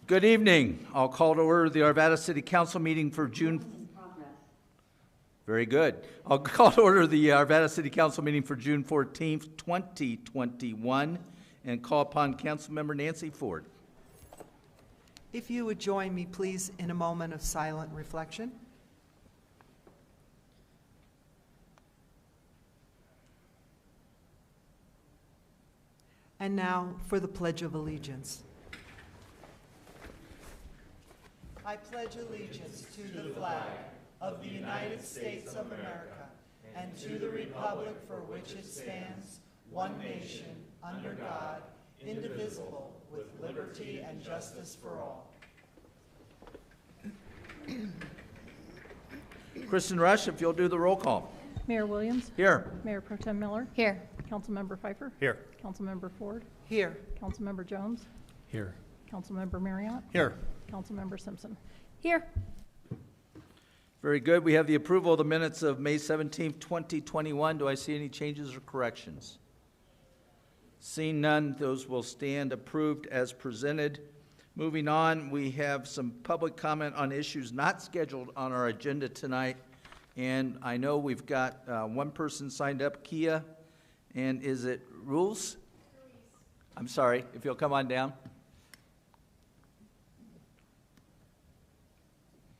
Good evening. I'll call to order the Arvada City Council meeting for June. Very good. I'll call to order the Arvada City Council meeting for June 14th, 2021, and call upon Councilmember Nancy Ford. If you would join me, please, in a moment of silent reflection. And now for the Pledge of Allegiance. I pledge allegiance to the flag of the United States of America and to the republic for which it stands, one nation, under God, indivisible, with liberty and justice for all. Kristen Rush, if you'll do the roll call. Mayor Williams. Here. Mayor Pro Tem Miller. Here. Councilmember Pfeiffer. Here. Councilmember Ford. Here. Councilmember Jones. Here. Councilmember Marriott. Here. Councilmember Simpson. Here. Very good. We have the approval of the minutes of May 17th, 2021. Do I see any changes or corrections? Seeing none, those will stand approved as presented. Moving on, we have some public comment on issues not scheduled on our agenda tonight. And I know we've got one person signed up, Kia. And is it Rules? I'm sorry, if you'll come on down.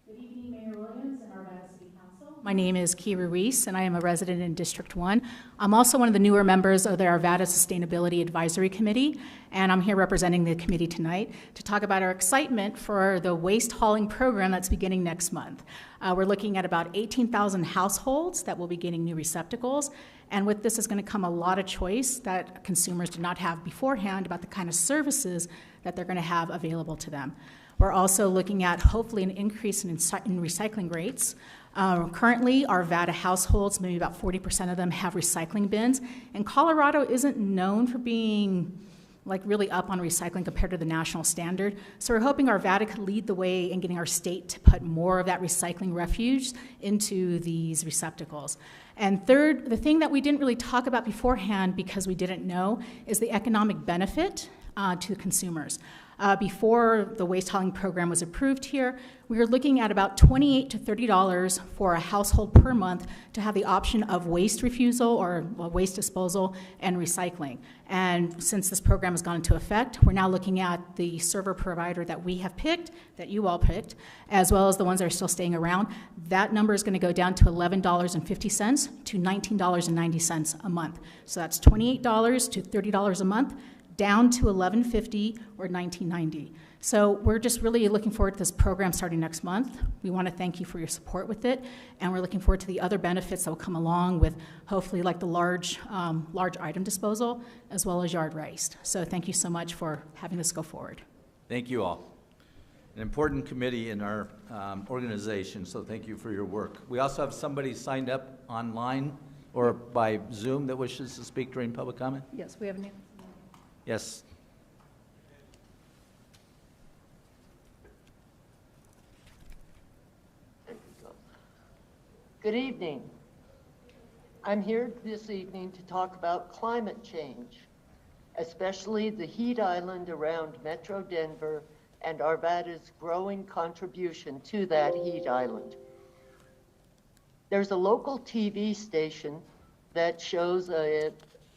Good evening, Mayor Williams and Arvada City Council. My name is Kira Reese, and I am a resident in District 1. I'm also one of the newer members of the Arvada Sustainability Advisory Committee, and I'm here representing the committee tonight to talk about our excitement for the waste hauling program that's beginning next month. We're looking at about 18,000 households that will be getting new receptacles, and with this is going to come a lot of choice that consumers did not have beforehand about the kind of services that they're going to have available to them. We're also looking at hopefully an increase in recycling rates. Currently, our Arvada households, maybe about 40% of them, have recycling bins, and Colorado isn't known for being like really up on recycling compared to the national standard. So we're hoping Arvada could lead the way in getting our state to put more of that recycling refuge into these receptacles. And third, the thing that we didn't really talk about beforehand because we didn't know is the economic benefit to consumers. Before the waste hauling program was approved here, we were looking at about $28 to $30 for a household per month to have the option of waste refusal or waste disposal and recycling. And since this program has gone into effect, we're now looking at the server provider that we have picked, that you all picked, as well as the ones that are still staying around. That number is going to go down to $11.50 to $19.90 a month. So that's $28 to $30 a month, down to $11.50 or $19.90. So we're just really looking forward to this program starting next month. We want to thank you for your support with it, and we're looking forward to the other benefits that will come along with hopefully like the large item disposal as well as yard waste. So thank you so much for having this go forward. Thank you all. An important committee in our organization, so thank you for your work. We also have somebody signed up online or by Zoom that wishes to speak during public comment? Yes, we have a Yes. Good evening. I'm here this evening to talk about climate change, especially the heat island around Metro Denver and Arvada's growing contribution to that heat island. There's a local TV station that shows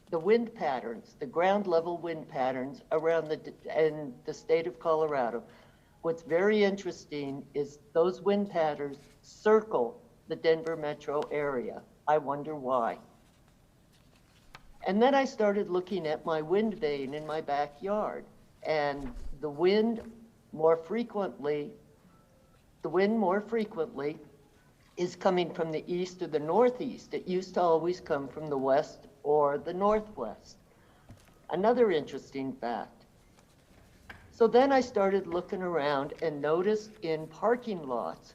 the wind patterns, the ground level wind patterns around the state of Colorado. What's very interesting is those wind patterns circle the Denver metro area. I wonder why. And then I started looking at my wind vane in my backyard, and the wind more frequently is coming from the east or the northeast. It used to always come from the west or the northwest. Another interesting fact. So then I started looking around and noticed in parking lots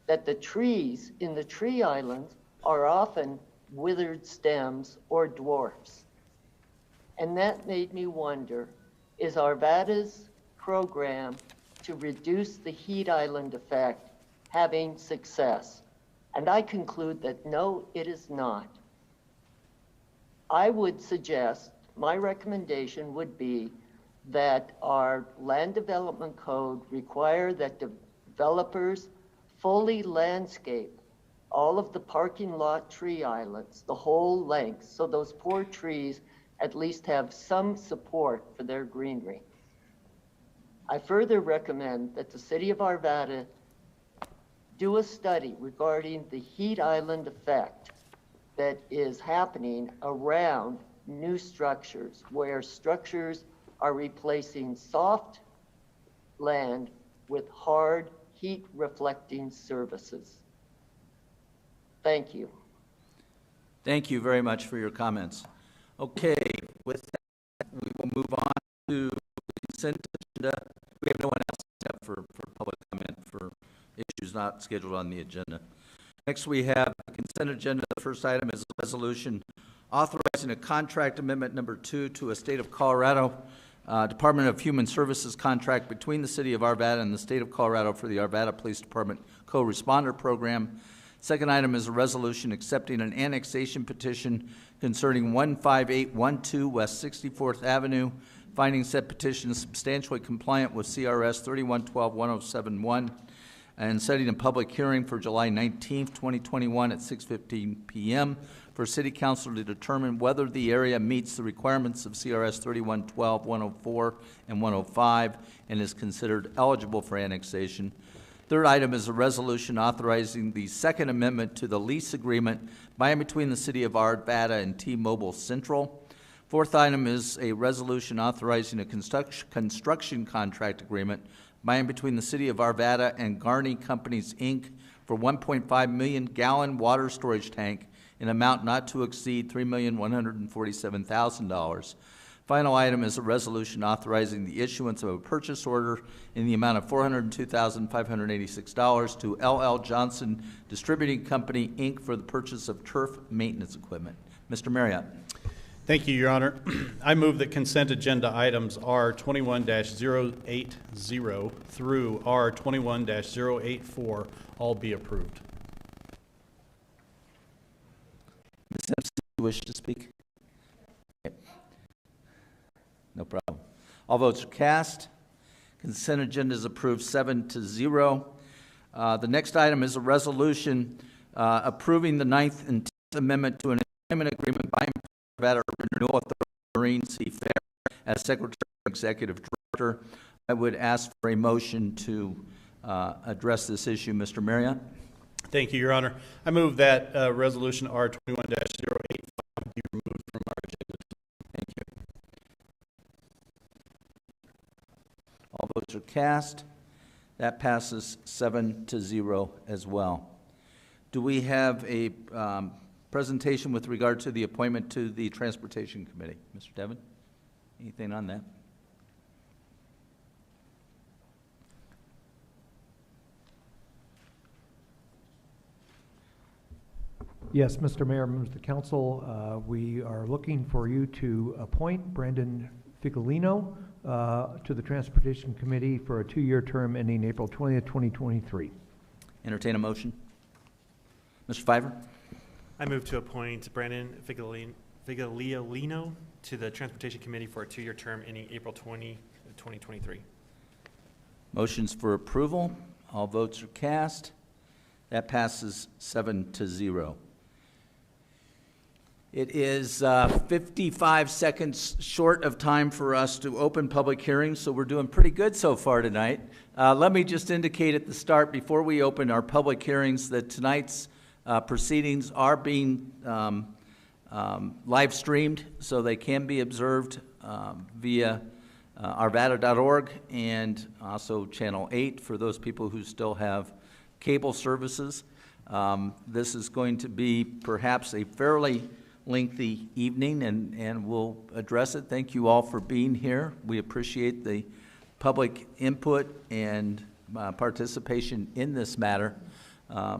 that the trees in the tree islands are often withered stems or dwarfs. And that made me wonder, is Arvada's program to reduce the heat island effect having success? And I conclude that no, it is not. I would suggest, my recommendation would be that our land development code require that developers fully landscape all of the parking lot tree islands, the whole length, so those poor trees at least have some support for their greenery. I further recommend that the city of Arvada do a study regarding the heat island effect that is happening around new structures, where structures are replacing soft land with hard heat reflecting services. Thank you. Thank you very much for your comments. Okay, with that, we will move on to the consent agenda. We have no one else except for public comment for issues not scheduled on the agenda. Next, we have the consent agenda. The first item is a resolution authorizing a contract amendment number 2 to a State of Colorado Department of Human Services contract between the City of Arvada and the State of Colorado for the Arvada Police Department Co-Responder Program. Second item is a resolution accepting an annexation petition concerning 15812 West 64th Avenue, finding said petition substantially compliant with CRS 3112-1071, and setting a public hearing for July 19th, 2021 at 6:15 p.m. for City Council to determine whether the area meets the requirements of CRS 3112, 104, and 105 and is considered eligible for annexation. Third item is a resolution authorizing the Second Amendment to the lease agreement by and between the City of Arvada and T-Mobile Central. Fourth item is a resolution authorizing a construction contract agreement by and between the City of Arvada and Garney Companies, Inc. for 1.5 million gallon water storage tank in amount not to exceed $3,147,000. Final item is a resolution authorizing the issuance of a purchase order in the amount of $402,586 to LL Johnson Distributing Company, Inc. for the purchase of turf maintenance equipment. Mr. Marriott. Thank you, Your Honor. I move that consent agenda items R21-080 through R21-084 all be approved. Ms. Simpson, do you wish to speak? Okay. No problem. All votes are cast. Consent agenda is approved 7-0. The next item is a resolution approving the 9th and 10th Amendment to an employment agreement by Arvada Urban Renewal Authority, Maureen C. Fair, as Secretary and Executive Director. I would ask for a motion to address this issue. Mr. Marriott. Thank you, Your Honor. I move that resolution R21-085 be removed from our agenda. Thank you. All votes are cast. That passes 7-0 as well. Do we have a presentation with regard to the appointment to the Transportation Committee? Mr. Devon, anything on that? Yes, Mr. Mayor, members of the council, we are looking for you to appoint Brandon Figolino to the Transportation Committee for a 2-year term ending April 20th, 2023. Entertain a motion. Mr. Fiver. I move to appoint Brandon Figolino to the Transportation Committee for a 2-year term ending April 20, 2023. Motions for approval. All votes are cast. That passes 7-0. It is 55 seconds short of time for us to open public hearings, so we're doing pretty good so far tonight. Let me just indicate at the start, before we open our public hearings, that tonight's proceedings are being live streamed, so they can be observed via arvada.org and also Channel 8 for those people who still have cable services. This is going to be perhaps a fairly lengthy evening, and we'll address it. Thank you all for being here. We appreciate the public input and participation in this matter.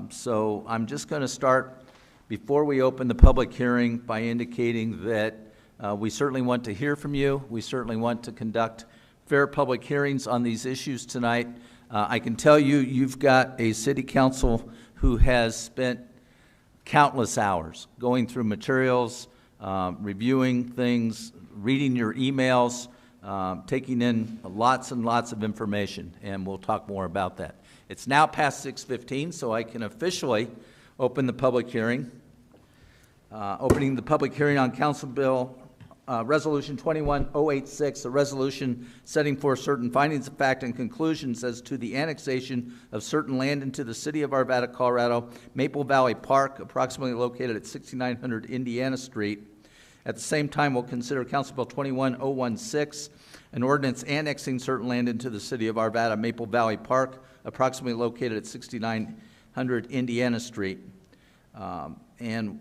So I'm just going to start, before we open the public hearing, by indicating that we certainly want to hear from you. We certainly want to conduct fair public hearings on these issues tonight. I can tell you, you've got a city council who has spent countless hours going through materials, reviewing things, reading your emails, taking in lots and lots of information, and we'll talk more about that. It's now past 6:15, so I can officially open the public hearing. Opening the public hearing on Council Bill Resolution 21086, a resolution setting forth certain findings of fact and conclusions as to the annexation of certain land into the city of Arvada, Colorado, Maple Valley Park, approximately located at 6900 Indiana Street. At the same time, we'll consider Council Bill 21016, an ordinance annexing certain land into the city of Arvada, Maple Valley Park, approximately located at 6900 Indiana Street. And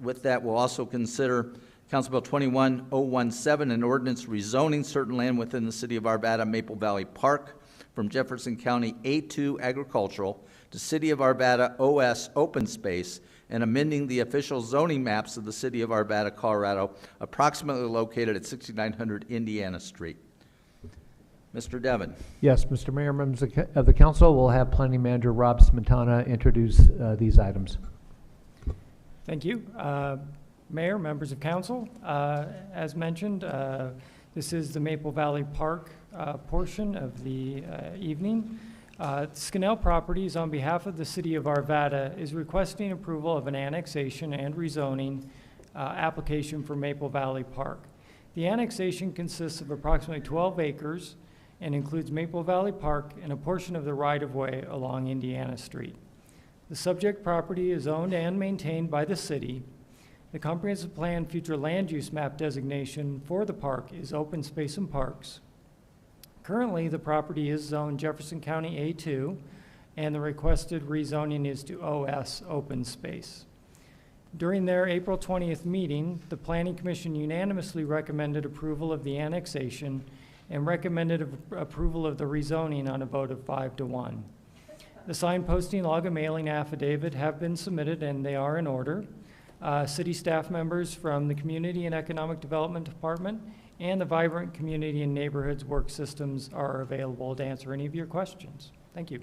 with that, we'll also consider Council Bill 21017, an ordinance rezoning certain land within the city of Arvada, Maple Valley Park from Jefferson County A2 agricultural to city of Arvada OS open space and amending the official zoning maps of the city of Arvada, Colorado, approximately located at 6900 Indiana Street. Mr. Devon. Yes, Mr. Mayor, members of the council, we'll have Planning Manager Rob Smetana introduce these items. Thank you. Mayor, members of council, as mentioned, this is the Maple Valley Park portion of the evening. Scannell Properties, on behalf of the city of Arvada, is requesting approval of an annexation and rezoning application for Maple Valley Park. The annexation consists of approximately 12 acres and includes Maple Valley Park and a portion of the right-of-way along Indiana Street. The subject property is owned and maintained by the city. The comprehensive plan future land use map designation for the park is open space and parks. Currently, the property is zoned Jefferson County A2, and the requested rezoning is to OS open space. During their April 20th meeting, the Planning Commission unanimously recommended approval of the annexation and recommended approval of the rezoning on a vote of 5-1. The signed posting, log, and mailing affidavit have been submitted, and they are in order. City staff members from the Community and Economic Development Department and the Vibrant Community and Neighborhoods Work Systems are available to answer any of your questions. Thank you.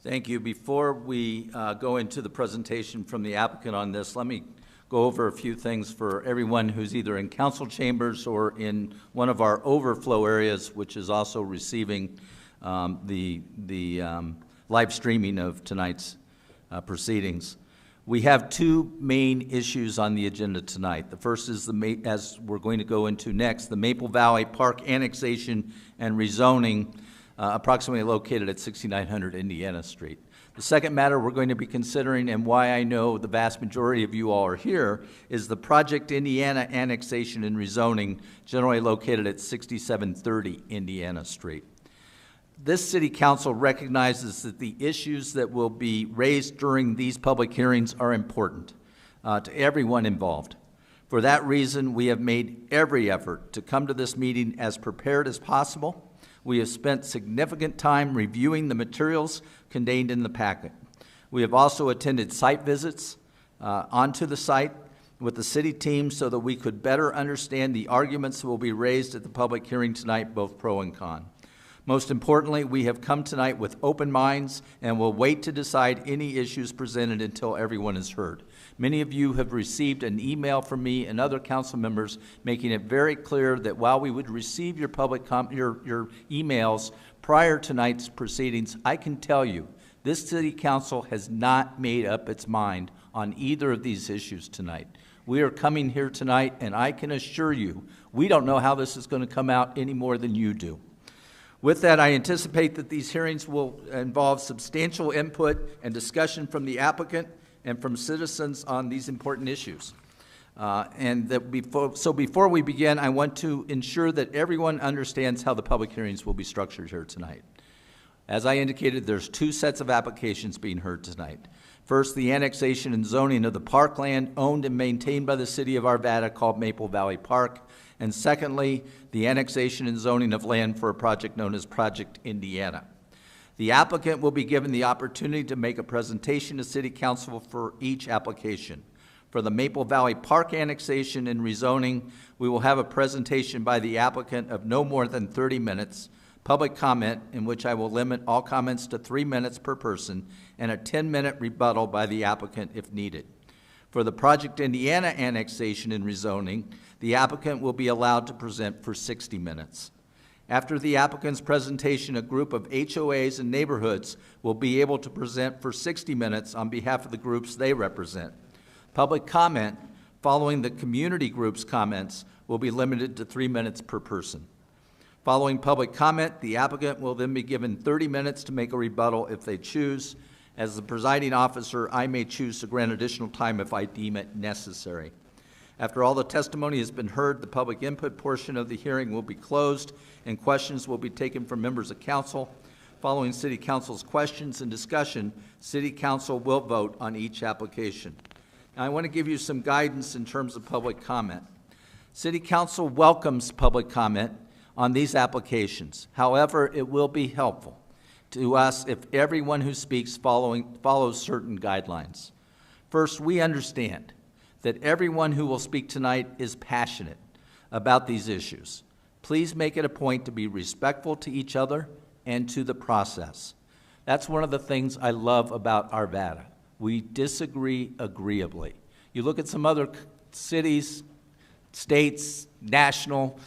Thank you. Before we go into the presentation from the applicant on this, let me go over a few things for everyone who's either in council chambers or in one of our overflow areas, which is also receiving the live streaming of tonight's proceedings. We have two main issues on the agenda tonight. The first is, as we're going to go into next, the Maple Valley Park annexation and rezoning, approximately located at 6900 Indiana Street. The second matter we're going to be considering, and why I know the vast majority of you all are here, is the Project Indiana annexation and rezoning, generally located at 6730 Indiana Street. This city council recognizes that the issues that will be raised during these public hearings are important to everyone involved. For that reason, we have made every effort to come to this meeting as prepared as possible. We have spent significant time reviewing the materials contained in the packet. We have also attended site visits onto the site with the city team so that we could better understand the arguments that will be raised at the public hearing tonight, both pro and con. Most importantly, we have come tonight with open minds and will wait to decide any issues presented until everyone is heard. Many of you have received an email from me and other council members making it very clear that while we would receive your your emails prior to tonight's proceedings, I can tell you this city council has not made up its mind on either of these issues tonight. We are coming here tonight, and I can assure you, we don't know how this is going to come out any more than you do. With that, I anticipate that these hearings will involve substantial input and discussion from the applicant and from citizens on these important issues. Before we begin, I want to ensure that everyone understands how the public hearings will be structured here tonight. As I indicated, there's two sets of applications being heard tonight. First, the annexation and zoning of the parkland owned and maintained by the city of Arvada called Maple Valley Park. And secondly, the annexation and zoning of land for a project known as Project Indiana. The applicant will be given the opportunity to make a presentation to City Council for each application. For the Maple Valley Park annexation and rezoning, we will have a presentation by the applicant of no more than 30 minutes, public comment, in which I will limit all comments to 3 minutes per person, and a 10-minute rebuttal by the applicant if needed. For the Project Indiana annexation and rezoning, the applicant will be allowed to present for 60 minutes. After the applicant's presentation, a group of HOAs and neighborhoods will be able to present for 60 minutes on behalf of the groups they represent. Public comment following the community group's comments will be limited to 3 minutes per person. Following public comment, the applicant will then be given 30 minutes to make a rebuttal if they choose. As the presiding officer, I may choose to grant additional time if I deem it necessary. After all the testimony has been heard, the public input portion of the hearing will be closed and questions will be taken from members of council. Following City Council's questions and discussion, City Council will vote on each application. Now, I want to give you some guidance in terms of public comment. City Council welcomes public comment on these applications. However, it will be helpful to us if everyone who speaks follows certain guidelines. First, we understand that everyone who will speak tonight is passionate about these issues. Please make it a point to be respectful to each other and to the process. That's one of the things I love about Arvada. We disagree agreeably. You look at some other cities, states, national,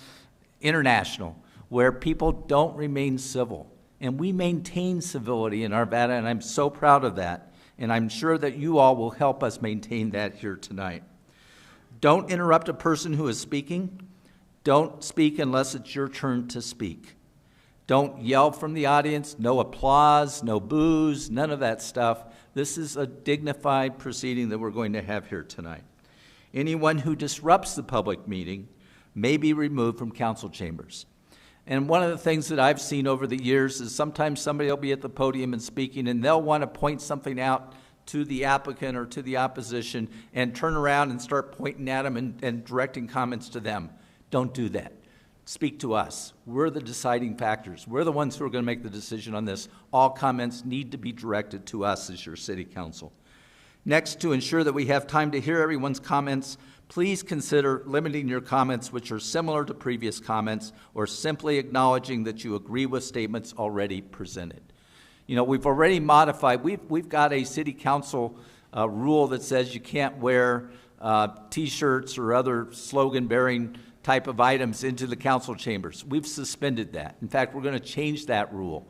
international, where people don't remain civil. And we maintain civility in Arvada, and I'm so proud of that. And I'm sure that you all will help us maintain that here tonight. Don't interrupt a person who is speaking. Don't speak unless it's your turn to speak. Don't yell from the audience, no applause, no boos, none of that stuff. This is a dignified proceeding that we're going to have here tonight. Anyone who disrupts the public meeting may be removed from council chambers. And one of the things that I've seen over the years is sometimes somebody will be at the podium and speaking and they'll want to point something out to the applicant or to the opposition and turn around and start pointing at them and directing comments to them. Don't do that. Speak to us. We're the deciding factors. We're the ones who are going to make the decision on this. All comments need to be directed to us as your city council. Next, to ensure that we have time to hear everyone's comments, please consider limiting your comments which are similar to previous comments or simply acknowledging that you agree with statements already presented. You know, we've already modified, we've got a city council rule that says you can't wear T-shirts or other slogan-bearing type of items into the council chambers. We've suspended that. In fact, we're going to change that rule.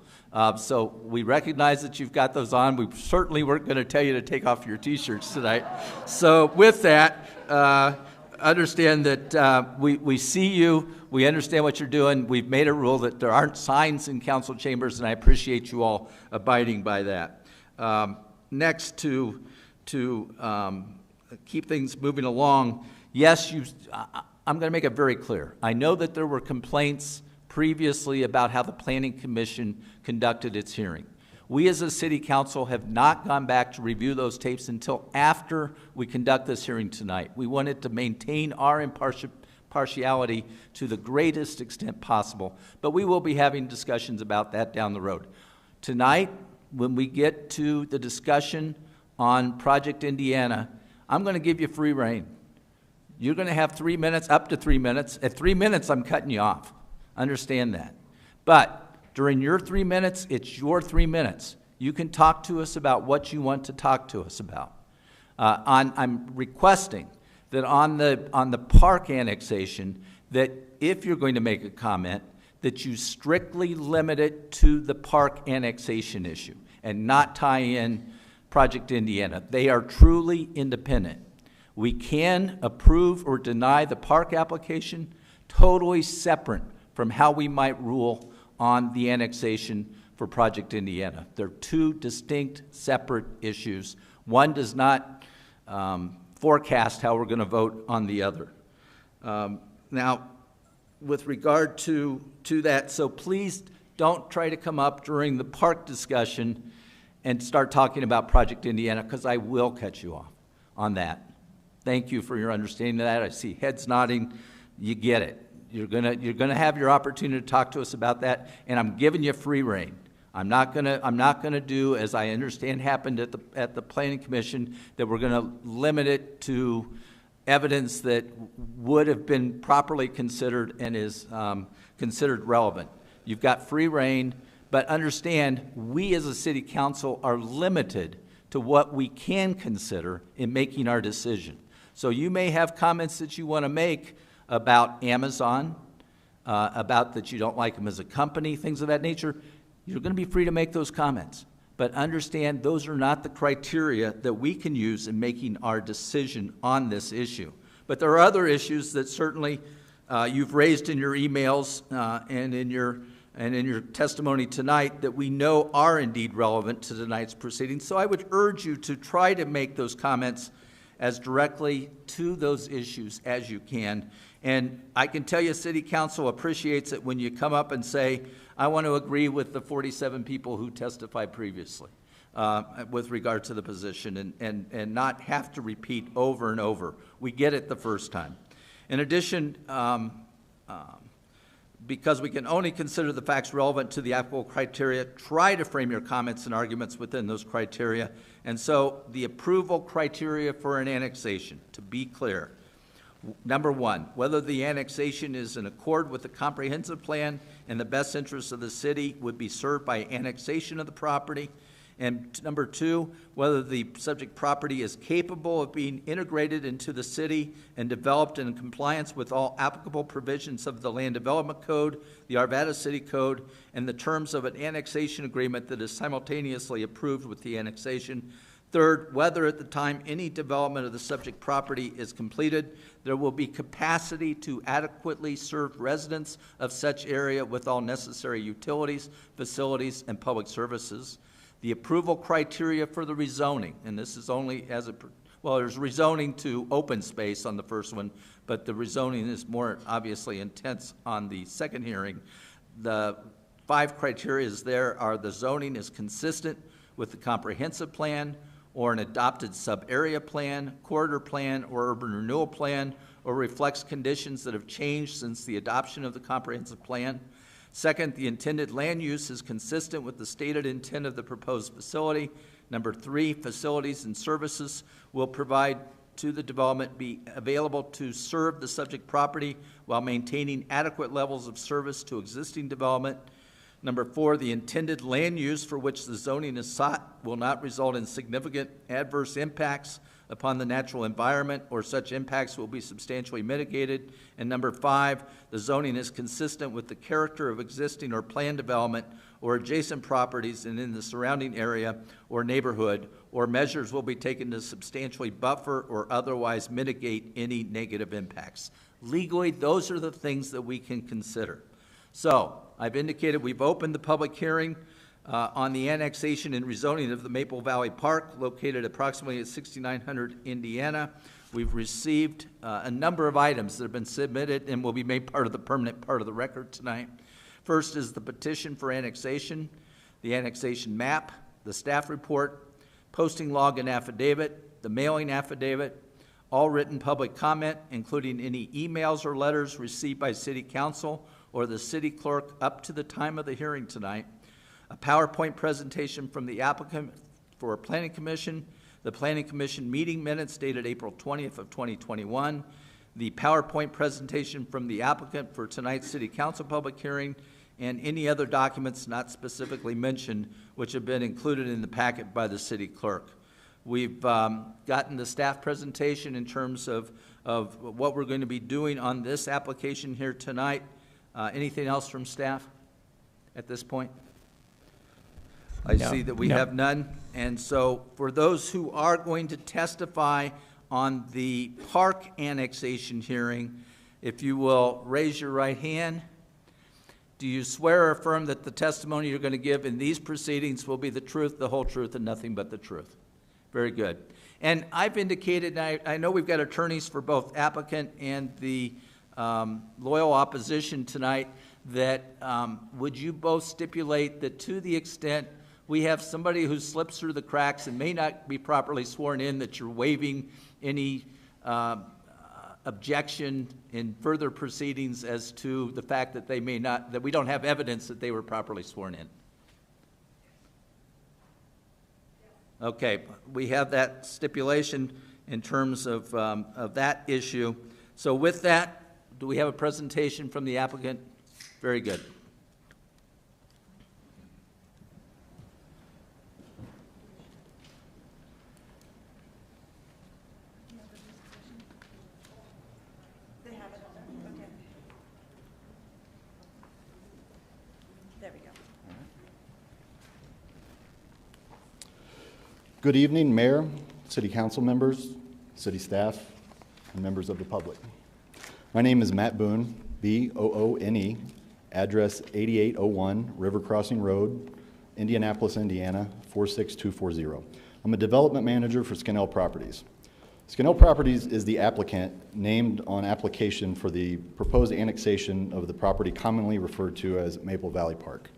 So we recognize that you've got those on. We certainly weren't going to tell you to take off your T-shirts tonight. So with that, understand that we see you. We understand what you're doing. We've made a rule that there aren't signs in council chambers, and I appreciate you all abiding by that. Next, to keep things moving along, yes, I'm going to make it very clear. I know that there were complaints previously about how the Planning Commission conducted its hearing. We as a city council have not gone back to review those tapes until after we conduct this hearing tonight. We wanted to maintain our impartiality to the greatest extent possible, but we will be having discussions about that down the road. Tonight, when we get to the discussion on Project Indiana, I'm going to give you free rein. You're going to have 3 minutes, up to 3 minutes. At 3 minutes, I'm cutting you off. Understand that. But during your 3 minutes, it's your 3 minutes. You can talk to us about what you want to talk to us about. I'm requesting that on the park annexation, that if you're going to make a comment, that you strictly limit it to the park annexation issue and not tie in Project Indiana. They are truly independent. We can approve or deny the park application totally separate from how we might rule on the annexation for Project Indiana. They're two distinct, separate issues. One does not forecast how we're going to vote on the other. Now, with regard to that, so please don't try to come up during the park discussion and start talking about Project Indiana, because I will cut you off on that. Thank you for your understanding of that. I see heads nodding. You get it. You're gonna have your opportunity to talk to us about that, and I'm giving you free rein. I'm not gonna do, as I understand happened at the Planning Commission, that we're gonna limit it to evidence that would have been properly considered and is considered relevant. You've got free rein, but understand we as a city council are limited to what we can consider in making our decision. So you may have comments that you want to make about Amazon, about that you don't like them as a company, things of that nature. You're going to be free to make those comments. But understand those are not the criteria that we can use in making our decision on this issue. But there are other issues that certainly you've raised in your emails and in your testimony tonight that we know are indeed relevant to tonight's proceedings. So I would urge you to try to make those comments as directly to those issues as you can. And I can tell you City Council appreciates it when you come up and say, I want to agree with the 47 people who testified previously with regard to the position and not have to repeat over and over. We get it the first time. In addition, because we can only consider the facts relevant to the applicable criteria, try to frame your comments and arguments within those criteria. And so the approval criteria for an annexation, to be clear, number one, whether the annexation is in accord with the comprehensive plan and the best interests of the city would be served by annexation of the property. And number two, whether the subject property is capable of being integrated into the city and developed in compliance with all applicable provisions of the Land Development Code, the Arvada City Code, and the terms of an annexation agreement that is simultaneously approved with the annexation. Third, whether at the time any development of the subject property is completed, there will be capacity to adequately serve residents of such area with all necessary utilities, facilities, and public services. The approval criteria for the rezoning, and this is only as a, well, there's rezoning to open space on the first one, but the rezoning is more obviously intense on the second hearing. The 5 criteria there are the zoning is consistent with the comprehensive plan or an adopted sub-area plan, corridor plan, or urban renewal plan, or reflects conditions that have changed since the adoption of the comprehensive plan. Second, the intended land use is consistent with the stated intent of the proposed facility. Number 3, facilities and services will provide to the development be available to serve the subject property while maintaining adequate levels of service to existing development. Number 4, the intended land use for which the zoning is sought will not result in significant adverse impacts upon the natural environment, or such impacts will be substantially mitigated. And number 5, the zoning is consistent with the character of existing or planned development or adjacent properties and in the surrounding area or neighborhood, or measures will be taken to substantially buffer or otherwise mitigate any negative impacts. Legally, those are the things that we can consider. So, I've indicated we've opened the public hearing on the annexation and rezoning of the Maple Valley Park, located approximately at 6900 Indiana. We've received a number of items that have been submitted and will be made part of the permanent part of the record tonight. First is the petition for annexation, the annexation map, the staff report, posting log and affidavit, the mailing affidavit, all written public comment, including any emails or letters received by City Council or the City Clerk up to the time of the hearing tonight, a PowerPoint presentation from the applicant for a Planning Commission, the Planning Commission meeting minutes dated April 20th of 2021, the PowerPoint presentation from the applicant for tonight's City Council public hearing, and any other documents not specifically mentioned which have been included in the packet by the City Clerk. We've gotten the staff presentation in terms of what we're going to be doing on this application here tonight. Anything else from staff at this point? I see that we have none. And so for those who are going to testify on the park annexation hearing, if you will raise your right hand. Do you swear or affirm that the testimony you're going to give in these proceedings will be the truth, the whole truth, and nothing but the truth? Very good. And I've indicated, and I know we've got attorneys for both applicant and the loyal opposition tonight, that would you both stipulate that to the extent we have somebody who slips through the cracks and may not be properly sworn in, that you're waiving any objection in further proceedings as to the fact that they may not, that we don't have evidence that they were properly sworn in? Okay, we have that stipulation in terms of that issue. So with that, do we have a presentation from the applicant? Very good. Good evening, Mayor, City Council members, City staff, and members of the public. My name is Matt Boone, B-O-O-N-E, address 8801 River Crossing Road, Indianapolis, Indiana, 46240. I'm a development manager for Skinnell Properties. Skinnell Properties is the applicant named on application for the proposed annexation of the property commonly referred to as Maple Valley Park.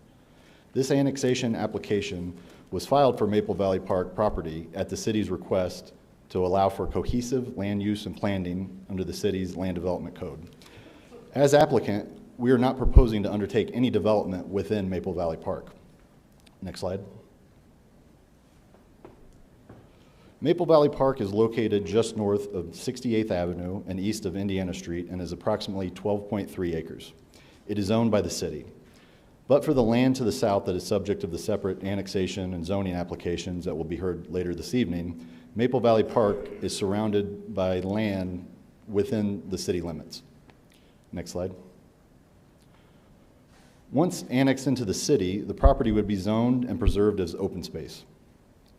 This annexation application was filed for Maple Valley Park property at the city's request to allow for cohesive land use and planning under the city's land development code. As applicant, we are not proposing to undertake any development within Maple Valley Park. Next slide. Maple Valley Park is located just north of 68th Avenue and east of Indiana Street and is approximately 12.3 acres. It is owned by the city. But for the land to the south that is subject of the separate annexation and zoning applications that will be heard later this evening, Maple Valley Park is surrounded by land within the city limits. Next slide. Once annexed into the city, the property would be zoned and preserved as open space.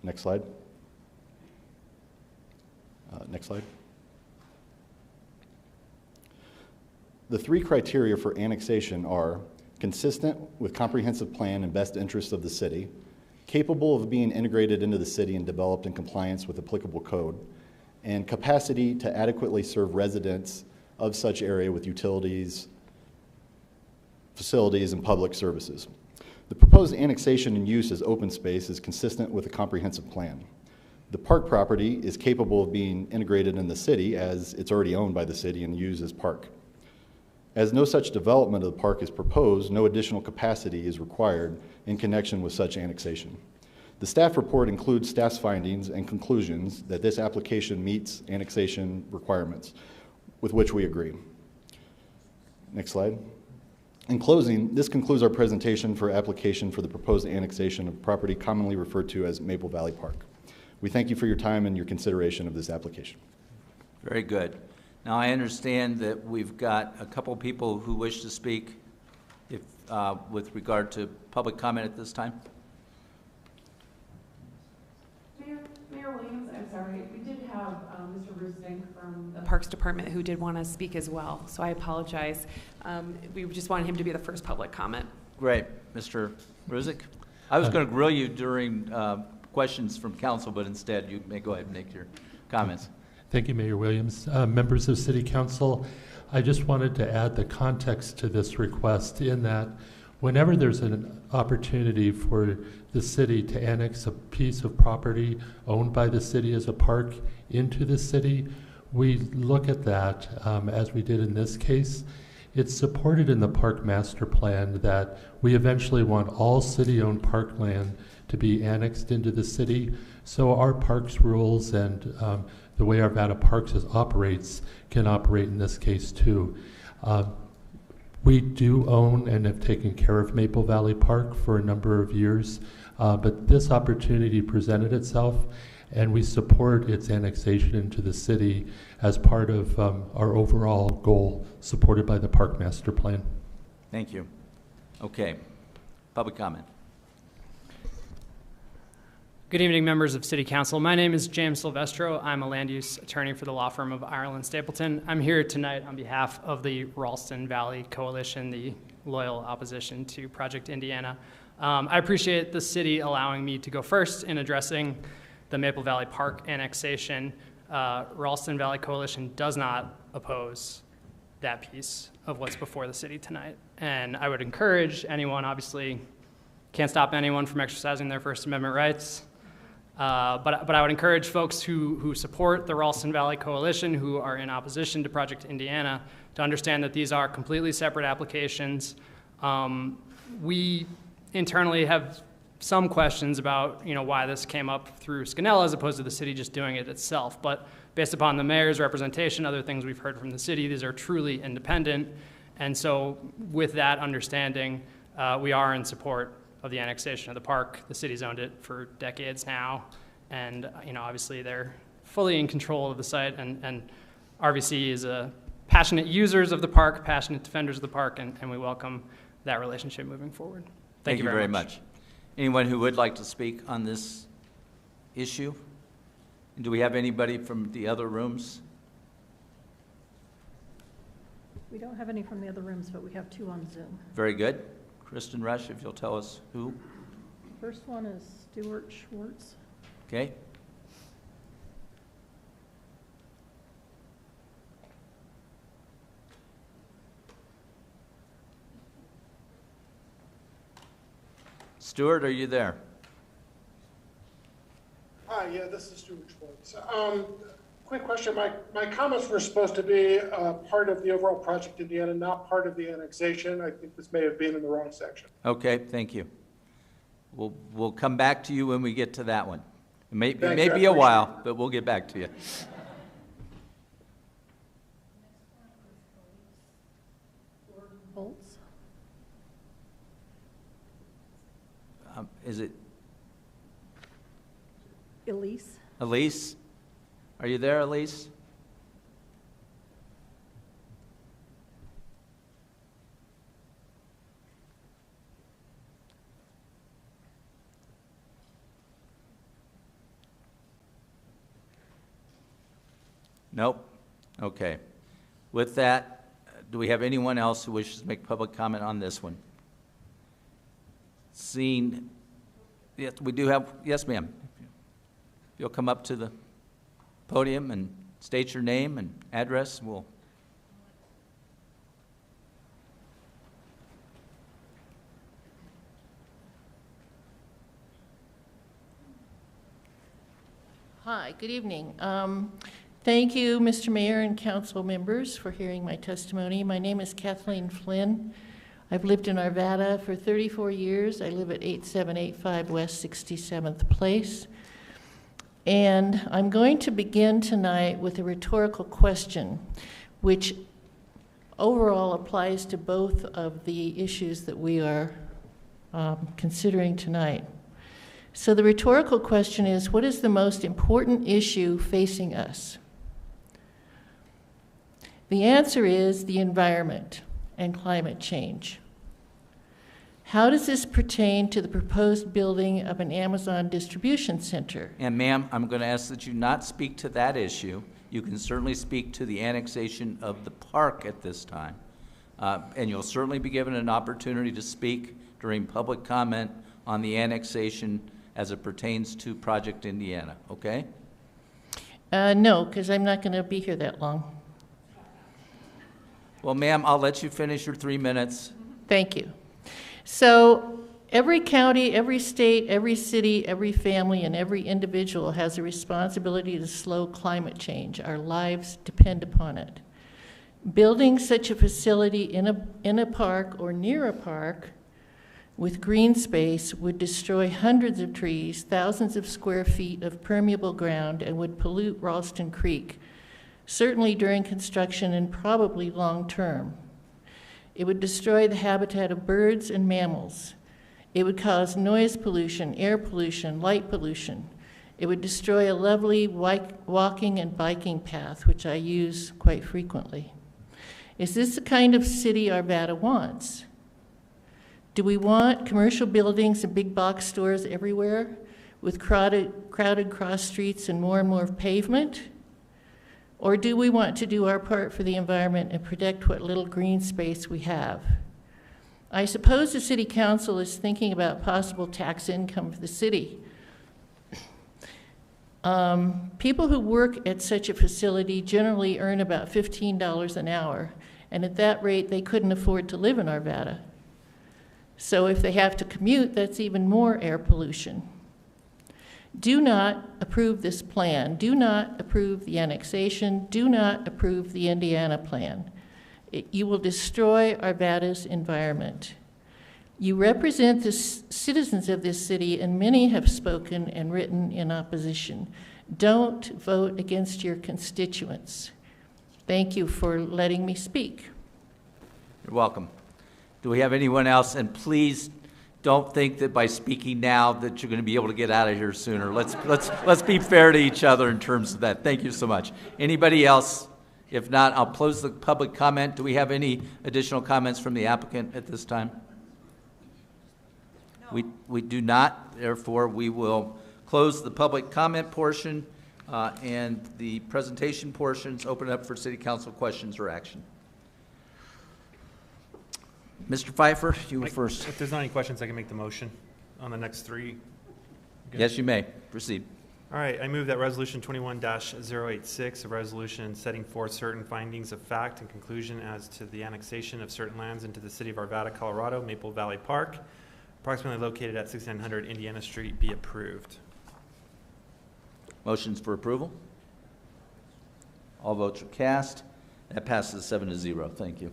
Next slide. Next slide. The three criteria for annexation are consistent with comprehensive plan and best interests of the city, capable of being integrated into the city and developed in compliance with applicable code, and capacity to adequately serve residents of such area with utilities, facilities, and public services. The proposed annexation and use as open space is consistent with a comprehensive plan. The park property is capable of being integrated in the city as it's already owned by the city and used as park. As no such development of the park is proposed, no additional capacity is required in connection with such annexation. The staff report includes staff's findings and conclusions that this application meets annexation requirements, with which we agree. Next slide. In closing, this concludes our presentation for application for the proposed annexation of property commonly referred to as Maple Valley Park. We thank you for your time and your consideration of this application. Very good. Now, I understand that we've got a couple people who wish to speak if, with regard to public comment at this time. Mayor Williams, I'm sorry, we did have Mr. Rusink from the Parks Department who did want to speak as well, so I apologize. We just wanted him to be the first public comment. Great. Mr. Ruzick? I was going to grill you during questions from council, but instead you may go ahead and make your comments. Thank you, Mayor Williams. Members of City Council, I just wanted to add the context to this request in that whenever there's an opportunity for the city to annex a piece of property owned by the city as a park into the city, we look at that as we did in this case. It's supported in the park master plan that we eventually want all city-owned parkland to be annexed into the city. So our parks rules and the way Arvada Parks operates can operate in this case too. We do own and have taken care of Maple Valley Park for a number of years, but this opportunity presented itself and we support its annexation into the city as part of our overall goal supported by the Park Master Plan. Thank you. Okay. Public comment. Good evening, members of City Council. My name is James Silvestro. I'm a land use attorney for the law firm of Ireland Stapleton. I'm here tonight on behalf of the Ralston Valley Coalition, the loyal opposition to Project Indiana. I appreciate the city allowing me to go first in addressing the Maple Valley Park annexation. Ralston Valley Coalition does not oppose that piece of what's before the city tonight. And I would encourage anyone, obviously, can't stop anyone from exercising their First Amendment rights. But I would encourage folks who support the Ralston Valley Coalition, who are in opposition to Project Indiana, to understand that these are completely separate applications. We internally have some questions about why this came up through Skinnell as opposed to the city just doing it itself. But based upon the mayor's representation, other things we've heard from the city, these are truly independent. And so with that understanding, we are in support of the annexation of the park. The city's owned it for decades now, and obviously they're fully in control of the site, and RVC is a passionate users of the park, passionate defenders of the park, and we welcome that relationship moving forward. Thank you very much. Anyone who would like to speak on this issue? And do we have anybody from the other rooms? We don't have any from the other rooms, but we have 2 on Zoom. Very good. Kristen Rush, if you'll tell us who. First one is Stuart Schwartz. Okay. Stuart, are you there? Hi, yeah, this is Stuart Schwartz. Quick question. My comments were supposed to be part of the overall Project Indiana, not part of the annexation. I think this may have been in the wrong section. Okay, thank you. We'll come back to you when we get to that one. It may Thank be you, I a appreciate while, but we'll get back to you. Bolts. Is it Elise. Elise? Are you there, Elise? Nope. Okay. With that, do we have anyone else who wishes to make public comment on this one? Seeing, yes, we do have, yes, ma'am. You'll come up to the podium and state your name and address. We'll. Hi, good evening. Thank you, Mr. Mayor and council members, for hearing my testimony. My name is Kathleen Flynn. I've lived in Arvada for 34 years. I live at 8785 West 67th Place. And I'm going to begin tonight with a rhetorical question, which overall applies to both of the issues that we are considering tonight. So the rhetorical question is, what is the most important issue facing us? The answer is the environment and climate change. How does this pertain to the proposed building of an Amazon distribution center? And ma'am, I'm going to ask that you not speak to that issue. You can certainly speak to the annexation of the park at this time. And you'll certainly be given an opportunity to speak during public comment on the annexation as it pertains to Project Indiana, okay? No, because I'm not going to be here that long. Well, ma'am, I'll let you finish your 3 minutes. Thank you. So every county, every state, every city, every family, and every individual has a responsibility to slow climate change. Our lives depend upon it. Building such a facility in a park or near a park with green space would destroy hundreds of trees, thousands of square feet of permeable ground, and would pollute Ralston Creek, certainly during construction and probably long term. It would destroy the habitat of birds and mammals. It would cause noise pollution, air pollution, light pollution. It would destroy a lovely walking and biking path, which I use quite frequently. Is this the kind of city Arvada wants? Do we want commercial buildings and big box stores everywhere with crowded cross streets and more pavement? Or do we want to do our part for the environment and protect what little green space we have? I suppose the city council is thinking about possible tax income for the city. People who work at such a facility generally earn about $15 an hour, and at that rate, they couldn't afford to live in Arvada. So if they have to commute, that's even more air pollution. Do not approve this plan. Do not approve the annexation. Do not approve the Indiana plan. You will destroy Arvada's environment. You represent the citizens of this city, and many have spoken and written in opposition. Don't vote against your constituents. Thank you for letting me speak. You're welcome. Do we have anyone else? And please don't think that by speaking now that you're going to be able to get out of here sooner. Let's be fair to each other in terms of that. Thank you so much. Anybody else? If not, I'll close the public comment. Do we have any additional comments from the applicant at this time? No. We do not. Therefore, we will close the public comment portion and the presentation portions, open it up for city council questions or action. Mr. Pfeiffer, you were first. If there's not any questions, I can make the motion on the next three. Good. Yes, you may. Proceed. All right, I move that Resolution 21-086, a resolution setting forth certain findings of fact and conclusion as to the annexation of certain lands into the city of Arvada, Colorado, Maple Valley Park, approximately located at 6900 Indiana Street, be approved. Motions for approval? All votes are cast. That passes 7-0. Thank you.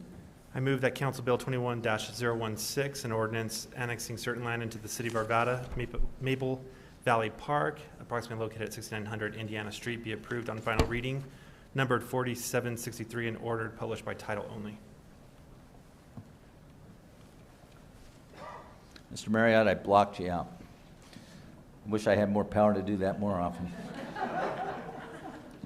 I move that Council Bill 21-016, an ordinance annexing certain land into the city of Arvada, Maple Valley Park, approximately located at 6900 Indiana Street, be approved on final reading, numbered 4763, and ordered published by title only. Mr. Marriott, I blocked you out. I wish I had more power to do that more often.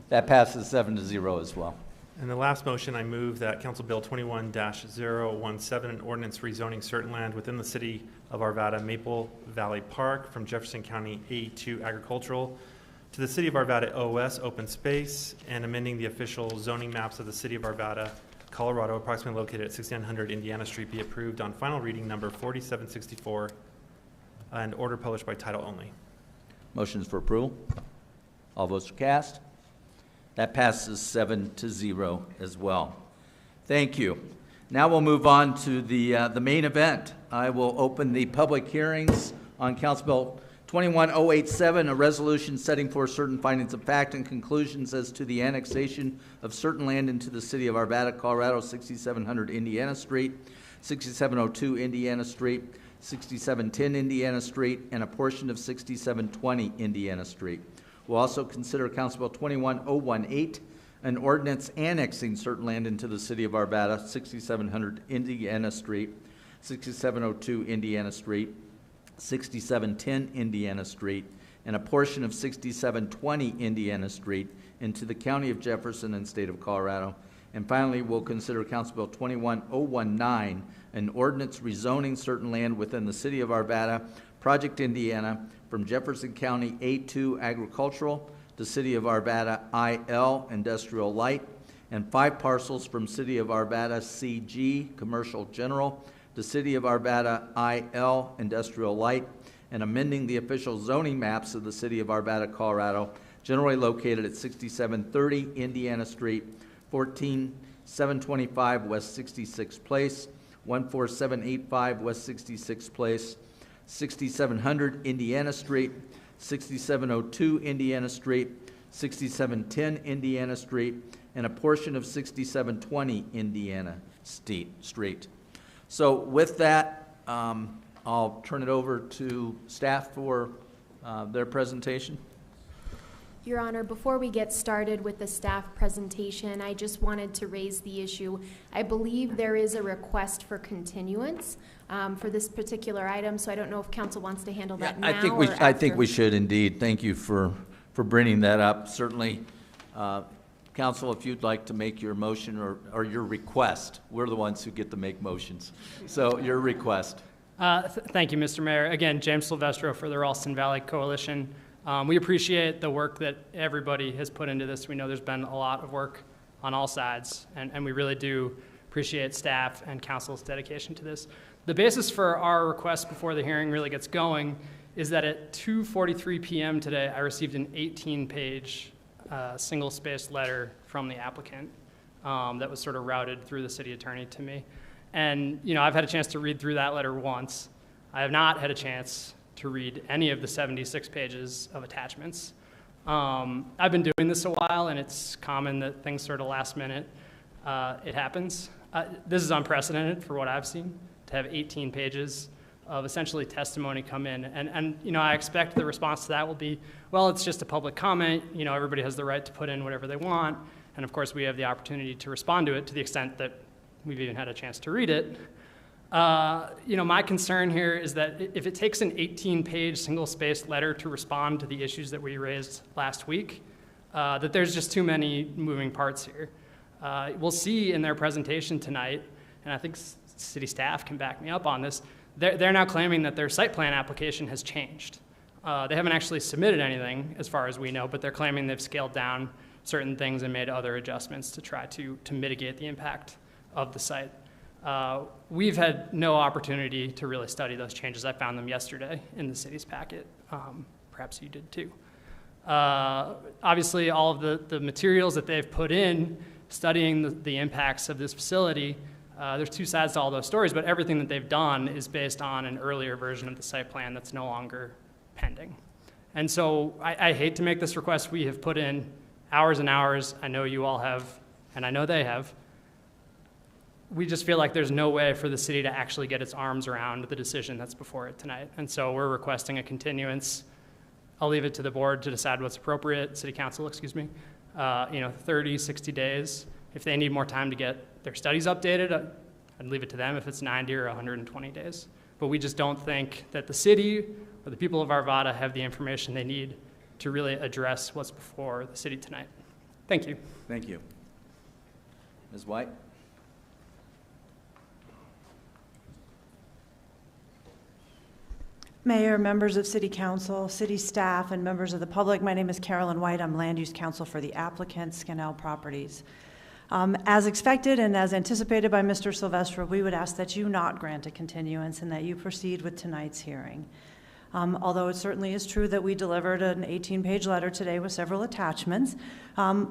That passes 7-0 as well. And the last motion, I move that Council Bill 21-017, an ordinance rezoning certain land within the city of Arvada, Maple Valley Park, from Jefferson County A2 agricultural to the city of Arvada OS open space, and amending the official zoning maps of the city of Arvada, Colorado, approximately located at 6900 Indiana Street, be approved on final reading number 4764 and order published by title only. Motions for approval? All votes are cast. That passes 7-0 as well. Thank you. Now we'll move on to the main event. I will open the public hearings on Council Bill 21087, a resolution setting forth certain findings of fact and conclusions as to the annexation of certain land into the city of Arvada, Colorado, 6700 Indiana Street, 6702 Indiana Street, 6710 Indiana Street, and a portion of 6720 Indiana Street. We'll also consider Council Bill 21018, an ordinance annexing certain land into the city of Arvada, 6700 Indiana Street, 6702 Indiana Street, 6710 Indiana Street, and a portion of 6720 Indiana Street into the county of Jefferson and state of Colorado. And finally, we'll consider Council Bill 21019, an ordinance rezoning certain land within the city of Arvada, Project Indiana, from Jefferson County A2 agricultural to city of Arvada IL industrial light, and 5 parcels from city of Arvada CG commercial general to city of Arvada IL industrial light, and amending the official zoning maps of the city of Arvada, Colorado, generally located at 6730 Indiana Street, 14725 West 66th Place, 14785 West 66th Place, 6700 Indiana Street, 6702 Indiana Street, 6710 Indiana Street, and a portion of 6720 Indiana Street. So with that, I'll turn it over to staff for their presentation. Your Honor, before we get started with the staff presentation, I just wanted to raise the issue. I believe there is a request for continuance for this particular item, so I don't know if council wants to handle that now or after. I think we should indeed. Thank you for bringing that up. Certainly, council, if you'd like to make your motion or your request, we're the ones who get to make motions. So your request. Thank you, Mr. Mayor. Again, James Silvestro for the Ralston Valley Coalition. We appreciate the work that everybody has put into this. We know there's been a lot of work on all sides, and we really do appreciate staff and council's dedication to this. The basis for our request before the hearing really gets going is that at 2:43 p.m. today, I received an 18-page single-spaced letter from the applicant that was sort of routed through the city attorney to me. And, you know, I've had a chance to read through that letter once. I have not had a chance to read any of the 76 pages of attachments. I've been doing this a while, and it's common that things sort of last minute, it happens. This is unprecedented for what I've seen, to have 18 pages of essentially testimony come in. And you know, I expect the response to that will be, well, it's just a public comment. You know, everybody has the right to put in whatever they want. And of course, we have the opportunity to respond to it to the extent that we've even had a chance to read it. You know, my concern here is that if it takes an 18-page single-spaced letter to respond to the issues that we raised last week, that there's just too many moving parts here. We'll see in their presentation tonight, and I think city staff can back me up on this, they're now claiming that their site plan application has changed. They haven't actually submitted anything as far as we know, but they're claiming they've scaled down certain things and made other adjustments to try to mitigate the impact of the site. We've had no opportunity to really study those changes. I found them yesterday in the city's packet. Perhaps you did too. Obviously, all of the materials that they've put in studying the impacts of this facility, there's two sides to all those stories, but everything that they've done is based on an earlier version of the site plan that's no longer pending. And so I hate to make this request. We have put in hours and hours. I know you all have, and I know they have. We just feel like there's no way for the city to actually get its arms around the decision that's before it tonight. And so we're requesting a continuance. I'll leave it to the board to decide what's appropriate, city council, excuse me, 30, 60 days. If they need more time to get their studies updated, I'd leave it to them if it's 90 or 120 days. But we just don't think that the city or the people of Arvada have the information they need to really address what's before the city tonight. Thank you. Thank you. Ms. White? Mayor, members of City Council, city staff, and members of the public, my name is Carolyn White. I'm Land Use Counsel for the applicant, Scannell Properties. As expected and as anticipated by Mr. Silvestro, we would ask that you not grant a continuance and that you proceed with tonight's hearing. Although it certainly is true that we delivered an 18-page letter today with several attachments,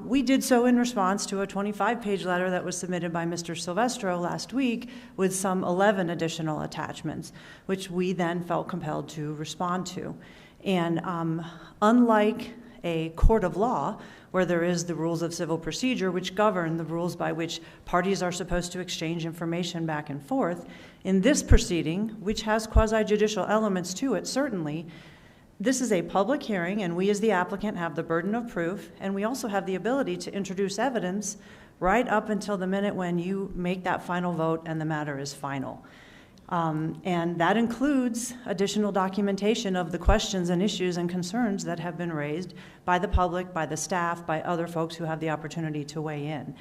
we did so in response to a 25-page letter that was submitted by Mr. Silvestro last week with some 11 additional attachments, which we then felt compelled to respond to. And unlike a court of law, where there is the rules of civil procedure which govern the rules by which parties are supposed to exchange information back and forth, in this proceeding, which has quasi-judicial elements to it, certainly, this is a public hearing, and we as the applicant have the burden of proof, and we also have the ability to introduce evidence right up until the minute when you make that final vote and the matter is final. And that includes additional documentation of the questions and issues and concerns that have been raised by the public, by the staff, by other folks who have the opportunity to weigh in.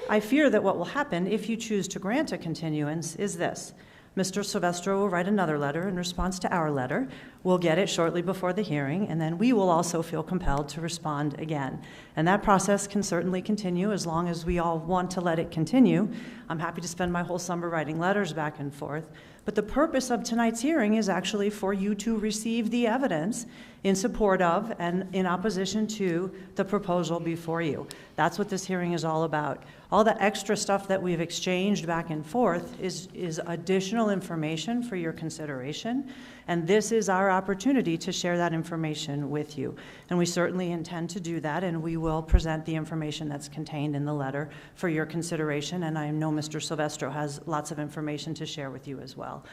I fear that what will happen if you choose to grant a continuance is this. Mr. Silvestro will write another letter in response to our letter. We'll get it shortly before the hearing, and then we will also feel compelled to respond again. And that process can certainly continue as long as we all want to let it continue. I'm happy to spend my whole summer writing letters back and forth. But the purpose of tonight's hearing is actually for you to receive the evidence in support of and in opposition to the proposal before you. That's what this hearing is all about. All the extra stuff that we've exchanged back and forth is additional information for your consideration, and this is our opportunity to share that information with you. And we certainly intend to do that, and we will present the information that's contained in the letter for your consideration, and I know Mr. Silvestro has lots of information to share with you as well.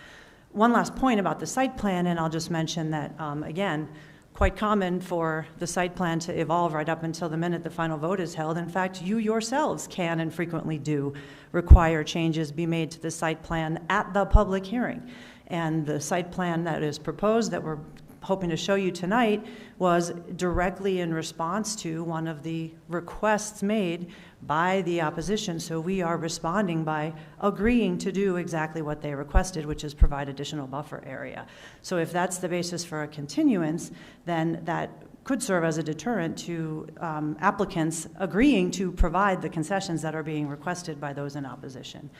One last point about the site plan, and I'll just mention that, again, quite common for the site plan to evolve right up until the minute the final vote is held. In fact, you yourselves can and frequently do require changes be made to the site plan at the public hearing. And the site plan that is proposed that we're hoping to show you tonight was directly in response to one of the requests made by the opposition. So we are responding by agreeing to do exactly what they requested, which is provide additional buffer area. So if that's the basis for a continuance, then that could serve as a deterrent to applicants agreeing to provide the concessions that are being requested by those in opposition.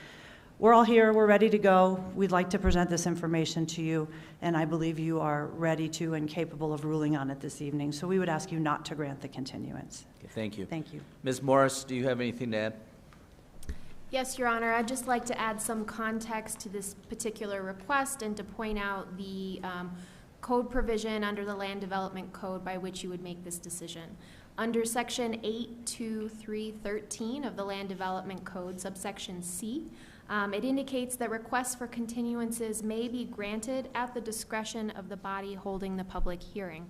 We're all here, we're ready to go. We'd like to present this information to you, and I believe you are ready to and capable of ruling on it this evening. So we would ask you not to grant the continuance. Okay, thank you. Thank you. Ms. Morris, do you have anything to add? Yes, Your Honor. I'd just like to add some context to this particular request and to point out the code provision under the Land Development Code by which you would make this decision. Under Section 82313 of the Land Development Code, subsection C, it indicates that requests for continuances may be granted at the discretion of the body holding the public hearing.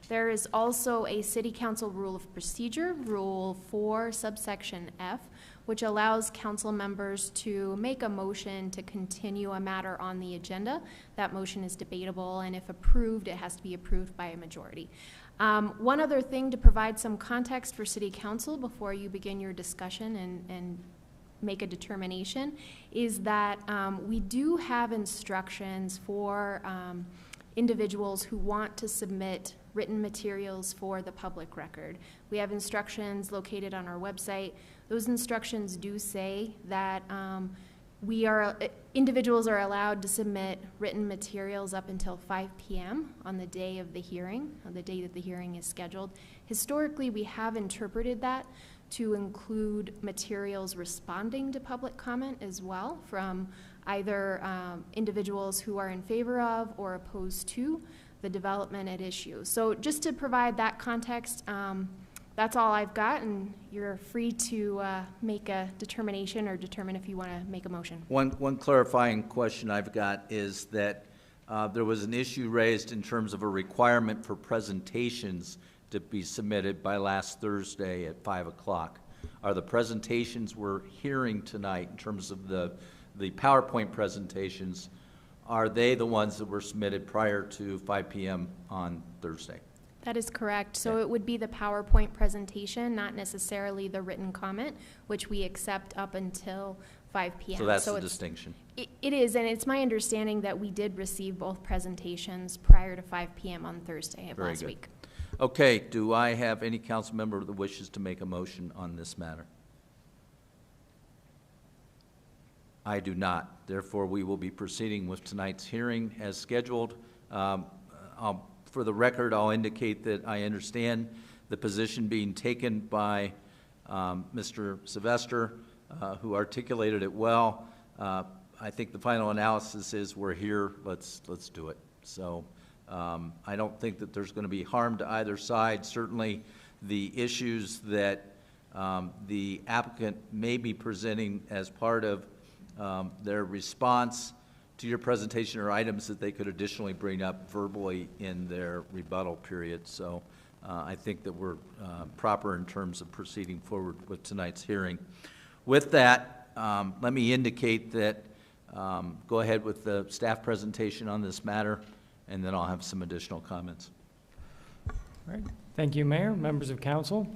There is also a City Council Rule of Procedure, Rule 4, subsection F, which allows council members to make a motion to continue a matter on the agenda. That motion is debatable, and if approved, it has to be approved by a majority. One other thing to provide some context for City Council before you begin your discussion and make a determination is that we do have instructions for individuals who want to submit written materials for the public record. We have instructions located on our website. Those instructions do say that individuals are allowed to submit written materials up until 5 p.m. on the day of the hearing, on the day that the hearing is scheduled. Historically, we have interpreted that to include materials responding to public comment as well from either individuals who are in favor of or opposed to the development at issue. So just to provide that context, that's all I've got, and you're free to make a determination or determine if you want to make a motion. One clarifying question I've got is that there was an issue raised in terms of a requirement for presentations to be submitted by last Thursday at 5 o'clock. Are the presentations we're hearing tonight in terms of the PowerPoint presentations, are they the ones that were submitted prior to 5 p.m. on Thursday? That is correct. So it would be the PowerPoint presentation, not necessarily the written comment, which we accept up until 5 p.m. So that's the distinction. It is, and it's my understanding that we did receive both presentations prior to 5 p.m. on Thursday of last week. Okay, do I have any council member that wishes to make a motion on this matter? I do not. Therefore, we will be proceeding with tonight's hearing as scheduled. For the record, I'll indicate that I understand the position being taken by Mr. Sylvester, who articulated it well. I think the final analysis is we're here, let's do it. So I don't think that there's going to be harm to either side. Certainly the issues that the applicant may be presenting as part of their response to your presentation are items that they could additionally bring up verbally in their rebuttal period. So I think that we're proper in terms of proceeding forward with tonight's hearing. With that, let me indicate that go ahead with the staff presentation on this matter, and then I'll have some additional comments. All right. Thank you, Mayor, members of council.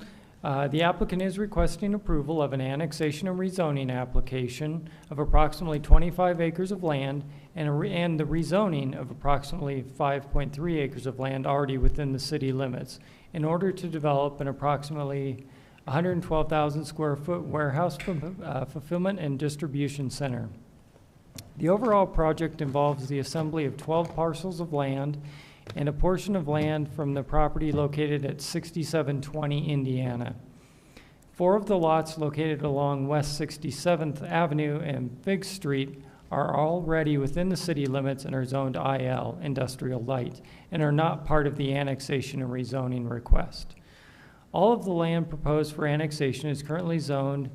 The applicant is requesting approval of an annexation and rezoning application of approximately 25 acres of land and the rezoning of approximately 5.3 acres of land already within the city limits in order to develop an approximately 112,000 square foot warehouse fulfillment and distribution center. The overall project involves the assembly of 12 parcels of land and a portion of land from the property located at 6720 Indiana. 4 of the lots located along West 67th Avenue and Fig Street are already within the city limits and are zoned IL, Industrial Light, and are not part of the annexation and rezoning request. All of the land proposed for annexation is currently zoned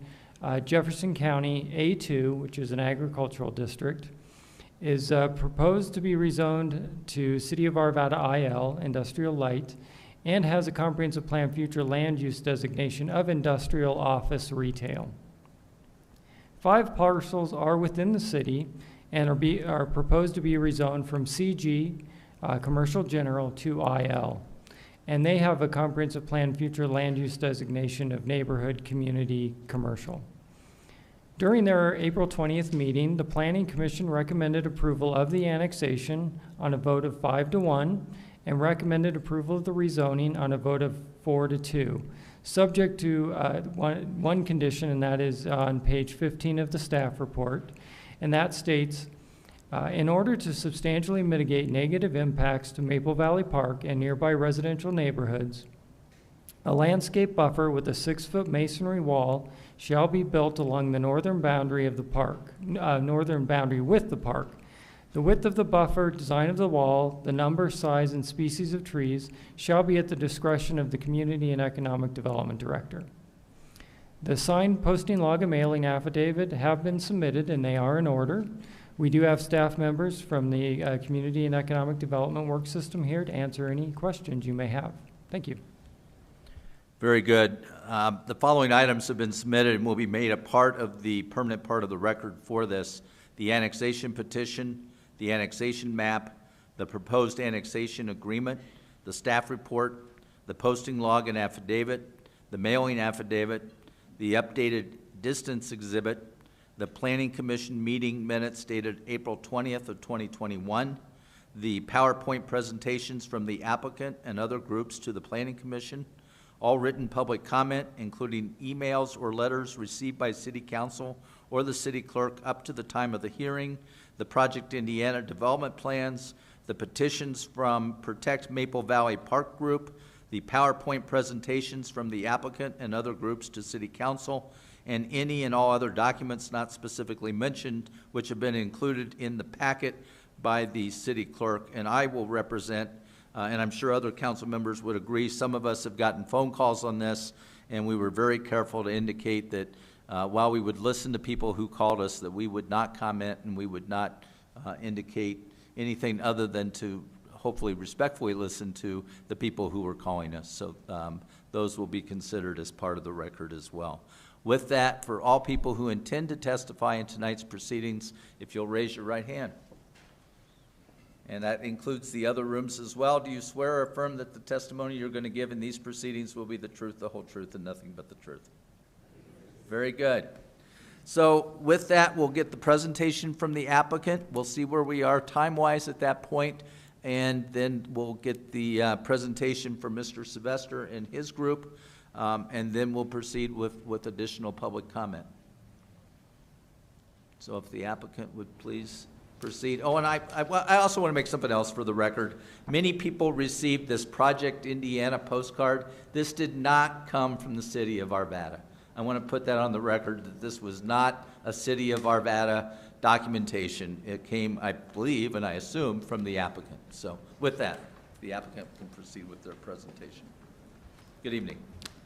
Jefferson County A2, which is an agricultural district, is proposed to be rezoned to City of Arvada IL, Industrial Light, and has a comprehensive plan future land use designation of industrial office retail. 5 parcels are within the city and are proposed to be rezoned from CG, Commercial General, to IL. And they have a comprehensive plan future land use designation of neighborhood community commercial. During their April 20th meeting, the Planning Commission recommended approval of the annexation on a vote of 5-1 and recommended approval of the rezoning on a vote of 4-2, subject to one condition, and that is on page 15 of the staff report, and that states, in order to substantially mitigate negative impacts to Maple Valley Park and nearby residential neighborhoods, a landscape buffer with a 6-foot masonry wall shall be built along the northern boundary of the park, northern boundary with the park. The width of the buffer, design of the wall, the number, size, and species of trees shall be at the discretion of the Community and Economic Development Director. The signed posting log and mailing affidavit have been submitted and they are in order. We do have staff members from the Community and Economic Development Work System here to answer any questions you may have. Thank you. Very good. The following items have been submitted and will be made a part of the permanent part of the record for this: the annexation petition, the annexation map, the proposed annexation agreement, the staff report, the posting log and affidavit, the mailing affidavit, the updated distance exhibit, the Planning Commission meeting minutes dated April 20th of 2021, the PowerPoint presentations from the applicant and other groups to the Planning Commission, all written public comment, including emails or letters received by City Council or the City Clerk up to the time of the hearing, the Project Indiana development plans, the petitions from Protect Maple Valley Park Group, the PowerPoint presentations from the applicant and other groups to City Council, and any and all other documents not specifically mentioned which have been included in the packet by the City Clerk. And I will represent, and I'm sure other council members would agree, some of us have gotten phone calls on this, and we were very careful to indicate that while we would listen to people who called us, that we would not comment and we would not indicate anything other than to hopefully respectfully listen to the people who were calling us. So those will be considered as part of the record as well. With that, for all people who intend to testify in tonight's proceedings, if you'll raise your right hand. And that includes the other rooms as well. Do you swear or affirm that the testimony you're going to give in these proceedings will be the truth, the whole truth, and nothing but the truth? Very good. So with that, we'll get the presentation from the applicant. We'll see where we are time-wise at that point, and then we'll get the presentation from Mr. Sylvester and his group, and then we'll proceed with additional public comment. So if the applicant would please proceed. Oh, and I also want to make something else for the record. Many people received this Project Indiana postcard. This did not come from the city of Arvada. I want to put that on the record, that this was not a city of Arvada documentation. It came, I believe, and I assume, from the applicant. So with that, the applicant can proceed with their presentation. Good evening.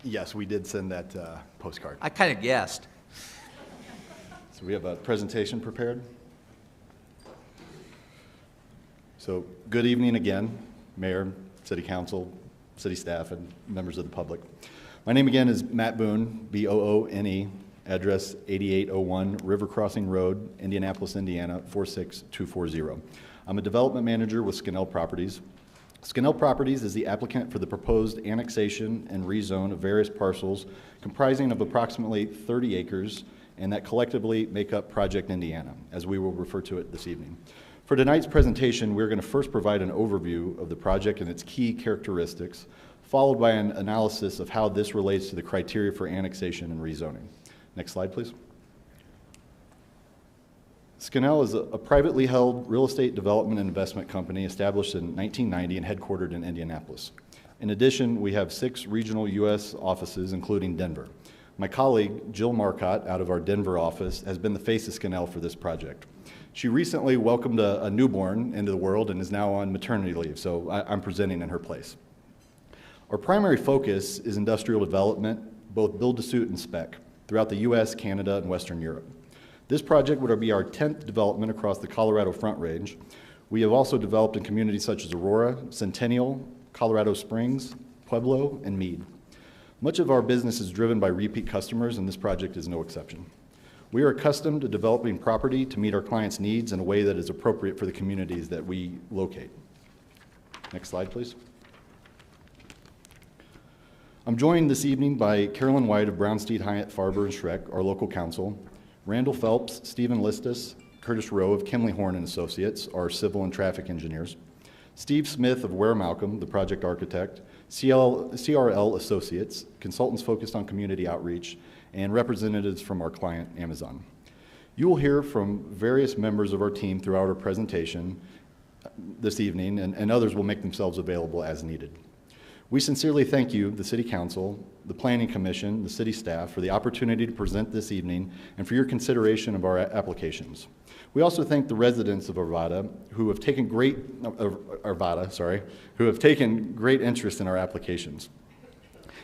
Yes, we did send that postcard. I kind of guessed. So we have a presentation prepared. So good evening again, Mayor, City Council, City staff, and members of the public. My name again is Matt Boone, B-O-O-N-E, address 8801 River Crossing Road, Indianapolis, Indiana, 46240. I'm a development manager with Scannell Properties. Scannell Properties is the applicant for the proposed annexation and rezone of various parcels comprising of approximately 30 acres and that collectively make up Project Indiana, as we will refer to it this evening. For tonight's presentation, we're going to first provide an overview of the project and its key characteristics, followed by an analysis of how this relates to the criteria for annexation and rezoning. Next slide, please. Scannell is a privately held real estate development and investment company established in 1990 and headquartered in Indianapolis. In addition, we have 6 regional U.S. offices, including Denver. My colleague, Jill Marcotte, out of our Denver office, has been the face of Scannell for this project. She recently welcomed a newborn into the world and is now on maternity leave, so I'm presenting in her place. Our primary focus is industrial development, both build-to-suit and spec, throughout the U.S., Canada, and Western Europe. This project would be our 10th development across the Colorado Front Range. We have also developed in communities such as Aurora, Centennial, Colorado Springs, Pueblo, and Meade. Much of our business is driven by repeat customers, and this project is no exception. We are accustomed to developing property to meet our clients' needs in a way that is appropriate for the communities that we locate. Next slide, please. I'm joined this evening by Carolyn White of Brownsteed, Hyatt, Farber, and Schreck, our local counsel, Randall Phelps, Stephen Listus, Curtis Rowe of Kimley Horn and Associates, our civil and traffic engineers, Steve Smith of Ware Malcolm, the project architect, CRL Associates, consultants focused on community outreach, and representatives from our client, Amazon. You will hear from various members of our team throughout our presentation this evening, and others will make themselves available as needed. We sincerely thank you, the City Council, the Planning Commission, the City staff, for the opportunity to present this evening and for your consideration of our applications. We also thank the residents of Arvada who have taken great great interest in our applications.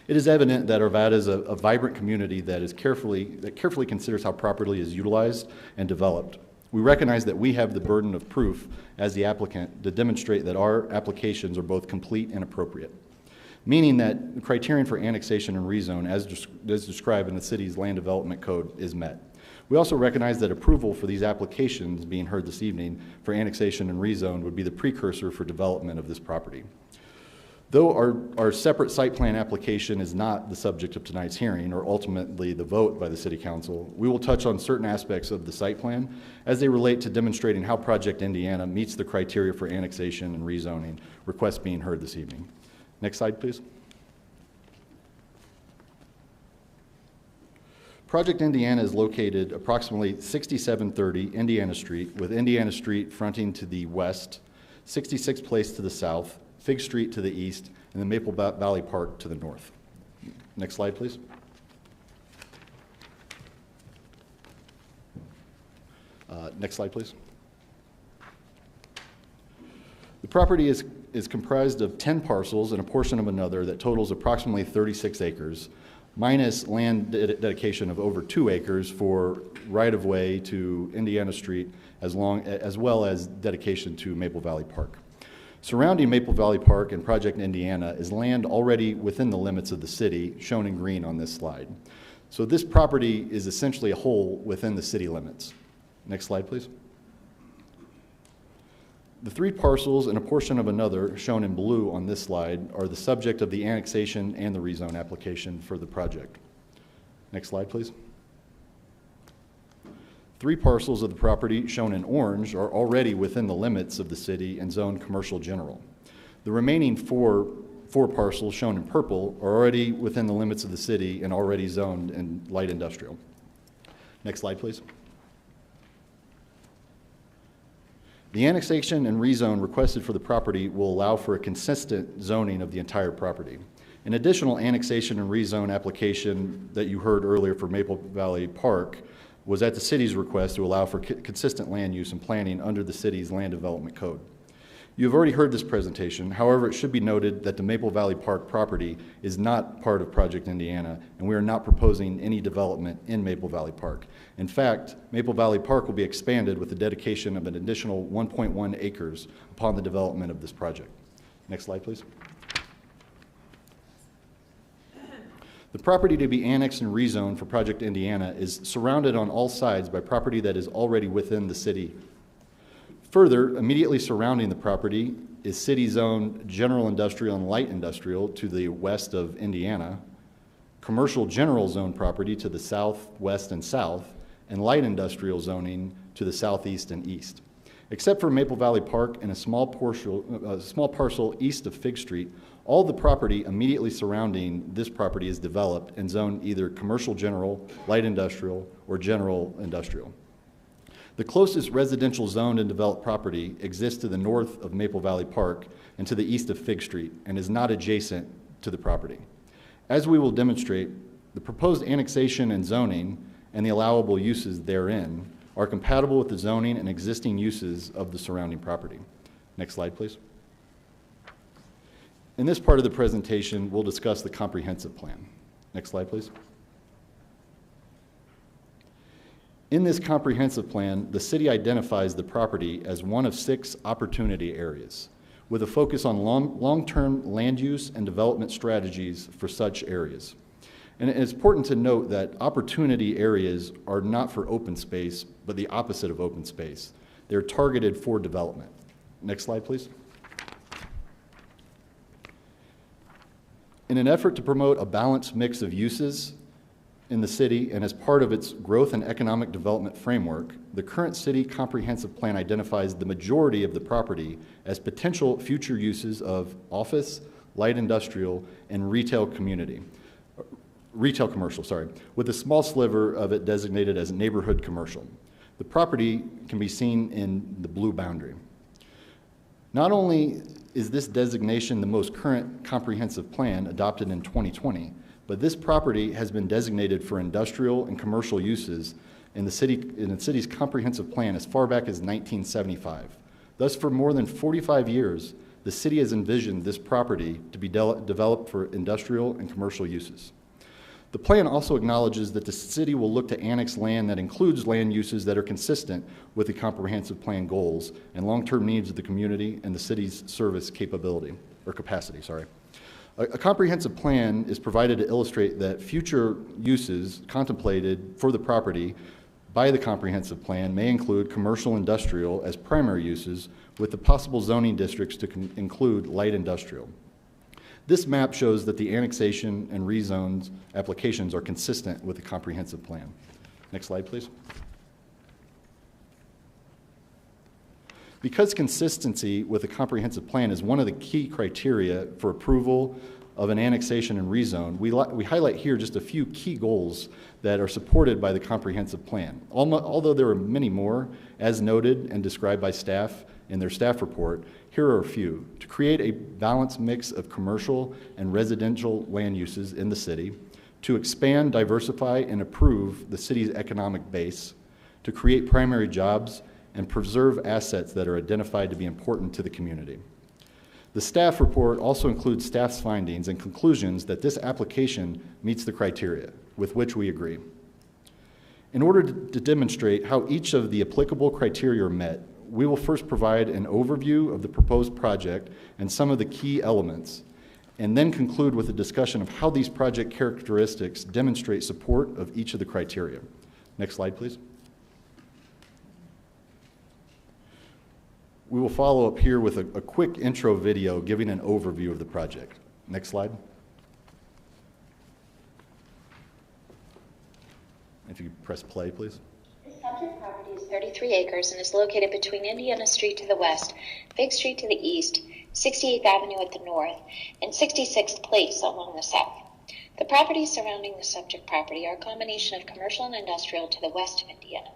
It is evident that Arvada is a vibrant community that carefully considers how property is utilized and developed. We recognize that we have the burden of proof as the applicant to demonstrate that our applications are both complete and appropriate, meaning that the criterion for annexation and rezone as described in the city's land development code is met. We also recognize that approval for these applications being heard this evening for annexation and rezone would be the precursor for development of this property. Though our separate site plan application is not the subject of tonight's hearing or ultimately the vote by the City Council, we will touch on certain aspects of the site plan as they relate to demonstrating how Project Indiana meets the criteria for annexation and rezoning requests being heard this evening. Next slide, please. Project Indiana is located approximately 6730 Indiana Street, with Indiana Street fronting to the west, 66th Place to the south, Fig Street to the east, and the Maple Valley Park to the north. Next slide, please. Next slide, please. The property is comprised of 10 parcels and a portion of another that totals approximately 36 acres, minus land dedication of over 2 acres for right-of-way to Indiana Street, as well as dedication to Maple Valley Park. Surrounding Maple Valley Park and Project Indiana is land already within the limits of the city, shown in green on this slide. So this property is essentially a whole within the city limits. Next slide, please. The 3 parcels and a portion of another, shown in blue on this slide, are the subject of the annexation and the rezone application for the project. Next slide, please. 3 parcels of the property, shown in orange, are already within the limits of the city and zoned commercial general. The remaining four parcels, shown in purple, are already within the limits of the city and already zoned in light industrial. Next slide, please. The annexation and rezone requested for the property will allow for a consistent zoning of the entire property. An additional annexation and rezone application that you heard earlier for Maple Valley Park was at the city's request to allow for consistent land use and planning under the city's land development code. You've already heard this presentation. However, it should be noted that the Maple Valley Park property is not part of Project Indiana, and we are not proposing any development in Maple Valley Park. In fact, Maple Valley Park will be expanded with the dedication of an additional 1.1 acres upon the development of this project. Next slide, please. The property to be annexed and rezoned for Project Indiana is surrounded on all sides by property that is already within the city. Further, immediately surrounding the property is city-zoned general industrial and light industrial to the west of Indiana, commercial general zone property to the south, west, and south, and light industrial zoning to the southeast and east. Except for Maple Valley Park and a small parcel east of Fig Street, all the property immediately surrounding this property is developed and zoned either commercial general, light industrial, or general industrial. The closest residential zoned and developed property exists to the north of Maple Valley Park and to the east of Fig Street and is not adjacent to the property. As we will demonstrate, the proposed annexation and zoning and the allowable uses therein are compatible with the zoning and existing uses of the surrounding property. Next slide, please. In this part of the presentation, we'll discuss the comprehensive plan. Next slide, please. In this comprehensive plan, the city identifies the property as one of 6 opportunity areas, with a focus on long-term land use and development strategies for such areas. And it's important to note that opportunity areas are not for open space, but the opposite of open space. They're targeted for development. Next slide, please. In an effort to promote a balanced mix of uses in the city and as part of its growth and economic development framework, the current city comprehensive plan identifies the majority of the property as potential future uses of office, light industrial, and retail commercial, with a small sliver of it designated as neighborhood commercial. The property can be seen in the blue boundary. Not only is this designation the most current comprehensive plan adopted in 2020, but this property has been designated for industrial and commercial uses in the city's comprehensive plan as far back as 1975. Thus, for more than 45 years, the city has envisioned this property to be developed for industrial and commercial uses. The plan also acknowledges that the city will look to annex land that includes land uses that are consistent with the comprehensive plan goals and long-term needs of the community and the city's service capability, or capacity, sorry. A comprehensive plan is provided to illustrate that future uses contemplated for the property by the comprehensive plan may include commercial industrial as primary uses, with the possible zoning districts to include light industrial. This map shows that the annexation and rezones applications are consistent with the comprehensive plan. Next slide, please. Because consistency with the comprehensive plan is one of the key criteria for approval of an annexation and rezone, we highlight here just a few key goals that are supported by the comprehensive plan. Although there are many more, as noted and described by staff in their staff report, here are a few. To create a balanced mix of commercial and residential land uses in the city, to expand, diversify, and improve the city's economic base, to create primary jobs, and preserve assets that are identified to be important to the community. The staff report also includes staff's findings and conclusions that this application meets the criteria, with which we agree. In order to demonstrate how each of the applicable criteria are met, we will first provide an overview of the proposed project and some of the key elements, and then conclude with a discussion of how these project characteristics demonstrate support of each of the criteria. Next slide, please. We will follow up here with a quick intro video giving an overview of the project. Next slide. If you could press play, please. The subject property is 33 acres and is located between Indiana Street to the west, Big Street to the east, 68th Avenue at the north, and 66th Place along the south. The properties surrounding the subject property are a combination of commercial and industrial to the west of Indiana,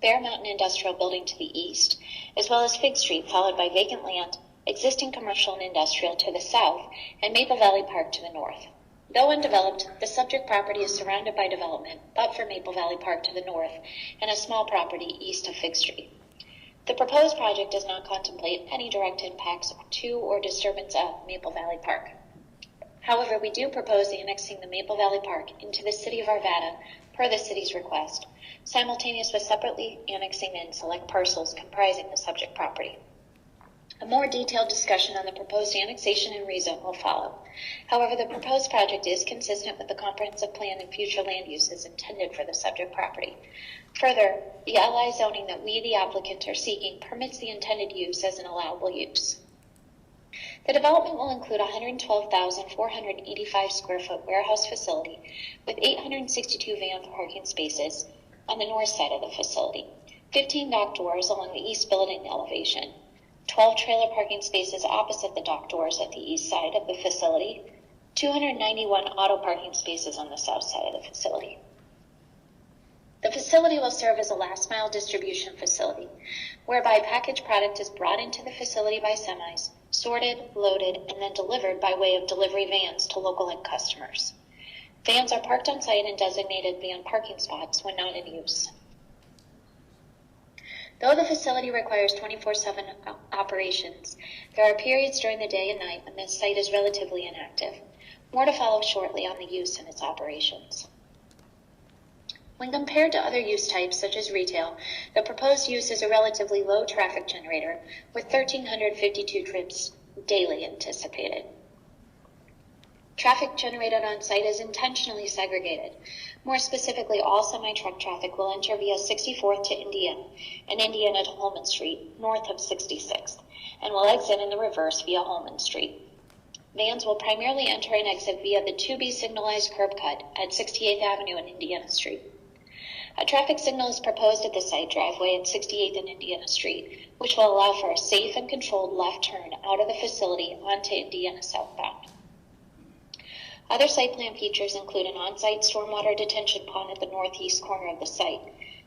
Bear Mountain Industrial Building to the east, as well as Fig Street, followed by vacant land, existing commercial and industrial to the south, and Maple Valley Park to the north. Though undeveloped, the subject property is surrounded by development, but for Maple Valley Park to the north, and a small property east of Fig Street. The proposed project does not contemplate any direct impacts to or disturbance of Maple Valley Park. However, we do propose annexing the Maple Valley Park into the city of Arvada per the city's request, simultaneous with separately annexing in select parcels comprising the subject property. A more detailed discussion on the proposed annexation and rezone will follow. However, the proposed project is consistent with the comprehensive plan and future land uses intended for the subject property. Further, the LI zoning that we, the applicant, are seeking permits the intended use as an allowable use. The development will include a 112,485 square foot warehouse facility with 862 van parking spaces on the north side of the facility, 15 dock doors along the east building elevation, 12 trailer parking spaces opposite the dock doors at the east side of the facility, 291 auto parking spaces on the south side of the facility. The facility will serve as a last mile distribution facility, whereby packaged product is brought into the facility by semis, sorted, loaded, and then delivered by way of delivery vans to local end customers. Vans are parked on site in designated van parking spots when not in use. Though the facility requires 24/7 operations, there are periods during the day and night when this site is relatively inactive. More to follow shortly on the use and its operations. When compared to other use types, such as retail, the proposed use is a relatively low traffic generator, with 1,352 trips daily anticipated. Traffic generated on site is intentionally segregated. More specifically, all semi-truck traffic will enter via 64th to Indiana and Indiana to Holman Street, north of 66th, and will exit in the reverse via Holman Street. Vans will primarily enter and exit via the to-be signalized curb cut at 68th Avenue and Indiana Street. A traffic signal is proposed at the site driveway at 68th and Indiana Street, which will allow for a safe and controlled left turn out of the facility onto Indiana southbound. Other site plan features include an on-site stormwater detention pond at the northeast corner of the site.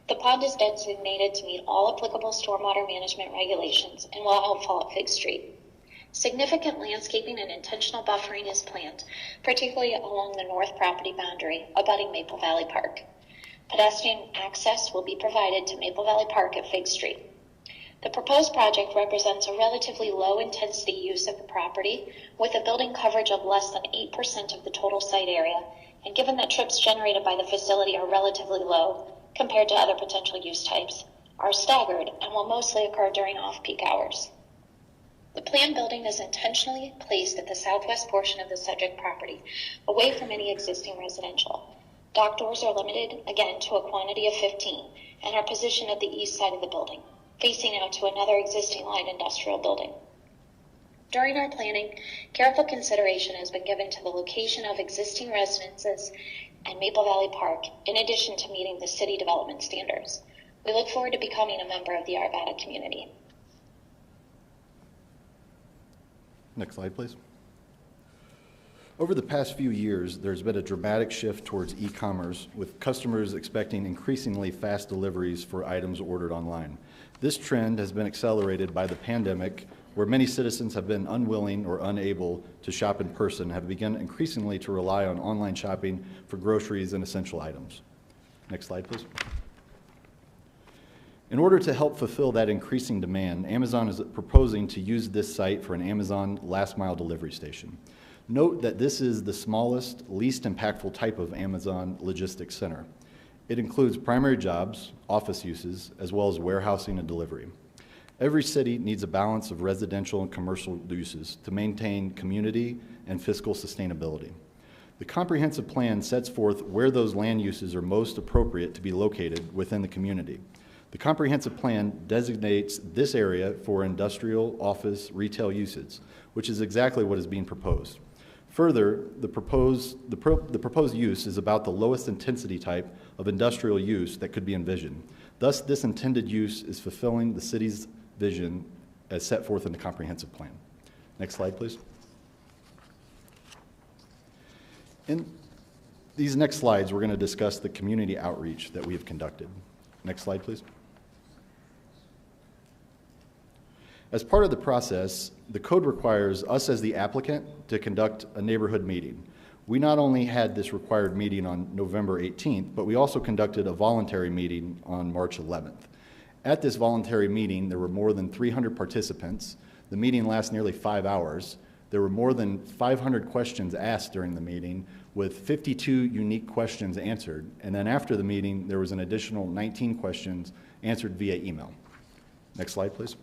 The pond is designated to meet all applicable stormwater management regulations and will outfall at Fig Street. Significant landscaping and intentional buffering is planned, particularly along the north property boundary abutting Maple Valley Park. Pedestrian access will be provided to Maple Valley Park at Fig Street. The proposed project represents a relatively low-intensity use of the property, with a building coverage of less than 8% of the total site area, and given that trips generated by the facility are relatively low compared to other potential use types, are staggered and will mostly occur during off-peak hours. The planned building is intentionally placed at the southwest portion of the subject property, away from any existing residential. Dock doors are limited, again, to a quantity of 15, and are positioned at the east side of the building, facing out to another existing light industrial building. During our planning, careful consideration has been given to the location of existing residences and Maple Valley Park, in addition to meeting the city development standards. We look forward to becoming a member of the Arvada community. Next slide, please. Over the past few years, there's been a dramatic shift towards e-commerce, with customers expecting increasingly fast deliveries for items ordered online. This trend has been accelerated by the pandemic, where many citizens have been unwilling or unable to shop in person and have begun increasingly to rely on online shopping for groceries and essential items. Next slide, please. In order to help fulfill that increasing demand, Amazon is proposing to use this site for an Amazon last mile delivery station. Note that this is the smallest, least impactful type of Amazon logistics center. It includes primary jobs, office uses, as well as warehousing and delivery. Every city needs a balance of residential and commercial uses to maintain community and fiscal sustainability. The comprehensive plan sets forth where those land uses are most appropriate to be located within the community. The comprehensive plan designates this area for industrial, office, retail uses, which is exactly what is being proposed. Further, the proposed use is about the lowest intensity type of industrial use that could be envisioned. Thus, this intended use is fulfilling the city's vision as set forth in the comprehensive plan. Next slide, please. In these next slides, we're going to discuss the community outreach that we have conducted. Next slide, please. As part of the process, the code requires us as the applicant to conduct a neighborhood meeting. We not only had this required meeting on November 18th, but we also conducted a voluntary meeting on March 11th. At this voluntary meeting, there were more than 300 participants. The meeting lasted nearly 5 hours. There were more than 500 questions asked during the meeting, with 52 unique questions answered. And then after the meeting, there was an additional 19 questions answered via email. Next slide, please.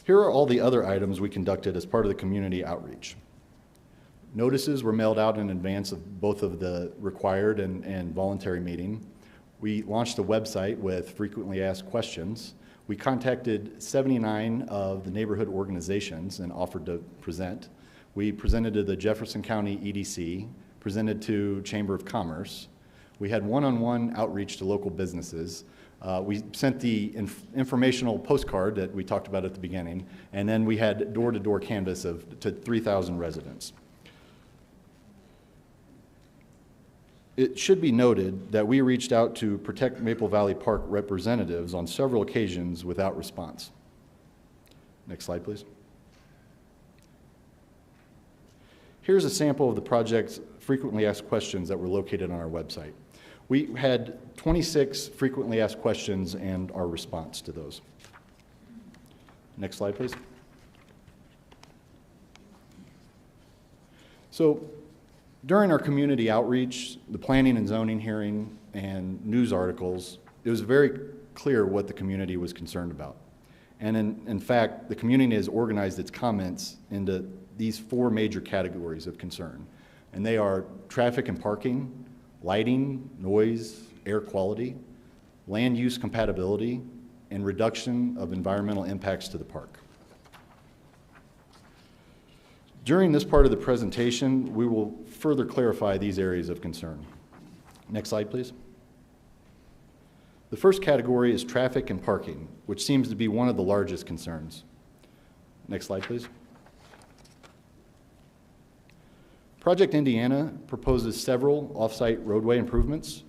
Here are all the other items we conducted as part of the community outreach. Notices were mailed out in advance of both of the required and voluntary meeting. We launched a website with frequently asked questions. We contacted 79 of the neighborhood organizations and offered to present. We presented to the Jefferson County EDC, presented to Chamber of Commerce. We had one-on-one outreach to local businesses. We sent the informational postcard that we talked about at the beginning, and then we had door-to-door canvass to 3,000 residents. It should be noted that we reached out to Protect Maple Valley Park representatives on several occasions without response. Next slide, please. Here's a sample of the project's frequently asked questions that were located on our website. We had 26 frequently asked questions and our response to those. Next slide, please. So during our community outreach, the planning and zoning hearing, and news articles, it was very clear what the community was concerned about. And in fact, the community has organized its comments into these 4 major categories of concern. And they are traffic and parking, lighting, noise, air quality, land use compatibility, and reduction of environmental impacts to the park. During this part of the presentation, we will further clarify these areas of concern. Next slide, please. The first category is traffic and parking, which seems to be one of the largest concerns. Next slide, please. Project Indiana proposes several off-site roadway improvements.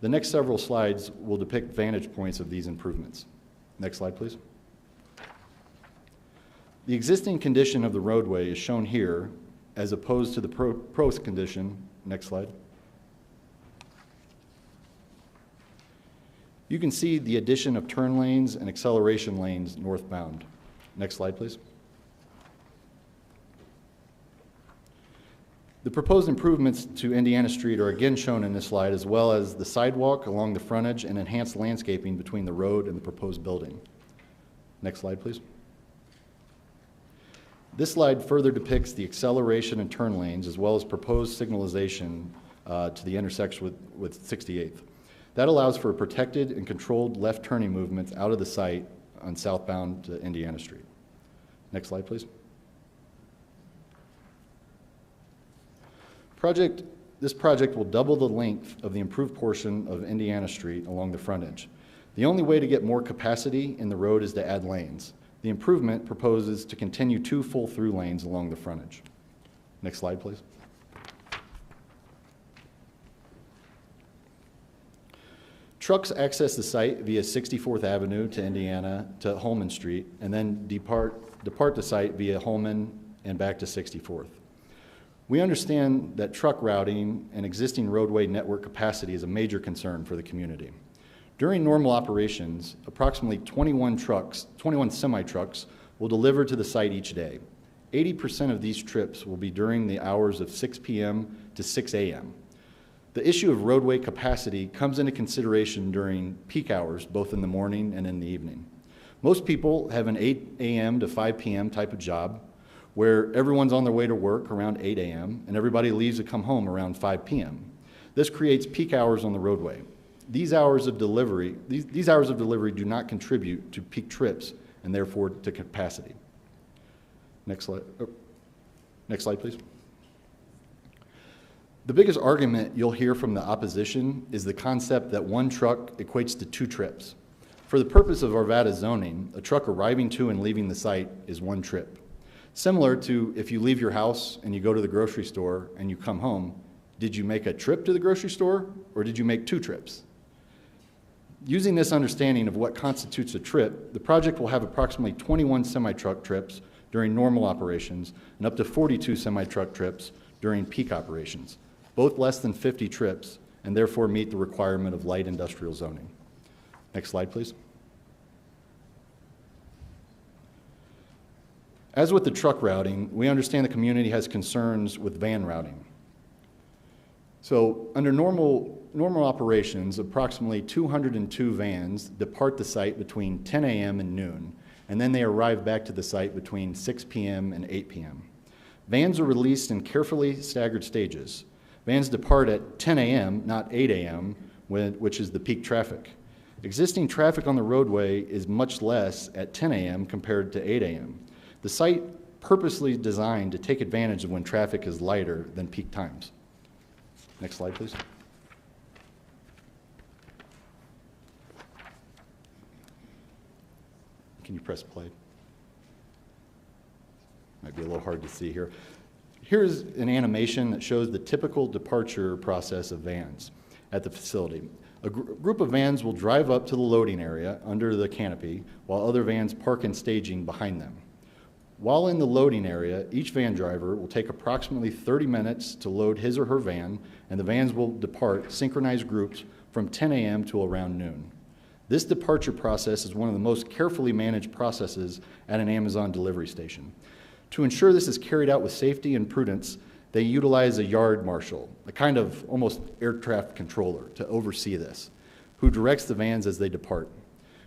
The next several slides will depict vantage points of these improvements. Next slide, please. The existing condition of the roadway is shown here as opposed to the proposed condition. Next slide. You can see the addition of turn lanes and acceleration lanes northbound. Next slide, please. The proposed improvements to Indiana Street are again shown in this slide, as well as the sidewalk along the frontage and enhanced landscaping between the road and the proposed building. Next slide, please. This slide further depicts the acceleration and turn lanes, as well as proposed signalization to the intersection with 68th. That allows for protected and controlled left turning movements out of the site on southbound to Indiana Street. Next slide, please. This project will double the length of the improved portion of Indiana Street along the frontage. The only way to get more capacity in the road is to add lanes. The improvement proposes to continue 2 full through lanes along the frontage. Next slide, please. Trucks access the site via 64th Avenue to Indiana to Holman Street, and then depart the site via Holman and back to 64th. We understand that truck routing and existing roadway network capacity is a major concern for the community. During normal operations, approximately 21 semi-trucks will deliver to the site each day. 80% of these trips will be during the hours of 6 p.m. to 6 a.m. The issue of roadway capacity comes into consideration during peak hours, both in the morning and in the evening. Most people have an 8 a.m. to 5 p.m. type of job where everyone's on their way to work around 8 a.m. and everybody leaves to come home around 5 p.m. This creates peak hours on the roadway. These hours of delivery do not contribute to peak trips and therefore to capacity. Next slide. Next slide, please. The biggest argument you'll hear from the opposition is the concept that 1 truck equates to 2 trips. For the purpose of Arvada zoning, a truck arriving to and leaving the site is 1 trip. Similar to if you leave your house and you go to the grocery store and you come home, did you make a trip to the grocery store or did you make 2 trips? Using this understanding of what constitutes a trip, the project will have approximately 21 semi-truck trips during normal operations and up to 42 semi-truck trips during peak operations, both less than 50 trips and therefore meet the requirement of light industrial zoning. Next slide, please. As with the truck routing, we understand the community has concerns with van routing. So under normal operations, approximately 202 vans depart the site between 10 a.m. and noon, and then they arrive back to the site between 6 p.m. and 8 p.m. Vans are released in carefully staggered stages. Vans depart at 10 a.m., not 8 a.m., which is the peak traffic. Existing traffic on the roadway is much less at 10 a.m. compared to 8 a.m. The site purposely designed to take advantage of when traffic is lighter than peak times. Next slide, please. Can you press play? Might be a little hard to see here. Here's an animation that shows the typical departure process of vans at the facility. A group of vans will drive up to the loading area under the canopy while other vans park in staging behind them. While in the loading area, each van driver will take approximately 30 minutes to load his or her van, and the vans will depart synchronized groups from 10 a.m. to around noon. This departure process is one of the most carefully managed processes at an Amazon delivery station. To ensure this is carried out with safety and prudence, they utilize a yard marshal, a kind of almost air traffic controller, to oversee this, who directs the vans as they depart.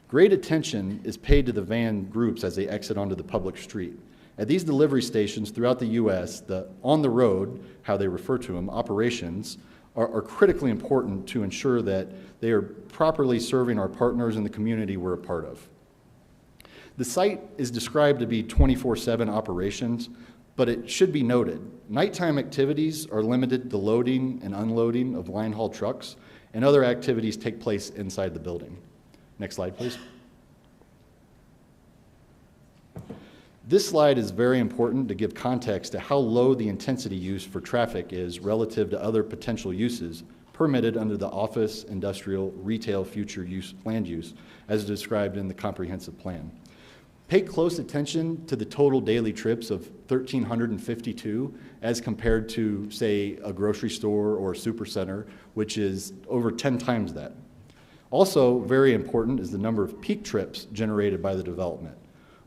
Great attention is paid to the van groups as they exit onto the public street. At these delivery stations throughout the U.S., the on-the-road, how they refer to them, operations, are critically important to ensure that they are properly serving our partners in the community we're a part of. The site is described to be 24/7 operations, but it should be noted, nighttime activities are limited to loading and unloading of line haul trucks, and other activities take place inside the building. Next slide, please. This slide is very important to give context to how low the intensity use for traffic is relative to other potential uses permitted under the office, industrial, retail, future use, land use, as described in the comprehensive plan. Pay close attention to the total daily trips of 1,352 as compared to, say, a grocery store or a supercenter, which is over 10 times that. Also, very important is the number of peak trips generated by the development.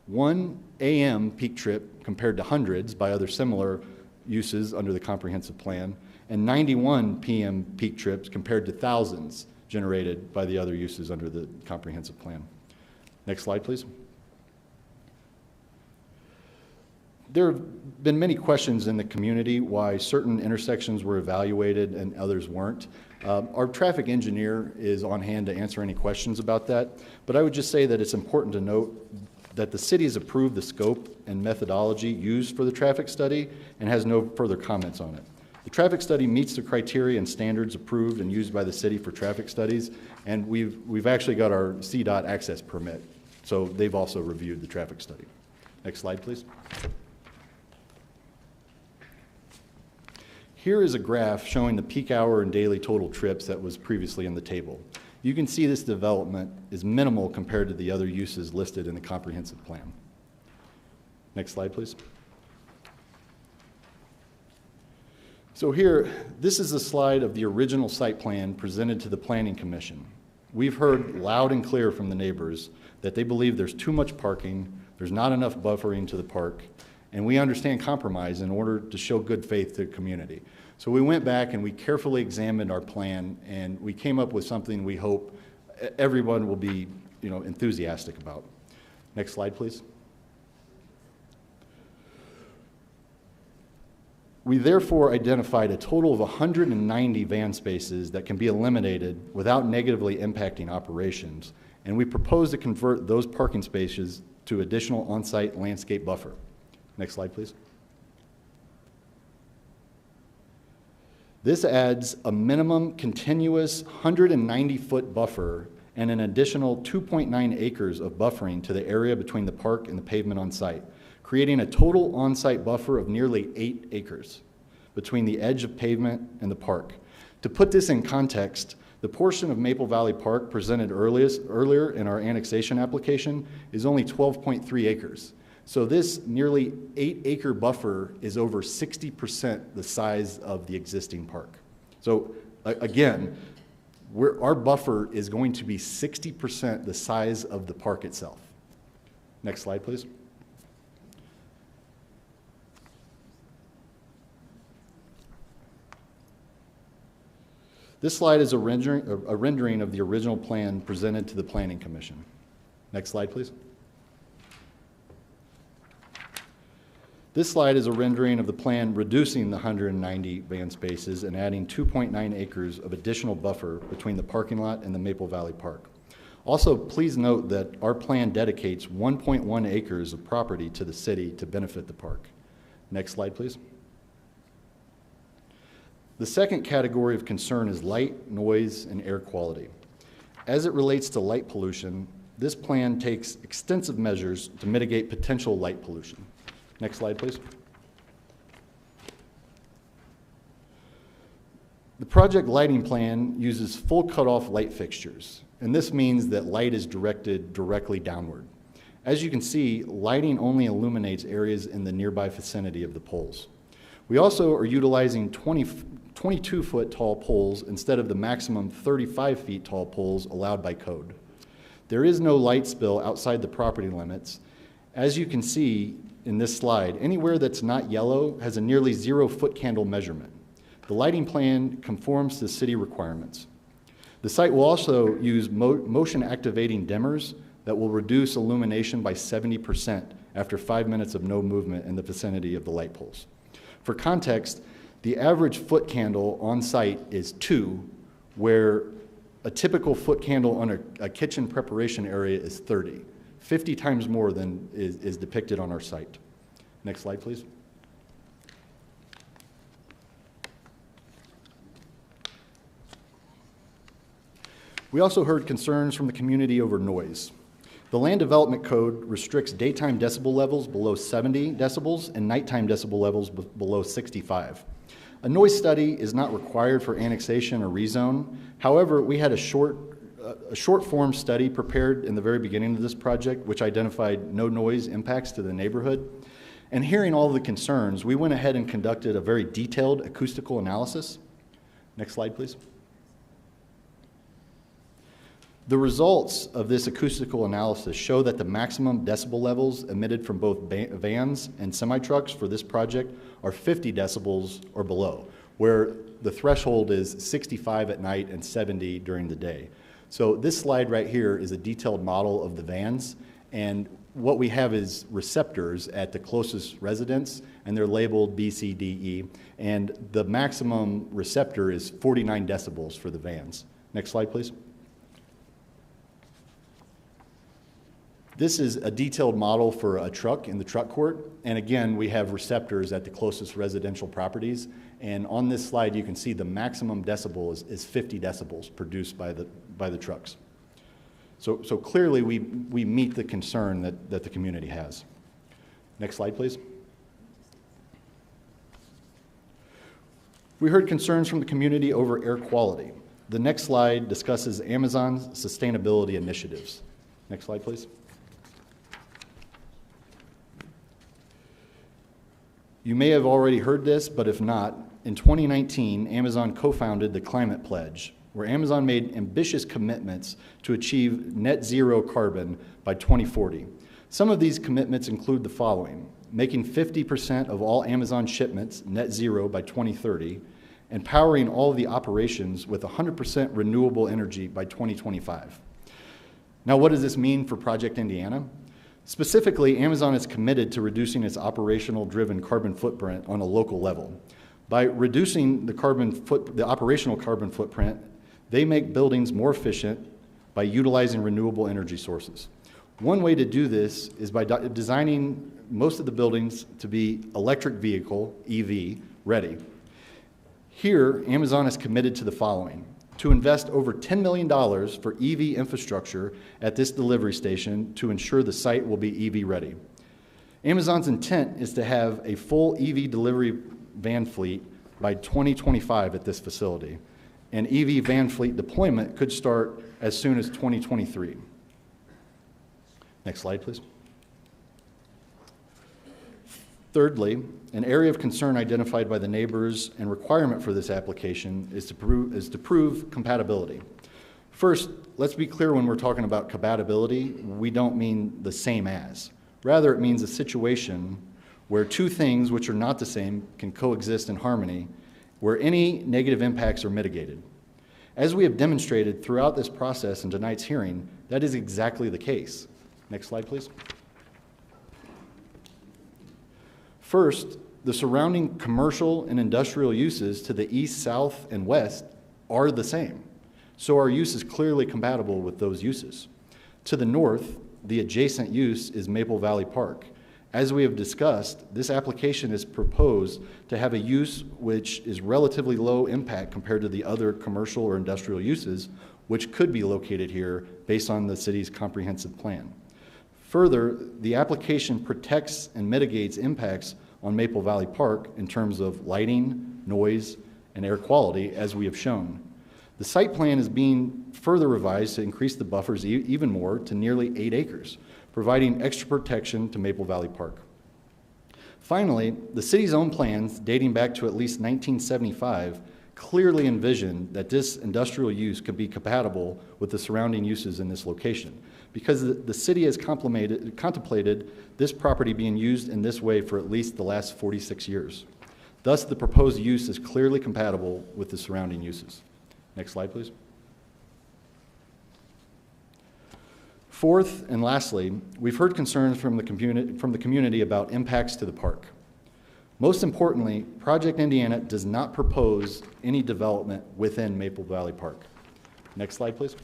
1 a.m. peak trip compared to hundreds by other similar uses under the comprehensive plan, and 91 p.m. peak trips compared to thousands generated by the other uses under the comprehensive plan. Next slide, please. There have been many questions in the community why certain intersections were evaluated and others weren't. Our traffic engineer is on hand to answer any questions about that, but I would just say that it's important to note that the city has approved the scope and methodology used for the traffic study and has no further comments on it. The traffic study meets the criteria and standards approved and used by the city for traffic studies, and we've actually got our CDOT access permit, so they've also reviewed the traffic study. Next slide, please. Here is a graph showing the peak hour and daily total trips that was previously in the table. You can see this development is minimal compared to the other uses listed in the comprehensive plan. Next slide, please. So here, this is a slide of the original site plan presented to the Planning Commission. We've heard loud and clear from the neighbors that they believe there's too much parking, there's not enough buffering to the park, and we understand compromise in order to show good faith to the community. So we went back and we carefully examined our plan, and we came up with something we hope everyone will be, enthusiastic about. Next slide, please. We therefore identified a total of 190 van spaces that can be eliminated without negatively impacting operations, and we propose to convert those parking spaces to additional on-site landscape buffer. Next slide, please. This adds a minimum continuous 190-foot buffer and an additional 2.9 acres of buffering to the area between the park and the pavement on site, creating a total on-site buffer of nearly 8 acres between the edge of pavement and the park. To put this in context, the portion of Maple Valley Park presented earlier in our annexation application is only 12.3 acres. So this nearly 8-acre buffer is over 60% the size of the existing park. So again, our buffer is going to be 60% the size of the park itself. Next slide, please. This slide is a rendering of the original plan presented to the Planning Commission. Next slide, please. This slide is a rendering of the plan reducing the 190 van spaces and adding 2.9 acres of additional buffer between the parking lot and the Maple Valley Park. Also, please note that our plan dedicates 1.1 acres of property to the city to benefit the park. Next slide, please. The second category of concern is light, noise, and air quality. As it relates to light pollution, this plan takes extensive measures to mitigate potential light pollution. Next slide, please. The project lighting plan uses full cutoff light fixtures, and this means that light is directed directly downward. As you can see, lighting only illuminates areas in the nearby vicinity of the poles. We also are utilizing 22-foot tall poles instead of the maximum 35 feet tall poles allowed by code. There is no light spill outside the property limits. As you can see in this slide, anywhere that's not yellow has a nearly 0 foot candle measurement. The lighting plan conforms to city requirements. The site will also use motion activating dimmers that will reduce illumination by 70% after 5 minutes of no movement in the vicinity of the light poles. For context, the average foot candle on site is 2, where a typical foot candle on a kitchen preparation area is 30. 50 times more than is depicted on our site. Next slide, please. We also heard concerns from the community over noise. The Land Development Code restricts daytime decibel levels below 70 decibels and nighttime decibel levels below 65. A noise study is not required for annexation or rezone. However, we had a short form study prepared in the very beginning of this project, which identified no noise impacts to the neighborhood. And hearing all of the concerns, we went ahead and conducted a very detailed acoustical analysis. Next slide, please. The results of this acoustical analysis show that the maximum decibel levels emitted from both vans and semi-trucks for this project are 50 decibels or below, where the threshold is 65 at night and 70 during the day. So this slide right here is a detailed model of the vans, and what we have is receptors at the closest residence, and they're labeled B, C, D, E, and the maximum receptor is 49 decibels for the vans. Next slide, please. This is a detailed model for a truck in the truck court, and again, we have receptors at the closest residential properties, and on this slide, you can see the maximum decibel is 50 decibels produced by the trucks. So clearly, we meet the concern that the community has. Next slide, please. We heard concerns from the community over air quality. The next slide discusses Amazon's sustainability initiatives. Next slide, please. You may have already heard this, but if not, in 2019, Amazon co-founded the Climate Pledge, where Amazon made ambitious commitments to achieve net zero carbon by 2040. Some of these commitments include the following: making 50% of all Amazon shipments net zero by 2030, and powering all of the operations with 100% renewable energy by 2025. Now, what does this mean for Project Indiana? Specifically, Amazon is committed to reducing its operational-driven carbon footprint on a local level. By reducing the operational carbon footprint, they make buildings more efficient by utilizing renewable energy sources. One way to do this is by designing most of the buildings to be electric vehicle, EV, ready. Here, Amazon is committed to the following: to invest over $10 million for EV infrastructure at this delivery station to ensure the site will be EV ready. Amazon's intent is to have a full EV delivery van fleet by 2025 at this facility, and EV van fleet deployment could start as soon as 2023. Next slide, please. Thirdly, an area of concern identified by the neighbors and requirement for this application is to prove compatibility. First, let's be clear, when we're talking about compatibility, we don't mean the same as. Rather, it means a situation where two things which are not the same can coexist in harmony, where any negative impacts are mitigated. As we have demonstrated throughout this process in tonight's hearing, that is exactly the case. Next slide, please. First, the surrounding commercial and industrial uses to the east, south, and west are the same. So our use is clearly compatible with those uses. To the north, the adjacent use is Maple Valley Park. As we have discussed, this application is proposed to have a use which is relatively low impact compared to the other commercial or industrial uses which could be located here based on the city's comprehensive plan. Further, the application protects and mitigates impacts on Maple Valley Park in terms of lighting, noise, and air quality, as we have shown. The site plan is being further revised to increase the buffers even more to nearly 8 acres, providing extra protection to Maple Valley Park. Finally, the city's own plans, dating back to at least 1975, clearly envisioned that this industrial use could be compatible with the surrounding uses in this location, because the city has contemplated this property being used in this way for at least the last 46 years. Thus, the proposed use is clearly compatible with the surrounding uses. Next slide, please. Fourth and lastly, we've heard concerns from the community about impacts to the park. Most importantly, Project Indiana does not propose any development within Maple Valley Park. Next slide, please.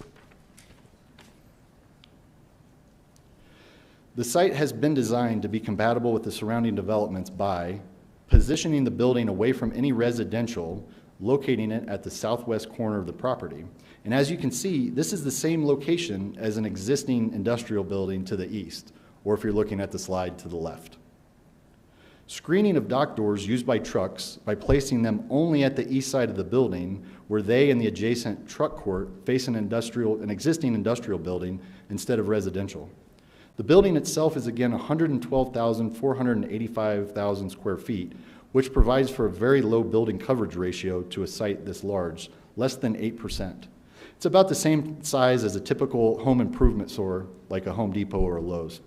The site has been designed to be compatible with the surrounding developments by positioning the building away from any residential, locating it at the southwest corner of the property. And as you can see, this is the same location as an existing industrial building to the east, or if you're looking at the slide, to the left. Screening of dock doors used by trucks by placing them only at the east side of the building, where they and the adjacent truck court face an existing industrial building instead of residential. The building itself is again 112,485 square feet, which provides for a very low building coverage ratio to a site this large, less than 8%. It's about the same size as a typical home improvement store like a Home Depot or a Lowe's.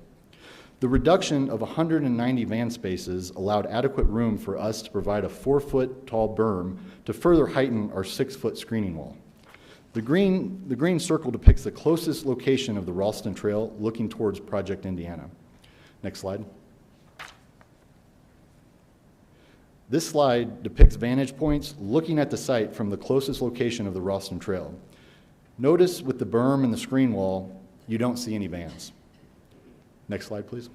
The reduction of 190 van spaces allowed adequate room for us to provide a 4-foot tall berm to further heighten our 6-foot screening wall. The green circle depicts the closest location of the Ralston Trail looking towards Project Indiana. Next slide. This slide depicts vantage points looking at the site from the closest location of the Ralston Trail. Notice with the berm and the screen wall, you don't see any vans. Next slide, please.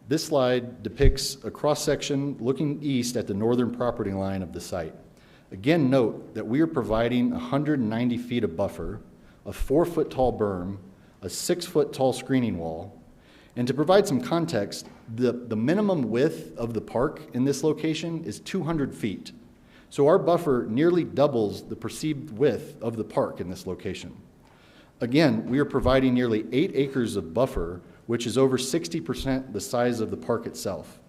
This slide depicts a cross-section looking east at the northern property line of the site. Again, note that we are providing 190 feet of buffer, a 4-foot tall berm, a 6-foot tall screening wall, and to provide some context, the minimum width of the park in this location is 200 feet. So our buffer nearly doubles the perceived width of the park in this location. Again, we are providing nearly 8 acres of buffer, which is over 60% the size of the park itself.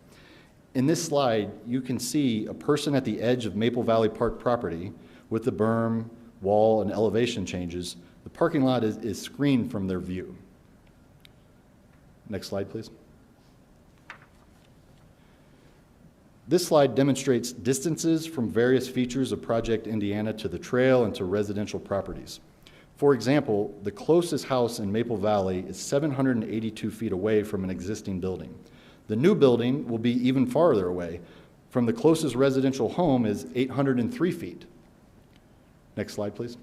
In this slide, you can see a person at the edge of Maple Valley Park property with the berm, wall, and elevation changes. The parking lot is screened from their view. Next slide, please. This slide demonstrates distances from various features of Project Indiana to the trail and to residential properties. For example, the closest house in Maple Valley is 782 feet away from an existing building. The new building will be even farther away. From the closest residential home is 803 feet. Next slide, please.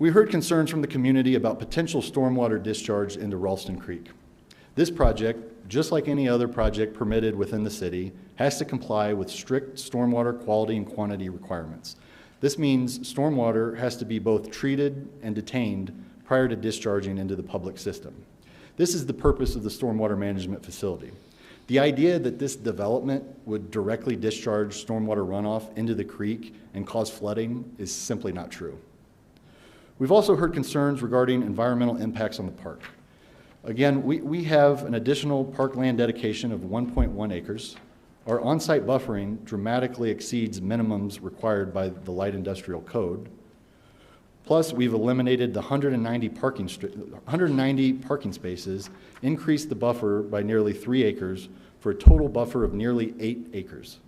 We heard concerns from the community about potential stormwater discharge into Ralston Creek. This project, just like any other project permitted within the city, has to comply with strict stormwater quality and quantity requirements. This means stormwater has to be both treated and detained prior to discharging into the public system. This is the purpose of the stormwater management facility. The idea that this development would directly discharge stormwater runoff into the creek and cause flooding is simply not true. We've also heard concerns regarding environmental impacts on the park. Again, we have an additional parkland dedication of 1.1 acres. Our on-site buffering dramatically exceeds minimums required by the light industrial code. Plus, we've eliminated the 190 parking spaces, increased the buffer by nearly 3 acres for a total buffer of nearly 8 acres.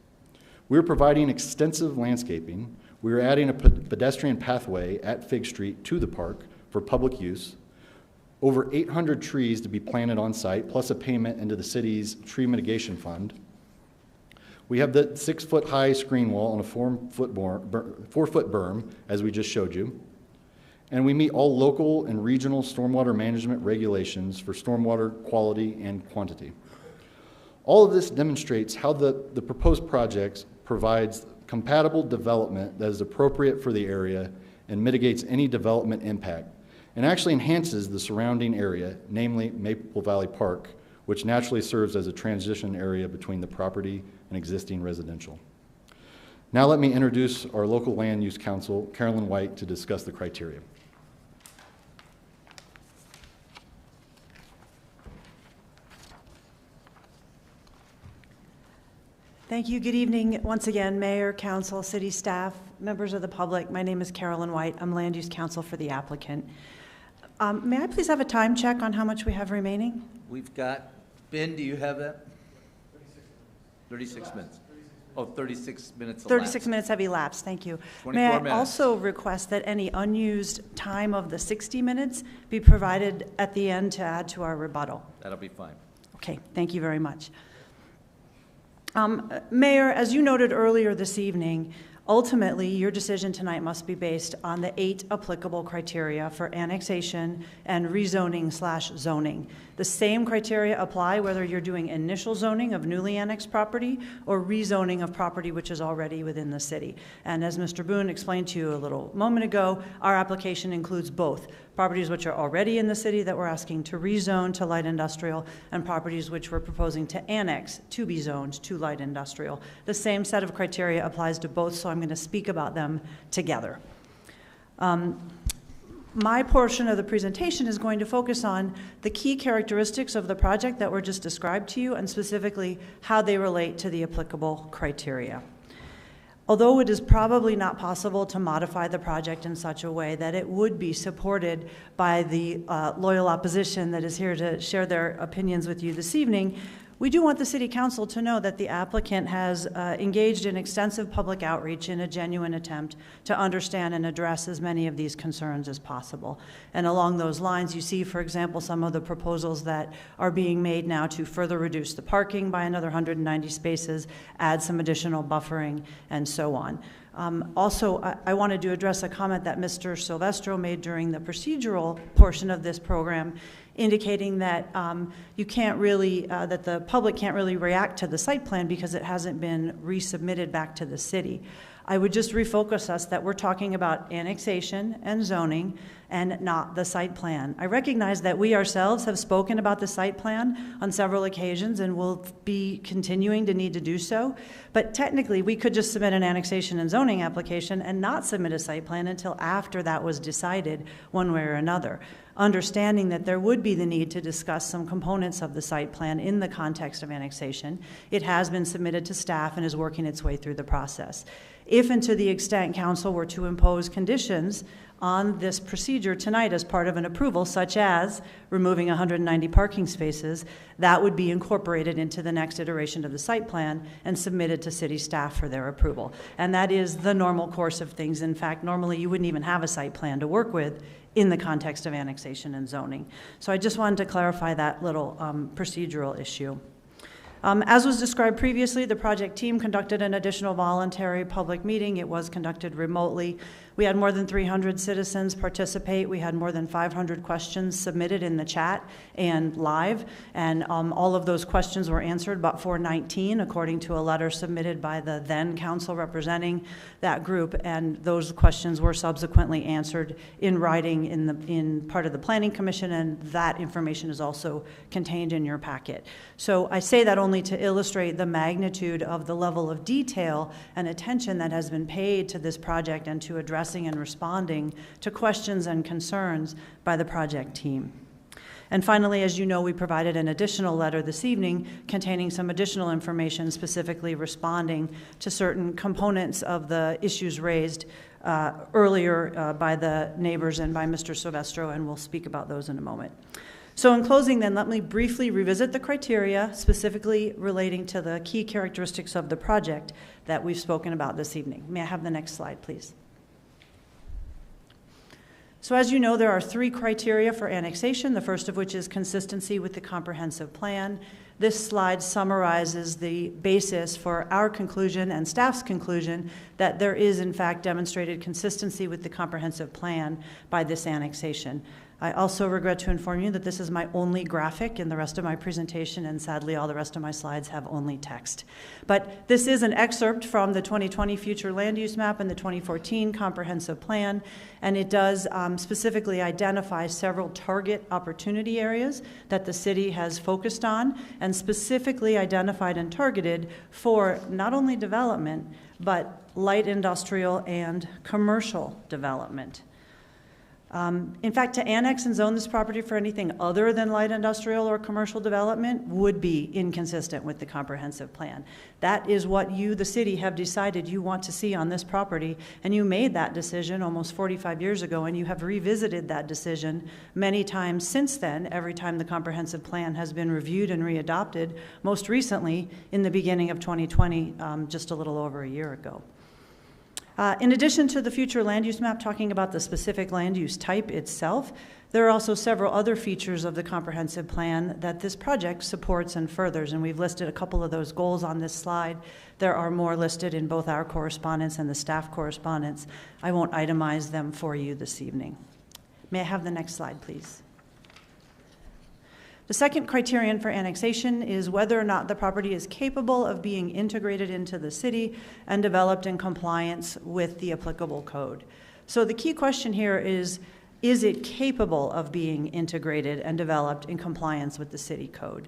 We're providing extensive landscaping. We are adding a pedestrian pathway at Fig Street to the park for public use, over 800 trees to be planted on site, plus a payment into the city's tree mitigation fund. We have the 6-foot high screen wall and a 4-foot berm, as we just showed you. And we meet all local and regional stormwater management regulations for stormwater quality and quantity. All of this demonstrates how the proposed project provides compatible development that is appropriate for the area and mitigates any development impact, and actually enhances the surrounding area, namely Maple Valley Park, which naturally serves as a transition area between the property and existing residential. Now let me introduce our local land use counsel, Carolyn White, to discuss the criteria. Thank you. Good evening once again, Mayor, Council, City staff, members of the public. My name is Carolyn White. I'm Land Use Counsel for the applicant. May I please have a time check on how much we have remaining? We've got, Ben, do you have that? 36 minutes. Oh, 36 minutes elapsed. 36 minutes have elapsed. Thank you. 24 May I minutes. also request that any unused time of the 60 minutes be provided at the end to add to our rebuttal? That'll be fine. Okay, thank you very much. Mayor, as you noted earlier this evening, ultimately your decision tonight must be based on the 8 applicable criteria for annexation and rezoning/zoning. The same criteria apply whether you're doing initial zoning of newly annexed property or rezoning of property which is already within the city. And as Mr. Boone explained to you a little moment ago, our application includes both properties which are already in the city that we're asking to rezone to light industrial and properties which we're proposing to annex to be zoned to light industrial. The same set of criteria applies to both, so I'm going to speak about them together. My portion of the presentation is going to focus on the key characteristics of the project that were just described to you and specifically how they relate to the applicable criteria. Although it is probably not possible to modify the project in such a way that it would be supported by the loyal opposition that is here to share their opinions with you this evening, We do want the City Council to know that the applicant has engaged in extensive public outreach in a genuine attempt to understand and address as many of these concerns as possible. And along those lines, you see, for example, some of the proposals that are being made now to further reduce the parking by another 190 spaces, add some additional buffering, and so on. Also, I wanted to address a comment that Mr. Silvestro made during the procedural portion of this program, indicating that you can't really, that the public can't really react to the site plan because it hasn't been resubmitted back to the city. I would just refocus us that we're talking about annexation and zoning and not the site plan. I recognize that we ourselves have spoken about the site plan on several occasions and will be continuing to need to do so, but technically we could just submit an annexation and zoning application and not submit a site plan until after that was decided one way or another, understanding that there would be the need to discuss some components of the site plan in the context of annexation. It has been submitted to staff and is working its way through the process. If and to the extent council were to impose conditions on this procedure tonight as part of an approval, such as removing 190 parking spaces, that would be incorporated into the next iteration of the site plan and submitted to city staff for their approval. And that is the normal course of things. In fact, normally you wouldn't even have a site plan to work with in the context of annexation and zoning. So I just wanted to clarify that little procedural issue. As was described previously, the project team conducted an additional voluntary public meeting. It was conducted remotely. We had more than 300 citizens participate. We had more than 500 questions submitted in the chat and live, and all of those questions were answered but for 19, according to a letter submitted by the then council representing that group, and those questions were subsequently answered in writing in part of the Planning Commission, and that information is also contained in your packet. So I say that only to illustrate the magnitude of the level of detail and attention that has been paid to this project and to addressing and responding to questions and concerns by the project team. And finally, as you know, we provided an additional letter this evening containing some additional information specifically responding to certain components of the issues raised earlier by the neighbors and by Mr. Silvestro, and we'll speak about those in a moment. So in closing then, let me briefly revisit the criteria specifically relating to the key characteristics of the project that we've spoken about this evening. May I have the next slide, please? So as you know, there are 3 criteria for annexation, the first of which is consistency with the comprehensive plan. This slide summarizes the basis for our conclusion and staff's conclusion that there is in fact demonstrated consistency with the comprehensive plan by this annexation. I also regret to inform you that this is my only graphic in the rest of my presentation, and sadly all the rest of my slides have only text. But this is an excerpt from the 2020 Future Land Use Map and the 2014 Comprehensive Plan, and it does specifically identify several target opportunity areas that the city has focused on and specifically identified and targeted for not only development, but light industrial and commercial development. In fact, to annex and zone this property for anything other than light industrial or commercial development would be inconsistent with the comprehensive plan. That is what you, the city, have decided you want to see on this property, and you made that decision almost 45 years ago, and you have revisited that decision many times since then, every time the comprehensive plan has been reviewed and readopted, most recently in the beginning of 2020, just a little over a year ago. In addition to the future land use map talking about the specific land use type itself, there are also several other features of the comprehensive plan that this project supports and furthers, and we've listed a couple of those goals on this slide. There are more listed in both our correspondence and the staff correspondence. I won't itemize them for you this evening. May I have the next slide, please? The second criterion for annexation is whether or not the property is capable of being integrated into the city and developed in compliance with the applicable code. So the key question here is it capable of being integrated and developed in compliance with the city code?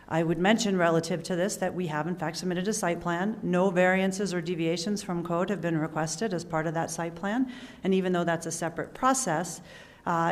I would mention relative to this that we have in fact submitted a site plan. No variances or deviations from code have been requested as part of that site plan, and even though that's a separate process,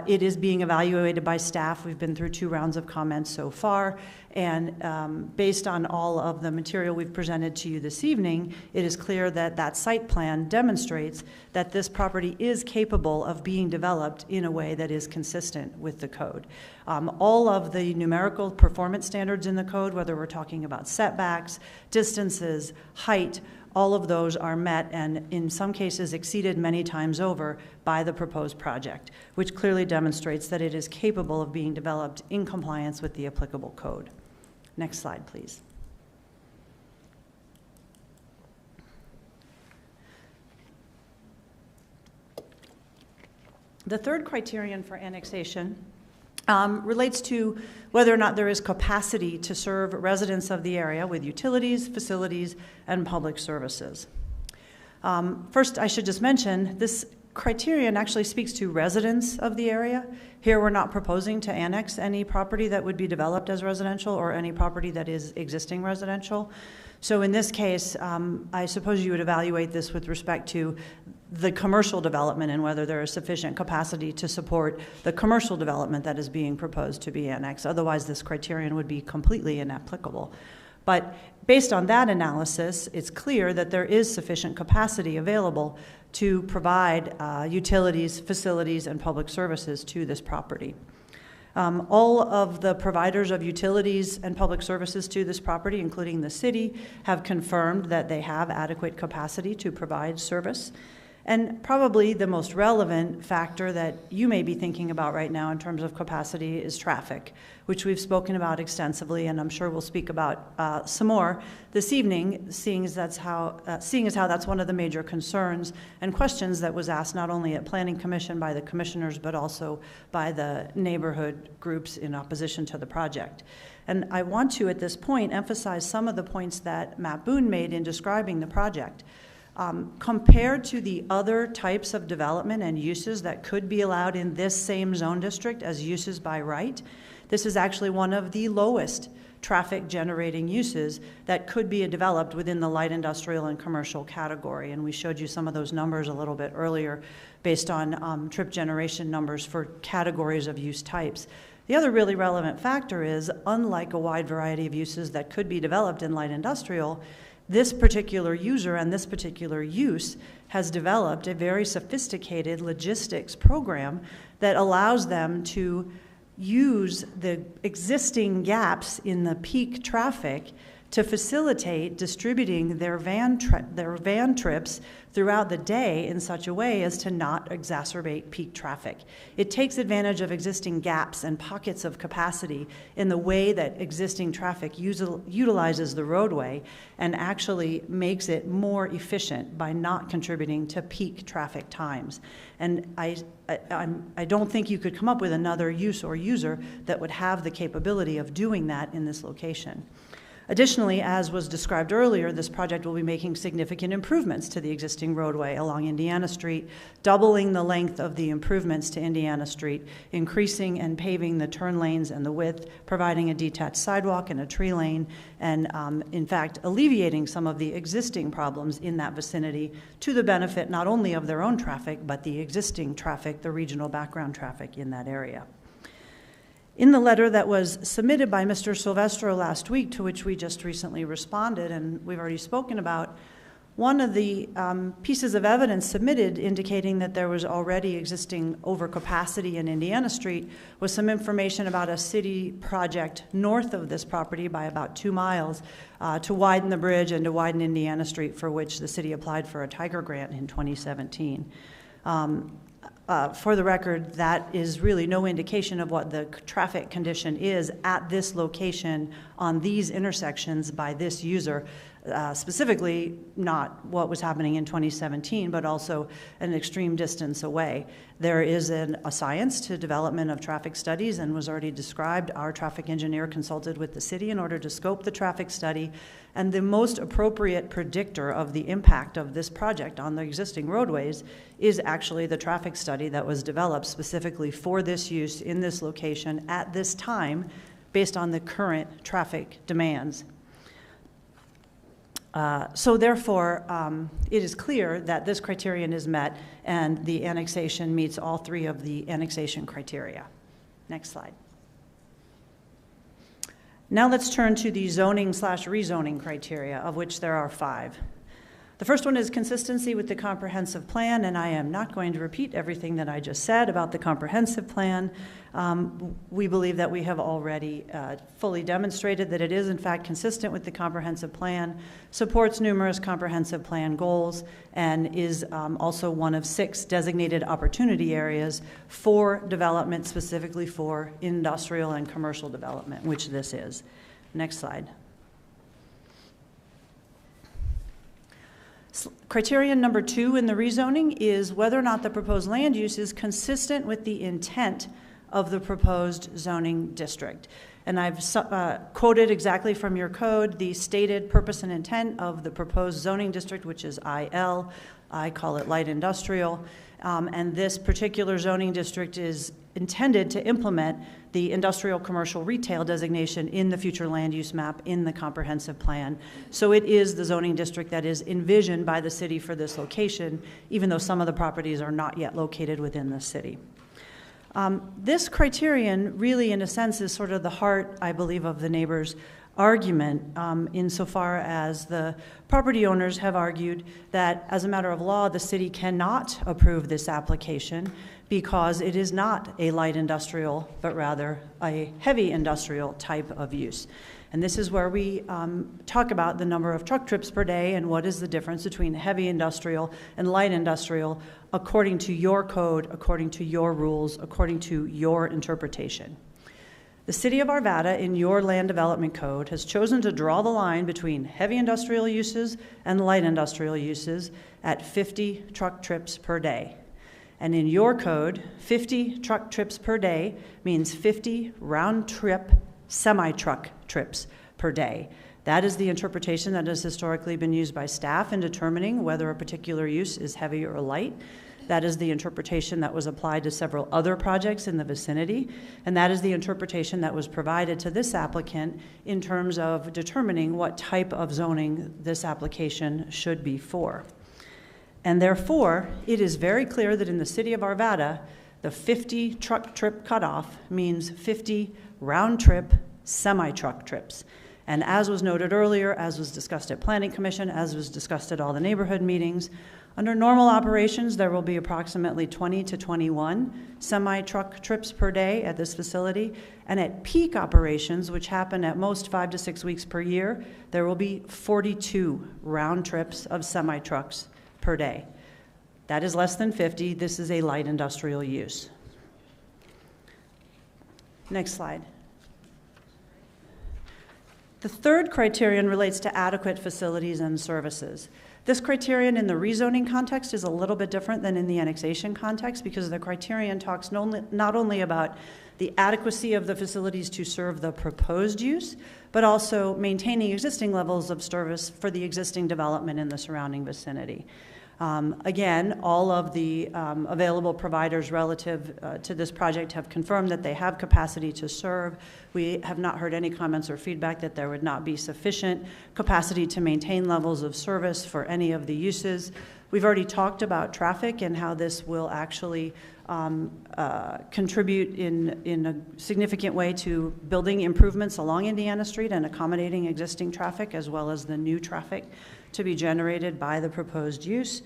It is being evaluated by staff. We've been through 2 rounds of comments so far, and based on all of the material we've presented to you this evening, it is clear that that site plan demonstrates that this property is capable of being developed in a way that is consistent with the code. All of the numerical performance standards in the code, whether we're talking about setbacks, distances, height, all of those are met and in some cases exceeded many times over by the proposed project, which clearly demonstrates that it is capable of being developed in compliance with the applicable code. Next slide, please. The third criterion for annexation relates to whether or not there is capacity to serve residents of the area with utilities, facilities, and public services. First, I should just mention this criterion actually speaks to residents of the area. Here, we're not proposing to annex any property that would be developed as residential or any property that is existing residential. So in this case, I suppose you would evaluate this with respect to the commercial development and whether there is sufficient capacity to support the commercial development that is being proposed to be annexed. Otherwise, this criterion would be completely inapplicable. But based on that analysis, it's clear that there is sufficient capacity available to provide utilities, facilities, and public services to this property. All of the providers of utilities and public services to this property, including the city, have confirmed that they have adequate capacity to provide service. And probably the most relevant factor that you may be thinking about right now in terms of capacity is traffic, which we've spoken about extensively, and I'm sure we'll speak about some more this evening, seeing as how that's one of the major concerns and questions that was asked not only at Planning Commission by the commissioners, but also by the neighborhood groups in opposition to the project. And I want to, at this point, emphasize some of the points that Matt Boone made in describing the project. Compared to the other types of development and uses that could be allowed in this same zone district as uses by right, this is actually one of the lowest traffic generating uses that could be developed within the light industrial and commercial category. And we showed you some of those numbers a little bit earlier based on trip generation numbers for categories of use types. The other really relevant factor is, unlike a wide variety of uses that could be developed in light industrial, this particular user and this particular use has developed a very sophisticated logistics program that allows them to use the existing gaps in the peak traffic to facilitate distributing their van trips throughout the day in such a way as to not exacerbate peak traffic. It takes advantage of existing gaps and pockets of capacity in the way that existing traffic utilizes the roadway and actually makes it more efficient by not contributing to peak traffic times. And I don't think you could come up with another use or user that would have the capability of doing that in this location. Additionally, as was described earlier, this project will be making significant improvements to the existing roadway along Indiana Street, doubling the length of the improvements to Indiana Street, increasing and paving the turn lanes and the width, providing a detached sidewalk and a tree lane, and in fact, alleviating some of the existing problems in that vicinity to the benefit not only of their own traffic, but the existing traffic, the regional background traffic in that area. In the letter that was submitted by Mr. Silvestro last week, to which we just recently responded and we've already spoken about, one of the pieces of evidence submitted indicating that there was already existing overcapacity in Indiana Street was some information about a city project north of this property by about 2 miles to widen the bridge and to widen Indiana Street, for which the city applied for a Tiger grant in 2017. For the record, that is really no indication of what the traffic condition is at this location on these intersections by this user, specifically not what was happening in 2017, but also an extreme distance away. There is a science to development of traffic studies and was already described. Our traffic engineer consulted with the city in order to scope the traffic study, and the most appropriate predictor of the impact of this project on the existing roadways is actually the traffic study that was developed specifically for this use in this location at this time based on the current traffic demands. So therefore, it is clear that this criterion is met and the annexation meets all three of the annexation criteria. Next slide. Now let's turn to the zoning/rezoning criteria, of which there are 5. The first one is consistency with the comprehensive plan, and I am not going to repeat everything that I just said about the comprehensive plan. We believe that we have already fully demonstrated that it is in fact consistent with the comprehensive plan, supports numerous comprehensive plan goals, and is also one of 6 designated opportunity areas for development, specifically for industrial and commercial development, which this is. Next slide. Criterion number 2 in the rezoning is whether or not the proposed land use is consistent with the intent of the proposed zoning district. And I've quoted exactly from your code the stated purpose and intent of the proposed zoning district, which is IL. I call it light industrial. And this particular zoning district is intended to implement the industrial commercial retail designation in the future land use map in the comprehensive plan. So it is the zoning district that is envisioned by the city for this location, even though some of the properties are not yet located within the city. This criterion really, in a sense, is sort of the heart, I believe, of the neighbors' argument, insofar as the property owners have argued that, as a matter of law, the city cannot approve this application because it is not a light industrial, but rather a heavy industrial type of use. And this is where we talk about the number of truck trips per day and what is the difference between heavy industrial and light industrial according to your code, according to your rules, according to your interpretation. The City of Arvada, in your land development code, has chosen to draw the line between heavy industrial uses and light industrial uses at 50 truck trips per day. And in your code, 50 truck trips per day means 50 round-trip semi-truck trips per day. That is the interpretation that has historically been used by staff in determining whether a particular use is heavy or light. That is the interpretation that was applied to several other projects in the vicinity, and that is the interpretation that was provided to this applicant in terms of determining what type of zoning this application should be for. And therefore, it is very clear that in the City of Arvada, the 50 truck trip cutoff means 50 round-trip semi-truck trips. And as was noted earlier, as was discussed at Planning Commission, as was discussed at all the neighborhood meetings, under normal operations, there will be approximately 20 to 21 semi-truck trips per day at this facility. And at peak operations, which happen at most 5 to 6 weeks per year, there will be 42 round trips of semi-trucks per day. That is less than 50. This is a light industrial use. Next slide. The third criterion relates to adequate facilities and services. This criterion in the rezoning context is a little bit different than in the annexation context because the criterion talks not only about the adequacy of the facilities to serve the proposed use, but also maintaining existing levels of service for the existing development in the surrounding vicinity. Again, all of the available providers relative to this project have confirmed that they have capacity to serve. We have not heard any comments or feedback that there would not be sufficient capacity to maintain levels of service for any of the uses. We've already talked about traffic and how this will actually contribute in a significant way to building improvements along Indiana Street and accommodating existing traffic as well as the new traffic to be generated by the proposed use,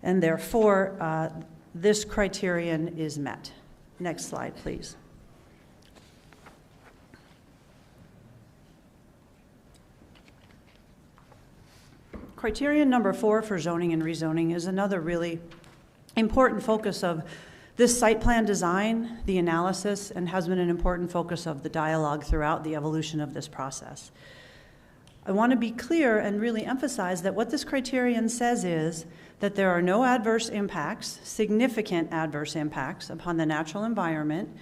and therefore this criterion is met. Next slide, please. Criterion number 4 for zoning and rezoning is another really important focus of this site plan design, the analysis, and has been an important focus of the dialogue throughout the evolution of this process. I want to be clear and really emphasize that what this criterion says is that there are no adverse impacts, significant adverse impacts upon the natural environment,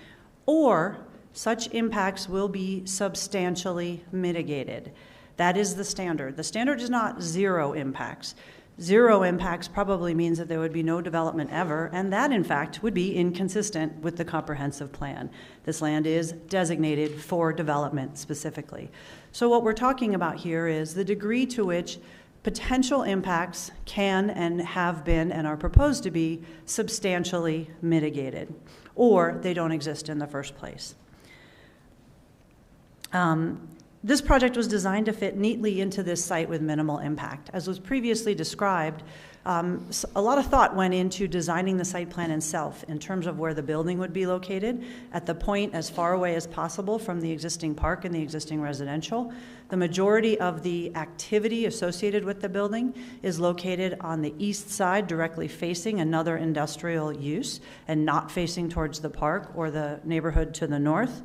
or such impacts will be substantially mitigated. That is the standard. The standard is not zero impacts. Zero impacts probably means that there would be no development ever, and that, in fact, would be inconsistent with the comprehensive plan. This land is designated for development specifically. So what we're talking about here is the degree to which Potential impacts can and have been and are proposed to be substantially mitigated, or they don't exist in the first place. This project was designed to fit neatly into this site with minimal impact. As was previously described, a lot of thought went into designing the site plan itself in terms of where the building would be located at the point as far away as possible from the existing park and the existing residential. The majority of the activity associated with the building is located on the east side, directly facing another industrial use and not facing towards the park or the neighborhood to the north.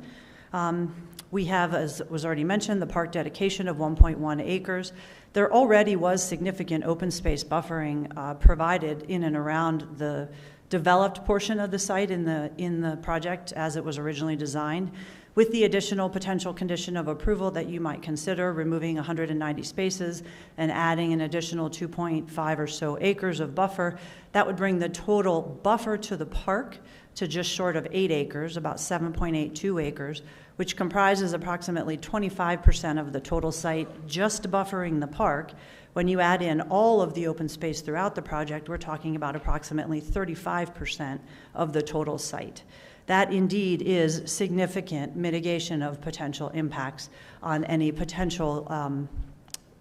We have, as was already mentioned, the park dedication of 1.1 acres. There already was significant open space buffering provided in and around the developed portion of the site in the project as it was originally designed, with the additional potential condition of approval that you might consider removing 190 spaces and adding an additional 2.5 or so acres of buffer. That would bring the total buffer to the park to just short of 8 acres, about 7.82 acres, which comprises approximately 25% of the total site just buffering the park. When you add in all of the open space throughout the project, we're talking about approximately 35% of the total site. That indeed is significant mitigation of potential impacts on any potential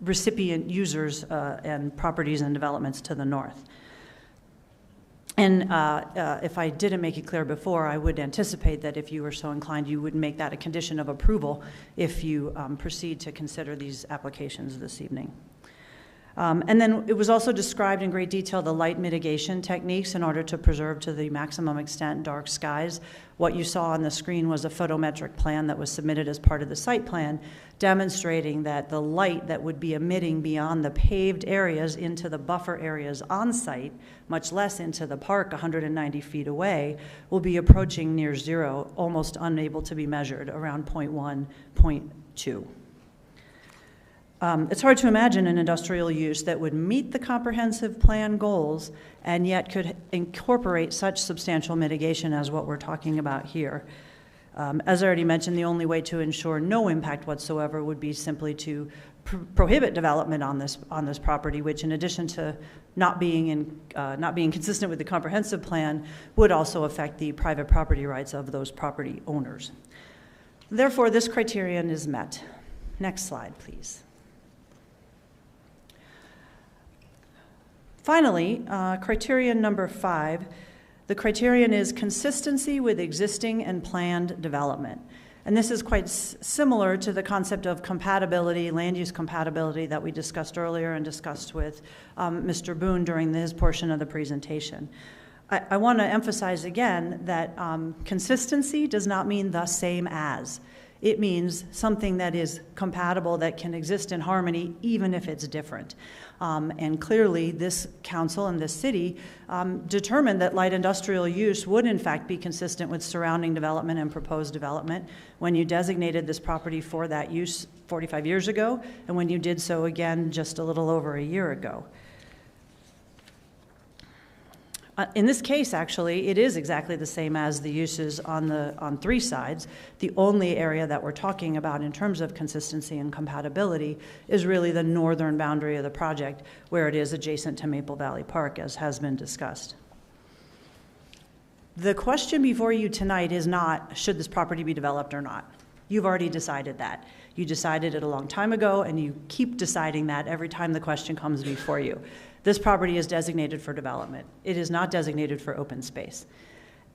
recipient users and properties and developments to the north. And if I didn't make it clear before, I would anticipate that if you were so inclined, you would make that a condition of approval if you proceed to consider these applications this evening. And then it was also described in great detail the light mitigation techniques in order to preserve to the maximum extent dark skies. What you saw on the screen was a photometric plan that was submitted as part of the site plan, demonstrating that the light that would be emitting beyond the paved areas into the buffer areas on site, much less into the park 190 feet away, will be approaching near zero, almost unable to be measured, around 0.1, 0.2. It's hard to imagine an industrial use that would meet the comprehensive plan goals and yet could incorporate such substantial mitigation as what we're talking about here. As I already mentioned, the only way to ensure no impact whatsoever would be simply to prohibit development on this property, which, in addition to not being consistent with the comprehensive plan, would also affect the private property rights of those property owners. Therefore, this criterion is met. Next slide, please. Finally, criterion number 5, the criterion is consistency with existing and planned development. And this is quite similar to the concept of compatibility, land use compatibility that we discussed earlier and discussed with Mr. Boone during his portion of the presentation. I want to emphasize again that consistency does not mean the same as. It means something that is compatible, that can exist in harmony, even if it's different. And clearly, this council and this city determined that light industrial use would, in fact, be consistent with surrounding development and proposed development when you designated this property for that use 45 years ago, and when you did so again just a little over a year ago. In this case, actually, it is exactly the same as the uses on 3 sides. The only area that we're talking about in terms of consistency and compatibility is really the northern boundary of the project, where it is adjacent to Maple Valley Park, as has been discussed. The question before you tonight is not, should this property be developed or not? You've already decided that. You decided it a long time ago, and you keep deciding that every time the question comes before you. This property is designated for development. It is not designated for open space.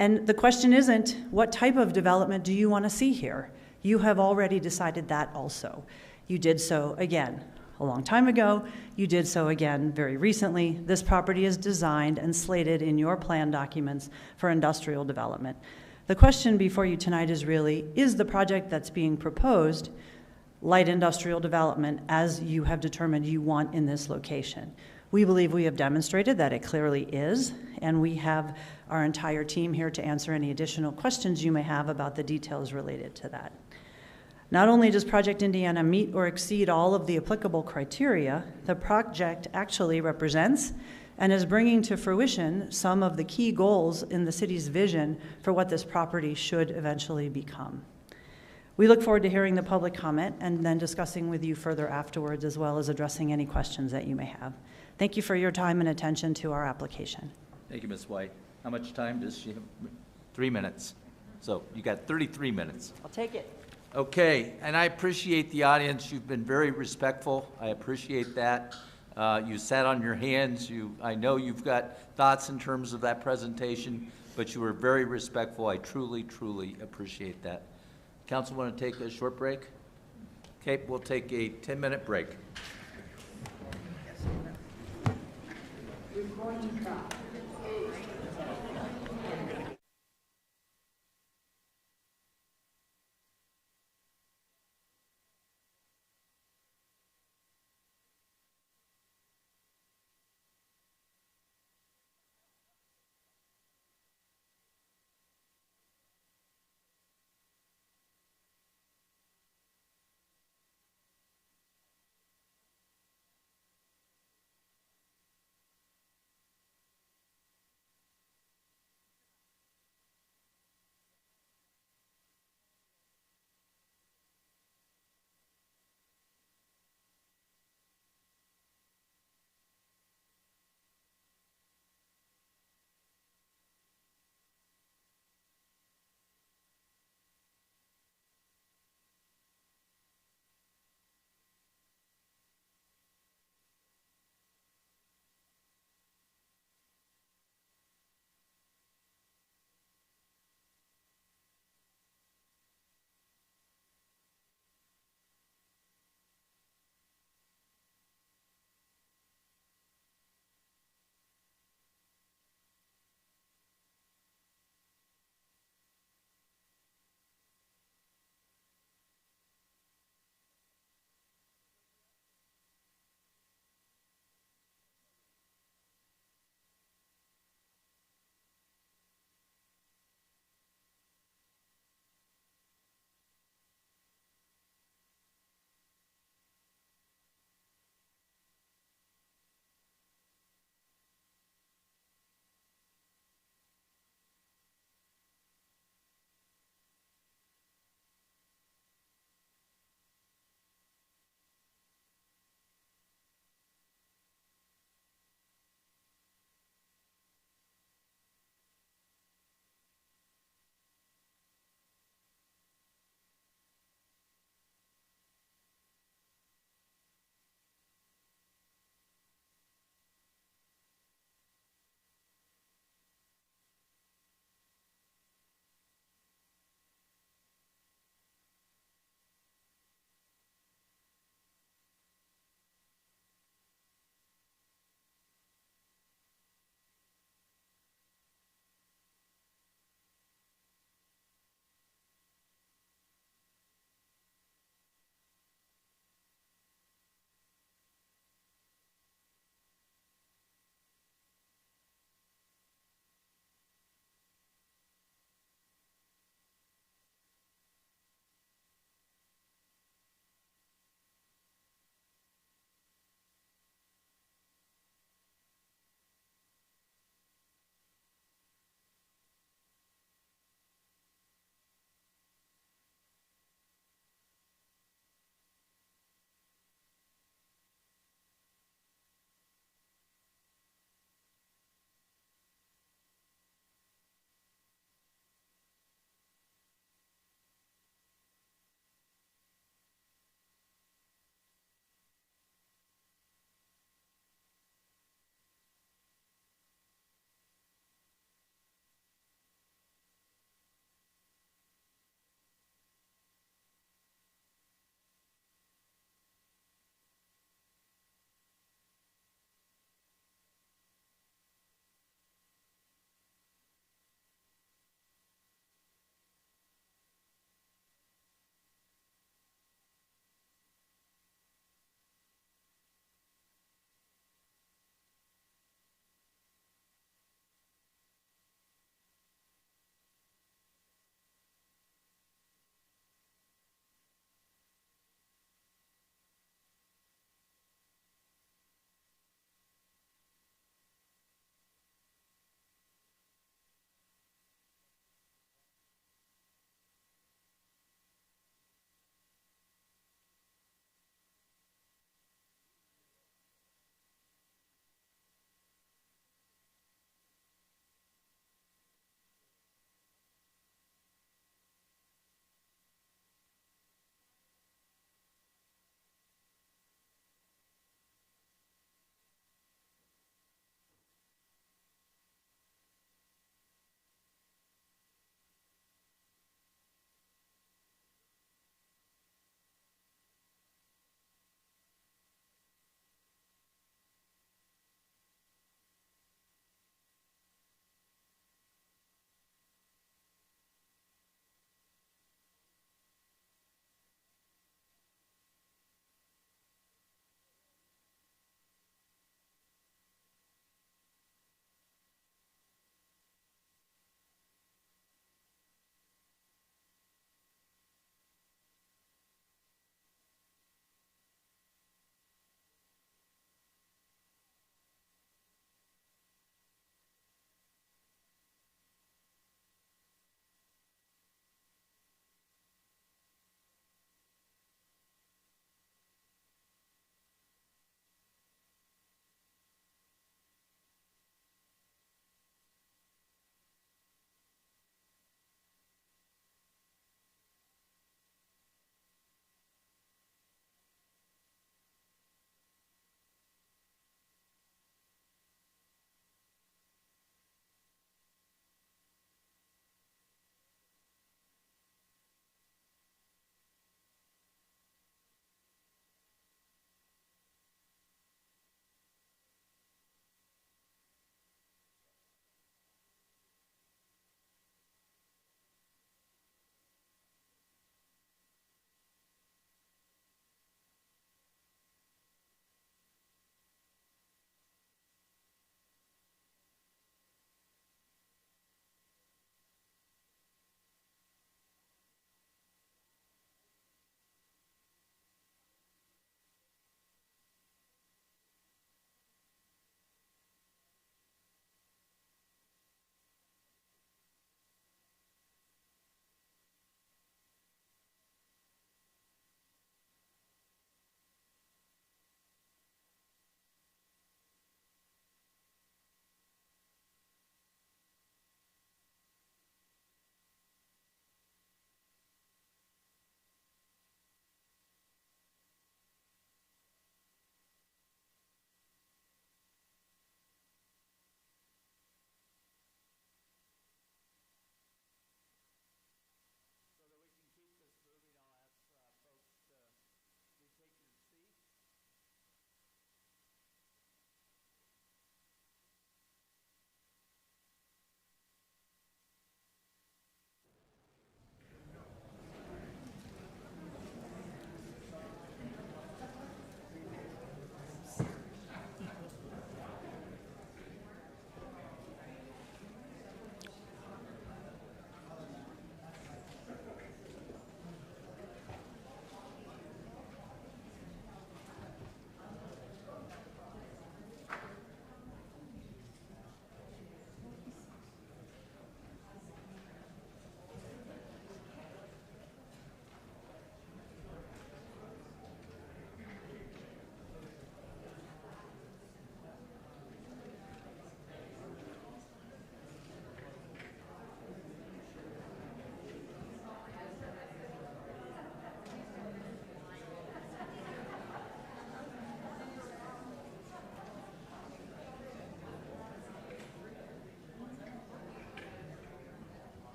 And the question isn't, what type of development do you want to see here? You have already decided that also. You did so again a long time ago. You did so again very recently. This property is designed and slated in your plan documents for industrial development. The question before you tonight is really, is the project that's being proposed light industrial development as you have determined you want in this location? We believe we have demonstrated that it clearly is, and we have our entire team here to answer any additional questions you may have about the details related to that. Not only does Project Indiana meet or exceed all of the applicable criteria, the project actually represents and is bringing to fruition some of the key goals in the city's vision for what this property should eventually become. We look forward to hearing the public comment and then discussing with you further afterwards, as well as addressing any questions that you may have. Thank you for your time and attention to our application. Thank you, Ms. White. How much time does she have? 3 minutes. So you got 33 minutes. I'll take it. Okay, and I appreciate the audience. You've been very respectful. I appreciate that. You sat on your hands. I know you've got thoughts in terms of that presentation, but you were very respectful. I truly, truly appreciate that. Council want to take a short break? Okay, we'll take a 10-minute break.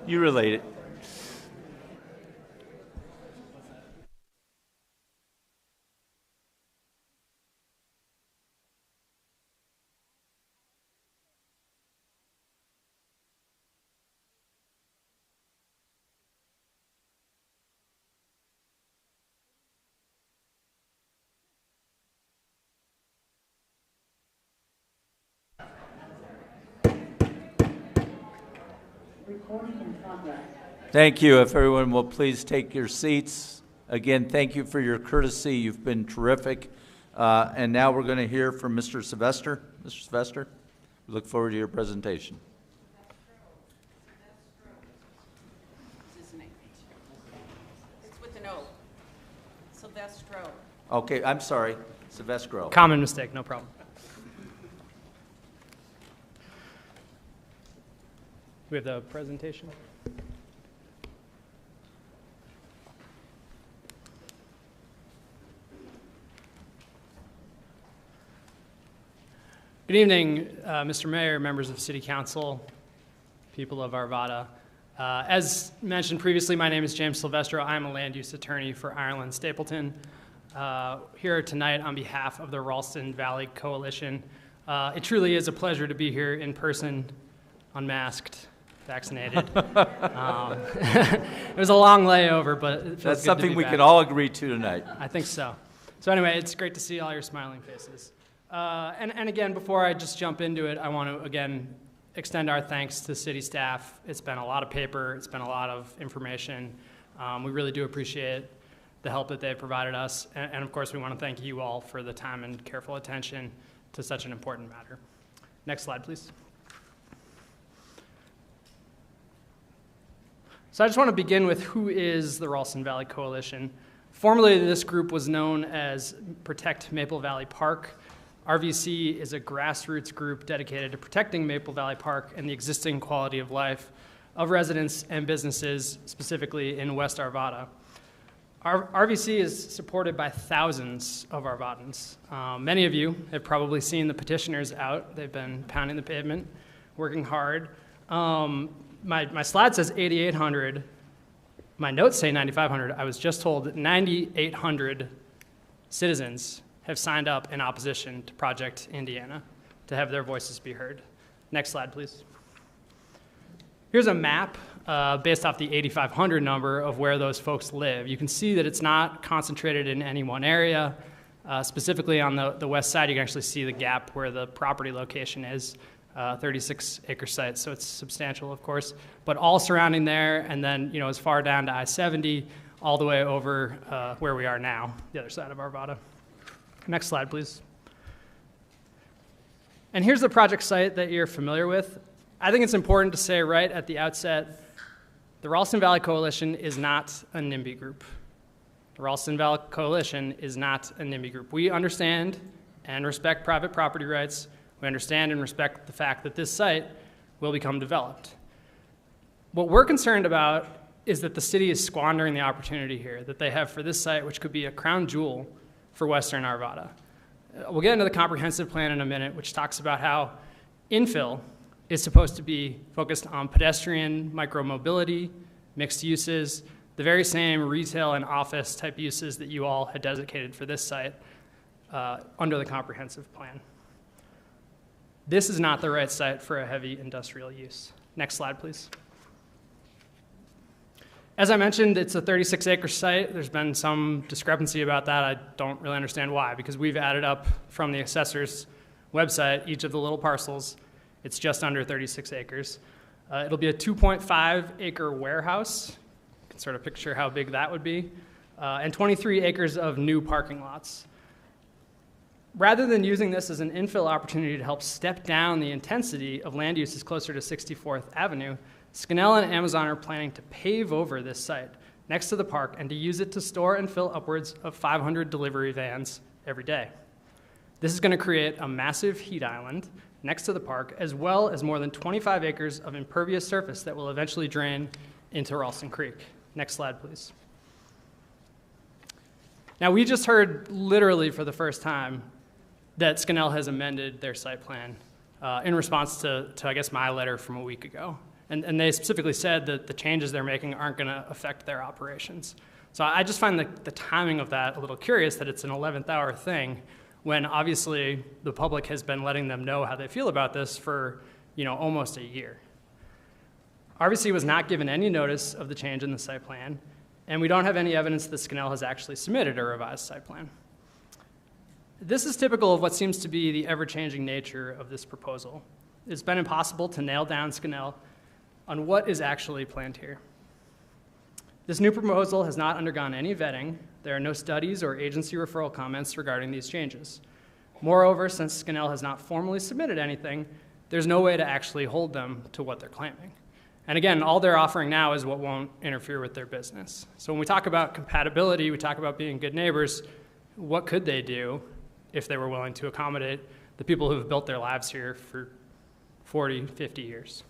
You relate it. Recording in progress. Thank you. If everyone will please take your seats. Again, thank you for your courtesy. You've been terrific. And now we're going to hear from Mr. Sylvester. Mr. Sylvester, we look forward to your presentation. It's with an O. Silvestro. Okay, I'm sorry. Sylvestro. Common mistake, no problem. We have the presentation. Good evening, Mr. Mayor, members of City Council, people of Arvada. As mentioned previously, my name is James Silvestro. I'm a land use attorney for Ireland Stapleton. Here tonight on behalf of the Ralston Valley Coalition. It truly is a pleasure to be here in person, unmasked, vaccinated. It was a long layover, but it feels That's good something to be we back. can all agree to tonight. I think so. So anyway, it's great to see all your smiling faces. And again, before I just jump into it, I want to, again, extend our thanks to city staff. It's been a lot of paper. It's been a lot of information. We really do appreciate the help that they've provided us. And of course, we want to thank you all for the time and careful attention to such an important matter. Next slide, please. So I just want to begin with who is the Ralston Valley Coalition. Formerly, this group was known as Protect Maple Valley Park. RVC is a grassroots group dedicated to protecting Maple Valley Park and the existing quality of life of residents and businesses, specifically in West Arvada. RVC is supported by thousands of Arvadans. Many of you have probably seen the petitioners out. They've been pounding the pavement, working hard. My slide says 8,800. My notes say 9,500. I was just told that 9,800 citizens have signed up in opposition to Project Indiana to have their voices be heard. Next slide, please. Here's a map based off the 8,500 number of where those folks live. You can see that it's not concentrated in any one area. Specifically on the west side, you can actually see the gap where the property location is, 36-acre site, so it's substantial, of course. But all surrounding there, and then as far down to I-70, all the way over where we are now, the other side of Arvada. Next slide, please. And here's the project site that you're familiar with. I think it's important to say right at the outset, the Ralston Valley Coalition is not a NIMBY group. The Ralston Valley Coalition is not a NIMBY group. We understand and respect private property rights. We understand and respect the fact that this site will become developed. What we're concerned about is that the city is squandering the opportunity here that they have for this site, which could be a crown jewel for Western Arvada. We'll get into the comprehensive plan in a minute, which talks about how infill is supposed to be focused on pedestrian micromobility, mixed uses, the very same retail and office type uses that you all had designated for this site under the comprehensive plan. This is not the right site for a heavy industrial use. Next slide, please. As I mentioned, it's a 36-acre site. There's been some discrepancy about that. I don't really understand why, because we've added up from the assessor's website each of the little parcels. It's just under 36 acres. It'll be a 2.5-acre warehouse. You can sort of picture how big that would be. And 23 acres of new parking lots. Rather than using this as an infill opportunity to help step down the intensity of land uses closer to 64th Avenue, Scannell and Amazon are planning to pave over this site next to the park and to use it to store and fill upwards of 500 delivery vans every day. This is going to create a massive heat island next to the park, as well as more than 25 acres of impervious surface that will eventually drain into Ralston Creek. Next slide, please. Now, we just heard literally for the first time that Scannell has amended their site plan in response to, I guess, my letter from a week ago. And they specifically said that the changes they're making aren't going to affect their operations. So I just find the timing of that a little curious, that it's an 11th hour thing, when obviously the public has been letting them know how they feel about this for, almost a year. RVC was not given any notice of the change in the site plan, and we don't have any evidence that Scannell has actually submitted a revised site plan. This is typical of what seems to be the ever-changing nature of this proposal. It's been impossible to nail down Scannell on what is actually planned here. This new proposal has not undergone any vetting. There are no studies or agency referral comments regarding these changes. Moreover, since Scannell has not formally submitted anything, there's no way to actually hold them to what they're claiming. And again, all they're offering now is what won't interfere with their business. So when we talk about compatibility, we talk about being good neighbors, what could they do if they were willing to accommodate the people who have built their lives here for 40, 50 years?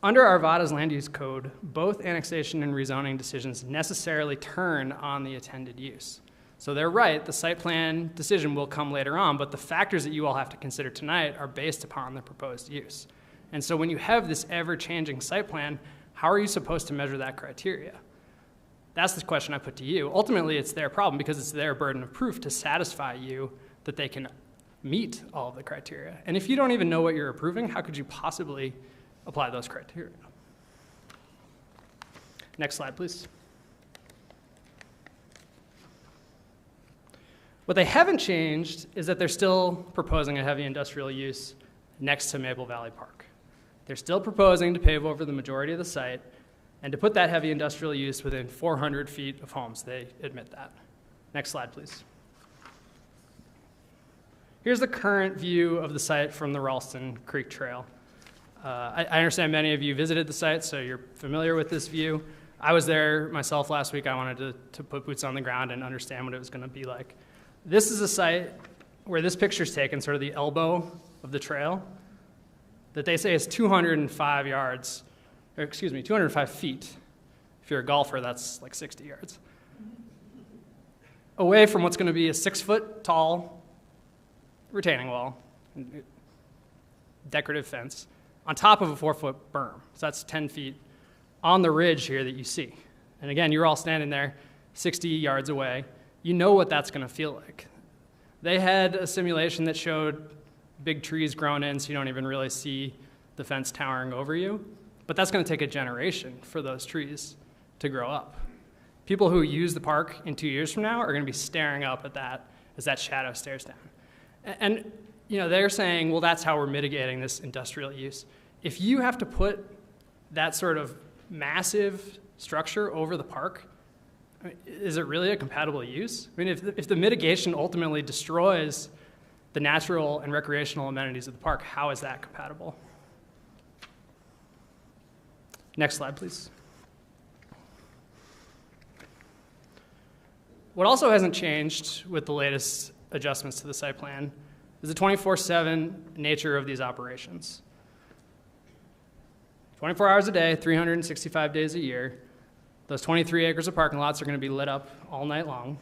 Under Arvada's land use code, both annexation and rezoning decisions necessarily turn on the intended use. So they're right, the site plan decision will come later on, but the factors that you all have to consider tonight are based upon the proposed use. And so when you have this ever-changing site plan, how are you supposed to measure that criteria? That's the question I put to you. Ultimately, it's their problem because it's their burden of proof to satisfy you that they can meet all of the criteria. And if you don't even know what you're approving, how could you possibly apply those criteria? Next slide, please. What they haven't changed is that they're still proposing a heavy industrial use next to Maple Valley Park. They're still proposing to pave over the majority of the site and to put that heavy industrial use within 400 feet of homes. They admit that. Next slide, please. Here's the current view of the site from the Ralston Creek Trail. I understand many of you visited the site, so you're familiar with this view. I was there myself last week. I wanted to put boots on the ground and understand what it was going to be like. This is a site where this picture's taken, sort of the elbow of the trail, that they say is 205 yards, or 205 feet. If you're a golfer, that's like 60 yards. Away from what's going to be a 6-foot tall retaining wall, decorative fence, on top of a 4-foot berm. So that's 10 feet on the ridge here that you see. And again, you're all standing there 60 yards away. You know what that's going to feel like. They had a simulation that showed big trees grown in so you don't even really see the fence towering over you. But that's going to take a generation for those trees to grow up. People who use the park in 2 years from now are going to be staring up at that as that shadow stares down. And they're saying, well, that's how we're mitigating this industrial use. If you have to put that sort of massive structure over the park, is it really a compatible use? I mean, if the mitigation ultimately destroys the natural and recreational amenities of the park, how is that compatible? Next slide, please. What also hasn't changed with the latest adjustments to the site plan is the 24/7 nature of these operations. 24 hours a day, 365 days a year. Those 23 acres of parking lots are going to be lit up all night long.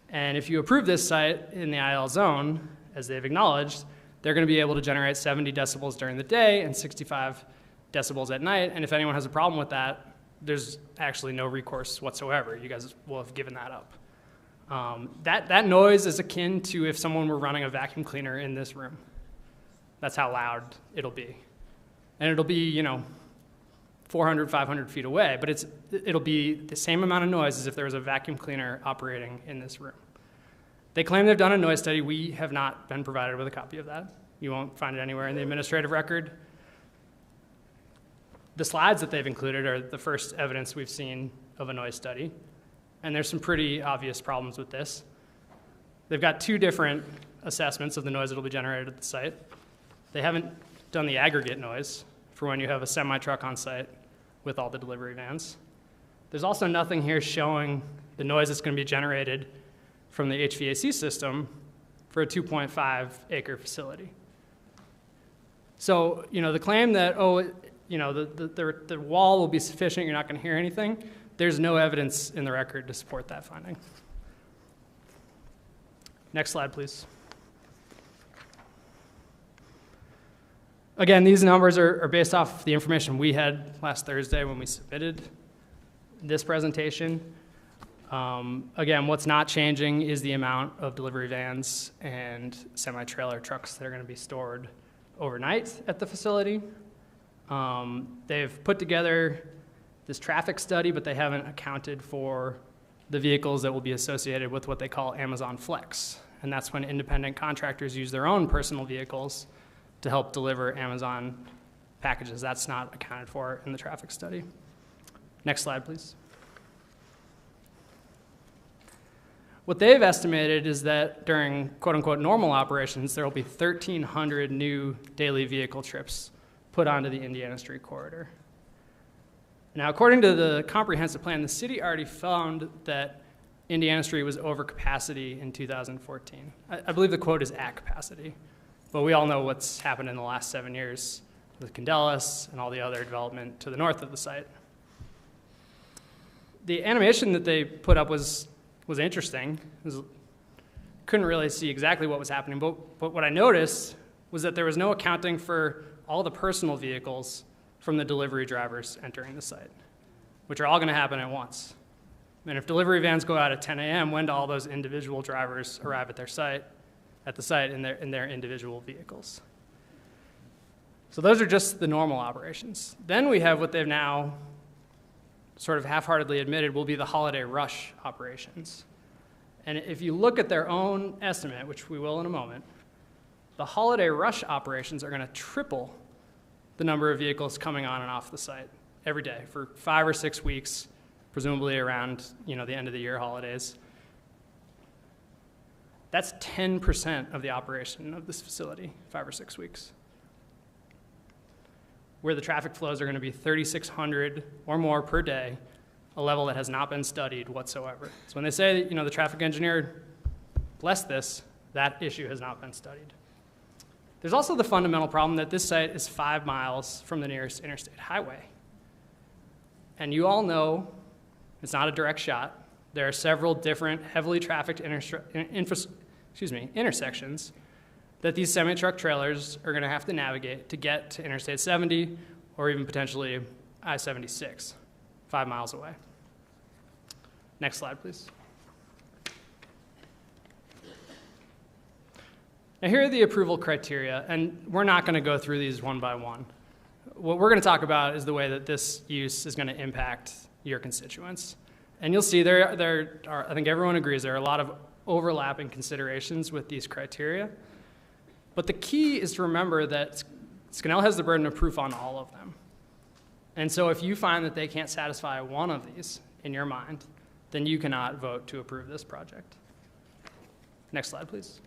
And if you approve this site in the IL zone, as they've acknowledged, they're going to be able to generate 70 decibels during the day and 65 decibels at night. And if anyone has a problem with that, there's actually no recourse whatsoever. You guys will have given that up. That noise is akin to if someone were running a vacuum cleaner in this room. That's how loud it'll be. And it'll be, 400, 500 feet away, but it'll be the same amount of noise as if there was a vacuum cleaner operating in this room. They claim they've done a noise study. We have not been provided with a copy of that. You won't find it anywhere in the administrative record. The slides that they've included are the first evidence we've seen of a noise study, and there's some pretty obvious problems with this. They've got 2 different assessments of the noise that will be generated at the site. They haven't done the aggregate noise for when you have a semi-truck on site with all the delivery vans. There's also nothing here showing the noise that's going to be generated from the HVAC system for a 2.5 acre facility. So, the claim that, the wall will be sufficient, you're not going to hear anything, there's no evidence in the record to support that finding. Next slide, please. Again, these numbers are based off the information we had last Thursday when we submitted this presentation. Again, what's not changing is the amount of delivery vans and semi-trailer trucks that are going to be stored overnight at the facility. They've put together this traffic study, but they haven't accounted for the vehicles that will be associated with what they call Amazon Flex. And that's when independent contractors use their own personal vehicles to help deliver Amazon packages. That's not accounted for in the traffic study. Next slide, please. What they've estimated is that during quote-unquote normal operations, there will be 1,300 new daily vehicle trips put onto the Indiana Street Corridor. Now, according to the comprehensive plan, the city already found that Indiana Street was over capacity in 2014. I believe the quote is at capacity, but we all know what's happened in the last 7 years with Candelas and all the other development to the north of the site. The animation that they put up was interesting. Couldn't really see exactly what was happening, but what I noticed was that there was no accounting for all the personal vehicles from the delivery drivers entering the site, which are all going to happen at once. And if delivery vans go out at 10 a.m., when do all those individual drivers arrive at the site in their individual vehicles? So those are just the normal operations. Then we have what they've now sort of half-heartedly admitted will be the holiday rush operations. And if you look at their own estimate, which we will in a moment, the holiday rush operations are going to triple the number of vehicles coming on and off the site every day for 5 or 6 weeks, presumably around the end of the year holidays. That's 10% of the operation of this facility, 5 or 6 weeks, where the traffic flows are going to be 3,600 or more per day, a level that has not been studied whatsoever. So when they say, the traffic engineer blessed this, that issue has not been studied. There's also the fundamental problem that this site is 5 miles from the nearest interstate highway. And you all know it's not a direct shot. There are several different heavily trafficked intersections that these semi-truck trailers are going to have to navigate to get to Interstate 70 or even potentially I-76, 5 miles away. Next slide, please. Now, here are the approval criteria, and we're not going to go through these one by one. What we're going to talk about is the way that this use is going to impact your constituents. And you'll see there are, I think everyone agrees, there are a lot of overlapping considerations with these criteria. But the key is to remember that Scannell has the burden of proof on all of them. And so if you find that they can't satisfy one of these in your mind, then you cannot vote to approve this project. Next slide, please.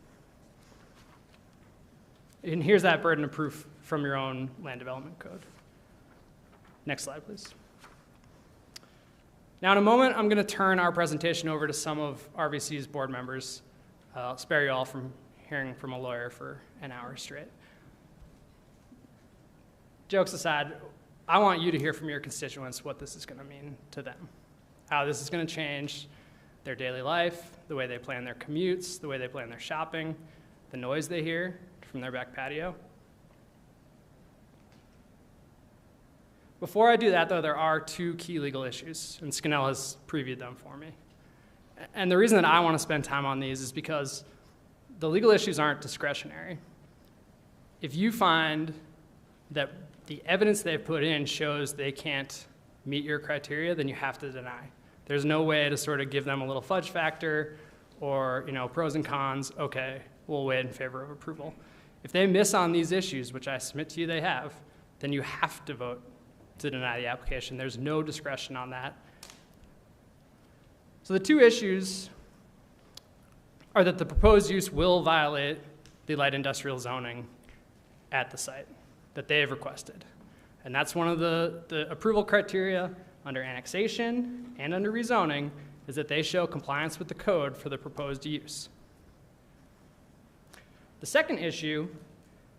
And here's that burden of proof from your own land development code. Next slide, please. Now, in a moment, I'm going to turn our presentation over to some of RVC's board members. I'll spare you all from hearing from a lawyer for an hour straight. Jokes aside, I want you to hear from your constituents what this is going to mean to them, how this is going to change their daily life, the way they plan their commutes, the way they plan their shopping, the noise they hear from their back patio. Before I do that, though, there are 2 key legal issues, and Scannell has previewed them for me. And the reason that I want to spend time on these is because the legal issues aren't discretionary. If you find that the evidence they've put in shows they can't meet your criteria, then you have to deny. There's no way to sort of give them a little fudge factor or, pros and cons. Okay, we'll wait in favor of approval. If they miss on these issues, which I submit to you they have, then you have to vote to deny the application. There's no discretion on that. So the 2 issues are that the proposed use will violate the light industrial zoning at the site that they have requested. And that's one of the approval criteria under annexation and under rezoning, is that they show compliance with the code for the proposed use. The second issue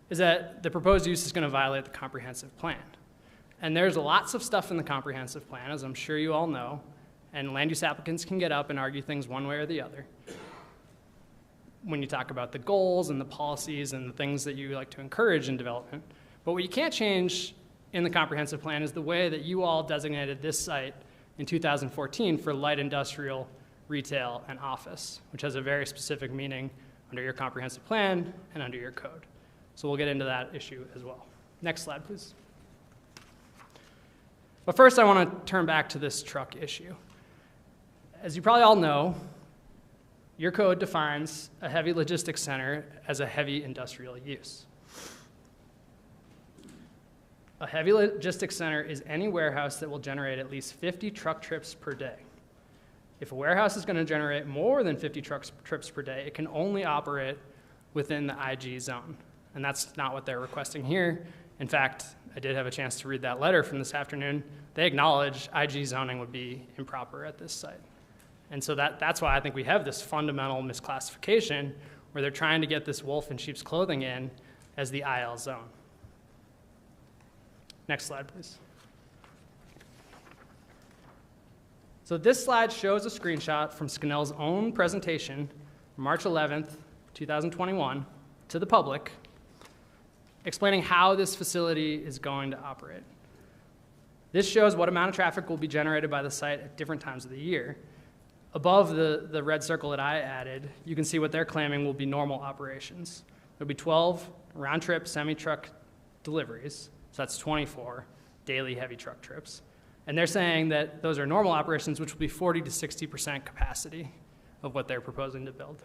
is that the proposed use is going to violate the comprehensive plan. And there's lots of stuff in the comprehensive plan, as I'm sure you all know, and land use applicants can get up and argue things one way or the other. When you talk about the goals and the policies and the things that you like to encourage in development. But what you can't change in the comprehensive plan is the way that you all designated this site in 2014 for light industrial, retail, and office, which has a very specific meaning under your comprehensive plan and under your code. So we'll get into that issue as well. Next slide, please. But first, I want to turn back to this truck issue. As you probably all know, your code defines a heavy logistics center as a heavy industrial use. A heavy logistics center is any warehouse that will generate at least 50 truck trips per day. If a warehouse is going to generate more than 50 trips per day, it can only operate within the IG zone. And that's not what they're requesting here. In fact, I did have a chance to read that letter from this afternoon. They acknowledge IG zoning would be improper at this site. And so that's why I think we have this fundamental misclassification where they're trying to get this wolf in sheep's clothing in as the IL zone. Next slide, please. So this slide shows a screenshot from Scannell's own presentation, March 11th, 2021, to the public, explaining how this facility is going to operate. This shows what amount of traffic will be generated by the site at different times of the year. Above the red circle that I added, you can see what they're claiming will be normal operations. There'll be 12 round-trip semi-truck deliveries, so that's 24 daily heavy truck trips. And they're saying that those are normal operations, which will be 40 to 60% capacity of what they're proposing to build.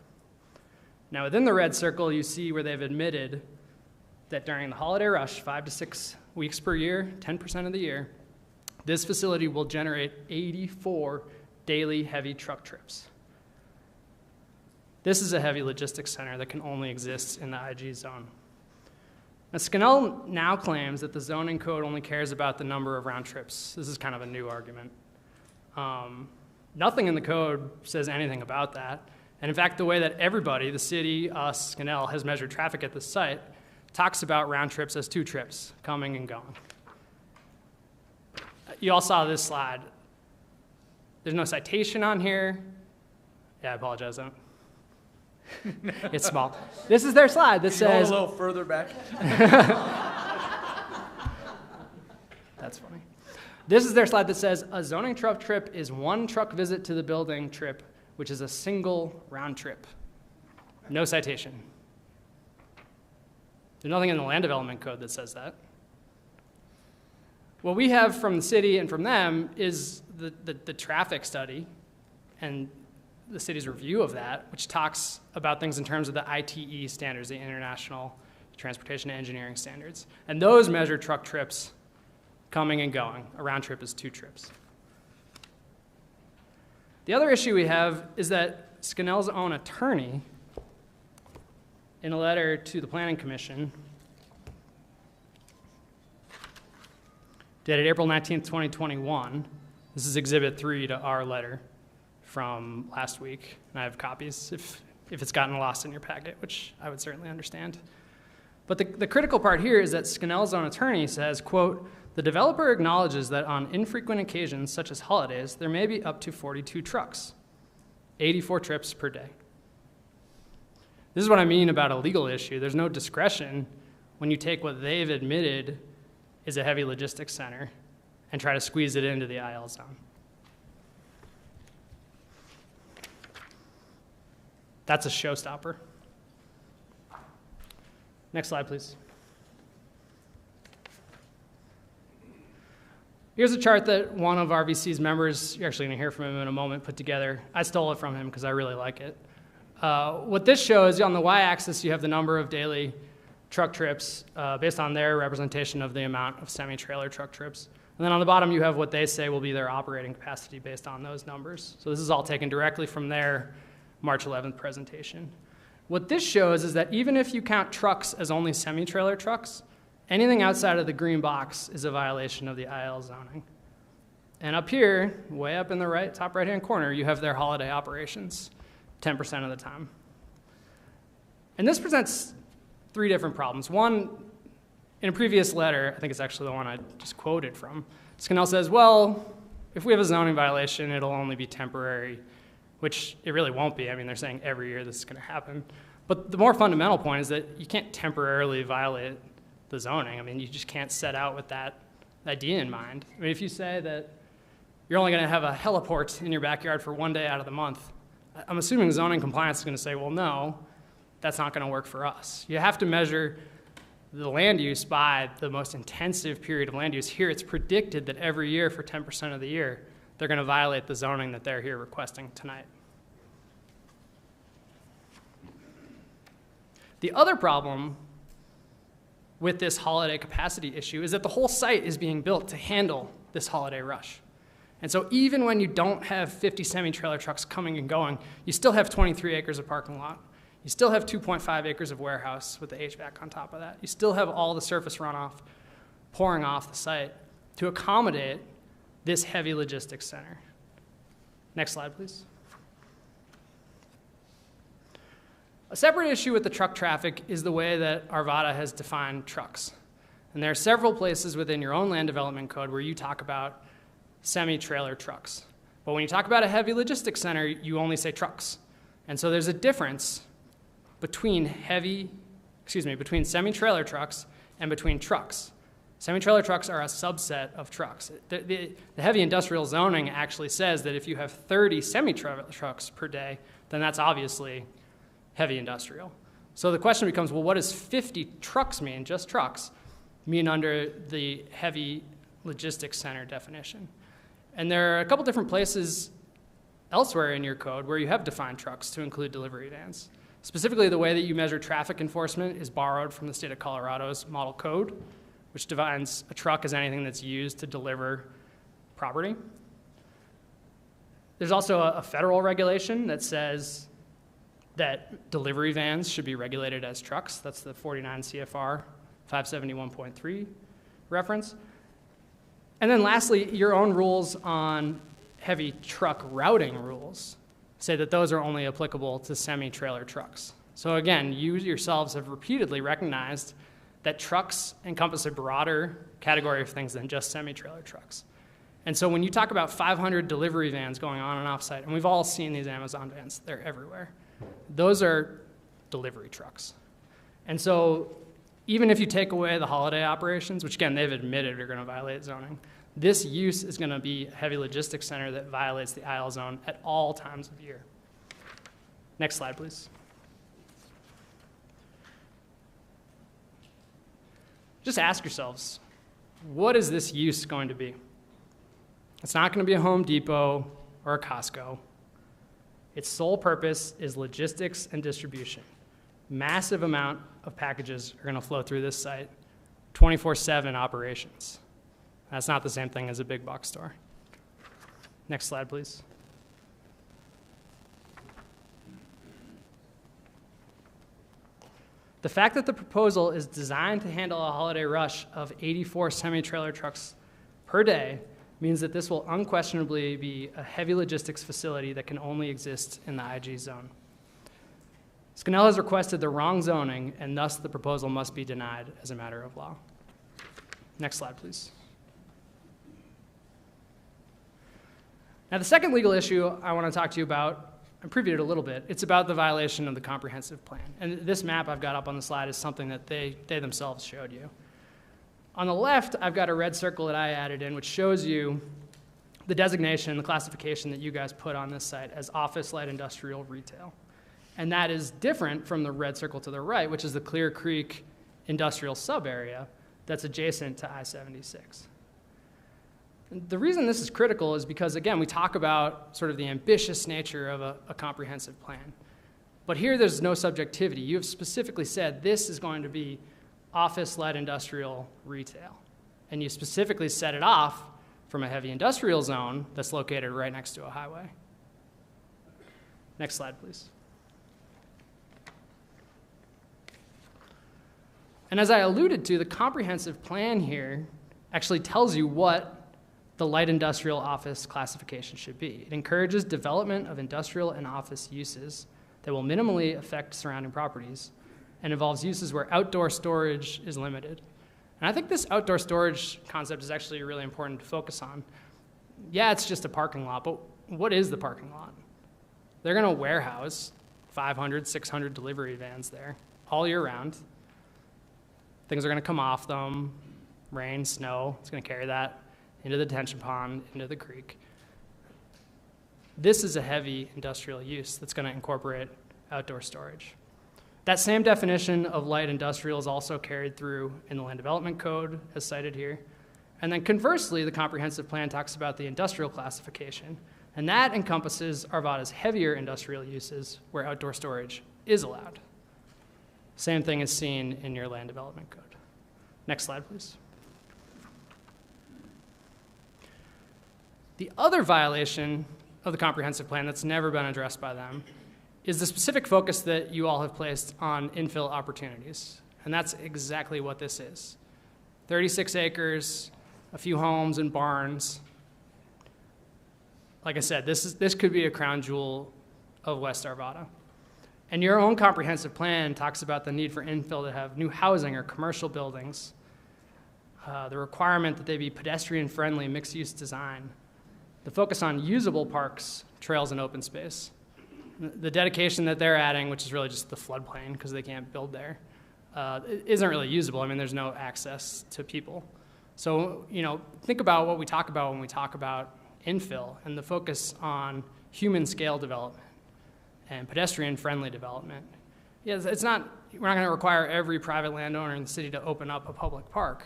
Now, within the red circle, you see where they've admitted that during the holiday rush, 5 to 6 weeks per year, 10% of the year, this facility will generate 84 daily heavy truck trips. This is a heavy logistics center that can only exist in the IG zone. Now, Scannell now claims that the zoning code only cares about the number of round trips. This is kind of a new argument. Nothing in the code says anything about that. And in fact, the way that everybody, the city, us, Scannell, has measured traffic at this site talks about round trips as 2 trips, coming and going. You all saw this slide. There's no citation on here. Yeah, I apologize. It's small. This is their slide that says... a little further back. That's funny. This is their slide that says a zoning truck trip is 1 truck visit to the building trip, which is a single round trip. No citation. There's nothing in the land development code that says that. What we have from the city and from them is the traffic study and the city's review of that, which talks about things in terms of the ITE standards, the International Transportation Engineering Standards. And those measure truck trips coming and going. A round trip is 2 trips. The other issue we have is that Scannell's own attorney, in a letter to the Planning Commission, dated April 19th, 2021, this is Exhibit 3 to our letter from last week, and I have copies if it's gotten lost in your packet, which I would certainly understand. But the critical part here is that Scannell's own attorney says, quote, the developer acknowledges that on infrequent occasions, such as holidays, there may be up to 42 trucks, 84 trips per day. This is what I mean about a legal issue. There's no discretion when you take what they've admitted is a heavy logistics center and try to squeeze it into the IL zone. That's a showstopper. Next slide, please. Here's a chart that one of RVC's members, you're actually going to hear from him in a moment, put together. I stole it from him because I really like it. What this shows, on the y-axis, you have the number of daily truck trips based on their representation of the amount of semi-trailer truck trips. And then on the bottom, you have what they say will be their operating capacity based on those numbers. So this is all taken directly from their March 11th presentation. What this shows is that even if you count trucks as only semi-trailer trucks, anything outside of the green box is a violation of the IL zoning. And up here, way up in the top right-hand corner, you have their holiday operations, 10% of the time. And this presents 3 different problems. One, in a previous letter, I think it's actually the one I just quoted from, Scannell says, well, if we have a zoning violation, it'll only be temporary, which it really won't be. I mean, they're saying every year this is going to happen. But the more fundamental point is that you can't temporarily violate the zoning. I mean, you just can't set out with that idea in mind. I mean, if you say that you're only going to have a heliport in your backyard for one day out of the month, I'm assuming zoning compliance is going to say, well, no, that's not going to work for us. You have to measure the land use by the most intensive period of land use. Here, it's predicted that every year for 10% of the year, they're going to violate the zoning that they're here requesting tonight. The other problem with this holiday capacity issue is that the whole site is being built to handle this holiday rush. And so even when you don't have 50 semi-trailer trucks coming and going, you still have 23 acres of parking lot. You still have 2.5 acres of warehouse with the HVAC on top of that. You still have all the surface runoff pouring off the site to accommodate this heavy logistics center. Next slide, please. A separate issue with the truck traffic is the way that Arvada has defined trucks. And there are several places within your own land development code where you talk about semi-trailer trucks. But when you talk about a heavy logistics center, you only say trucks. And so there's a difference between between semi-trailer trucks and between trucks. Semi-trailer trucks are a subset of trucks. The heavy industrial zoning actually says that if you have 30 semi-trailer trucks per day, then that's obviously heavy industrial. So the question becomes, well, what does 50 trucks mean, just trucks, mean under the heavy logistics center definition? And there are a couple different places elsewhere in your code where you have defined trucks to include delivery vans. Specifically, the way that you measure traffic enforcement is borrowed from the state of Colorado's model code, which defines a truck as anything that's used to deliver property. There's also a federal regulation that says that delivery vans should be regulated as trucks. That's the 49 CFR 571.3 reference. And then lastly, your own rules on heavy truck routing rules say that those are only applicable to semi-trailer trucks. So again, you yourselves have repeatedly recognized that trucks encompass a broader category of things than just semi-trailer trucks. And so when you talk about 500 delivery vans going on and off site, and we've all seen these Amazon vans, they're everywhere. Those are delivery trucks. And so even if you take away the holiday operations, which again, they've admitted are going to violate zoning, this use is going to be a heavy logistics center that violates the IL zone at all times of year. Next slide, please. Just ask yourselves, what is this use going to be? It's not going to be a Home Depot or a Costco. Its sole purpose is logistics and distribution. Massive amount of packages are going to flow through this site, 24/7 operations. That's not the same thing as a big box store. Next slide, please. The fact that the proposal is designed to handle a holiday rush of 84 semi-trailer trucks per day means that this will unquestionably be a heavy logistics facility that can only exist in the IG zone. Scannell has requested the wrong zoning, and thus the proposal must be denied as a matter of law. Next slide, please. Now, the second legal issue I want to talk to you about, I previewed it a little bit. It's about the violation of the comprehensive plan. And this map I've got up on the slide is something that they themselves showed you. On the left, I've got a red circle that I added in, which shows you the designation and the classification that you guys put on this site as office, light industrial, retail. And that is different from the red circle to the right, which is the Clear Creek industrial sub-area that's adjacent to I-76. The reason this is critical is because, again, we talk about sort of the ambitious nature of a comprehensive plan. But here there's no subjectivity. You have specifically said this is going to be office, light industrial, retail. And you specifically set it off from a heavy industrial zone that's located right next to a highway. Next slide, please. And as I alluded to, the comprehensive plan here actually tells you what the light industrial office classification should be. It encourages development of industrial and office uses that will minimally affect surrounding properties and involves uses where outdoor storage is limited. And I think this outdoor storage concept is actually really important to focus on. Yeah, it's just a parking lot, but what is the parking lot? They're going to warehouse 500, 600 delivery vans there all year round. Things are going to come off them, rain, snow, it's going to carry that into the detention pond, into the creek. This is a heavy industrial use that's going to incorporate outdoor storage. That same definition of light industrial is also carried through in the Land Development Code, as cited here. And then conversely, the comprehensive plan talks about the industrial classification, and that encompasses Arvada's heavier industrial uses where outdoor storage is allowed. Same thing is seen in your Land Development Code. Next slide, please. The other violation of the comprehensive plan that's never been addressed by them is the specific focus that you all have placed on infill opportunities. And that's exactly what this is. 36 acres, a few homes and barns. Like I said, this could be a crown jewel of West Arvada. And your own comprehensive plan talks about the need for infill to have new housing or commercial buildings, the requirement that they be pedestrian-friendly, mixed-use design, the focus on usable parks, trails, and open space. The dedication that they're adding, which is really just the floodplain because they can't build there, isn't really usable. I mean, there's no access to people. So, think about what we talk about when we talk about infill and the focus on human scale development and pedestrian-friendly development. Yeah, we're not going to require every private landowner in the city to open up a public park,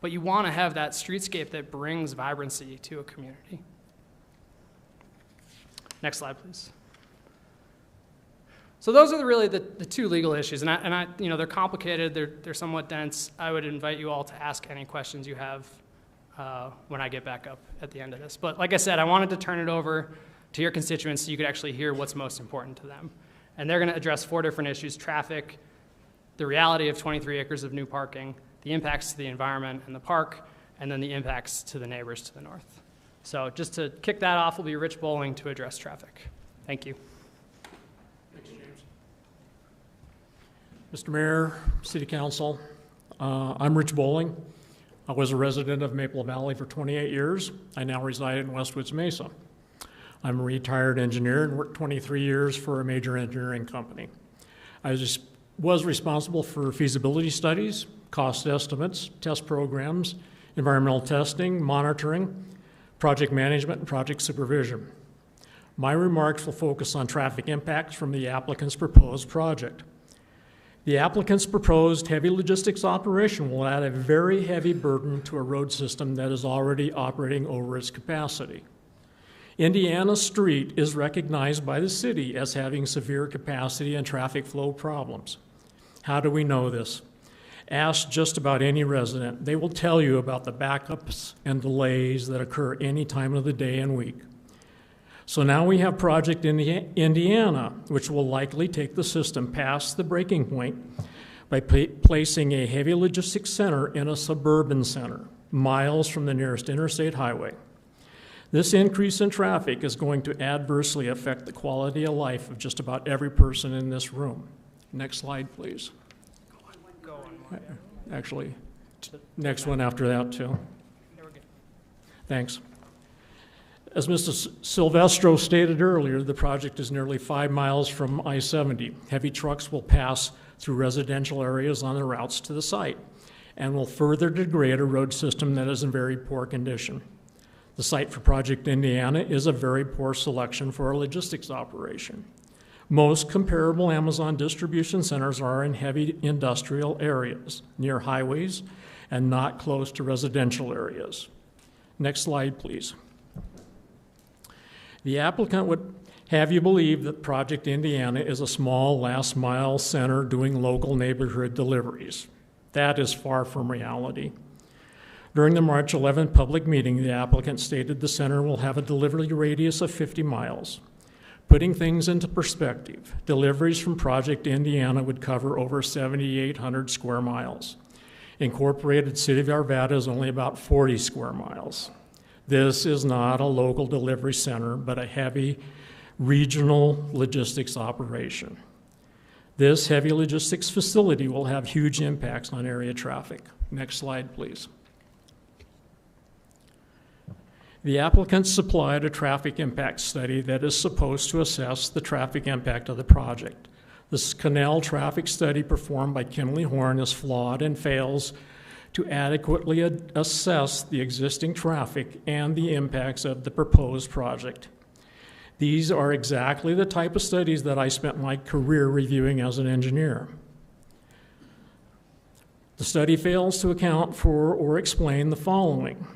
but you want to have that streetscape that brings vibrancy to a community. Next slide, please. So those are really the two legal issues, and I they're complicated, they're somewhat dense. I would invite you all to ask any questions you have when I get back up at the end of this. But like I said, I wanted to turn it over to your constituents so you could actually hear what's most important to them. And they're going to address 4 different issues: traffic, the reality of 23 acres of new parking, the impacts to the environment and the park, and then the impacts to the neighbors to the north. So just to kick that off will be Rich Bowling to address traffic. Thank you. Mr. Mayor, City Council, I'm Rich Bowling. I was a resident of Maple Valley for 28 years. I now reside in Westwoods Mesa. I'm a retired engineer and worked 23 years for a major engineering company. I was responsible for feasibility studies, cost estimates, test programs, environmental testing, monitoring, project management, and project supervision. My remarks will focus on traffic impacts from the applicant's proposed project. The applicant's proposed heavy logistics operation will add a very heavy burden to a road system that is already operating over its capacity. Indiana Street is recognized by the city as having severe capacity and traffic flow problems. How do we know this? Ask just about any resident. They will tell you about the backups and delays that occur any time of the day and week. So now we have Project Indiana, which will likely take the system past the breaking point by placing a heavy logistics center in a suburban center, miles from the nearest interstate highway. This increase in traffic is going to adversely affect the quality of life of just about every person in this room. Next slide, please. Actually, next one after that, too. Thanks. As Mr. Silvestro stated earlier, the project is nearly 5 miles from I-70. Heavy trucks will pass through residential areas on their routes to the site and will further degrade a road system that is in very poor condition. The site for Project Indiana is a very poor selection for a logistics operation. Most comparable Amazon distribution centers are in heavy industrial areas, near highways, and not close to residential areas. Next slide, please. The applicant would have you believe that Project Indiana is a small last-mile center doing local neighborhood deliveries. That is far from reality. During the March 11th public meeting, the applicant stated the center will have a delivery radius of 50 miles. Putting things into perspective, deliveries from Project Indiana would cover over 7,800 square miles. Incorporated City of Arvada is only about 40 square miles. This is not a local delivery center, but a heavy regional logistics operation. This heavy logistics facility will have huge impacts on area traffic. Next slide, please. The applicant supplied a traffic impact study that is supposed to assess the traffic impact of the project. This canal traffic study performed by Kimley Horn is flawed and fails to adequately assess the existing traffic and the impacts of the proposed project. These are exactly the type of studies that I spent my career reviewing as an engineer. The study fails to account for or explain the following: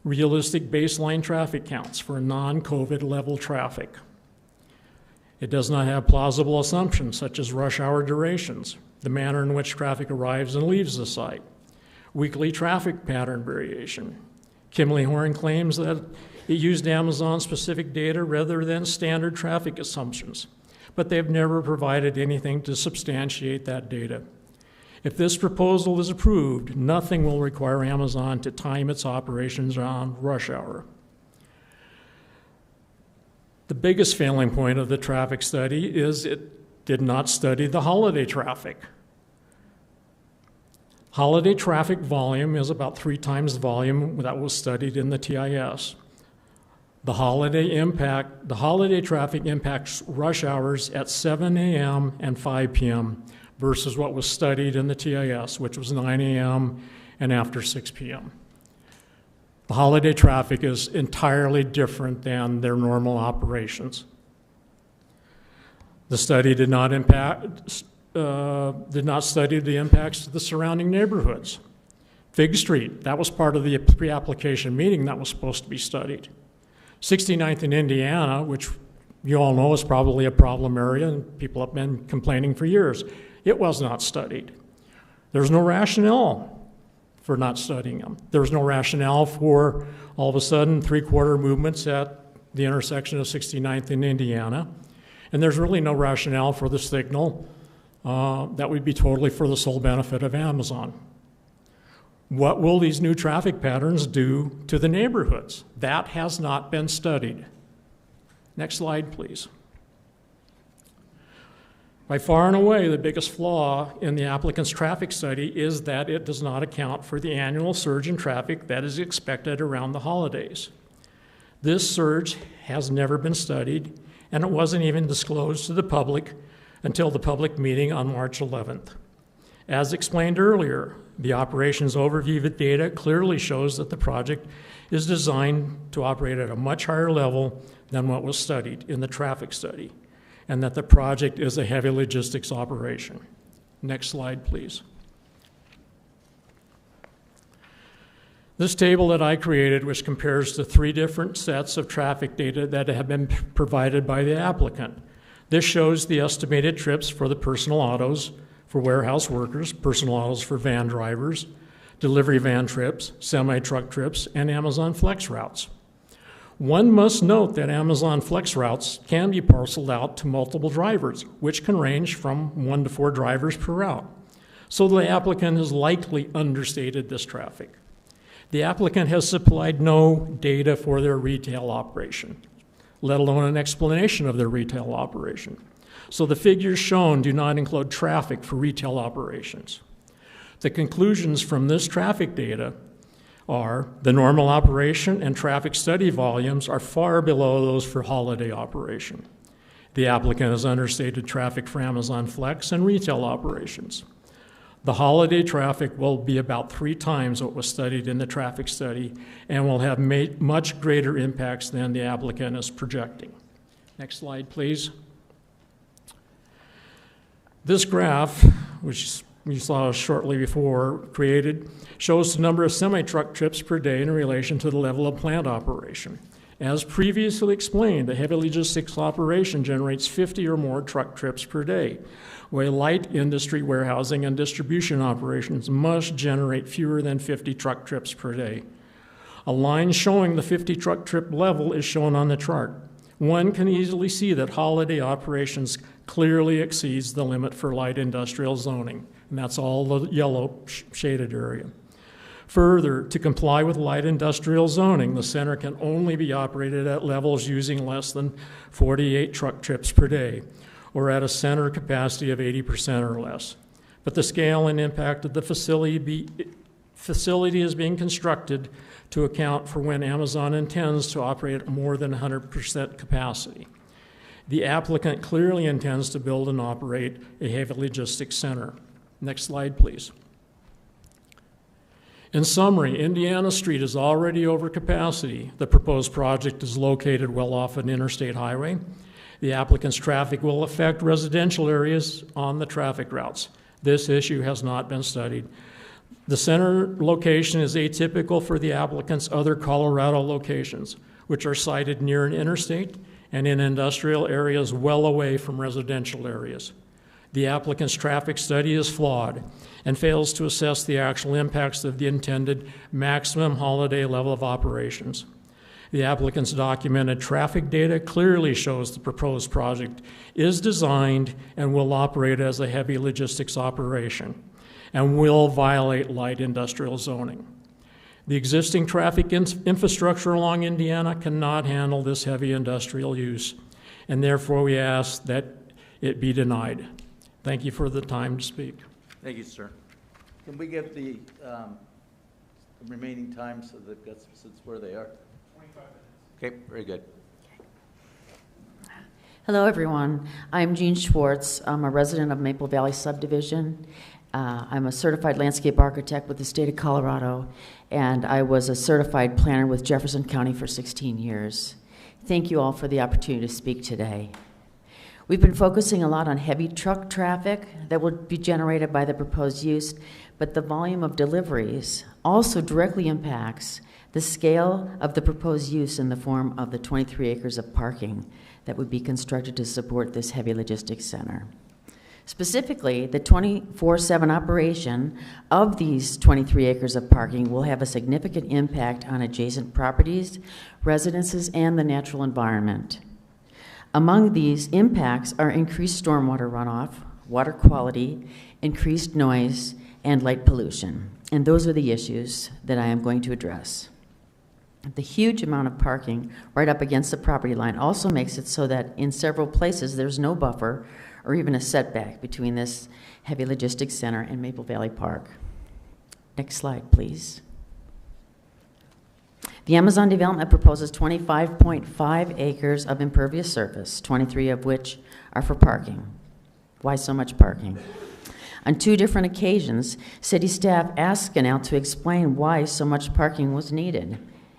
realistic baseline traffic counts for non-COVID level traffic. It does not have plausible assumptions such as rush hour durations, the manner in which traffic arrives and leaves the site, weekly traffic pattern variation. Kimley Horn claims that it used Amazon-specific data rather than standard traffic assumptions, but they've never provided anything to substantiate that data. If this proposal is approved, nothing will require Amazon to time its operations around rush hour. The biggest failing point of the traffic study is it did not study the holiday traffic. Holiday traffic volume is about 3 times the volume that was studied in the TIS. The holiday traffic impacts rush hours at 7 a.m. and 5 p.m. versus what was studied in the TIS, which was 9 a.m. and after 6 p.m. The holiday traffic is entirely different than their normal operations. The study did not study the impacts to the surrounding neighborhoods. Fig Street, that was part of the pre-application meeting that was supposed to be studied. 69th in Indiana, which you all know is probably a problem area and people have been complaining for years, it was not studied. There's no rationale for not studying them. There's no rationale for all of a sudden 3/4 movements at the intersection of 69th and Indiana. And there's really no rationale for the signal that would be totally for the sole benefit of Amazon. What will these new traffic patterns do to the neighborhoods? That has not been studied. Next slide, please. By far and away, the biggest flaw in the applicant's traffic study is that it does not account for the annual surge in traffic that is expected around the holidays. This surge has never been studied, and it wasn't even disclosed to the public until the public meeting on March 11th. As explained earlier, the operations overview data clearly shows that the project is designed to operate at a much higher level than what was studied in the traffic study, and that the project is a heavy logistics operation. Next slide, please. This table that I created, which compares the 3 different sets of traffic data that have been provided by the applicant. This shows the estimated trips for the personal autos, for warehouse workers, personal autos for van drivers, delivery van trips, semi-truck trips, and Amazon Flex routes. One must note that Amazon Flex routes can be parceled out to multiple drivers, which can range from 1 to 4 drivers per route. So the applicant has likely understated this traffic. The applicant has supplied no data for their retail operation, let alone an explanation of their retail operation. So the figures shown do not include traffic for retail operations. The conclusions from this traffic data are the normal operation and traffic study volumes are far below those for holiday operation. The applicant has understated traffic for Amazon Flex and retail operations. The holiday traffic will be about 3 times what was studied in the traffic study and will have much greater impacts than the applicant is projecting. Next slide, please. This graph, which you saw shortly before created, shows the number of semi-truck trips per day in relation to the level of plant operation. As previously explained, a heavy logistics operation generates 50 or more truck trips per day, while light industry warehousing and distribution operations must generate fewer than 50 truck trips per day. A line showing the 50 truck trip level is shown on the chart. One can easily see that holiday operations clearly exceeds the limit for light industrial zoning, and that's all the yellow shaded area. Further, to comply with light industrial zoning, the center can only be operated at levels using less than 48 truck trips per day, or at a center capacity of 80% or less. But the scale and impact of the facility is being constructed to account for when Amazon intends to operate at more than 100% capacity. The applicant clearly intends to build and operate a heavy logistics center. Next slide, please. In summary, Indiana Street is already over capacity. The proposed project is located well off an interstate highway. The applicant's traffic will affect residential areas on the traffic routes. This issue has not been studied. The center location is atypical for the applicant's other Colorado locations, which are sited near an interstate and in industrial areas well away from residential areas. The applicant's traffic study is flawed and fails to assess the actual impacts of the intended maximum holiday level of operations. The applicant's documented traffic data clearly shows the proposed project is designed and will operate as a heavy logistics operation and will violate light industrial zoning. The existing traffic infrastructure along Indiana cannot handle this heavy industrial use, and therefore we ask that it be denied. Thank you for the time to speak. Thank you, sir. Can we give the remaining time so that that's where they are? 25 minutes. Okay, very good. Hello, everyone. I'm Jean Schwartz. I'm a resident of Maple Valley Subdivision. I'm a certified landscape architect with the state of Colorado, and I was a certified planner with Jefferson County for 16 years. Thank you all for the opportunity to speak today. We've been focusing a lot on heavy truck traffic that will be generated by the proposed use, but the volume of deliveries also directly impacts the scale of the proposed use in the form of the 23 acres of parking that would be constructed to support this heavy logistics center. Specifically, the 24/7 operation of these 23 acres of parking will have a significant impact on adjacent properties, residences, and the natural environment. Among these impacts are increased stormwater runoff, water quality, increased noise, and light pollution. And those are the issues that I am going to address. The huge amount of parking right up against the property line also makes it so that in several places there's no buffer or even a setback between this heavy logistics center and Maple Valley Park. Next slide, please. The Amazon development proposes 25.5 acres of impervious surface, 23 of which are for parking. Why so much parking? On 2 different occasions, city staff asked Canal to explain why so much parking was needed.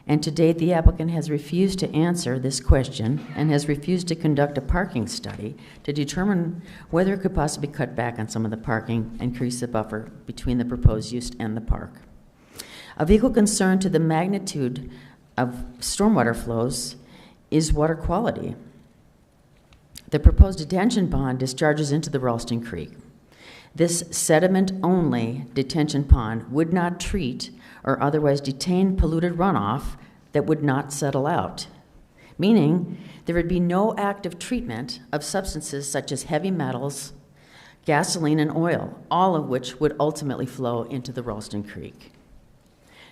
And to date, the applicant has refused to answer this question and has refused to conduct a parking study to determine whether it could possibly cut back on some of the parking and increase the buffer between the proposed use and the park. Of equal concern to the magnitude of stormwater flows is water quality. The proposed detention pond discharges into the Ralston Creek. This sediment-only detention pond would not treat or otherwise detain polluted runoff that would not settle out, meaning there would be no active treatment of substances such as heavy metals, gasoline, and oil, all of which would ultimately flow into the Ralston Creek.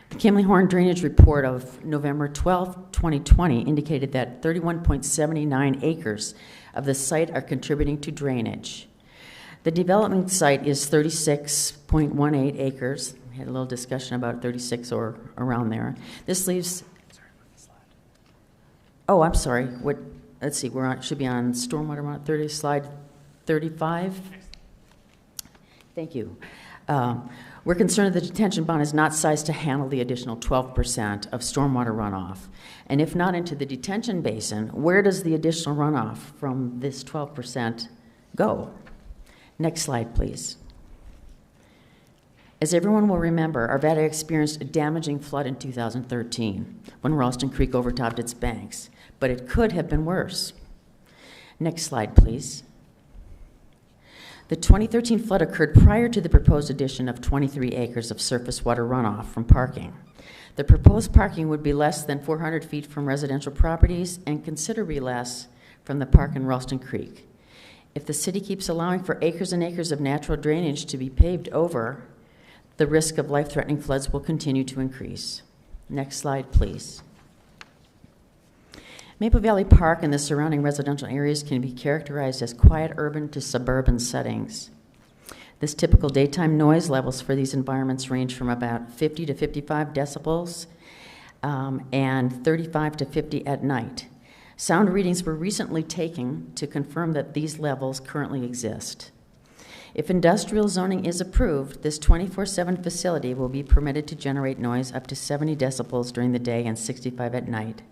The Kimley-Horn Drainage Report of November 12, 2020 indicated that 31.79 acres of the site are contributing to drainage. The development site is 36.18 acres. We had a little discussion about 36 or around there. This leaves, oh, I'm sorry. What? Let's see, we're on, should be on stormwater, on 30, slide 35. Thank you. We're concerned that the detention pond is not sized to handle the additional 12% of stormwater runoff. And if not into the detention basin, where does the additional runoff from this 12% go? Next slide, please. As everyone will remember, Arvada experienced a damaging flood in 2013 when Ralston Creek overtopped its banks, but it could have been worse. Next slide, please. The 2013 flood occurred prior to the proposed addition of 23 acres of surface water runoff from parking. The proposed parking would be less than 400 feet from residential properties and considerably less from the park in Ralston Creek. If the city keeps allowing for acres and acres of natural drainage to be paved over, the risk of life-threatening floods will continue to increase. Next slide, please. Maple Valley Park and the surrounding residential areas can be characterized as quiet urban to suburban settings. This typical daytime noise levels for these environments range from about 50 to 55 decibels and 35 to 50 at night. Sound readings were recently taken to confirm that these levels currently exist. If industrial zoning is approved, this 24/7 facility will be permitted to generate noise up to 70 decibels during the day and 65 at night.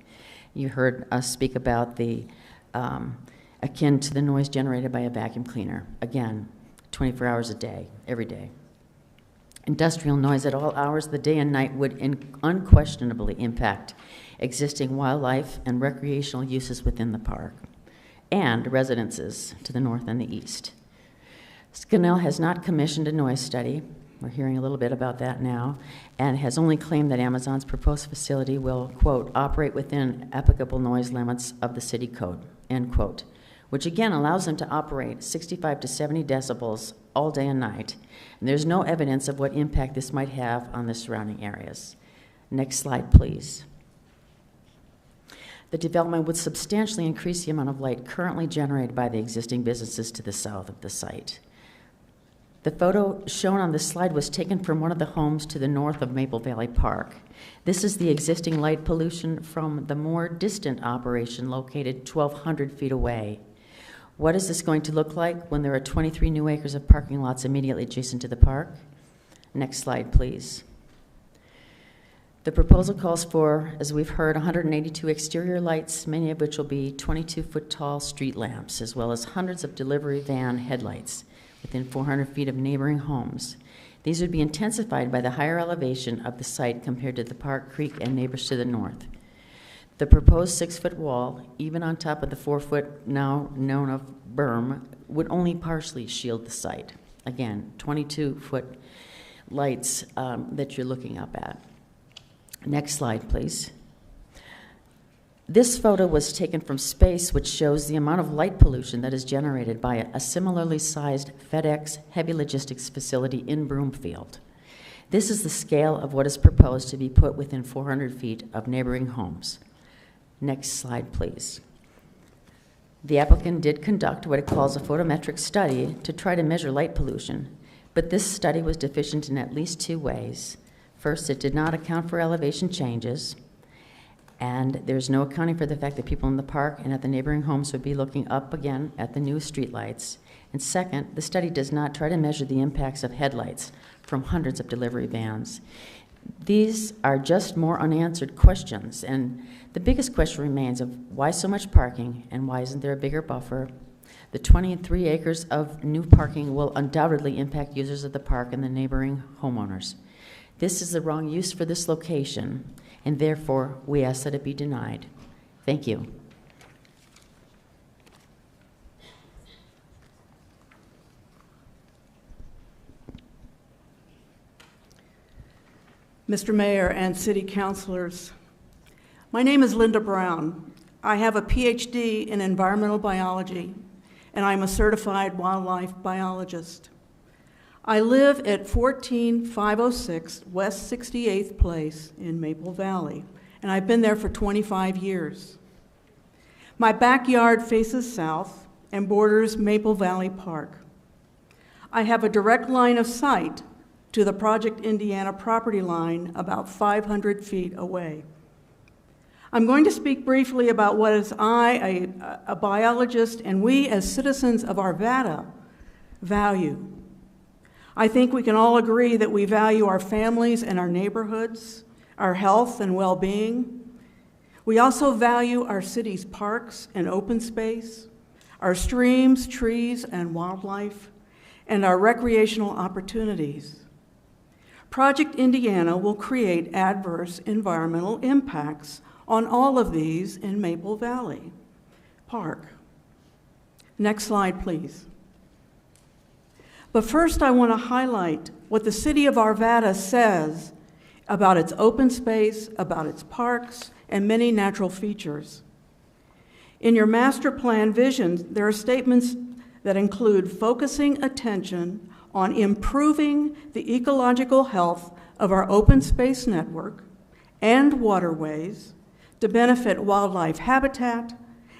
You heard us speak about the akin to the noise generated by a vacuum cleaner. Again, 24 hours a day, every day. Industrial noise at all hours of the day and night would unquestionably impact existing wildlife and recreational uses within the park, and residences to the north and the east. Scannell has not commissioned a noise study, we're hearing a little bit about that now, and has only claimed that Amazon's proposed facility will, quote, operate within applicable noise limits of the city code, end quote, which again allows them to operate 65 to 70 decibels all day and night. And there's no evidence of what impact this might have on the surrounding areas. Next slide, please. The development would substantially increase the amount of light currently generated by the existing businesses to the south of the site. The photo shown on this slide was taken from one of the homes to the north of Maple Valley Park. This is the existing light pollution from the more distant operation located 1,200 feet away. What is this going to look like when there are 23 new acres of parking lots immediately adjacent to the park? Next slide, please. The proposal calls for, as we've heard, 182 exterior lights, many of which will be 22-foot tall street lamps, as well as hundreds of delivery van headlights within 400 feet of neighboring homes. These would be intensified by the higher elevation of the site compared to the Park Creek and neighbors to the north. The proposed 6-foot wall, even on top of the 4-foot now known of berm, would only partially shield the site. Again, 22-foot lights that you're looking up at. Next slide, please. This photo was taken from space, which shows the amount of light pollution that is generated by a similarly sized FedEx heavy logistics facility in Broomfield. This is the scale of what is proposed to be put within 400 feet of neighboring homes. Next slide, please. The applicant did conduct what it calls a photometric study to try to measure light pollution, but this study was deficient in at least 2 ways. First, it did not account for elevation changes, and there's no accounting for the fact that people in the park and at the neighboring homes would be looking up again at the new streetlights. And second, the study does not try to measure the impacts of headlights from hundreds of delivery vans. These are just more unanswered questions, and the biggest question remains of why so much parking and why isn't there a bigger buffer? The 23 acres of new parking will undoubtedly impact users of the park and the neighboring homeowners. This is the wrong use for this location, and therefore we ask that it be denied. Thank you. Mr. Mayor and City Councilors, my name is Linda Brown. I have a PhD in environmental biology, and I'm a certified wildlife biologist. I live at 14506 West 68th Place in Maple Valley, and I've been there for 25 years. My backyard faces south and borders Maple Valley Park. I have a direct line of sight to the Project Indiana property line about 500 feet away. I'm going to speak briefly about what as a biologist, and we as citizens of Arvada value. I think we can all agree that we value our families and our neighborhoods, our health and well-being. We also value our city's parks and open space, our streams, trees, and wildlife, and our recreational opportunities. Project Indiana will create adverse environmental impacts on all of these in Maple Valley Park. Next slide, please. But first, I want to highlight what the city of Arvada says about its open space, about its parks, and many natural features. In your master plan visions, there are statements that include focusing attention on improving the ecological health of our open space network and waterways to benefit wildlife habitat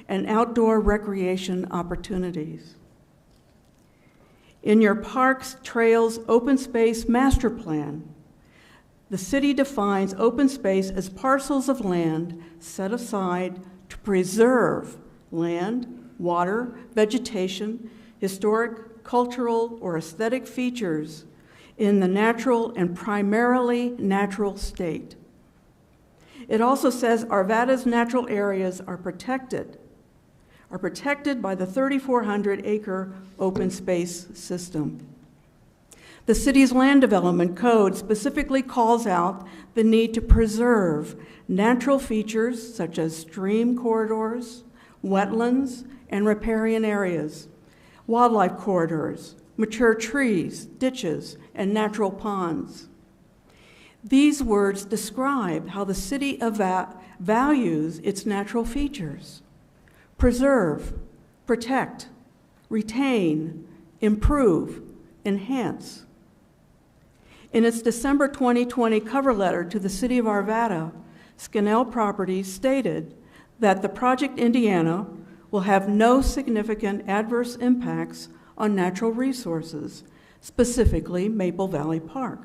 and outdoor recreation opportunities. In your parks, trails, open space master plan, the city defines open space as parcels of land set aside to preserve land, water, vegetation, historic, cultural, or aesthetic features in the natural and primarily natural state. It also says Arvada's natural areas are protected by the 3,400-acre open space system. The city's land development code specifically calls out the need to preserve natural features such as stream corridors, wetlands, and riparian areas, wildlife corridors, mature trees, ditches, and natural ponds. These words describe how the city values its natural features: preserve, protect, retain, improve, enhance. In its December 2020 cover letter to the City of Arvada, Scannell Properties stated that the Project Indiana will have no significant adverse impacts on natural resources, specifically Maple Valley Park.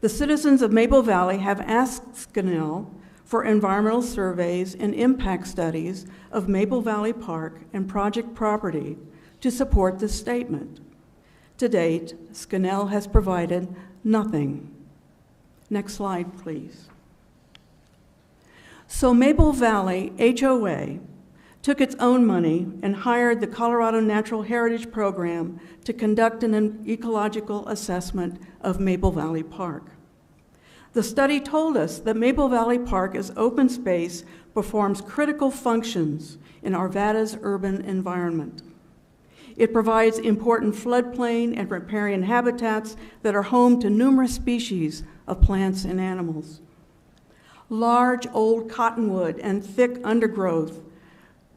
The citizens of Maple Valley have asked Scannell for environmental surveys and impact studies of Maple Valley Park and project property to support this statement. To date, Scannell has provided nothing. Next slide, please. So Maple Valley HOA took its own money and hired the Colorado Natural Heritage Program to conduct an ecological assessment of Maple Valley Park. The study told us that Maple Valley Park as open space performs critical functions in Arvada's urban environment. It provides important floodplain and riparian habitats that are home to numerous species of plants and animals. Large old cottonwood and thick undergrowth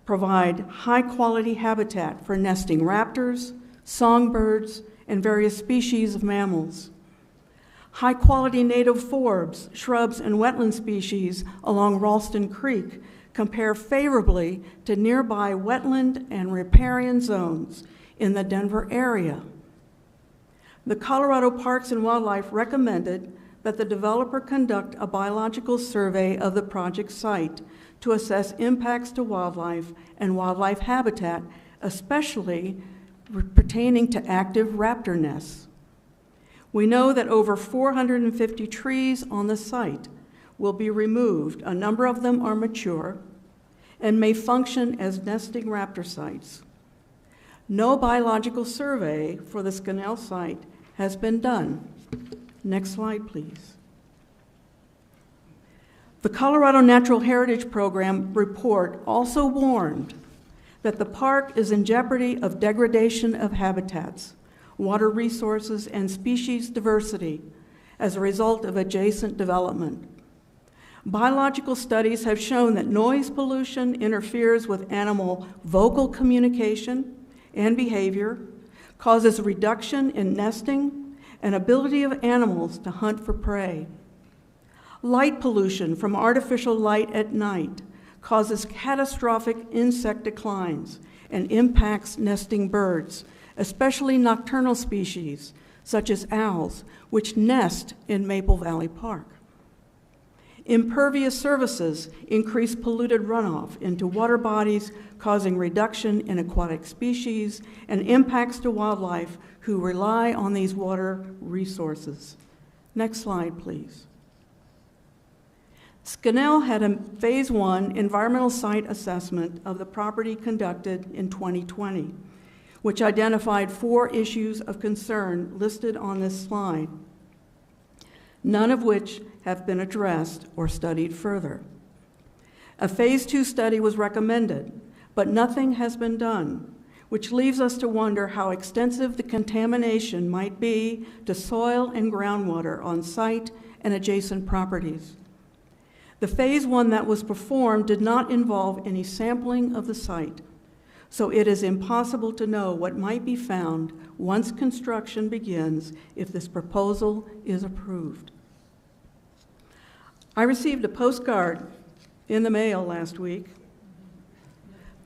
provide high-quality habitat for nesting raptors, songbirds, and various species of mammals. High-quality native forbs, shrubs, and wetland species along Ralston Creek compare favorably to nearby wetland and riparian zones in the Denver area. The Colorado Parks and Wildlife recommended that the developer conduct a biological survey of the project site to assess impacts to wildlife and wildlife habitat, especially pertaining to active raptor nests. We know that over 450 trees on the site will be removed. A number of them are mature and may function as nesting raptor sites. No biological survey for the Scannell site has been done. Next slide, please. The Colorado Natural Heritage Program report also warned that the park is in jeopardy of degradation of habitats, water resources, and species diversity as a result of adjacent development. Biological studies have shown that noise pollution interferes with animal vocal communication and behavior, causes a reduction in nesting and ability of animals to hunt for prey. Light pollution from artificial light at night causes catastrophic insect declines and impacts nesting birds, especially nocturnal species such as owls, which nest in Maple Valley Park. Impervious surfaces increase polluted runoff into water bodies, causing reduction in aquatic species and impacts to wildlife who rely on these water resources. Next slide, please. Scannell had a Phase 1 environmental site assessment of the property conducted in 2020, which identified 4 issues of concern listed on this slide, none of which have been addressed or studied further. A Phase 2 study was recommended, but nothing has been done, which leaves us to wonder how extensive the contamination might be to soil and groundwater on site and adjacent properties. The Phase 1 that was performed did not involve any sampling of the site, so it is impossible to know what might be found once construction begins if this proposal is approved. I received a postcard in the mail last week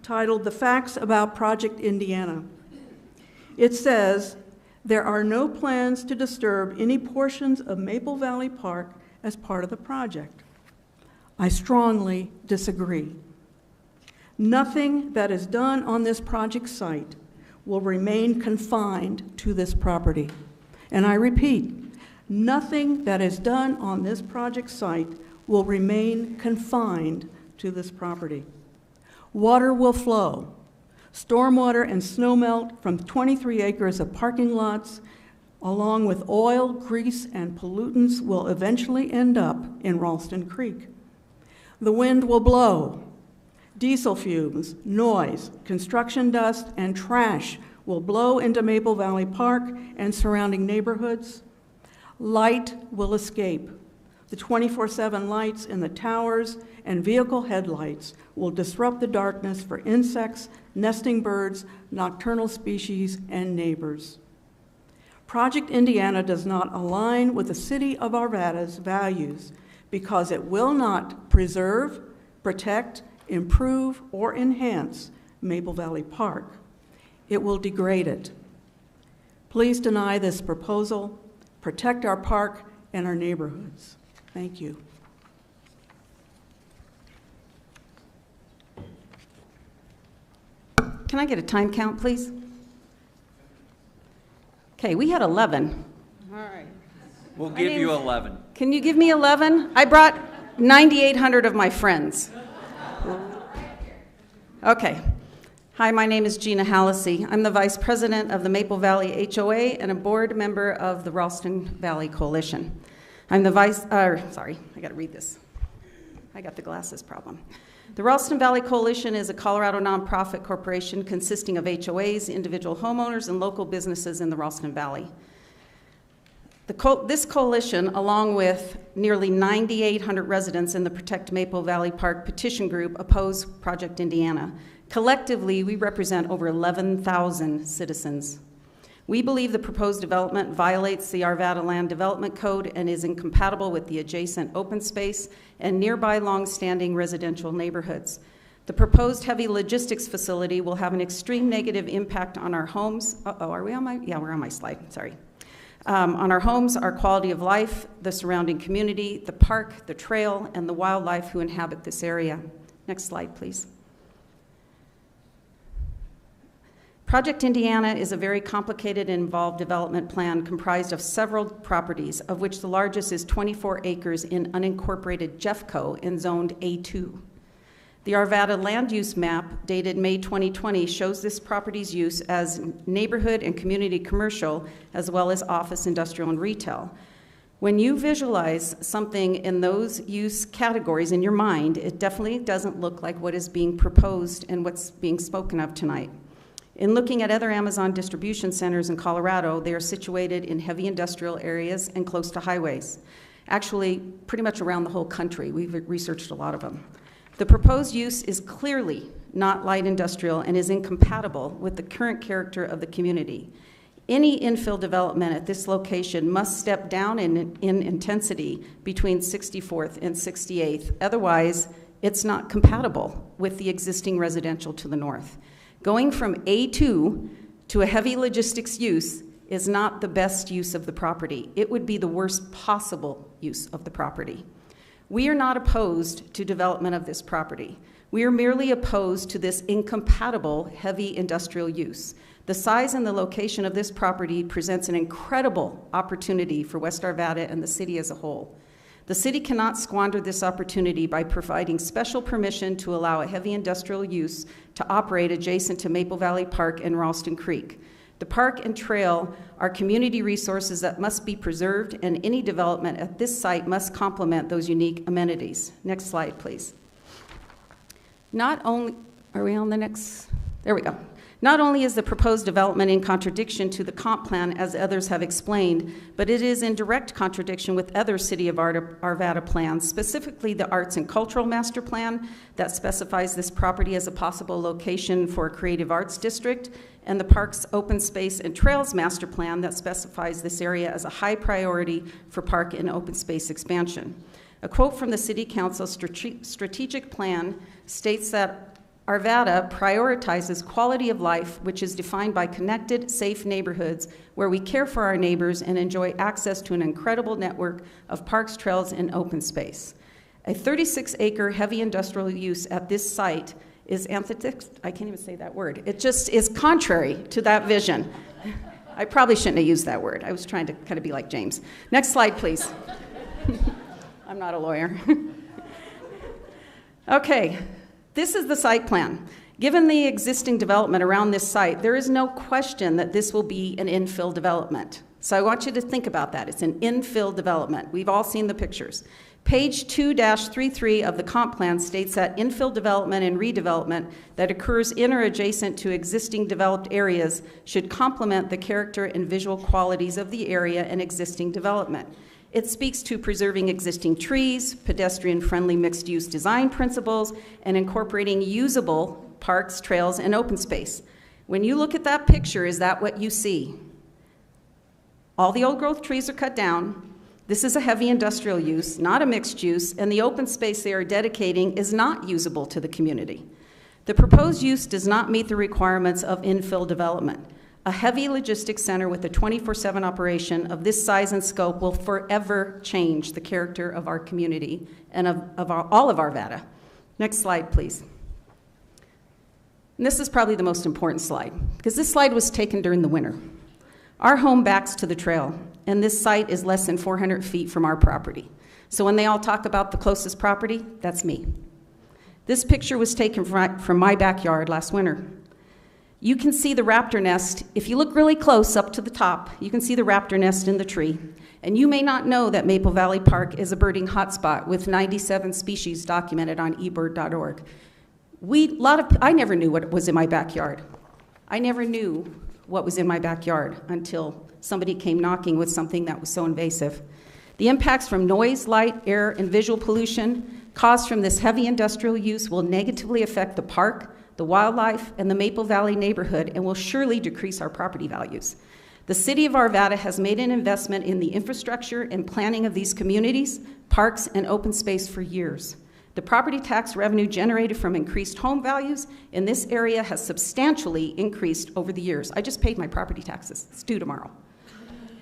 titled "The Facts About Project Indiana." It says, "There are no plans to disturb any portions of Maple Valley Park as part of the project." I strongly disagree. Nothing that is done on this project site will remain confined to this property. And I repeat, nothing that is done on this project site will remain confined to this property. Water will flow. Stormwater and snowmelt from 23 acres of parking lots, along with oil, grease, and pollutants, will eventually end up in Ralston Creek. The wind will blow. Diesel fumes, noise, construction dust, and trash will blow into Maple Valley Park and surrounding neighborhoods. Light will escape. The 24/7 lights in the towers and vehicle headlights will disrupt the darkness for insects, nesting birds, nocturnal species, and neighbors. Project Indiana does not align with the City of Arvada's values because it will not preserve, protect, improve, or enhance Maple Valley Park. It will degrade it. Please deny this proposal, protect our park and our neighborhoods. Thank you. Can I get a time count, please? Okay, we had 11. All right. We'll give you 11. Can you give me 11? I brought 9,800 of my friends. Okay. Hi, my name is Gina Hallisey. I'm the Vice President of the Maple Valley HOA and a board member of the Ralston Valley Coalition. I'm the sorry, I gotta read this. I got the glasses problem. The Ralston Valley Coalition is a Colorado nonprofit corporation consisting of HOAs, individual homeowners, and local businesses in the Ralston Valley. This coalition, along with nearly 9,800 residents in the Protect Maple Valley Park petition group, oppose Project Indiana. Collectively, we represent over 11,000 citizens. We believe the proposed development violates the Arvada Land Development Code and is incompatible with the adjacent open space and nearby long-standing residential neighborhoods. The proposed heavy logistics facility will have an extreme negative impact on our homes. Are we on my? Yeah, we're on my slide, sorry. On our homes, our quality of life, the surrounding community, the park, the trail, and the wildlife who inhabit this area. Next slide, please. Project Indiana is a very complicated and involved development plan comprised of several properties, of which the largest is 24 acres in unincorporated Jeffco and zoned A2. The Arvada land use map, dated May 2020, shows this property's use as neighborhood and community commercial, as well as office, industrial, and retail. When you visualize something in those use categories in your mind, it definitely doesn't look like what is being proposed and what's being spoken of tonight. In looking at other Amazon distribution centers in Colorado, they are situated in heavy industrial areas and close to highways. Actually, pretty much around the whole country. We've researched a lot of them. The proposed use is clearly not light industrial and is incompatible with the current character of the community. Any infill development at this location must step down in intensity between 64th and 68th. Otherwise, it's not compatible with the existing residential to the north. Going from A2 to a heavy logistics use is not the best use of the property. It would be the worst possible use of the property. We are not opposed to development of this property. We are merely opposed to this incompatible heavy industrial use. The size and the location of this property presents an incredible opportunity for West Arvada and the city as a whole. The city cannot squander this opportunity by providing special permission to allow a heavy industrial use to operate adjacent to Maple Valley Park and Ralston Creek. The park and trail are community resources that must be preserved, and any development at this site must complement those unique amenities. Next slide, please. Not only, are we on the next? There we go. Not only is the proposed development in contradiction to the comp plan, as others have explained, but it is in direct contradiction with other City of Arvada plans, specifically the Arts and Cultural Master Plan that specifies this property as a possible location for a creative arts district, and the Parks Open Space and Trails Master Plan that specifies this area as a high priority for park and open space expansion. A quote from the City Council strategic plan states that Arvada prioritizes quality of life, which is defined by connected, safe neighborhoods where we care for our neighbors and enjoy access to an incredible network of parks, trails, and open space. A 36-acre heavy industrial use at this site is antithetic, I can't even say that word. It just is contrary to that vision. I probably shouldn't have used that word. I was trying to kind of be like James. Next slide, please. I'm not a lawyer. Okay, this is the site plan. Given the existing development around this site, there is no question that this will be an infill development. So I want you to think about that. It's an infill development. We've all seen the pictures. Page 2-33 of the comp plan states that infill development and redevelopment that occurs in or adjacent to existing developed areas should complement the character and visual qualities of the area and existing development. It speaks to preserving existing trees, pedestrian-friendly mixed-use design principles, and incorporating usable parks, trails, and open space. When you look at that picture, is that what you see? All the old-growth trees are cut down. This is a heavy industrial use, not a mixed use, and the open space they are dedicating is not usable to the community. The proposed use does not meet the requirements of infill development. A heavy logistics center with a 24/7 operation of this size and scope will forever change the character of our community and of all of Arvada. Next slide, please. And this is probably the most important slide, because this slide was taken during the winter. Our home backs to the trail, and this site is less than 400 feet from our property. So when they all talk about the closest property, that's me. This picture was taken from my backyard last winter. You can see the raptor nest. If you look really close up to the top, you can see the raptor nest in the tree. And you may not know that Maple Valley Park is a birding hotspot with 97 species documented on ebird.org. I never knew what was in my backyard. I never knew what was in my backyard until somebody came knocking with something that was so invasive. The impacts from noise, light, air, and visual pollution caused from this heavy industrial use will negatively affect the park, the wildlife, and the Maple Valley neighborhood, and will surely decrease our property values. The city of Arvada has made an investment in the infrastructure and planning of these communities, parks, and open space for years. The property tax revenue generated from increased home values in this area has substantially increased over the years. I just paid my property taxes. It's due tomorrow.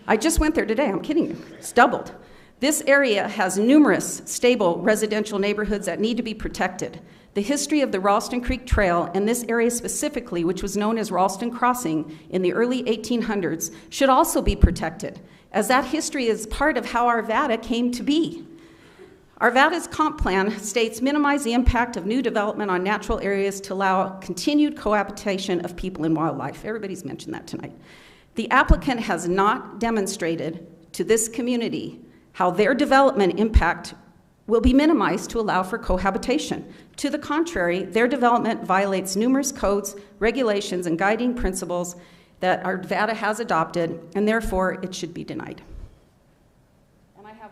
I just went there today. I'm kidding you. It's doubled. This area has numerous stable residential neighborhoods that need to be protected. The history of the Ralston Creek Trail, and this area specifically, which was known as Ralston Crossing in the early 1800s, should also be protected, as that history is part of how Arvada came to be. Arvada's comp plan states minimize the impact of new development on natural areas to allow continued cohabitation of people and wildlife. Everybody's mentioned that tonight. The applicant has not demonstrated to this community how their development impact will be minimized to allow for cohabitation. To the contrary, their development violates numerous codes, regulations, and guiding principles that Arvada has adopted, and therefore it should be denied. And I have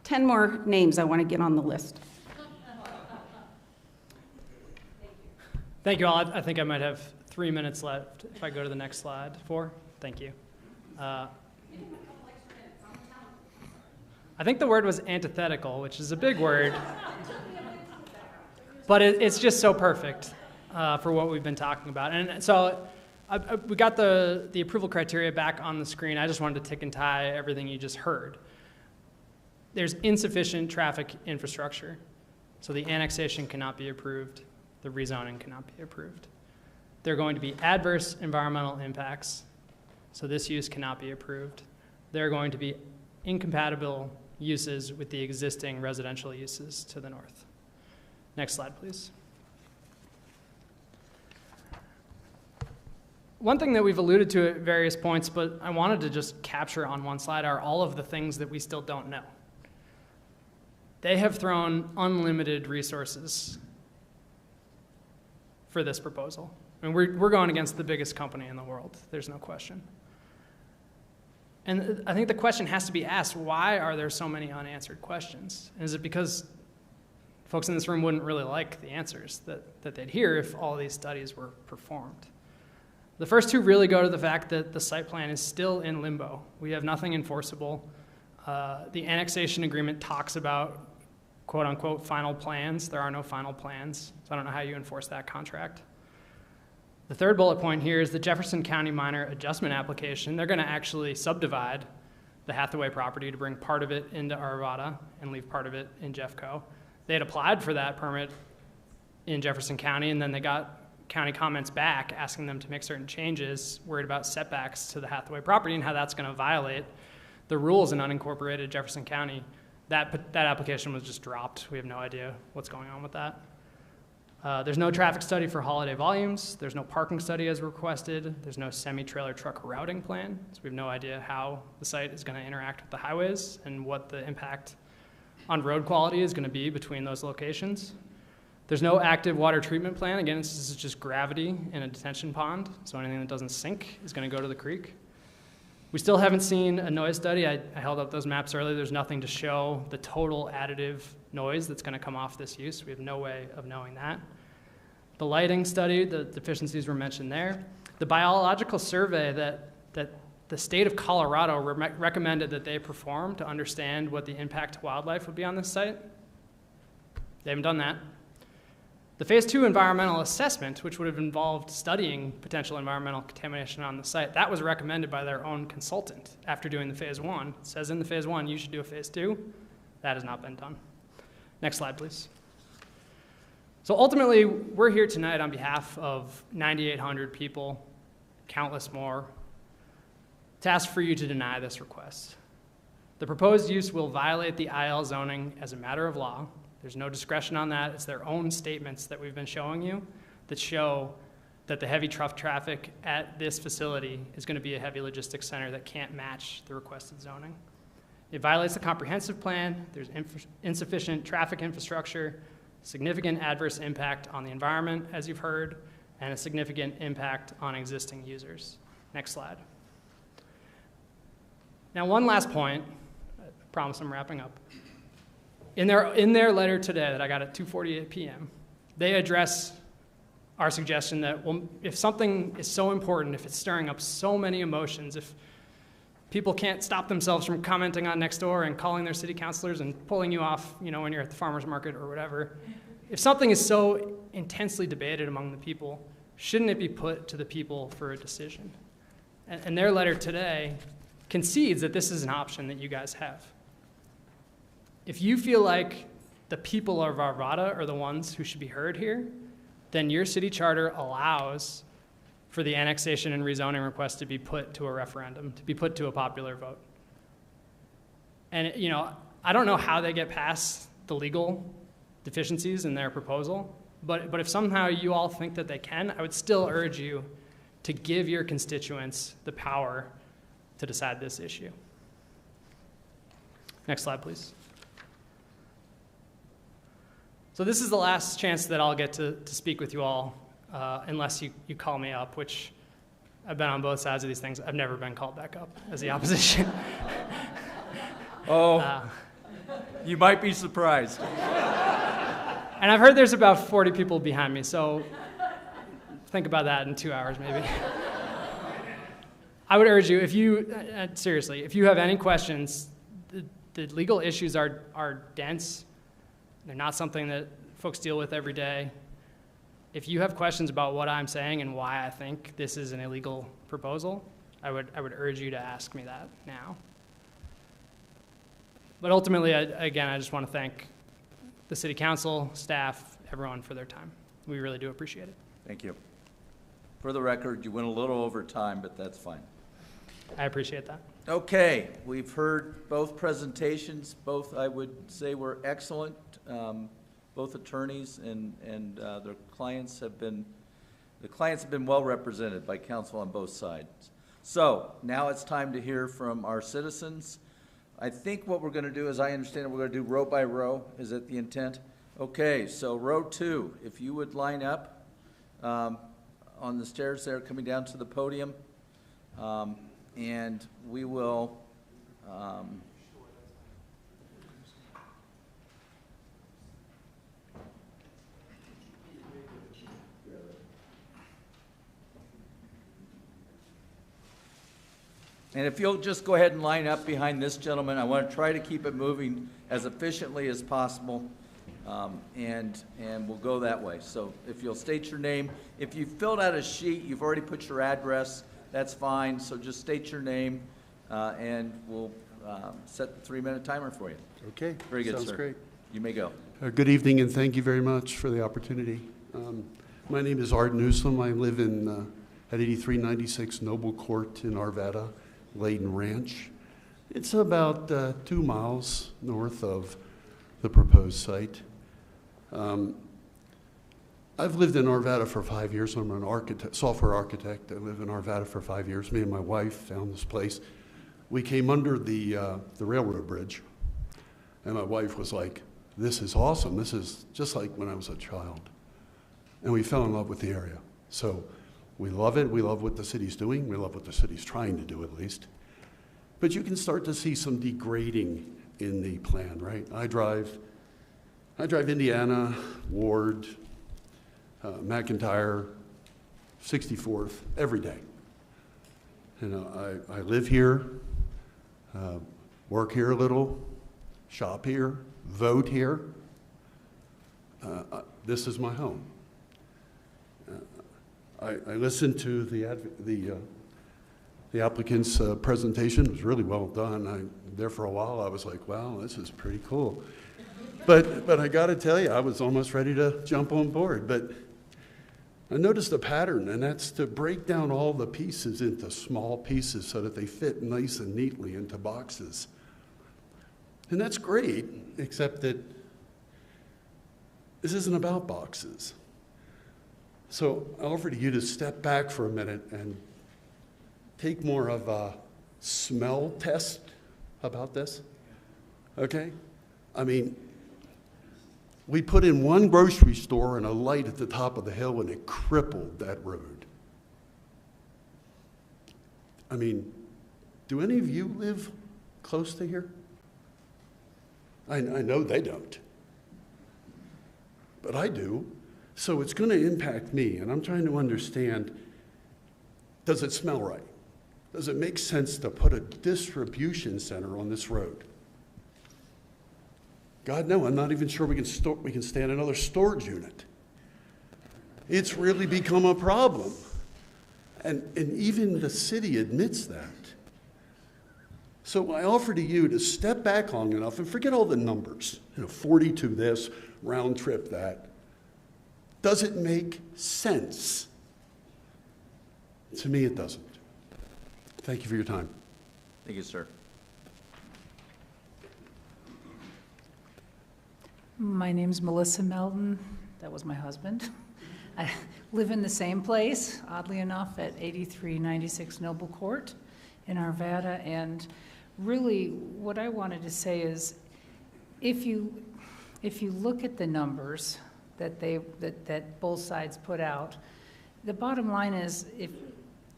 10 more names I want to get on the list. Thank you all. I think I might have 3 minutes left if I go to the next slide. 4? Thank you. I think the word was antithetical, which is a big word, but it's just so perfect for what we've been talking about. And so we got the approval criteria back on the screen. I just wanted to tick and tie everything you just heard. There's insufficient traffic infrastructure, so the annexation cannot be approved, the rezoning cannot be approved. There are going to be adverse environmental impacts, so this use cannot be approved. There are going to be incompatible uses with the existing residential uses to the north. Next slide, please. One thing that we've alluded to at various points, but I wanted to just capture on one slide, are all of the things that we still don't know. They have thrown unlimited resources for this proposal. And we're going against the biggest company in the world, there's no question. And I think the question has to be asked, why are there so many unanswered questions? And is it because folks in this room wouldn't really like the answers that they'd hear if all these studies were performed? The first two really go to the fact that the site plan is still in limbo. We have nothing enforceable. The annexation agreement talks about quote unquote final plans. There are no final plans, so I don't know how you enforce that contract. The third bullet point here is the Jefferson County minor adjustment application. They're going to actually subdivide the Hathaway property to bring part of it into Arvada and leave part of it in Jeffco. They had applied for that permit in Jefferson County, and then they got county comments back asking them to make certain changes, worried about setbacks to the Hathaway property and how that's going to violate the rules in unincorporated Jefferson County. That application was just dropped. We have no idea what's going on with that. There's no traffic study for holiday volumes. There's no parking study as requested. There's no semi-trailer truck routing plan. So we have no idea how the site is going to interact with the highways and what the impact on road quality is going to be between those locations. There's no active water treatment plan. Again, this is just gravity in a detention pond. So anything that doesn't sink is going to go to the creek. We still haven't seen a noise study. I held up those maps earlier. There's nothing to show the total additive noise that's going to come off this use. We have no way of knowing that. The lighting study, the deficiencies were mentioned there. The biological survey that the state of Colorado recommended that they perform to understand what the impact to wildlife would be on this site. They haven't done that. The phase 2 environmental assessment, which would have involved studying potential environmental contamination on the site, that was recommended by their own consultant after doing the phase 1. It says in the phase 1, you should do a phase 2. That has not been done. Next slide, please. So ultimately, we're here tonight on behalf of 9,800 people, countless more, to ask for you to deny this request. The proposed use will violate the IL zoning as a matter of law. There's no discretion on that. It's their own statements that we've been showing you that show that the heavy truck traffic at this facility is going to be a heavy logistics center that can't match the requested zoning. It violates the comprehensive plan. There's insufficient traffic infrastructure, significant adverse impact on the environment, as you've heard, and a significant impact on existing users. Next slide. Now, one last point. I promise I'm wrapping up. In their letter today that I got at 2:48 p.m., they address our suggestion that, well, if something is so important, if it's stirring up so many emotions, if people can't stop themselves from commenting on Nextdoor and calling their city councilors and pulling you off, when you're at the farmer's market or whatever, if something is so intensely debated among the people, shouldn't it be put to the people for a decision? And their letter today concedes that this is an option that you guys have. If you feel like the people of Arvada are the ones who should be heard here, then your city charter allows for the annexation and rezoning request to be put to a referendum, to be put to a popular vote. And, I don't know how they get past the legal deficiencies in their proposal, but if somehow you all think that they can, I would still urge you to give your constituents the power to decide this issue. Next slide, please. So this is the last chance that I'll get to speak with you all, unless you call me up, which I've been on both sides of these things. I've never been called back up as the opposition. You might be surprised. And I've heard there's about 40 people behind me, so think about that in 2 hours maybe. I would urge you, seriously, if you have any questions, the legal issues are dense. They're not something that folks deal with every day. If you have questions about what I'm saying and why I think this is an illegal proposal, I would urge you to ask me that now. But ultimately, I just want to thank the city council, staff, everyone for their time. We really do appreciate it. Thank you. For the record, you went a little over time, but that's fine. I appreciate that. Okay, we've heard both presentations. Both, I would say, were excellent. Both attorneys and their clients have been well represented by counsel on both sides. So now it's time to hear from our citizens. I think what we're going to do, as I understand it, we're going to do row by row. Is that the intent? Okay, so row 2, if you would line up on the stairs there coming down to the podium, and we will and if you'll just go ahead and line up behind this gentleman, I want to try to keep it moving as efficiently as possible, and we'll go that way. So if you'll state your name. If you filled out a sheet, you've already put your address, that's fine. So just state your name, and we'll set the 3-minute timer for you. Okay. Very good, Sounds sir. great. You may go. Good evening, and thank you very much for the opportunity. My name is Art Newsom. I live at 8396 Noble Court in Arvada, Layden Ranch. It's about 2 miles north of the proposed site. I've lived in Arvada for 5 years. I'm an software architect. I live in Arvada for 5 years. Me and my wife found this place. We came under the railroad bridge, and my wife was like, "This is awesome. This is just like when I was a child." And we fell in love with the area. So we love it. We love what the city's doing. We love what the city's trying to do, at least. But you can start to see some degrading in the plan, right? I drive Indiana, Ward, McIntyre, 64th every day. You know, I live here, work here a little, shop here, vote here. This is my home. I listened to the applicant's presentation. It was really well done. There for a while, I was like, wow, this is pretty cool. But I got to tell you, I was almost ready to jump on board. But I noticed a pattern, and that's to break down all the pieces into small pieces so that they fit nice and neatly into boxes. And that's great, except that this isn't about boxes. So I offer to you to step back for a minute and take more of a smell test about this, okay? I mean, we put in one grocery store and a light at the top of the hill, and it crippled that road. I mean, do any of you live close to here? I know they don't, but I do. So it's going to impact me, and I'm trying to understand, does it smell right? Does it make sense to put a distribution center on this road? God, no, I'm not even sure we can stand another storage unit. It's really become a problem. And even the city admits that. So I offer to you to step back long enough and forget all the numbers. 42 this, round trip that. Does it make sense? To me, it doesn't. Thank you for your time. Thank you, sir. My name's Melissa Melton. That was my husband. I live in the same place, oddly enough, at 8396 Noble Court in Arvada. And really, what I wanted to say is, if you look at the numbers that both sides put out, the bottom line is, if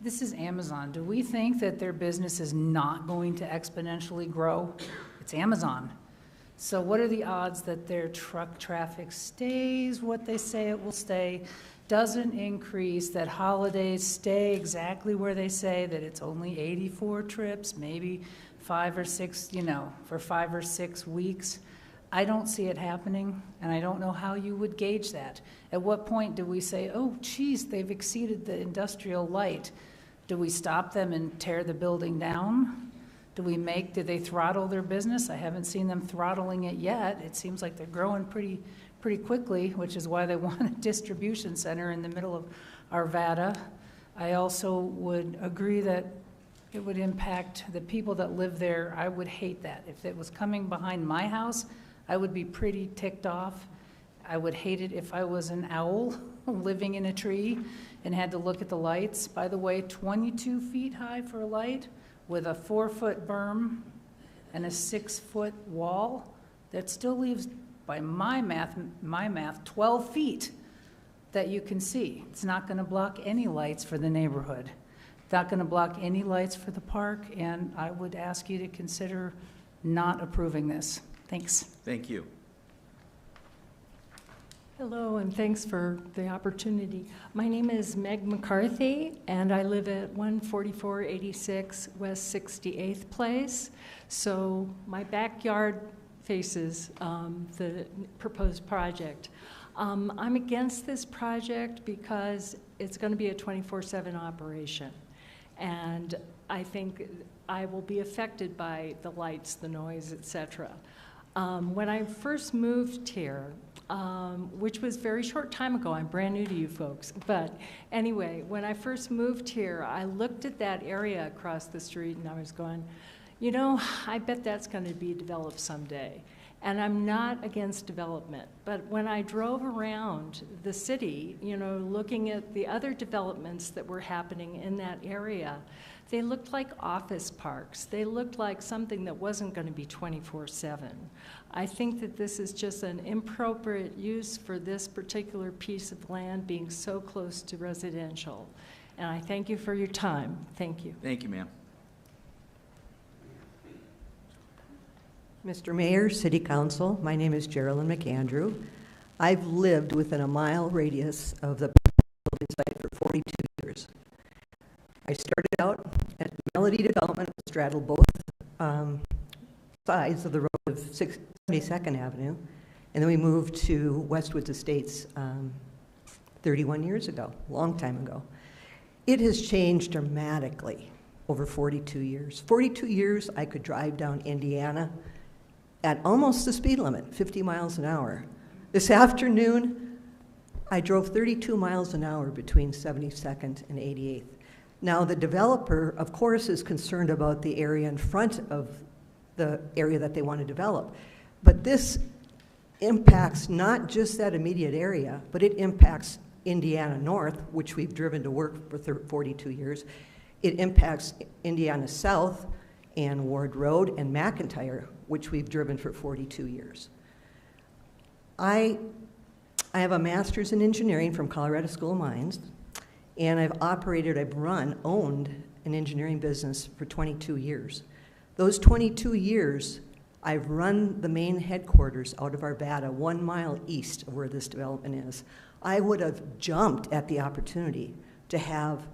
this is Amazon, do we think that their business is not going to exponentially grow? It's Amazon. So what are the odds that their truck traffic stays what they say it will stay, doesn't increase, that holidays stay exactly where they say, that it's only 84 trips, maybe 5 or 6, for 5 or 6 weeks? I don't see it happening, and I don't know how you would gauge that. At what point do we say, oh, geez, they've exceeded the industrial light? Do we stop them and tear the building down? Do they throttle their business? I haven't seen them throttling it yet. It seems like they're growing pretty quickly, which is why they want a distribution center in the middle of Arvada. I also would agree that it would impact the people that live there. I would hate that. If it was coming behind my house, I would be pretty ticked off. I would hate it if I was an owl living in a tree and had to look at the lights. By the way, 22 feet high for a light with a 4-foot berm and a 6-foot wall. That still leaves, by my math, 12 feet that you can see. It's not going to block any lights for the neighborhood. It's not going to block any lights for the park, and I would ask you to consider not approving this. Thanks. Thank you. Hello, and thanks for the opportunity. My name is Meg McCarthy, and I live at 14486 West 68th Place. So my backyard faces the proposed project. I'm against this project because it's going to be a 24/7 operation. And I think I will be affected by the lights, the noise, etc. When I first moved here, which was a very short time ago. I'm brand new to you folks. But anyway, when I first moved here, I looked at that area across the street and I was going, you know, I bet that's going to be developed someday. And I'm not against development, but when I drove around the city, you know, looking at the other developments that were happening in that area, they looked like office parks. They looked like something that wasn't going to be 24/7. I think that this is just an inappropriate use for this particular piece of land being so close to residential. And I thank you for your time. Thank you. Thank you, ma'am. Mr. Mayor, City Council, my name is Geraldine McAndrew. I've lived within a mile radius of the building site for 42 years. I started out at Melody Development, straddled both sides of the road of 72nd Avenue, and then we moved to Westwoods Estates 31 years ago, a long time ago. It has changed dramatically over 42 years. 42 years, I could drive down Indiana at almost the speed limit, 50 miles an hour. This afternoon, I drove 32 miles an hour between 72nd and 88th. Now, the developer, of course, is concerned about the area in front of the area that they want to develop. But this impacts not just that immediate area, but it impacts Indiana North, which we've driven to work for 42 years. It impacts Indiana South and Ward Road and McIntyre, which we've driven for 42 years. I have a master's in engineering from Colorado School of Mines, and I've owned an engineering business for 22 years. Those 22 years, I've run the main headquarters out of Arvada, 1 mile east of where this development is. I would have jumped at the opportunity to have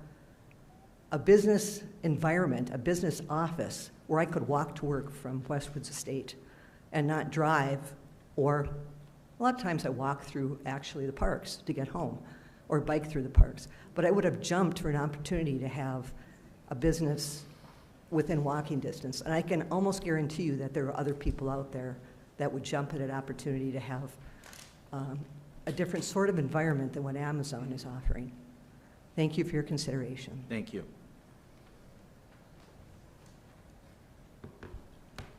a business environment, a business office, where I could walk to work from Westwoods Estate and not drive, or a lot of times I walk through actually the parks to get home, or bike through the parks. But I would have jumped for an opportunity to have a business within walking distance. And I can almost guarantee you that there are other people out there that would jump at an opportunity to have a different sort of environment than what Amazon is offering. Thank you for your consideration. Thank you.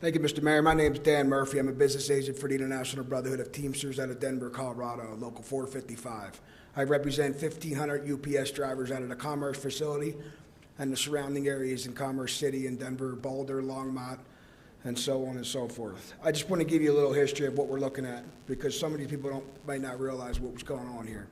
Thank you, Mr. Mayor. My name is Dan Murphy. I'm a business agent for the International Brotherhood of Teamsters out of Denver, Colorado, local 455. I represent 1,500 UPS drivers out of the Commerce facility and the surrounding areas in Commerce City and Denver, Boulder, Longmont, and so on and so forth. I just want to give you a little history of what we're looking at because some of these people might not realize what was going on here.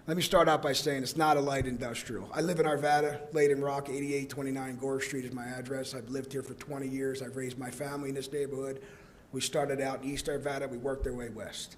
Let me start out by saying it's not a light industrial. I live in Arvada, Layden Rock, 8829 Gore Street is my address. I've lived here for 20 years. I've raised my family in this neighborhood. We started out in East Arvada. We worked our way west.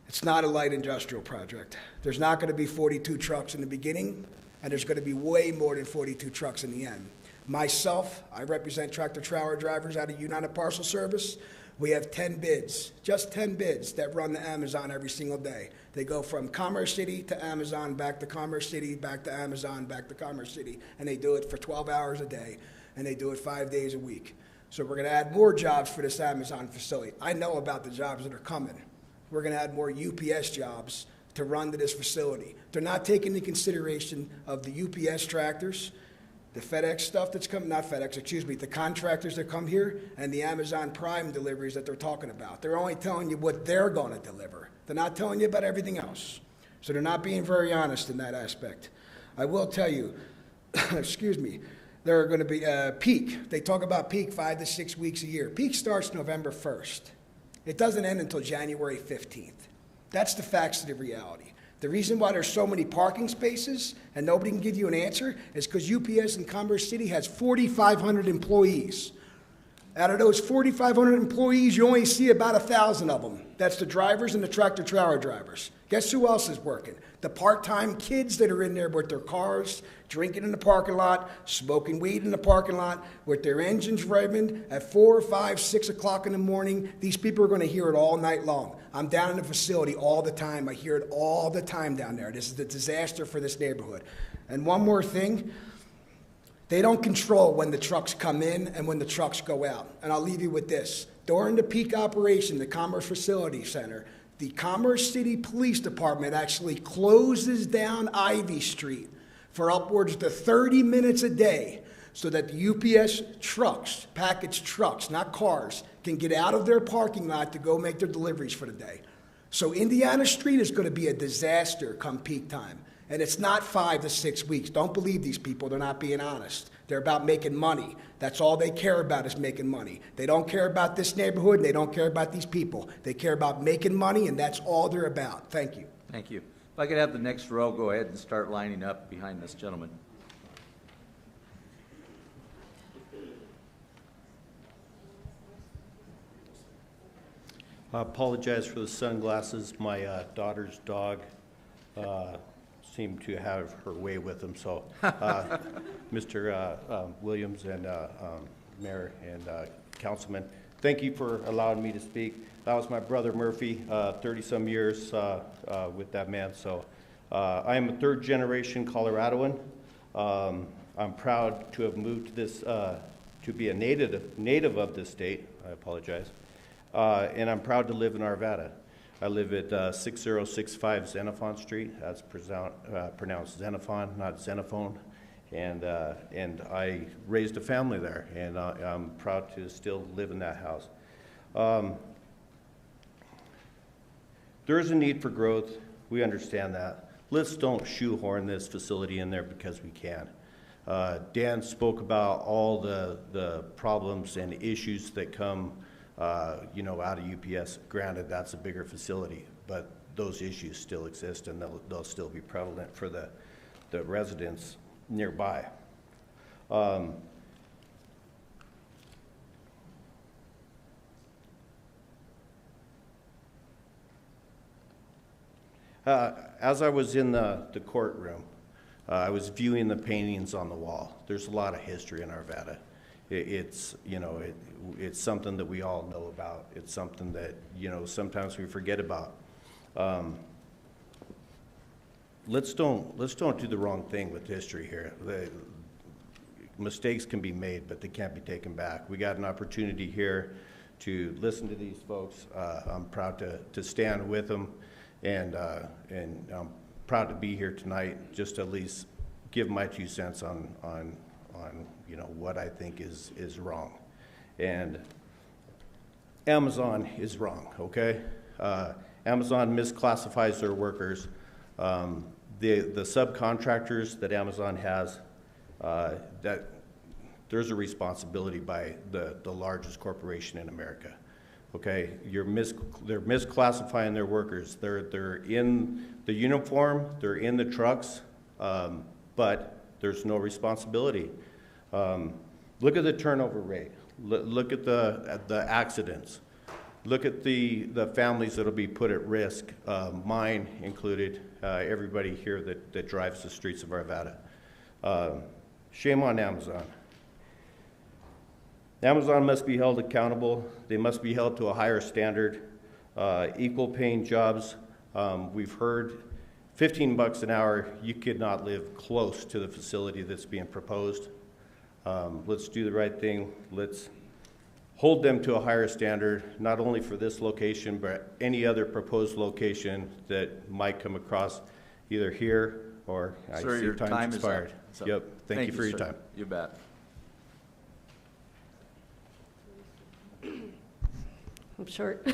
It's not a light industrial project. There's not going to be 42 trucks in the beginning, and there's going to be way more than 42 trucks in the end. Myself, I represent tractor-trailer drivers out of United Parcel Service. We have 10 bids, just 10 bids that run to Amazon every single day. They go from Commerce City to Amazon, back to Commerce City, back to Amazon, back to Commerce City, and they do it for 12 hours a day, and they do it 5 days a week. So we're going to add more jobs for this Amazon facility. I know about the jobs that are coming. We're going to add more UPS jobs to run to this facility. They're not taking into consideration of the UPS tractors, the FedEx stuff that's coming, not FedEx, excuse me, the contractors that come here, and the Amazon Prime deliveries that they're talking about. They're only telling you what they're going to deliver. They're not telling you about everything else. So they're not being very honest in that aspect. I will tell you, excuse me, there are going to be peak. They talk about peak 5 to 6 weeks a year. Peak starts November 1st. It doesn't end until January 15th. That's the facts of the reality. The reason why there's so many parking spaces and nobody can give you an answer is because UPS in Commerce City has 4,500 employees. Out of those 4,500 employees, you only see about 1,000 of them. That's the drivers and the tractor-trailer drivers. Guess who else is working? The part-time kids that are in there with their cars, drinking in the parking lot, smoking weed in the parking lot, with their engines revving at 4, 5, 6 o'clock in the morning. These people are going to hear it all night long. I'm down in the facility all the time. I hear it all the time down there. This is a disaster for this neighborhood. And one more thing. They don't control when the trucks come in and when the trucks go out. And I'll leave you with this. During the peak operation, the Commerce Facility Center, The Commerce City Police Department actually closes down Ivy Street for upwards to 30 minutes a day so that the UPS trucks, package trucks, not cars, can get out of their parking lot to go make their deliveries for the day. So Indiana Street is going to be a disaster come peak time. And it's not 5 to 6 weeks. Don't believe these people. They're not being honest. They're about making money. That's all they care about is making money. They don't care about this neighborhood, and they don't care about these people. They care about making money, and that's all they're about. Thank you. Thank you. If I could have the next row go ahead and start lining up behind this gentleman. I apologize for the sunglasses. My daughter's dog seemed to have her way with him. So, Mr. Williams and Mayor and Councilman, thank you for allowing me to speak. That was my brother Murphy, 30-some years with that man. So, I am a third-generation Coloradoan. I'm proud to have moved to this, to be a native of this state. I apologize. And I'm proud to live in Arvada. I live at 6065 Xenophon Street. That's pronounced Xenophon, not Xenophone. And I raised a family there, and I'm proud to still live in that house. There is a need for growth. We understand that. Let's don't shoehorn this facility in there because we can. Dan spoke about all the problems and issues that come out of UPS. Granted, that's a bigger facility, but those issues still exist, and they'll still be prevalent for the residents nearby. As I was in the courtroom, I was viewing the paintings on the wall. There's a lot of history in Arvada. It's something that we all know about. It's something that, sometimes we forget about. Let's don't do the wrong thing with history here. Mistakes can be made, but they can't be taken back. We got an opportunity here to listen to these folks. I'm proud to stand with them, and I'm proud to be here tonight, just to at least give my 2 cents on what I think is wrong. And Amazon is wrong, okay? Amazon misclassifies their workers. The subcontractors that Amazon has, that there's a responsibility by the largest corporation in America. Okay, they're misclassifying their workers. They're in the uniform, they're in the trucks, but there's no responsibility. Look at the turnover rate. Look at the accidents. Look at the families that'll be put at risk, mine included, everybody here that drives the streets of Arvada. Shame on Amazon. Amazon must be held accountable. They must be held to a higher standard. Equal paying jobs. We've heard $15 an hour, you could not live close to the facility that's being proposed. Let's do the right thing. Let's hold them to a higher standard, not only for this location, but any other proposed location that might come across either here or I Sir, see your time's time is up. expired. So, Yep, thank you for your sir. time. You bet. I'm short.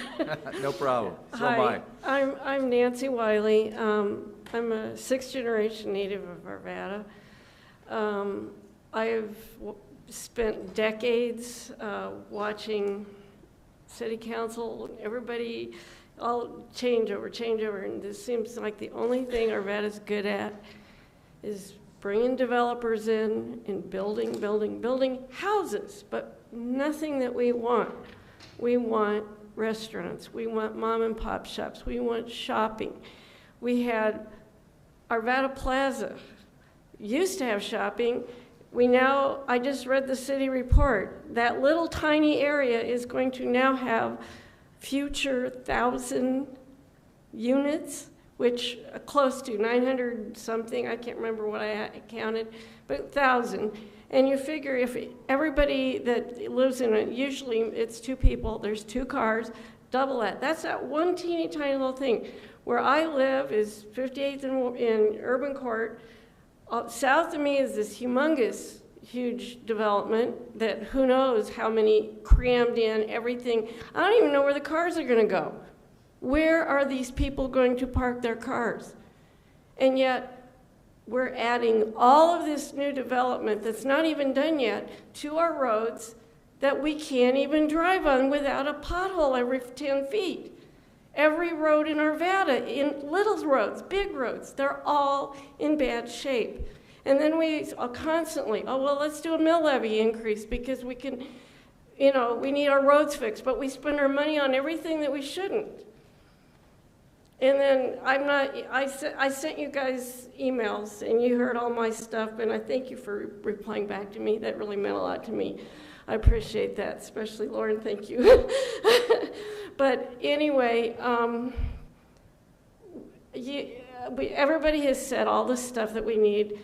No problem. So Hi, am I. I'm Nancy Wiley. I'm a sixth-generation native of Arvada. I've spent decades watching city council, everybody, all change over, and this seems like the only thing Arvada's good at is bringing developers in and building houses, but nothing that we want. We want restaurants. We want mom and pop shops. We want shopping. We had Arvada Plaza. Used to have shopping. I just read the city report. That little tiny area is going to now have future 1,000 units, which close to 900 something. I can't remember what I counted, but 1,000. And you figure if everybody that lives in it, usually it's 2 people, there's 2 cars, double that. That's that one teeny tiny little thing. Where I live is 58th in Urban Court. South of me is this humongous, huge development that who knows how many crammed in, everything. I don't even know where the cars are going to go. Where are these people going to park their cars? And yet, we're adding all of this new development that's not even done yet to our roads that we can't even drive on without a pothole every 10 feet. Every road in Arvada, in little roads, big roads, they're all in bad shape. And then we constantly, oh, well, let's do a mill levy increase because we can, we need our roads fixed, but we spend our money on everything that we shouldn't. And then I sent you guys emails and you heard all my stuff, and I thank you for replying back to me. That really meant a lot to me. I appreciate that, especially Lauren, thank you. But anyway, everybody has said all the stuff that we need.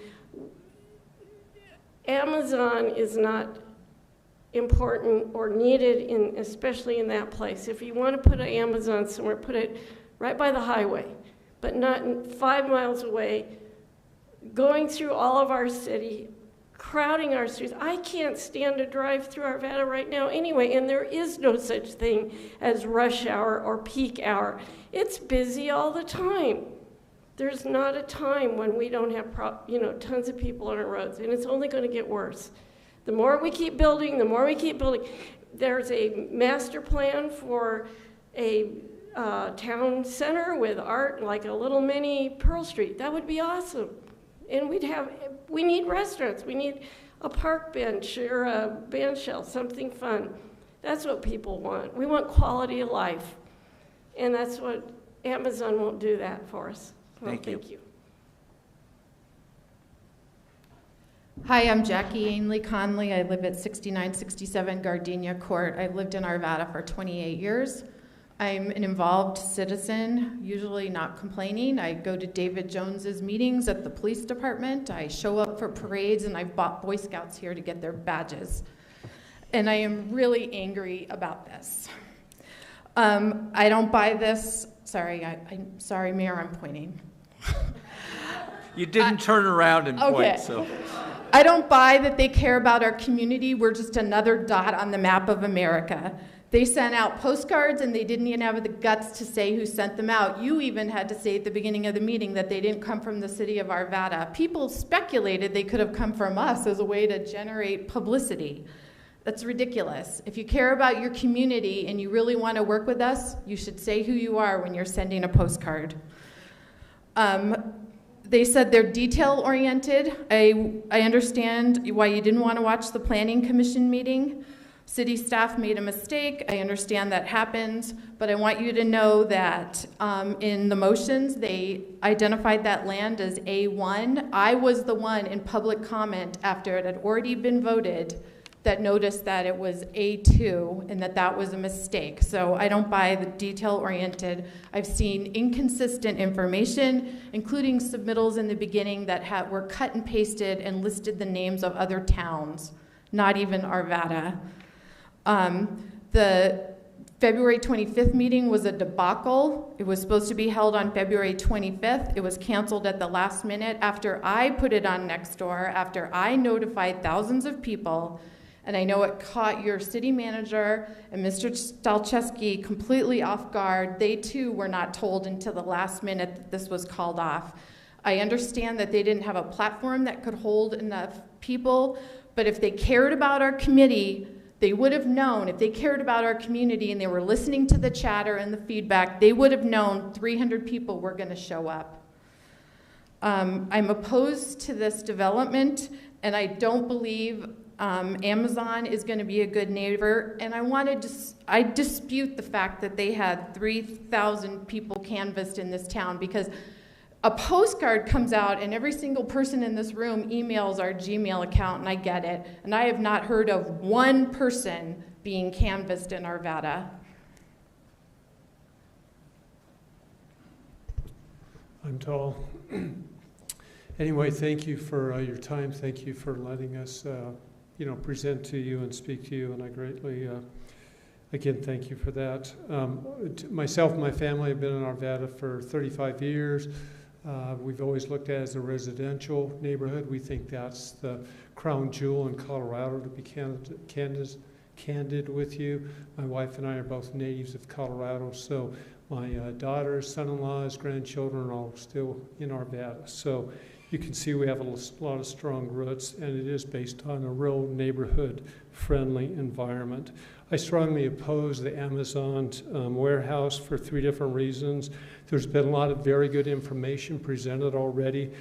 Amazon is not important or needed, especially in that place. If you want to put an Amazon somewhere, put it right by the highway, but not 5 miles away, going through all of our city, crowding our streets. I can't stand to drive through Arvada right now anyway, and there is no such thing as rush hour or peak hour. It's busy all the time. There's not a time when we don't have tons of people on our roads, and it's only going to get worse. The more we keep building, the more we keep building. There's a master plan for a town center with art, like a little mini Pearl Street. That would be awesome. And we need restaurants. We need a park bench or a band shell, something fun. That's what people want. We want quality of life. And that's what Amazon won't do that for us. Well, thank you. Hi, I'm Jackie Ainley Conley. I live at 6967 Gardenia Court. I've lived in Arvada for 28 years. I'm an involved citizen, usually not complaining. I go to David Jones's meetings at the police department. I show up for parades, and I've bought Boy Scouts here to get their badges. And I am really angry about this. I don't buy this. Sorry, I'm sorry, Mayor, I'm pointing. You didn't turn around and okay. point, so. I don't buy that they care about our community. We're just another dot on the map of America. They sent out postcards, and they didn't even have the guts to say who sent them out. You even had to say at the beginning of the meeting that they didn't come from the city of Arvada. People speculated they could have come from us as a way to generate publicity. That's ridiculous. If you care about your community and you really want to work with us, you should say who you are when you're sending a postcard. They said they're detail-oriented. I understand why you didn't want to watch the Planning Commission meeting. City staff made a mistake. I understand that happens, but I want you to know that in the motions, they identified that land as A1. I was the one in public comment after it had already been voted that noticed that it was A2 and that was a mistake. So I don't buy the detail-oriented. I've seen inconsistent information, including submittals in the beginning that were cut and pasted and listed the names of other towns, not even Arvada. The February 25th meeting was a debacle. It was supposed to be held on February 25th. It was canceled at the last minute after I put it on Nextdoor, after I notified thousands of people. And I know it caught your city manager and Mr. Stalcheski completely off guard. They too were not told until the last minute that this was called off. I understand that they didn't have a platform that could hold enough people, but if they cared about our committee, they would have known. If they cared about our community and they were listening to the chatter and the feedback, they would have known 300 people were going to show up. I'm opposed to this development, and I don't believe Amazon is going to be a good neighbor. And I dispute the fact that they had 3,000 people canvassed in this town, because a postcard comes out and every single person in this room emails our Gmail account, and I get it. And I have not heard of one person being canvassed in Arvada. I'm tall. Anyway, thank you for your time. Thank you for letting us, present to you and speak to you, and I greatly Again, thank you for that. Myself and my family have been in Arvada for 35 years. We've always looked at it as a residential neighborhood. We think that's the crown jewel in Colorado, to be candid with you. My wife and I are both natives of Colorado, so my daughters, son-in-laws, grandchildren are all still in Arvada. So you can see we have a lot of strong roots, and it is based on a real neighborhood-friendly environment. I strongly oppose the Amazon warehouse for 3 different reasons. There's been a lot of very good information presented already,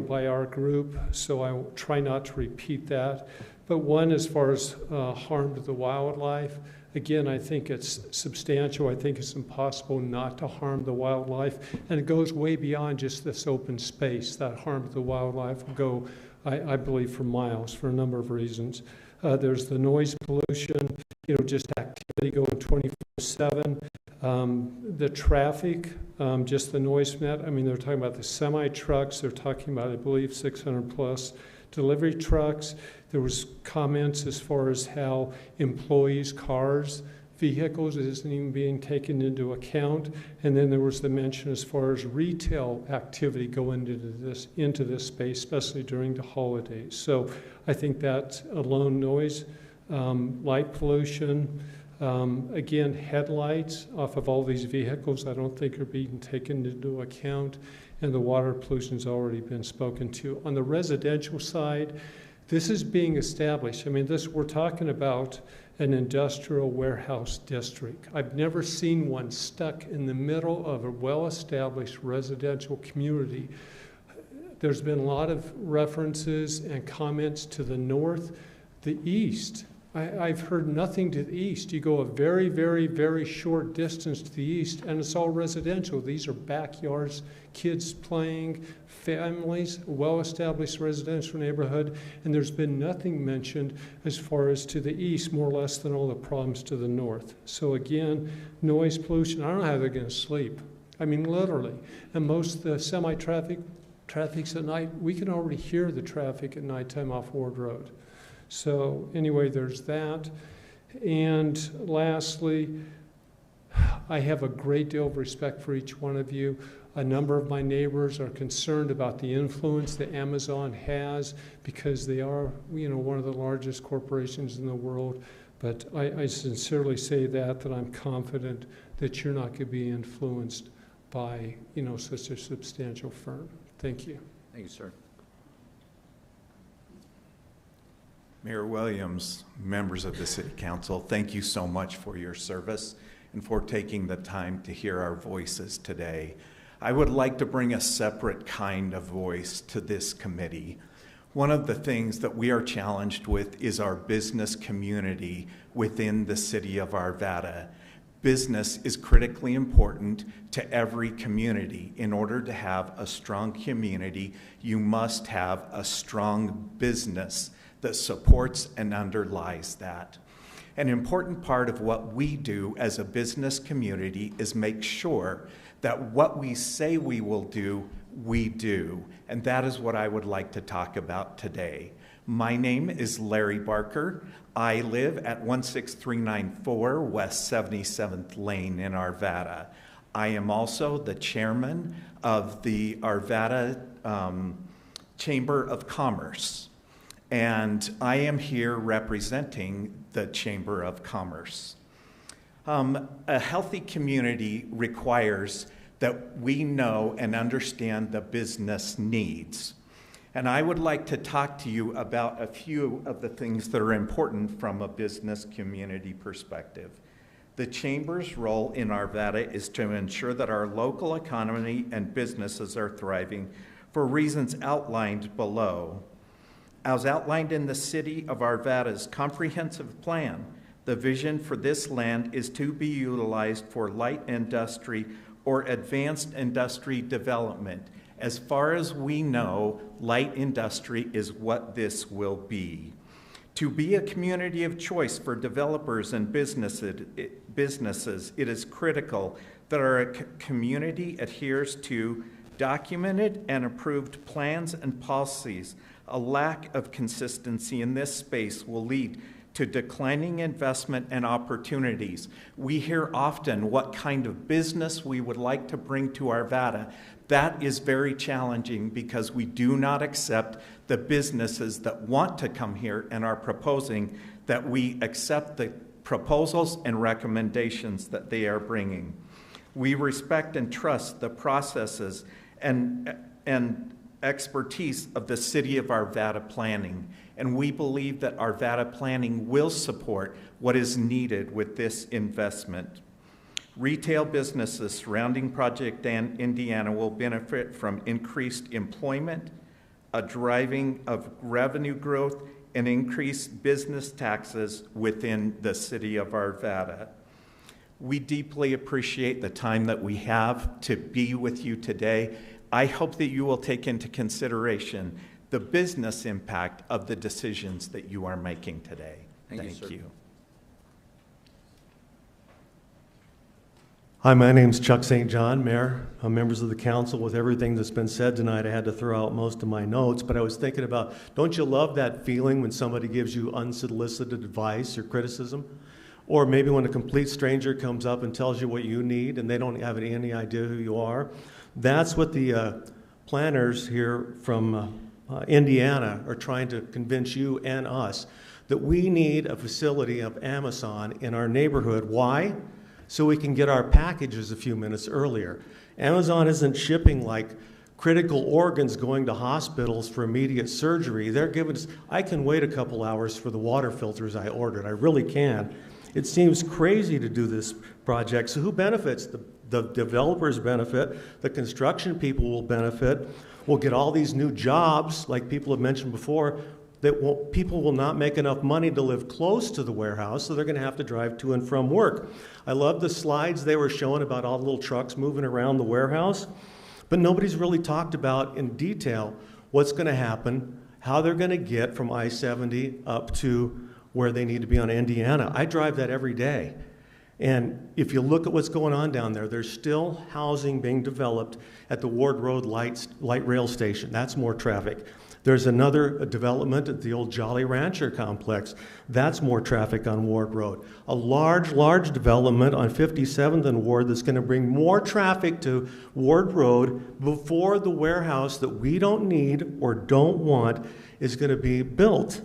by our group, so I will try not to repeat that. But one, as far as harm to the wildlife, again, I think it's substantial. I think it's impossible not to harm the wildlife, and it goes way beyond just this open space. That harm to the wildlife will go, I believe, for miles for a number of reasons. There's the noise pollution, just activity going 24/7. The traffic, just the noise from that. I mean, they're talking about the semi-trucks. They're talking about, I believe, 600 plus delivery trucks. There was comments as far as how employees' cars, vehicles isn't even being taken into account. And then there was the mention as far as retail activity going into this space, especially during the holidays. So I think that alone, noise, light pollution, again, headlights off of all these vehicles, I don't think are being taken into account. And the water pollution's already been spoken to. On the residential side, this is being established. I mean, we're talking about an industrial warehouse district. I've never seen one stuck in the middle of a well-established residential community. There's been a lot of references and comments to the north, the east. I've heard nothing to the east. You go a very, very, very short distance to the east, and it's all residential. These are backyards, kids playing, families, well-established residential neighborhood, and there's been nothing mentioned as far as to the east, more or less than all the problems to the north. So again, noise pollution, I don't know how they're going to sleep. I mean, literally. And most of the semi-traffics at night, we can already hear the traffic at nighttime off Ward Road. So anyway, there's that. And lastly, I have a great deal of respect for each one of you. A number of my neighbors are concerned about the influence that Amazon has because they are, one of the largest corporations in the world. But I sincerely say that I'm confident that you're not going to be influenced by, such a substantial firm. Thank you. Thank you, sir. Mayor Williams, members of the City Council, thank you so much for your service and for taking the time to hear our voices today. I would like to bring a separate kind of voice to this committee. One of the things that we are challenged with is our business community within the city of Arvada. Business is critically important to every community. In order to have a strong community, you must have a strong business that supports and underlies that. An important part of what we do as a business community is make sure that what we say we will do, we do. And that is what I would like to talk about today. My name is Larry Barker. I live at 16394 West 77th Lane in Arvada. I am also the chairman of the Arvada Chamber of Commerce. And I am here representing the Chamber of Commerce. A healthy community requires that we know and understand the business needs. And I would like to talk to you about a few of the things that are important from a business community perspective. The Chamber's role in Arvada is to ensure that our local economy and businesses are thriving for reasons outlined below. As outlined in the City of Arvada's comprehensive plan, the vision for this land is to be utilized for light industry or advanced industry development. As far as we know, light industry is what this will be. To be a community of choice for developers and businesses, it is critical that our community adheres to documented and approved plans and policies. A lack of consistency in this space will lead to declining investment and opportunities. We hear often what kind of business we would like to bring to Arvada. That is very challenging because we do not accept the businesses that want to come here and are proposing, that we accept the proposals and recommendations that they are bringing. We respect and trust the processes and expertise of the City of Arvada Planning, and we believe that Arvada Planning will support what is needed with this investment. Retail businesses surrounding Project Indiana will benefit from increased employment, a driving of revenue growth, and increased business taxes within the City of Arvada. We deeply appreciate the time that we have to be with you today. I hope that you will take into consideration the business impact of the decisions that you are making today. Thank you. Hi, my name's Chuck St. John, Mayor, members of the council. With everything that's been said tonight, I had to throw out most of my notes, but I was thinking about, don't you love that feeling when somebody gives you unsolicited advice or criticism? Or maybe when a complete stranger comes up and tells you what you need and they don't have any idea who you are? That's what the planners here from Indiana are trying to convince you and us, that we need a facility of Amazon in our neighborhood. Why? So we can get our packages a few minutes earlier. Amazon isn't shipping like critical organs going to hospitals for immediate surgery. They're giving us, I can wait a couple hours for the water filters I ordered. I really can. It seems crazy to do this project. So who benefits? The developers benefit. The construction people will benefit. We'll get all these new jobs, like people have mentioned before, that people will not make enough money to live close to the warehouse, so they're going to have to drive to and from work. I love the slides they were showing about all the little trucks moving around the warehouse, but nobody's really talked about in detail what's going to happen, how they're going to get from I-70 up to where they need to be on Indiana. I drive that every day. And if you look at what's going on down there, there's still housing being developed at the Ward Road light rail station. That's more traffic. There's another development at the old Jolly Rancher complex. That's more traffic on Ward Road. A large development on 57th and Ward that's going to bring more traffic to Ward Road before the warehouse that we don't need or don't want is going to be built.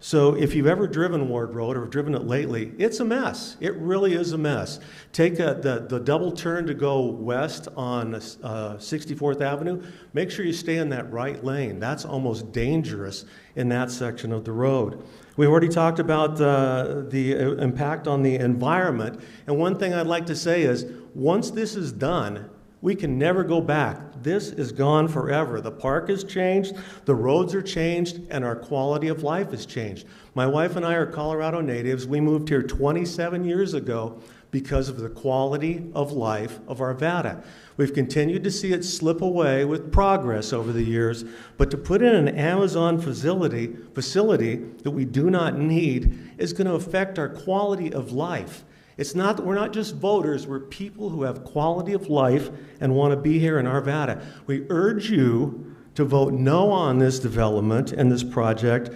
So if you've ever driven Ward Road or have driven it lately, it's a mess. It really is a mess. Take the double turn to go west on 64th Avenue. Make sure you stay in that right lane. That's almost dangerous in that section of the road. We already talked about the impact on the environment. And one thing I'd like to say is, once this is done, we can never go back. This is gone forever. The park has changed, the roads are changed, and our quality of life has changed. My wife and I are Colorado natives. We moved here 27 years ago because of the quality of life of Arvada. We've continued to see it slip away with progress over the years, but to put in an Amazon facility that we do not need is going to affect our quality of life. It's not that we're not just voters, we're people who have quality of life and want to be here in Arvada. We urge you to vote no on this development and this project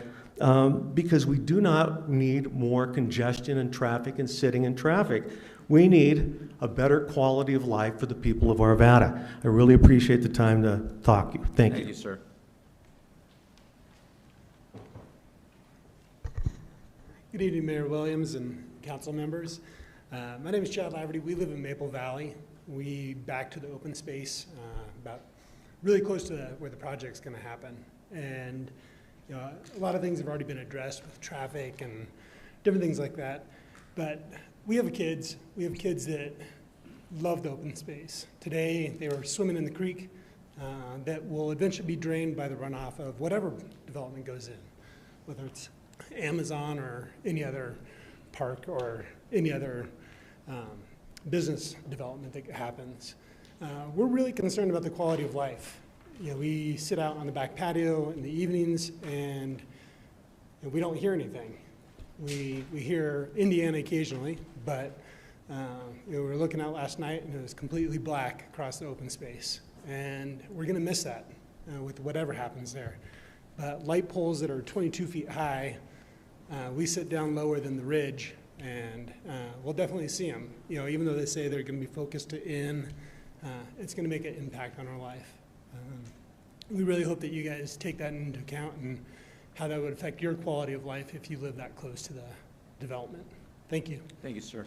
because we do not need more congestion and traffic and sitting in traffic. We need a better quality of life for the people of Arvada. I really appreciate the time to talk to you. Thank you. Thank you, sir. Good evening, Mayor Williams and council members. My name is Chad Laverty. We live in Maple Valley. We back to the open space, about really close to where the project's going to happen. And you know, a lot of things have already been addressed with traffic and different things like that. But we have kids. We have kids that love the open space. Today, they were swimming in the creek that will eventually be drained by the runoff of whatever development goes in, whether it's Amazon or any other park or any other business development that happens. We're really concerned about the quality of life. You know, we sit out on the back patio in the evenings and we don't hear anything. We hear Indiana occasionally, but you know, we were looking out last night and it was completely black across the open space. And we're gonna miss that with whatever happens there. But light poles that are 22 feet high We sit down lower than the ridge, and we'll definitely see them. You know, even though they say they're going to be focused in, it's going to make an impact on our life. We really hope that you guys take that into account and how that would affect your quality of life if you live that close to the development. Thank you. Thank you, sir.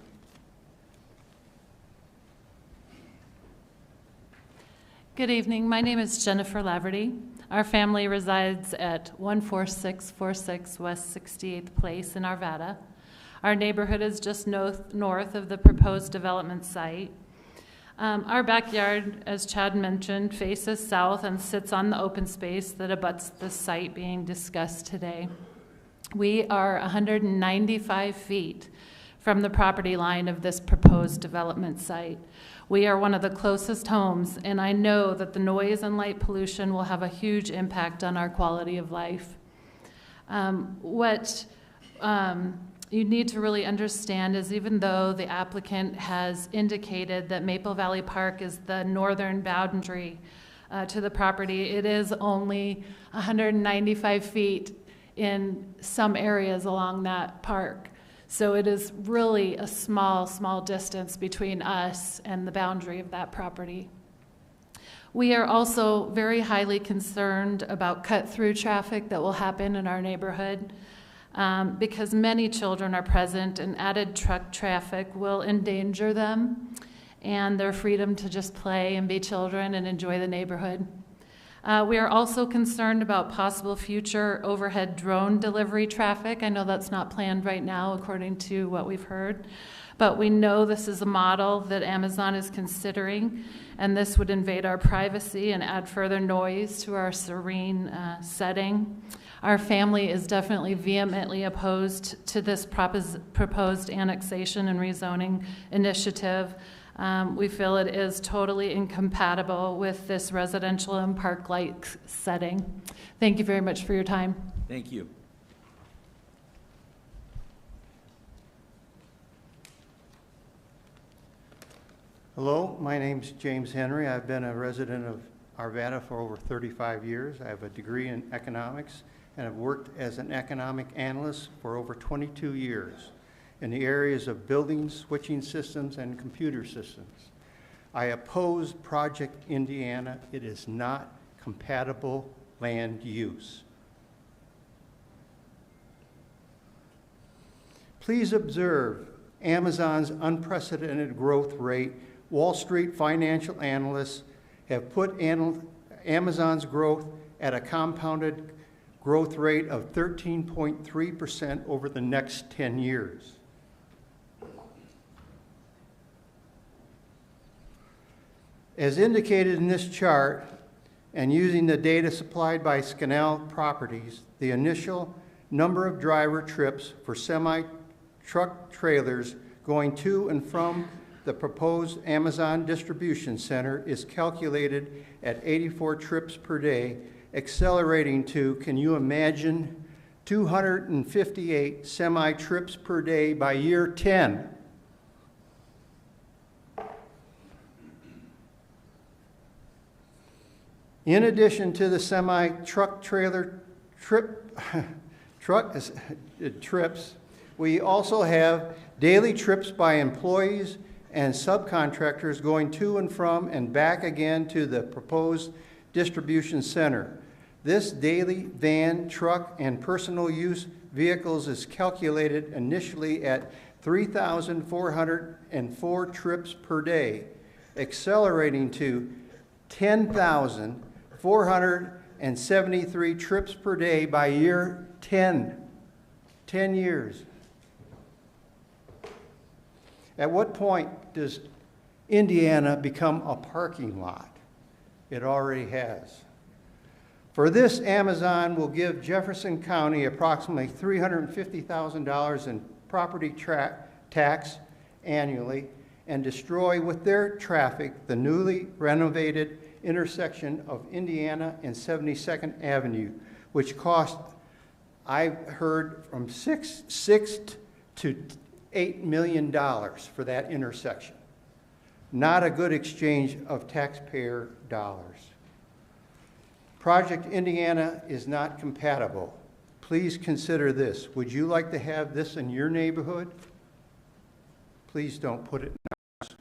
Good evening. My name is Jennifer Laverty. Our family resides at 14646 West 68th Place in Arvada. Our neighborhood is just north of the proposed development site. Our backyard, as Chad mentioned, faces south and sits on the open space that abuts the site being discussed today. We are 195 feet from the property line of this proposed development site. We are one of the closest homes, and I know that the noise and light pollution will have a huge impact on our quality of life. You need to really understand is even though the applicant has indicated that Maple Valley Park is the northern boundary to the property, it is only 195 feet in some areas along that park. So it is really a small distance between us and the boundary of that property. We are also very highly concerned about cut-through traffic that will happen in our neighborhood. Because many children are present and added truck traffic will endanger them and their freedom to just play and be children and enjoy the neighborhood. We are also concerned about possible future overhead drone delivery traffic. I know that's not planned right now according to what we've heard, but we know this is a model that Amazon is considering, and this would invade our privacy and add further noise to our serene setting. Our family is definitely vehemently opposed to this proposed annexation and rezoning initiative. We feel it is totally incompatible with this residential and park-like setting. Thank you very much for your time. Thank you. Hello, my name's James Henry. I've been a resident of Arvada for over 35 years. I have a degree in economics and have worked as an economic analyst for over 22 years in the areas of buildings, switching systems, and computer systems. I oppose Project Indiana. It is not compatible land use. Please observe Amazon's unprecedented growth rate. Wall Street financial analysts have put Amazon's growth at a compounded growth rate of 13.3% over the next 10 years. As indicated in this chart, and using the data supplied by Scannell Properties, the initial number of driver trips for semi-truck trailers going to and from the proposed Amazon distribution center is calculated at 84 trips per day, accelerating to, can you imagine, 258 semi-trips per day by year 10. In addition to the semi-truck trailer trips, we also have daily trips by employees and subcontractors going to and from and back again to the proposed distribution center. This daily van, truck, and personal use vehicles is calculated initially at 3,404 trips per day, accelerating to 10,473 trips per day by year 10. 10 years. At what point does Indiana become a parking lot? It already has. For this, Amazon will give Jefferson County approximately $350,000 in property tax annually and destroy with their traffic the newly renovated intersection of Indiana and 72nd Avenue, which cost, I've heard, from $6 to $8 million for that intersection. Not a good exchange of taxpayer dollars. Project Indiana is not compatible. please consider this. Would you like to have this in your neighborhood? Please don't put it in ours.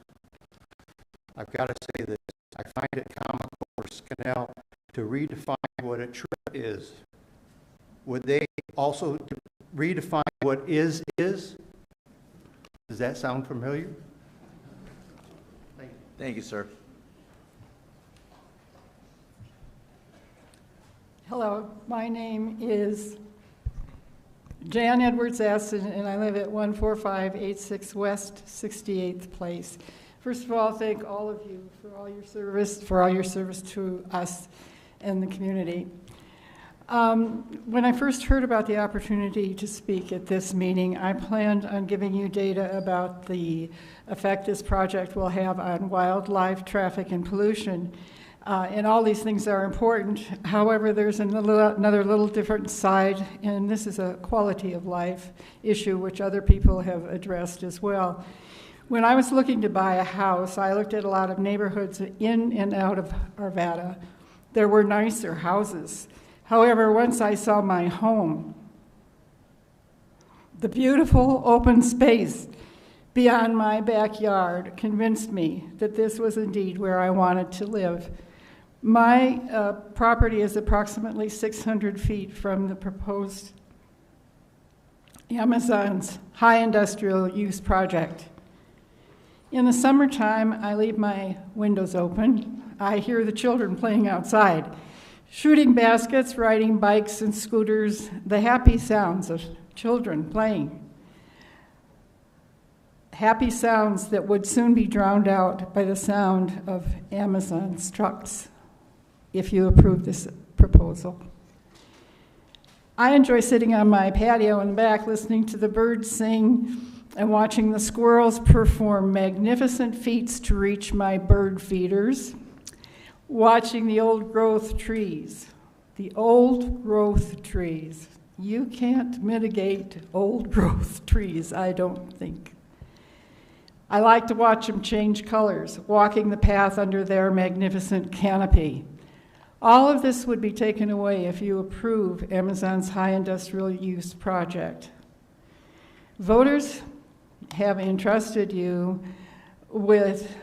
I've got to say this. I find it comical for Scannell to redefine what a trip is. Would they also redefine what is? Does that sound familiar? Thank you, sir. Hello, my name is Jan Edwards Aston, and I live at 14586 West 68th Place. First of all, thank all of you for all your service to us and the community. When I first heard about the opportunity to speak at this meeting, I planned on giving you data about the effect this project will have on wildlife, traffic, and pollution. And all these things are important. However, there's another little different side, and this is a quality of life issue which other people have addressed as well. When I was looking to buy a house, I looked at a lot of neighborhoods in and out of Arvada. There were nicer houses. However, once I saw my home, the beautiful open space beyond my backyard convinced me that this was indeed where I wanted to live. My property is approximately 600 feet from the proposed Amazon's high industrial use project. In the summertime, I leave my windows open. I hear the children playing outside, shooting baskets, riding bikes and scooters, the happy sounds of children playing. Happy sounds that would soon be drowned out by the sound of Amazon's trucks if you approve this proposal. I enjoy sitting on my patio in the back listening to the birds sing and watching the squirrels perform magnificent feats to reach my bird feeders, watching the old growth trees. The old growth trees. You can't mitigate old growth trees, I don't think. I like to watch them change colors, walking the path under their magnificent canopy. All of this would be taken away if you approve Amazon's high industrial use project. Voters have entrusted you with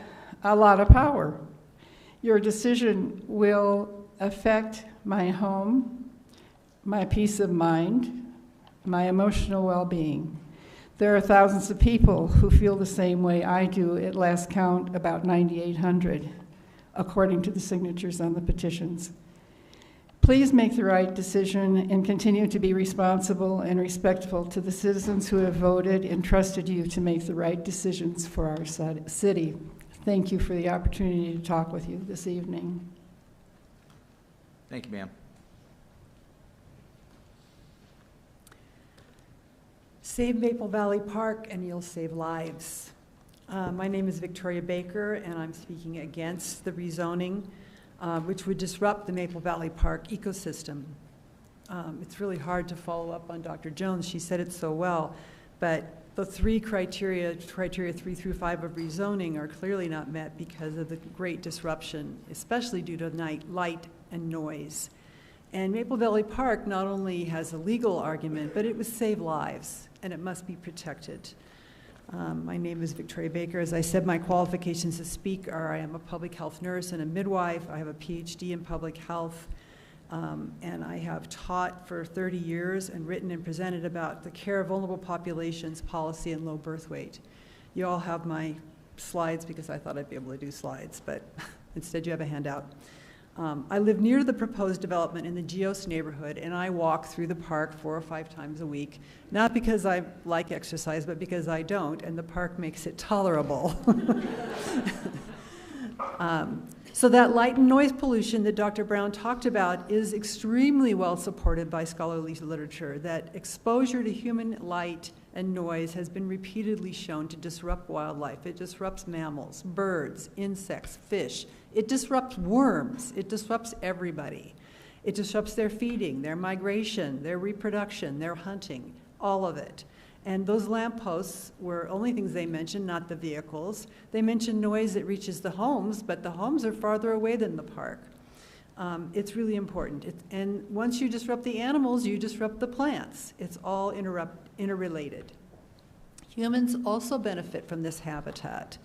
a lot of power. Your decision will affect my home, my peace of mind, my emotional well-being. There are thousands of people who feel the same way I do, at last count about 9,800, according to the signatures on the petitions. Please make the right decision and continue to be responsible and respectful to the citizens who have voted and trusted you to make the right decisions for our city. Thank you for the opportunity to talk with you this evening. Thank you, ma'am. Save Maple Valley Park and you'll save lives. My name is Victoria Baker, and I'm speaking against the rezoning, which would disrupt the Maple Valley Park ecosystem. It's really hard to follow up on Dr. Jones. She said it so well, but the three criteria 3 through 5 of rezoning are clearly not met because of the great disruption, especially due to light and noise. And Maple Valley Park not only has a legal argument, but it would save lives, and it must be protected. My name is Victoria Baker. As I said, my qualifications to speak are I am a public health nurse and a midwife. I have a PhD in public health, and I have taught for 30 years and written and presented about the care of vulnerable populations, policy, and low birth weight. You all have my slides because I thought I'd be able to do slides, but instead you have a handout. I live near the proposed development in the Geos neighborhood, and I walk through the park 4 or 5 times a week, not because I like exercise, but because I don't, and the park makes it tolerable. So that light and noise pollution that Dr. Brown talked about is extremely well supported by scholarly literature, that exposure to human light and noise has been repeatedly shown to disrupt wildlife. It disrupts mammals, birds, insects, fish. It disrupts worms. It disrupts everybody. It disrupts their feeding, their migration, their reproduction, their hunting, all of it. And those lampposts were only things they mentioned, not the vehicles. They mentioned noise that reaches the homes, but the homes are farther away than the park. It's really important. And once you disrupt the animals, you disrupt the plants. It's all interrelated. Humans also benefit from this habitat.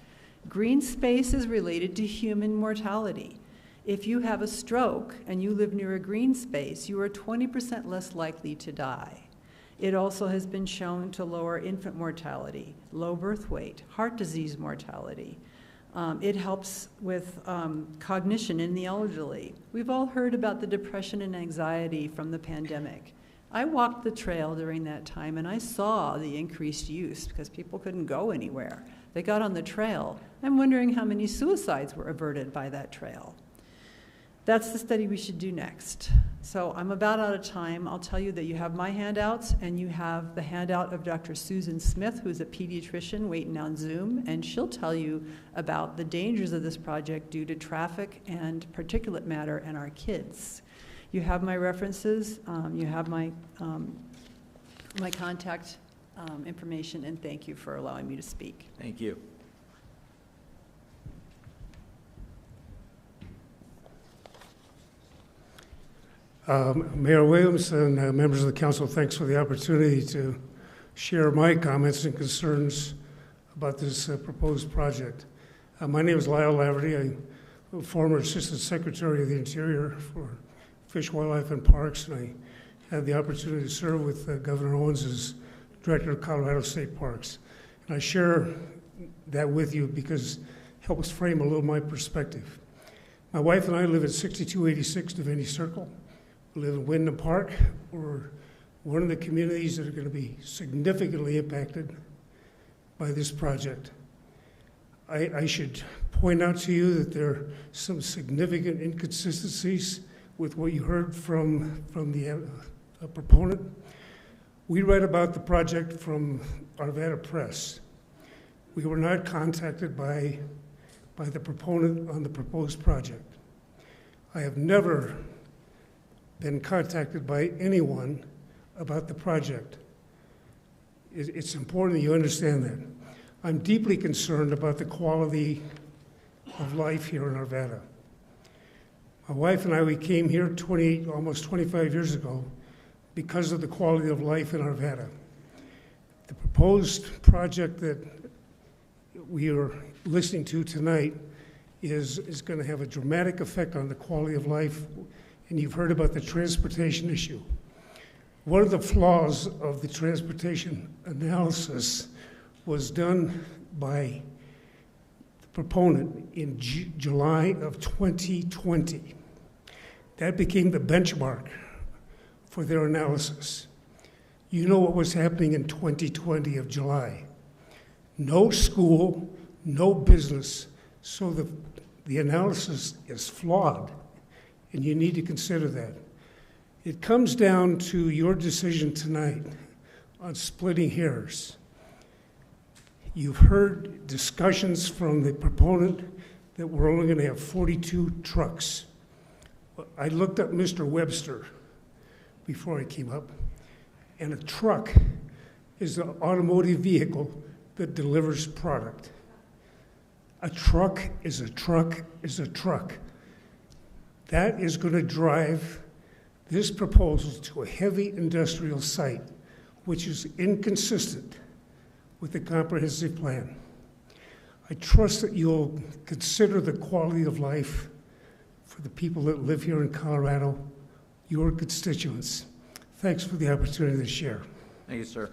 Green space is related to human mortality. If you have a stroke and you live near a green space, you are 20% less likely to die. It also has been shown to lower infant mortality, low birth weight, heart disease mortality. It helps with cognition in the elderly. We've all heard about the depression and anxiety from the pandemic. I walked the trail during that time and I saw the increased use because people couldn't go anywhere. They got on the trail. I'm wondering how many suicides were averted by that trail. That's the study we should do next. So I'm about out of time. I'll tell you that you have my handouts and you have the handout of Dr. Susan Smith, who's a pediatrician waiting on Zoom, and she'll tell you about the dangers of this project due to traffic and particulate matter and our kids. You have my references, you have my contact information, and thank you for allowing me to speak. Thank you. Mayor Williams and members of the council, thanks for the opportunity to share my comments and concerns about this proposed project. My name is Lyle Laverty. I'm a former Assistant Secretary of the Interior for Fish, Wildlife, and Parks, and I had the opportunity to serve with Governor Owens as Director of Colorado State Parks. And I share that with you because it helps frame a little my perspective. My wife and I live at 6286 Devaney Circle. We live in Wyndham Park. We're one of the communities that are going to be significantly impacted by this project. I should point out to you that there are some significant inconsistencies with what you heard from the proponent. We read about the project from Arvada Press. We were not contacted by the proponent on the proposed project. I have never been contacted by anyone about the project. It's important that you understand that. I'm deeply concerned about the quality of life here in Arvada. My wife and I, we came here almost 25 years ago because of the quality of life in Arvada. The proposed project that we are listening to tonight is going to have a dramatic effect on the quality of life, and you've heard about the transportation issue. One of the flaws of the transportation analysis was done by the proponent in July of 2020. That became the benchmark for their analysis. You know what was happening in 2020 of July. No school, no business, so the analysis is flawed, and you need to consider that. It comes down to your decision tonight on splitting hairs. You've heard discussions from the proponent that we're only going to have 42 trucks. I looked up Mr. Webster before I came up, and a truck is an automotive vehicle that delivers product. A truck is a truck is a truck. That is going to drive this proposal to a heavy industrial site, which is inconsistent with the comprehensive plan. I trust that you'll consider the quality of life for the people that live here in Colorado, your constituents. Thanks for the opportunity to share. Thank you, sir.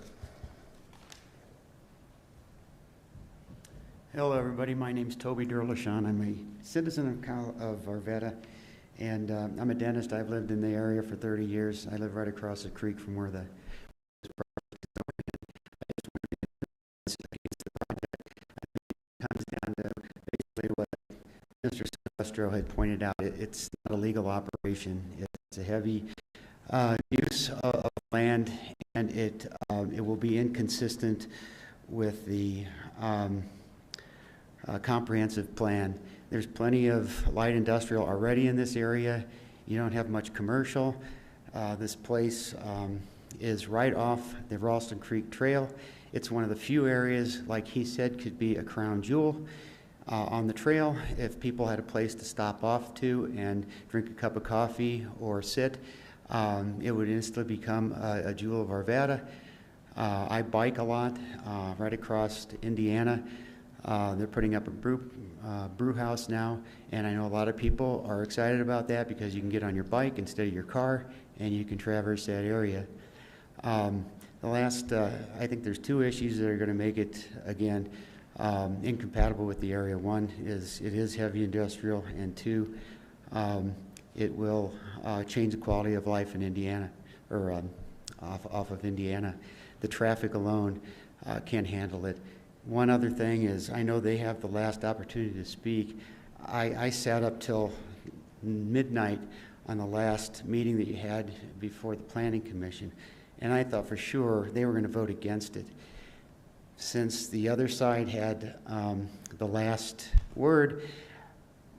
Hello, everybody. My name's Toby Derlashon. I'm a citizen of Arvada, and I'm a dentist. I've lived in the area for 30 years. I live right across the creek from where the comes down to basically what Mr. Silvestro had pointed out. It's not a legal operation. It's a heavy use of land, and it will be inconsistent with the comprehensive plan. There's plenty of light industrial already in this area. You don't have much commercial. This place is right off the Ralston Creek Trail. It's one of the few areas, like he said, could be a crown jewel. on the trail. If people had a place to stop off to and drink a cup of coffee or sit, it would instantly become a jewel of Arvada. I bike a lot right across to Indiana. They're putting up a brew house now, and I know a lot of people are excited about that because you can get on your bike instead of your car, and you can traverse that area. I think there's two issues that are going to make it, again, incompatible with the area. One is it is heavy industrial, and two, it will change the quality of life in Indiana, or off of Indiana. The traffic alone can't handle it. One other thing is, I know they have the last opportunity to speak. I sat up till midnight on the last meeting that you had before the Planning Commission, and I thought for sure they were going to vote against it. Since the other side had the last word,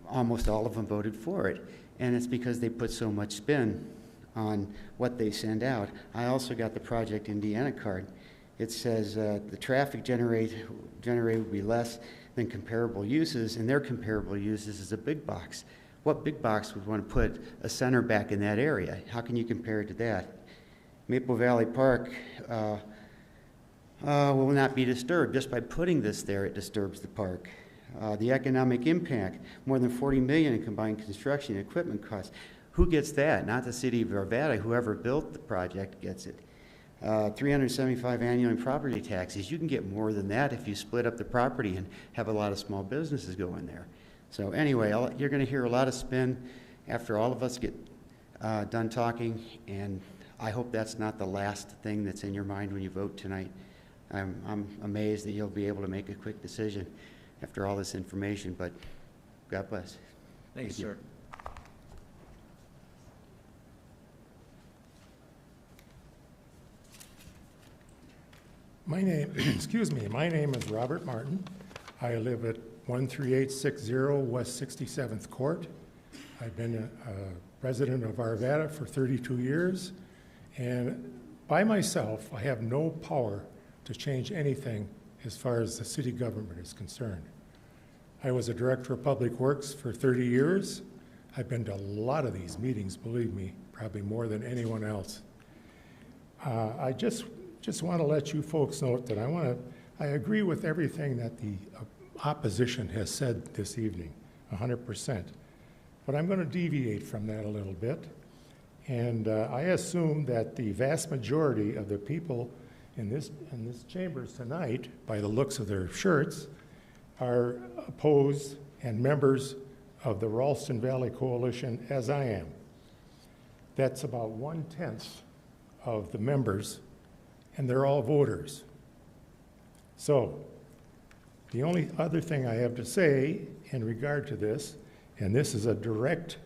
almost all of them voted for it, and it's because they put so much spin on what they send out. I also got the Project Indiana card. It says the traffic generated would be less than comparable uses, and their comparable uses is a big box. What big box would want to put a center back in that area? How can you compare it to that? Maple Valley Park will not be disturbed. Just by putting this there, it disturbs the park. The economic impact, more than $40 million in combined construction and equipment costs. Who gets that? Not the city of Arvada. Whoever built the project gets it. 375 annual in property taxes. You can get more than that if you split up the property and have a lot of small businesses go in there. So anyway, you're going to hear a lot of spin after all of us get done talking, and I hope that's not the last thing that's in your mind when you vote tonight. I'm amazed that you'll be able to make a quick decision after all this information, but God bless. Thank you, sir. My name, excuse me, my name is Robert Martin. I live at 13860 West 67th Court. I've been a resident of Arvada for 32 years, and by myself, I have no power to change anything as far as the city government is concerned. I was a director of public works for 30 years. I've been to a lot of these meetings, believe me, probably more than anyone else. I just want to let you folks know that I agree with everything that the opposition has said this evening, 100%. But I'm going to deviate from that a little bit. And I assume that the vast majority of the people in this chambers tonight, by the looks of their shirts, are opposed and members of the Ralston Valley Coalition, as I am. That's about 1/10 of the members, and they're all voters. So the only other thing I have to say in regard to this, and this is a direct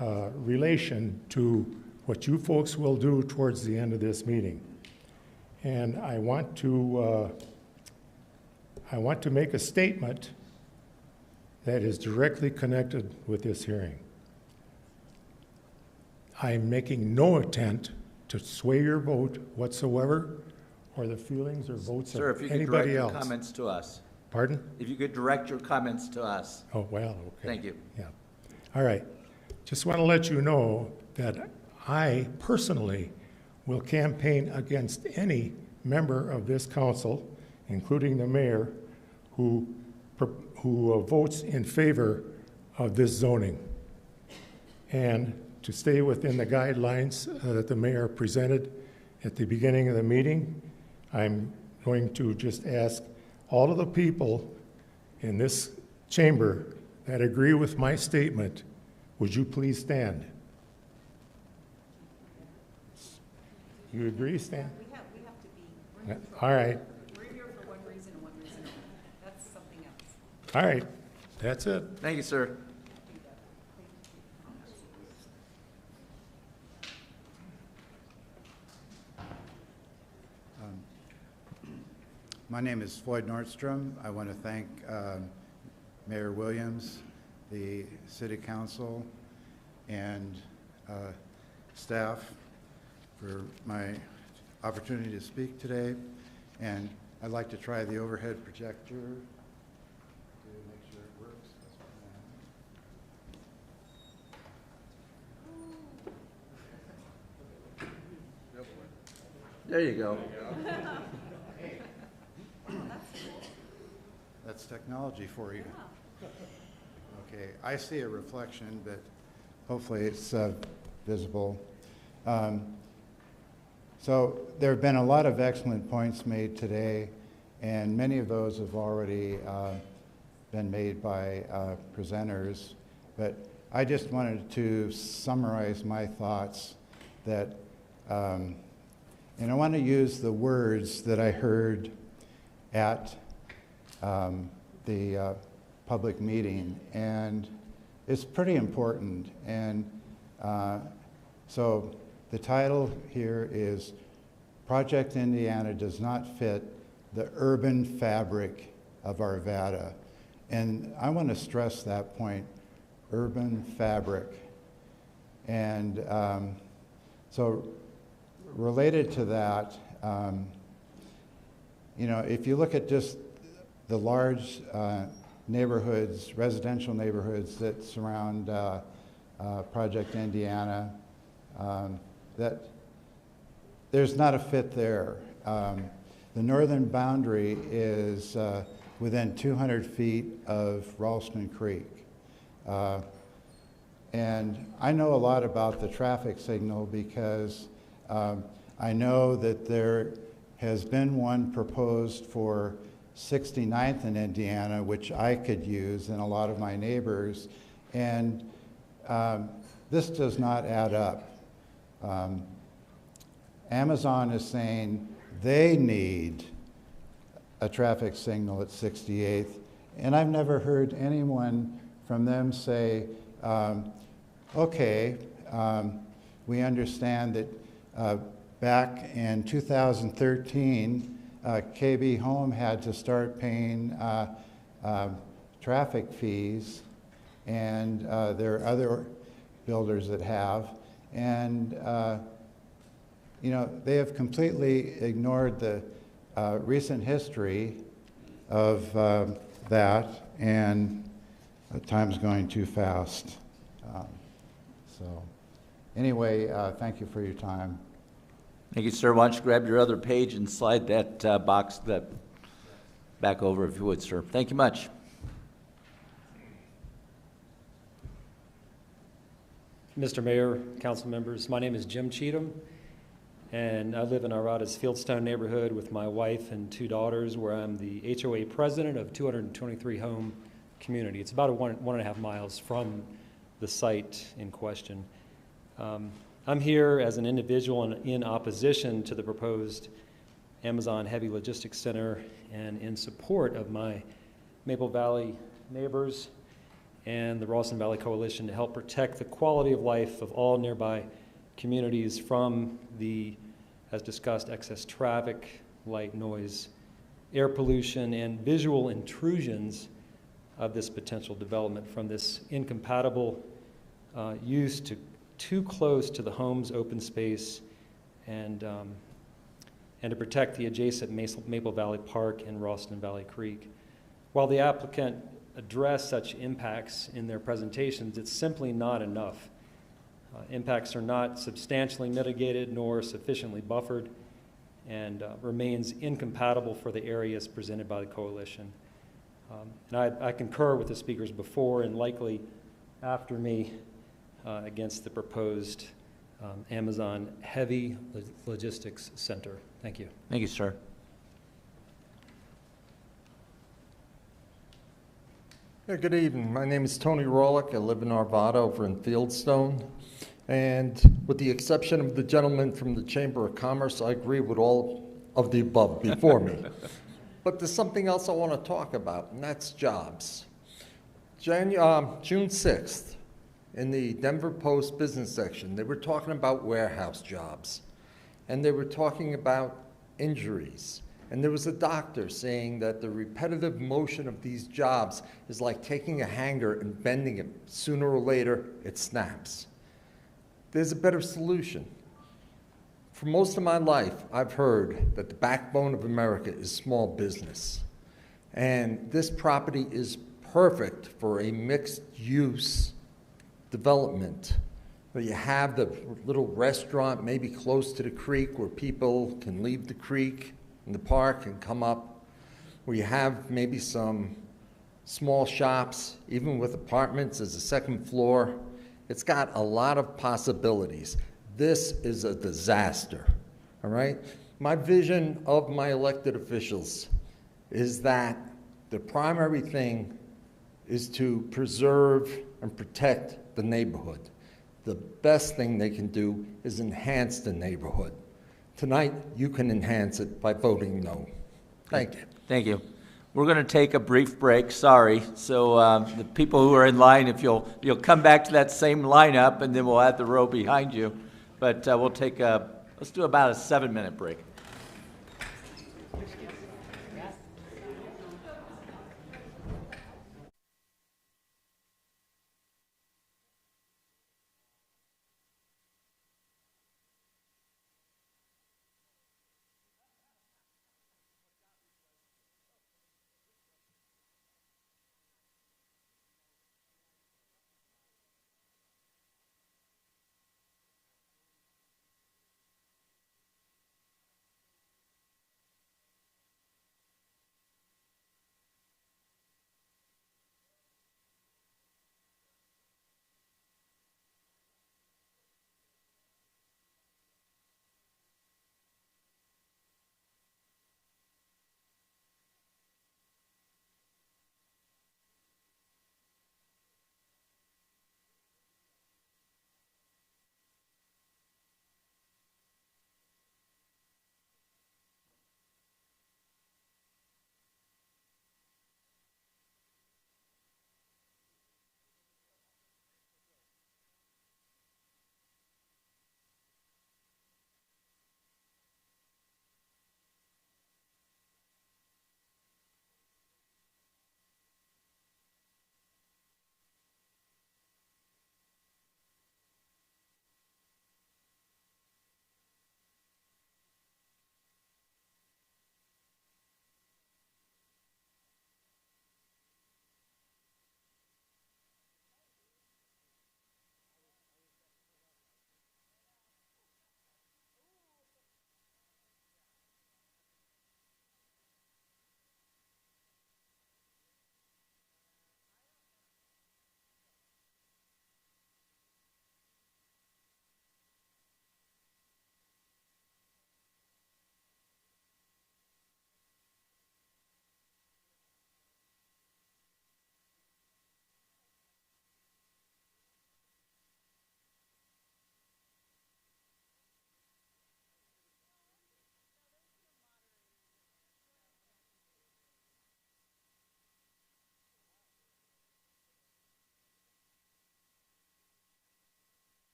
relation to what you folks will do towards the end of this meeting. And I want to make a statement that is directly connected with this hearing. I'm making no attempt to sway your vote whatsoever, or the feelings or votes Sir, of if you could direct anybody your else. comments to us. Pardon? If you could direct your comments to us. Oh, well, okay. Thank you. Yeah. All right. Just want to let you know that I personally will campaign against any member of this council, including the mayor, who votes in favor of this zoning. And to stay within the guidelines that the mayor presented at the beginning of the meeting, I'm going to just ask all of the people in this chamber that agree with my statement, would you please stand? You agree, Stan? We have to be. All right. We're here for one reason and one reason only. That's something else. All right. That's it. Thank you, sir. My name is Floyd Nordstrom. I want to thank Mayor Williams, the City Council, and staff for my opportunity to speak today. And I'd like to try the overhead projector to make sure. There you go. That's technology for you. Okay, I see a reflection, but hopefully it's visible. So there have been a lot of excellent points made today, and many of those have already been made by presenters. But I just wanted to summarize my thoughts that, and I want to use the words that I heard at the public meeting, and it's pretty important. And so the title here is Project Indiana Does Not Fit the Urban Fabric of Arvada. And I want to stress that point, urban fabric. And so related to that, you know, if you look at just the large neighborhoods, residential neighborhoods that surround Project Indiana, that there's not a fit there. The northern boundary is within 200 feet of Ralston Creek. And I know a lot about the traffic signal because I know that there has been one proposed for 69th in Indiana, which I could use, and a lot of my neighbors, and this does not add up. Amazon is saying they need a traffic signal at 68th, and I've never heard anyone from them say, okay, we understand that back in 2013, KB Home had to start paying traffic fees, and there are other builders that have, and you know, they have completely ignored the recent history of that, and time's going too fast. So anyway, thank you for your time. Thank you, sir. Why don't you grab your other page and slide that box that back over, if you would, sir. Thank you much. Mr. Mayor, council members, my name is Jim Cheatham, and I live in Arvada's Fieldstone neighborhood with my wife and 2 daughters, where I'm the HOA president of 223 home community. It's about 1.5 miles from the site in question. I'm here as an individual in opposition to the proposed Amazon Heavy Logistics Center and in support of my Maple Valley neighbors and the Ralston Valley Coalition to help protect the quality of life of all nearby communities from the, as discussed, excess traffic, light, noise, air pollution, and visual intrusions of this potential development from this incompatible use to too close to the home's open space, and to protect the adjacent Maple Valley Park and Ralston Valley Creek. While the applicant addressed such impacts in their presentations, it's simply not enough. Impacts are not substantially mitigated nor sufficiently buffered, and remains incompatible for the areas presented by the coalition. And I concur with the speakers before and likely after me against the proposed Amazon Heavy Logistics Center. Thank you. Thank you, sir. Yeah, good evening. My name is Tony Rolick. I live in Arvada over in Fieldstone. And with the exception of the gentleman from the Chamber of Commerce, I agree with all of the above before me. But there's something else I want to talk about, and that's jobs. June 6th, in the Denver Post business section, they were talking about warehouse jobs, and they were talking about injuries. And there was a doctor saying that the repetitive motion of these jobs is like taking a hanger and bending it. Sooner or later, it snaps. There's a better solution. For most of my life, I've heard that the backbone of America is small business. And this property is perfect for a mixed-use development where you have the little restaurant maybe close to the creek where people can leave the creek in the park and come up, where you have maybe some small shops, even with apartments as a second floor. It's got a lot of possibilities. This is a disaster, all right? My vision of my elected officials is that the primary thing is to preserve and protect the neighborhood. The best thing they can do is enhance the neighborhood. Tonight, you can enhance it by voting no. Thank you. Thank you. We're going to take a brief break, sorry. So the people who are in line, if you'll come back to that same lineup, and then we'll add the row behind you. But we'll take let's do about a 7-minute break.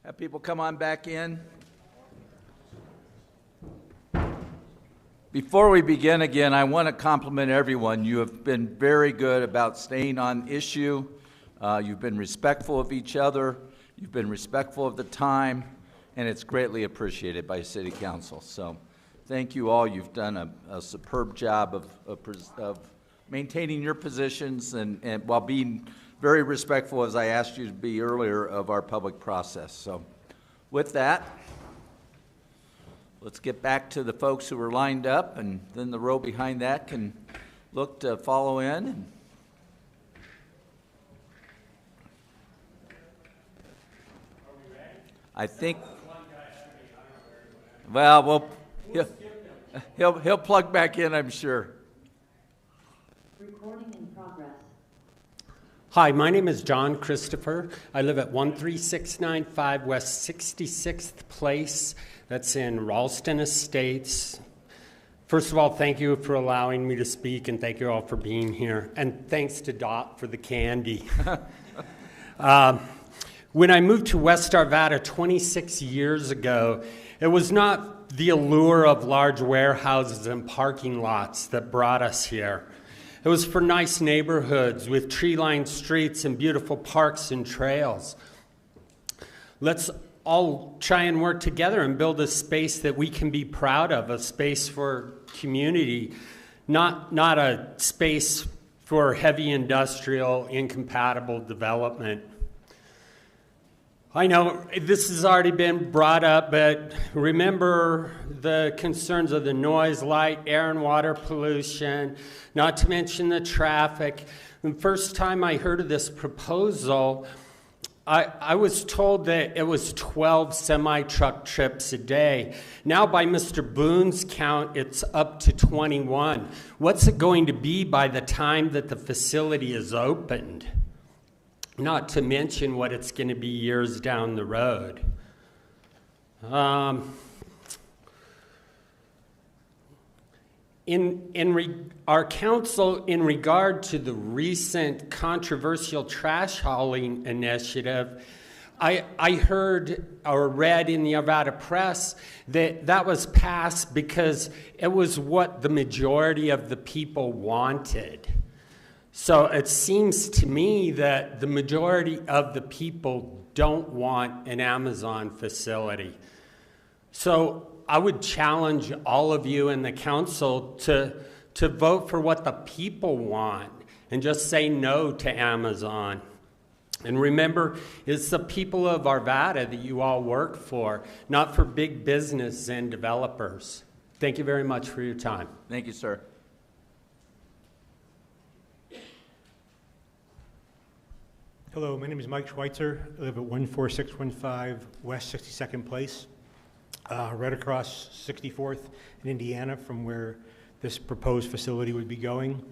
Have people come on back in. Before we begin again, I want to compliment everyone. You have been very good about staying on issue. You've been respectful of each other. You've been respectful of the time, and it's greatly appreciated by City Council. So thank you all. You've done a superb job of maintaining your positions and while being very respectful, as I asked you to be earlier, of our public process. So with that, let's get back to the folks who are lined up, and then the row behind that can look to follow in. I think, well, he'll plug back in, I'm sure. Recording in progress. Hi, my name is John Christopher. I live at 13695 West 66th Place. That's in Ralston Estates. First of all, thank you for allowing me to speak, and thank you all for being here. And thanks to Dot for the candy. When I moved to West Arvada 26 years ago, it was not the allure of large warehouses and parking lots that brought us here. It was for nice neighborhoods with tree-lined streets and beautiful parks and trails. Let's all try and work together and build a space that we can be proud of, a space for community, not a space for heavy industrial, incompatible development. I know this has already been brought up, but remember the concerns of the noise, light, air, and water pollution, not to mention the traffic. The first time I heard of this proposal, I was told that it was 12 semi-truck trips a day. Now, by Mr. Boone's count, it's up to 21. What's it going to be by the time that the facility is opened? Not to mention what it's going to be years down the road. Our council, in regard to the recent controversial trash hauling initiative, I heard or read in the Arvada Press that was passed because it was what the majority of the people wanted. So it seems to me that the majority of the people don't want an Amazon facility. So I would challenge all of you in the council to vote for what the people want and just say no to Amazon. And remember, it's the people of Arvada that you all work for, not for big business and developers. Thank you very much for your time. Thank you, sir. Hello, my name is Mike Schweitzer. I live at 14615 West 62nd Place, right across 64th in Indiana from where this proposed facility would be going.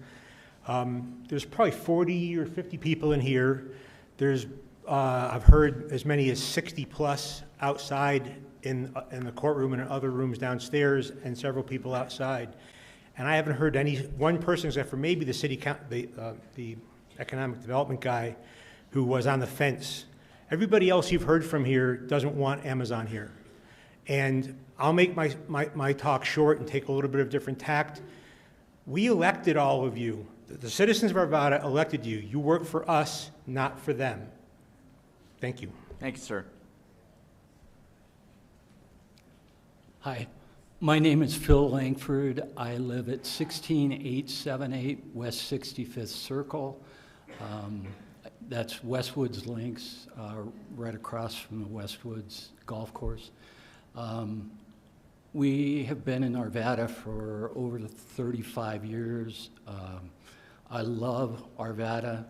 There's probably 40 or 50 people in here. There's, I've heard as many as 60 plus outside in the courtroom and in other rooms downstairs, and several people outside. And I haven't heard one person except for maybe the economic development guy who was on the fence. Everybody else you've heard from here doesn't want Amazon here. And I'll make my talk short and take a little bit of different tact. We elected all of you. The citizens of Arvada elected you. You work for us, not for them. Thank you. Thank you, sir. Hi, my name is Phil Langford. I live at 16878 West 65th Circle. That's Westwoods Links, right across from the Westwoods Golf Course. We have been in Arvada for over 35 years. I love Arvada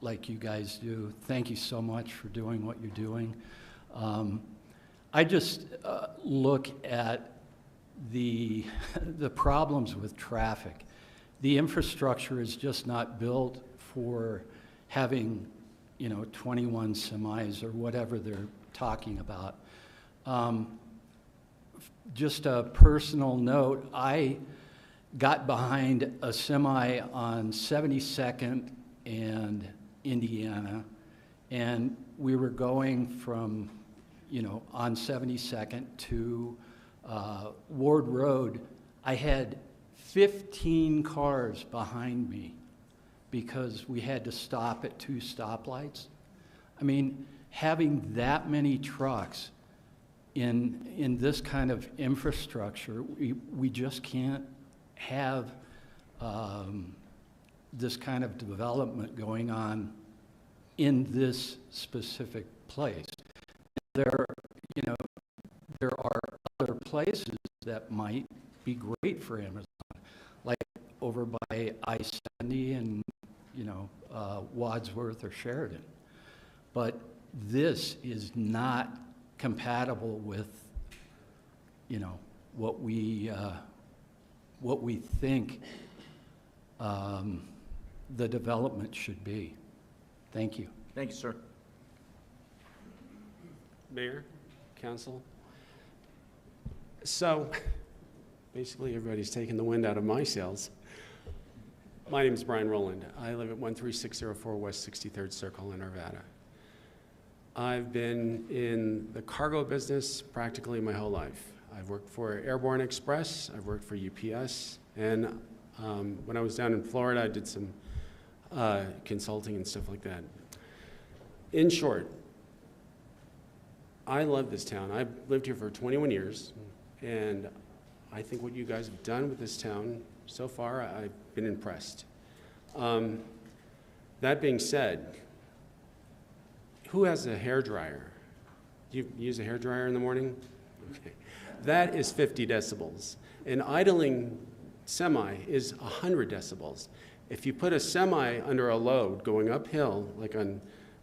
like you guys do. Thank you so much for doing what you're doing. I just look at the problems with traffic. The infrastructure is just not built for having, 21 semis or whatever they're talking about. Just a personal note, I got behind a semi on 72nd and Indiana, and we were going from you know, on 72nd to Ward Road, I had 15 cars behind me because we had to stop at 2 stoplights. I mean, having that many trucks in this kind of infrastructure, we just can't have this kind of development going on in this specific place. There, you know, there are other places that might be great for Amazon, like over by I-70 and, you know, Wadsworth or Sheridan. But this is not compatible with, you know, what we think the development should be. Thank you. Thank you, sir. Mayor, council. So basically everybody's taking the wind out of my sails. My name is Brian Rowland. I live at 13604 West 63rd Circle in Arvada. I've been in the cargo business practically my whole life. I've worked for Airborne Express, I've worked for UPS, and when I was down in Florida, I did some consulting and stuff like that. In short, I love this town. I've lived here for 21 years, and I think what you guys have done with this town so far, I've been impressed. That being said, who has a hairdryer? Do you use a hairdryer in the morning? Okay. That is 50 decibels. An idling semi is 100 decibels. If you put a semi under a load going uphill, like on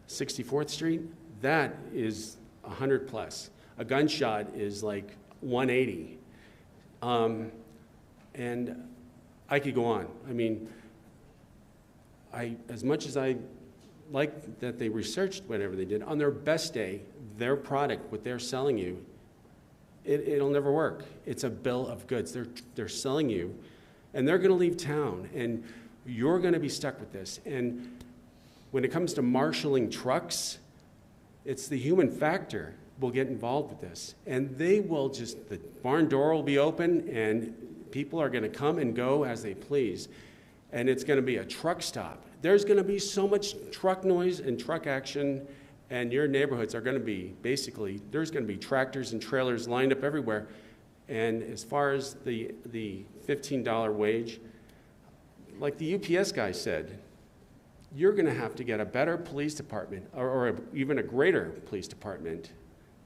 64th Street, that is 100 plus. A gunshot is like 180. And I could go on. I mean, as much as I like that they researched whatever they did, on their best day, their product, what they're selling you, it'll never work. It's a bill of goods. They're selling you, and they're gonna leave town, and you're gonna be stuck with this. And when it comes to marshaling trucks, it's the human factor will get involved with this. And they will just, the barn door will be open, and people are gonna come and go as they please. And it's gonna be a truck stop. There's gonna be so much truck noise and truck action, and your neighborhoods are gonna be, basically, there's gonna be tractors and trailers lined up everywhere. And as far as the $15 wage, like the UPS guy said, you're gonna have to get a better police department, or even a greater police department,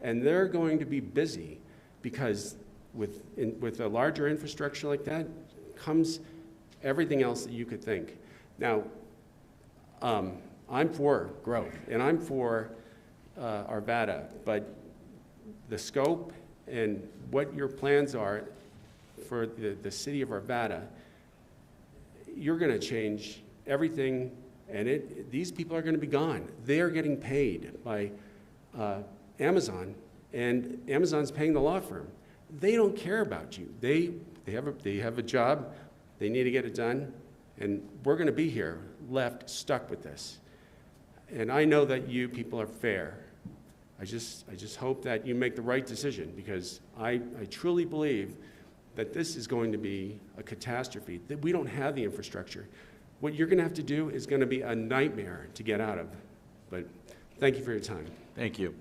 and they're going to be busy, because with a larger infrastructure like that comes everything else that you could think. Now, I'm for growth, and I'm for Arvada, but the scope and what your plans are for the city of Arvada, you're gonna change everything, and these people are gonna be gone. They're getting paid by Amazon, and Amazon's paying the law firm. They don't care about you. They have a job, they need to get it done, and we're gonna be here, left, stuck with this. And I know that you people are fair. I just hope that you make the right decision, because I truly believe that this is going to be a catastrophe, that we don't have the infrastructure. What you're gonna have to do is gonna be a nightmare to get out of. But thank you for your time. Thank you.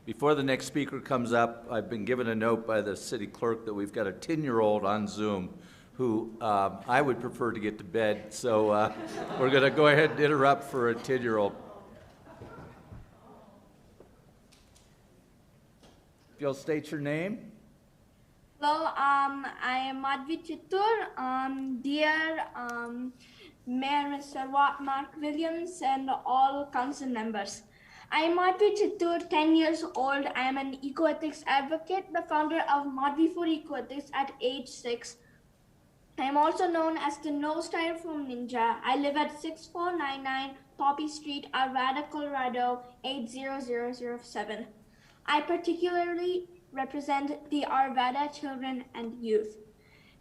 Before the next speaker comes up, I've been given a note by the city clerk that we've got a 10-year-old on Zoom who I would prefer to get to bed, so we're gonna go ahead and interrupt for a 10-year-old. If you'll state your name. Hello, I am Madhvi Chittur. Dear Mayor Mr. Mark Williams and all council members. I am Madhvi Chittur, 10 years old. I am an ecoethics advocate, the founder of Madhvi for Ecoethics at age 6. I am also known as the No Styrofoam Ninja. I live at 6499 Poppy Street, Arvada, Colorado, 80007. I particularly represent the Arvada children and youth.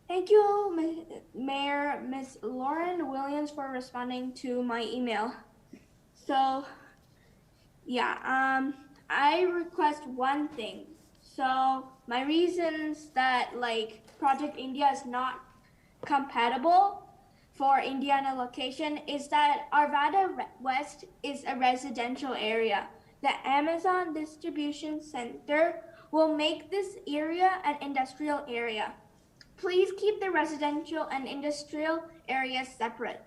Thank you, Mayor Ms. Lauren Williams, for responding to my email. So, yeah, I request one thing. So my reasons that Project India is not compatible for Indiana location is that Arvada West is a residential area. The Amazon Distribution Center will make this area an industrial area. Please keep the residential and industrial areas separate.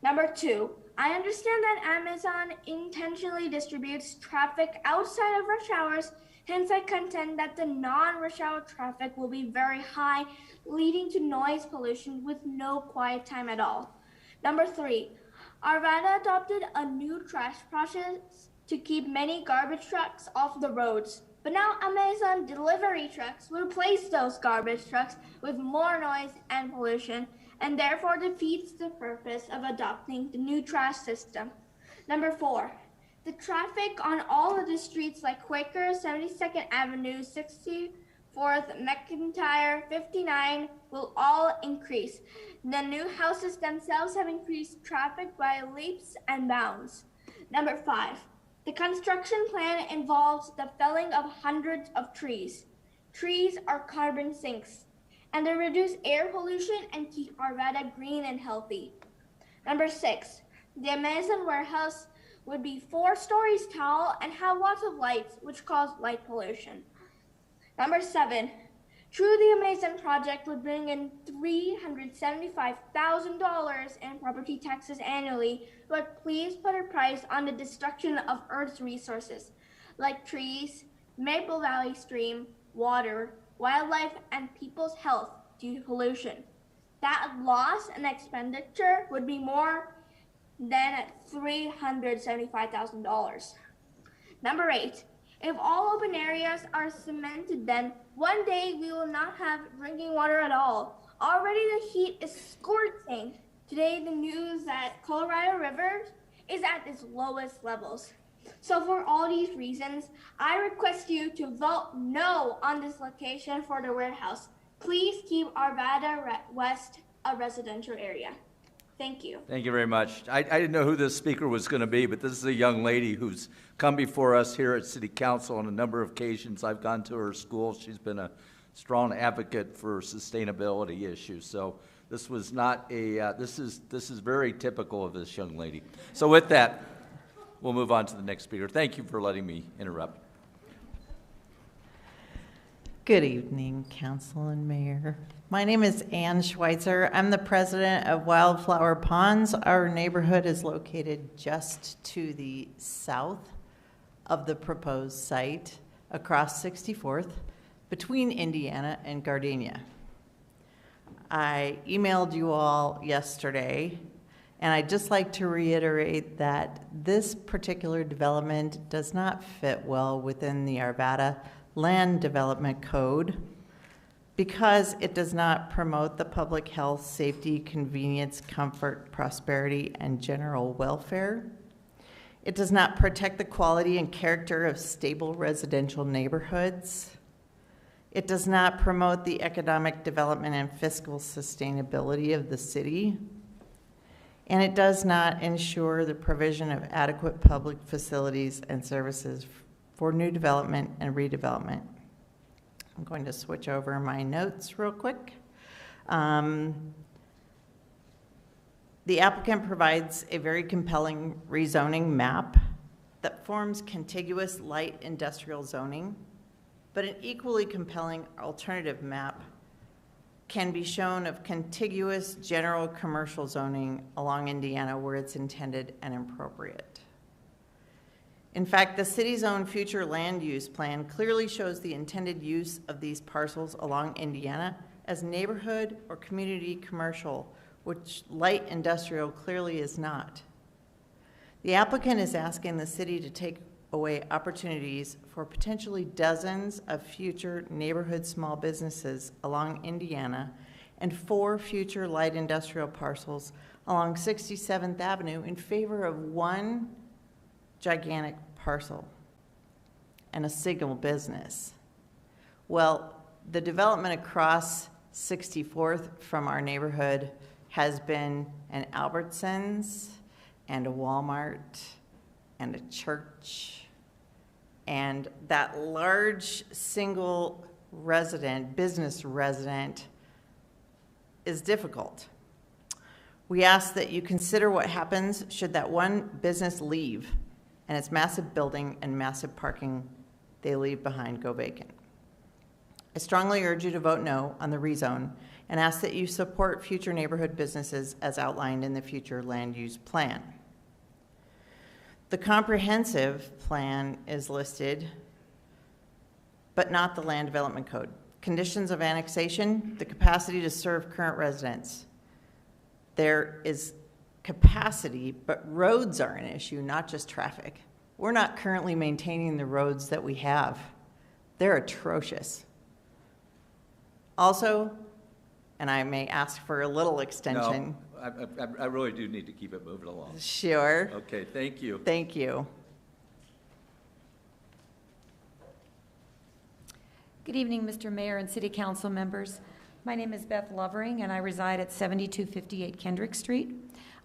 Number 2, I understand that Amazon intentionally distributes traffic outside of rush hours. Hence, I contend that the non-rush hour traffic will be very high, leading to noise pollution with no quiet time at all. Number 3, Arvada adopted a new trash process to keep many garbage trucks off the roads. But now Amazon delivery trucks will replace those garbage trucks with more noise and pollution, and therefore defeats the purpose of adopting the new trash system. Number 4, the traffic on all of the streets like Quaker, 72nd Avenue, 64th, McIntyre, 59 will all increase. The new houses themselves have increased traffic by leaps and bounds. Number 5, the construction plan involves the felling of hundreds of trees. Trees are carbon sinks, and they reduce air pollution and keep Arvada green and healthy. Number 6, the Amazon warehouse would be 4 stories tall and have lots of lights, which cause light pollution. Number 7, True, the Amazon project would bring in $375,000 in property taxes annually, but please put a price on the destruction of Earth's resources, like trees, Maple Valley stream, water, wildlife, and people's health due to pollution. That loss and expenditure would be more than $375,000. Number 8, if all open areas are cemented, then one day we will not have drinking water at all. Already the heat is scorching. Today the news that Colorado River is at its lowest levels. So for all these reasons, I request you to vote no on this location for the warehouse. Please keep Arvada West a residential area. Thank you. Thank you very much. I didn't know who this speaker was going to be, but this is a young lady who's come before us here at City Council on a number of occasions. I've gone to her school. She's been a strong advocate for sustainability issues. So this was not a, this is very typical of this young lady. So with that, we'll move on to the next speaker. Thank you for letting me interrupt. Good evening, Council and Mayor. My name is Ann Schweitzer. I'm the president of Wildflower Ponds. Our neighborhood is located just to the south of the proposed site, across 64th, between Indiana and Gardenia. I emailed you all yesterday, and I'd just like to reiterate that this particular development does not fit well within the Arvada Land Development Code because it does not promote the public health, safety, convenience, comfort, prosperity, and general welfare. It does not protect the quality and character of stable residential neighborhoods. It does not promote the economic development and fiscal sustainability of the city. And it does not ensure the provision of adequate public facilities and services for new development and redevelopment. I'm going to switch over my notes real quick. The applicant provides a very compelling rezoning map that forms contiguous light industrial zoning, but an equally compelling alternative map can be shown of contiguous general commercial zoning along Indiana where it's intended and appropriate. In fact, the city's own future land use plan clearly shows the intended use of these parcels along Indiana as neighborhood or community commercial, which light industrial clearly is not. The applicant is asking the city to take away opportunities for potentially dozens of future neighborhood small businesses along Indiana and 4 future light industrial parcels along 67th Avenue in favor of one gigantic parcel and a single business. Well, the development across 64th from our neighborhood has been an Albertsons and a Walmart and a church And that large single resident, business resident, is difficult. We ask that you consider what happens should that one business leave and its massive building and massive parking they leave behind go vacant. I strongly urge you to vote no on the rezone and ask that you support future neighborhood businesses as outlined in the future land use plan. The comprehensive plan is listed, but not the land development code. Conditions of annexation, the capacity to serve current residents. There is capacity, but roads are an issue, not just traffic. We're not currently maintaining the roads that we have. They're atrocious. Also, and I may ask for a little extension. No, I really do need to keep it moving along. Sure. Okay, thank you. Thank you. Good evening, Mr. Mayor and City Council members. My name is Beth Lovering, and I reside at 7258 Kendrick Street.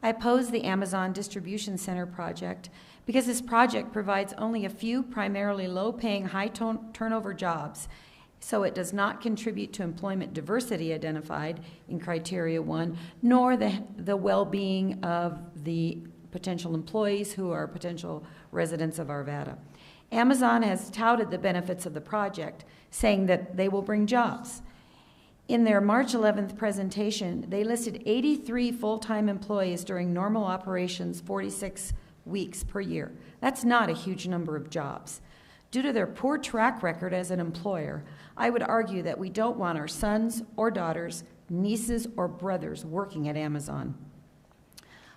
I oppose the Amazon Distribution Center project because this project provides only a few primarily low-paying, high-turnover jobs, so it does not contribute to employment diversity identified in Criteria 1, nor the well-being of the potential employees who are potential residents of Arvada. Amazon has touted the benefits of the project, saying that they will bring jobs. In their March 11th presentation, they listed 83 full-time employees during normal operations, 46 weeks per year. That's not a huge number of jobs. Due to their poor track record as an employer, I would argue that we don't want our sons or daughters, nieces or brothers working at Amazon.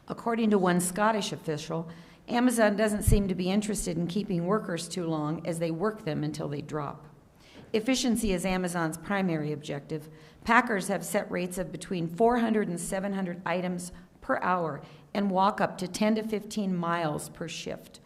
According to one Scottish official, Amazon doesn't seem to be interested in keeping workers too long as they work them until they drop. Efficiency is Amazon's primary objective. Packers have set rates of between 400 and 700 items per hour and walk up to 10 to 15 miles per shift.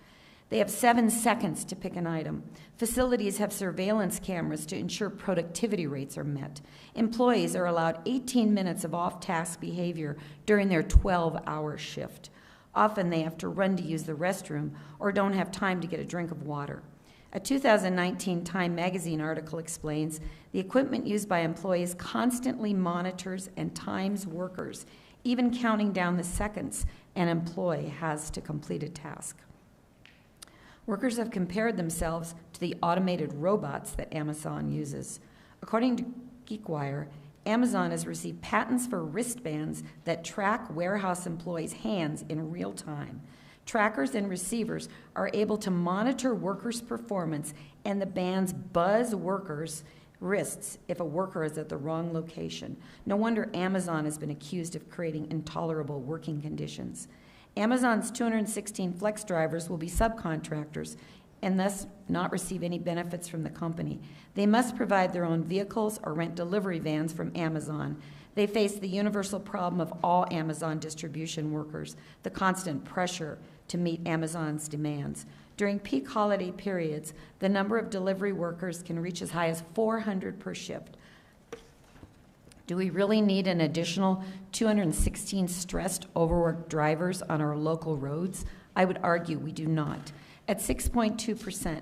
They have 7 seconds to pick an item. Facilities have surveillance cameras to ensure productivity rates are met. Employees are allowed 18 minutes of off-task behavior during their 12-hour shift. Often they have to run to use the restroom or don't have time to get a drink of water. A 2019 Time magazine article explains the equipment used by employees constantly monitors and times workers, even counting down the seconds an employee has to complete a task. Workers have compared themselves to the automated robots that Amazon uses. According to GeekWire, Amazon has received patents for wristbands that track warehouse employees' hands in real time. Trackers and receivers are able to monitor workers' performance, and the bands buzz workers' wrists if a worker is at the wrong location. No wonder Amazon has been accused of creating intolerable working conditions. Amazon's 216 flex drivers will be subcontractors and thus not receive any benefits from the company. They must provide their own vehicles or rent delivery vans from Amazon. They face the universal problem of all Amazon distribution workers, the constant pressure to meet Amazon's demands. During peak holiday periods, the number of delivery workers can reach as high as 400 per shift. Do we really need an additional 216 stressed, overworked drivers on our local roads? I would argue we do not. At 6.2%,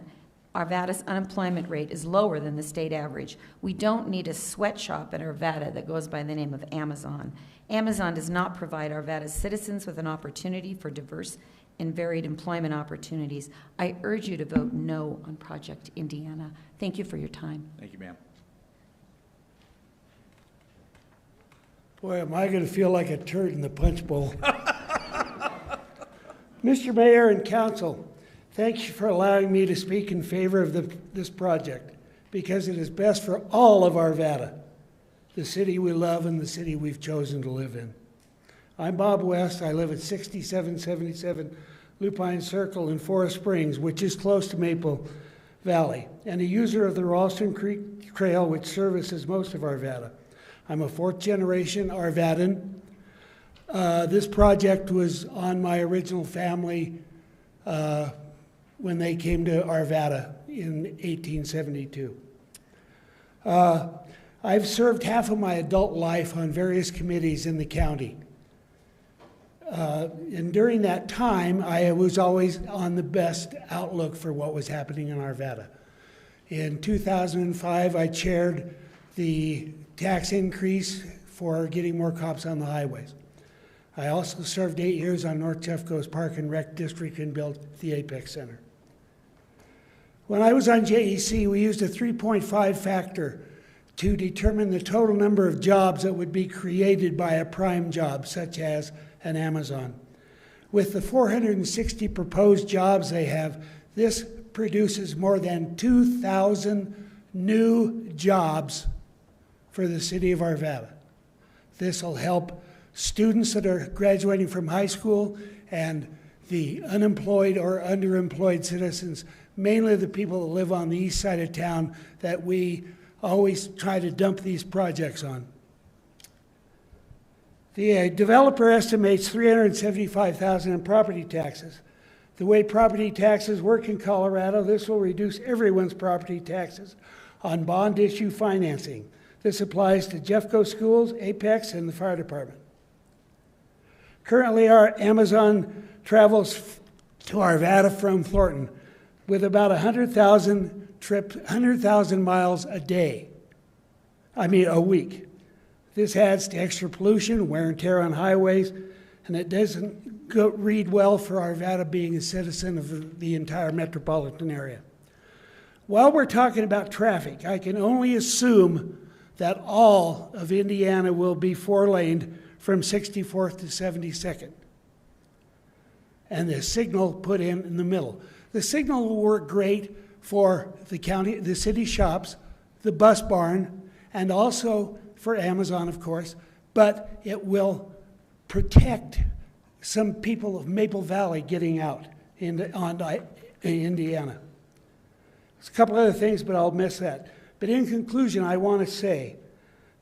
Arvada's unemployment rate is lower than the state average. We don't need a sweatshop at Arvada that goes by the name of Amazon. Amazon does not provide Arvada's citizens with an opportunity for diverse and varied employment opportunities. I urge you to vote no on Project Indiana. Thank you for your time. Thank you, ma'am. Boy, am I going to feel like a turd in the punch bowl. Mr. Mayor and Council, thank you for allowing me to speak in favor of this project because it is best for all of Arvada, the city we love and the city we've chosen to live in. I'm Bob West. I live at 6777 Lupine Circle in Forest Springs, which is close to Maple Valley, and a user of the Ralston Creek Trail, which services most of Arvada. I'm a fourth-generation Arvadan. This project was on my original family when they came to Arvada in 1872. I've served half of my adult life on various committees in the county. And during that time, I was always on the best outlook for what was happening in Arvada. In 2005, I chaired the tax increase for getting more cops on the highways. I also served 8 years on North Jeffco's Park and Rec District and built the Apex Center. When I was on JEC, we used a 3.5 factor to determine the total number of jobs that would be created by a prime job, such as an Amazon. With the 460 proposed jobs they have, this produces more than 2,000 new jobs for the city of Arvada. This will help students that are graduating from high school and the unemployed or underemployed citizens, mainly the people that live on the east side of town that we always try to dump these projects on. The developer estimates $375,000 in property taxes. The way property taxes work in Colorado, this will reduce everyone's property taxes on bond issue financing. This applies to Jeffco schools, Apex, and the fire department. Currently, our Amazon travels to Arvada from Thornton with about 100,000 miles a week. This adds to extra pollution, wear and tear on highways, and it doesn't read well for Arvada being a citizen of the entire metropolitan area. While we're talking about traffic, I can only assume that all of Indiana will be four-laned from 64th to 72nd, and the signal put in the middle. The signal will work great for the city shops, the bus barn, and also for Amazon, of course, but it will protect some people of Maple Valley getting out in Indiana. There's a couple other things, but I'll miss that. But in conclusion, I want to say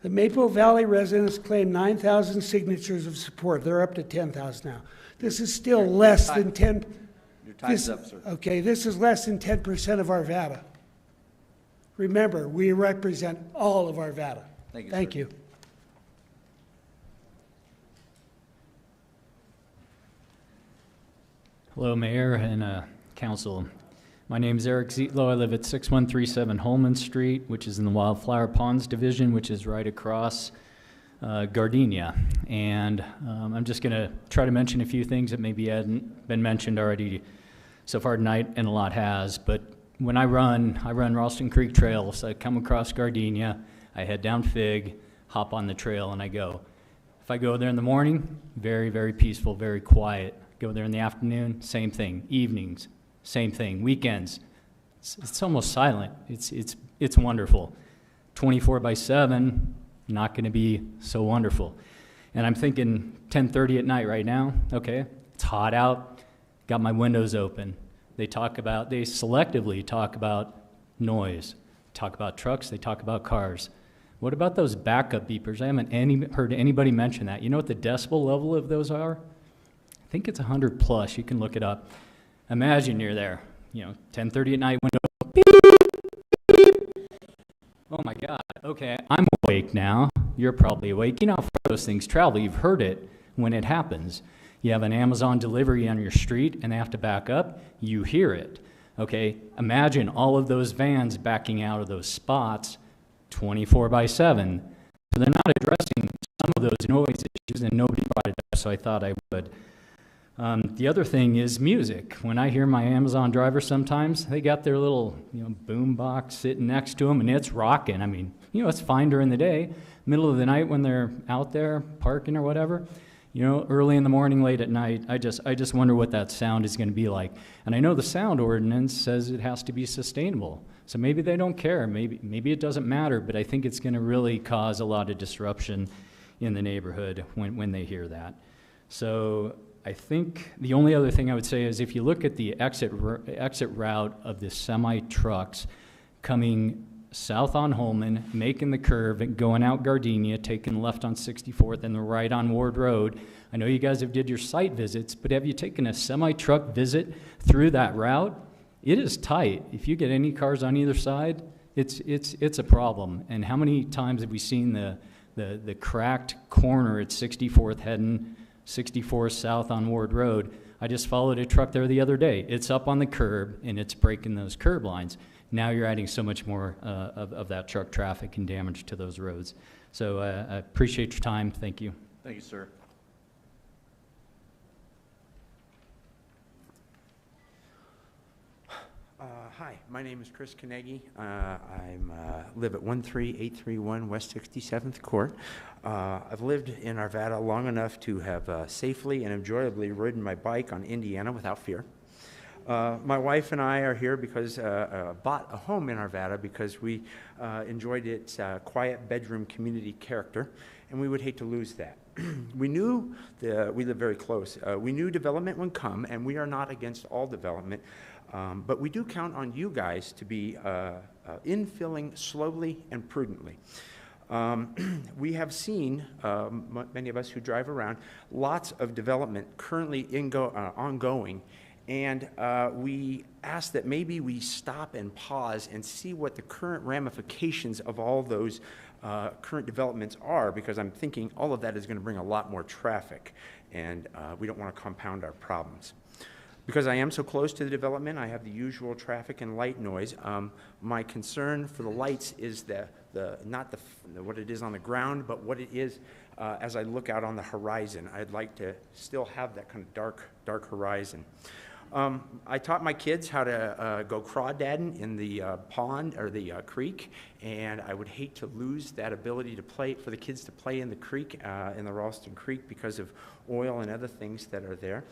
the Maple Valley residents claim 9,000 signatures of support. They're up to 10,000 now. This is still less than 10. Your time's up, sir. Okay, this is less than 10% of Arvada. Remember, we represent all of Arvada. Thank you, Thank sir. you. Hello, Mayor and Council. My name is Eric Zietlow. I live at 6137 Holman Street, which is in the Wildflower Ponds Division, which is right across Gardenia. And I'm just going to try to mention a few things that maybe hadn't been mentioned already so far tonight, and a lot has. But when I run Ralston Creek Trail, so I come across Gardenia, I head down Fig, hop on the trail, and I go. If I go there in the morning, very, very peaceful, very quiet. Go there in the afternoon, same thing. Evenings, same thing. Weekends, it's almost silent. It's wonderful. 24/7, not going to be so wonderful. And I'm thinking 10:30 at night right now. Okay, it's hot out. Got my windows open. They selectively talk about noise. Talk about trucks. They talk about cars. What about those backup beepers? I haven't heard anybody mention that. You know what the decibel level of those are? I think it's 100 plus. You can look it up. Imagine you're there, 10:30 at night, window, beep, beep. Oh my God, okay, I'm awake now. You're probably awake. You know how far those things travel. You've heard it when it happens. You have an Amazon delivery on your street and they have to back up. You hear it, okay? Imagine all of those vans backing out of those spots 24/7. So they're not addressing some of those noise issues, and nobody brought it up, so I thought I would. The other thing is music. When I hear my Amazon driver sometimes, they got their little boom box sitting next to them, and it's rocking. I mean, it's fine during the day. Middle of the night when they're out there parking or whatever, early in the morning, late at night, I just wonder what that sound is going to be like. And I know the sound ordinance says it has to be sustainable. So maybe they don't care. Maybe it doesn't matter, but I think it's going to really cause a lot of disruption in the neighborhood when they hear that. So I think the only other thing I would say is if you look at the exit route of the semi-trucks coming south on Holman, making the curve and going out Gardenia, taking left on 64th and the right on Ward Road. I know you guys have did your site visits, but have you taken a semi-truck visit through that route? It is tight. If you get any cars on either side, it's a problem. And how many times have we seen the cracked corner at 64th heading 64 South on Ward Road. I just followed a truck there the other day. It's up on the curb, and it's breaking those curb lines. Now you're adding so much more of that truck traffic and damage to those roads. So I appreciate your time. Thank you. Thank you, sir. Hi, my name is Chris Kanegi. I live at 13831 West 67th Court. I've lived in Arvada long enough to have safely and enjoyably ridden my bike on Indiana without fear. My wife and I are here because bought a home in Arvada because we enjoyed its quiet bedroom community character, and we would hate to lose that. We knew we live very close. We knew development would come, and we are not against all development. But we do count on you guys to be infilling slowly and prudently. We have seen, many of us who drive around, lots of development currently ongoing, and we ask that maybe we stop and pause and see what the current ramifications of all those current developments are, because I'm thinking all of that is going to bring a lot more traffic, and we don't want to compound our problems. Because I am so close to the development, I have the usual traffic and light noise. My concern for the lights is not what it is on the ground, but what it is as I look out on the horizon. I'd like to still have that kind of dark horizon. I taught my kids how to go crawdadding in the pond or the creek, and I would hate to lose that ability to play, for the kids to play in the creek, in the Ralston Creek, because of oil and other things that are there.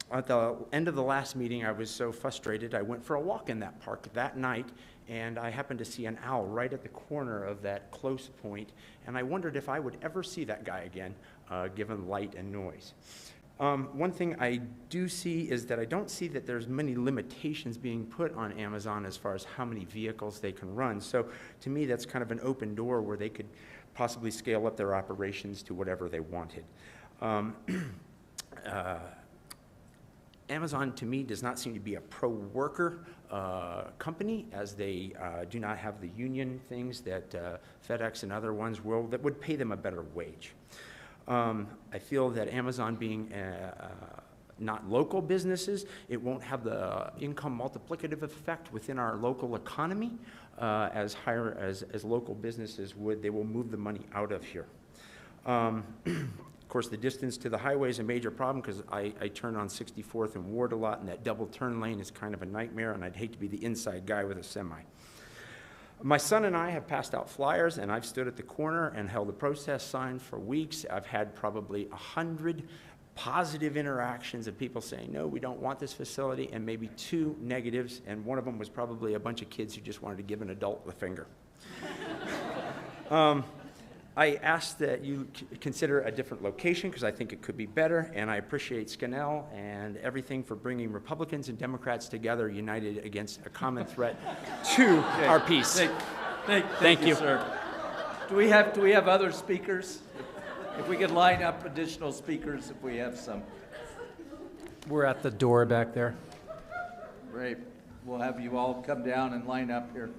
At the end of the last meeting, I was so frustrated, I went for a walk in that park that night, and I happened to see an owl right at the corner of that close point, and I wondered if I would ever see that guy again, given light and noise. One thing I do see is that I don't see that there's many limitations being put on Amazon as far as how many vehicles they can run. So to me, that's kind of an open door where they could possibly scale up their operations to whatever they wanted. Amazon, to me, does not seem to be a pro-worker company, as they do not have the union things that FedEx and other ones will, that would pay them a better wage. I feel that Amazon being not local businesses, it won't have the income multiplicative effect within our local economy as local businesses would. They will move the money out of here. Of course, the distance to the highway is a major problem, because I turn on 64th and Ward a lot, and that double turn lane is kind of a nightmare, and I'd hate to be the inside guy with a semi. My son and I have passed out flyers, and I've stood at the corner and held a protest sign for weeks. I've had probably 100 positive interactions of people saying, no, we don't want this facility, and maybe 2 negatives, and one of them was probably a bunch of kids who just wanted to give an adult the finger. I ask that you consider a different location, because I think it could be better, and I appreciate Scannell and everything for bringing Republicans and Democrats together, united against a common threat to our peace. Thank you, sir. Do we have other speakers? If we could line up additional speakers, if we have some. We're at the door back there. Great. We'll have you all come down and line up here.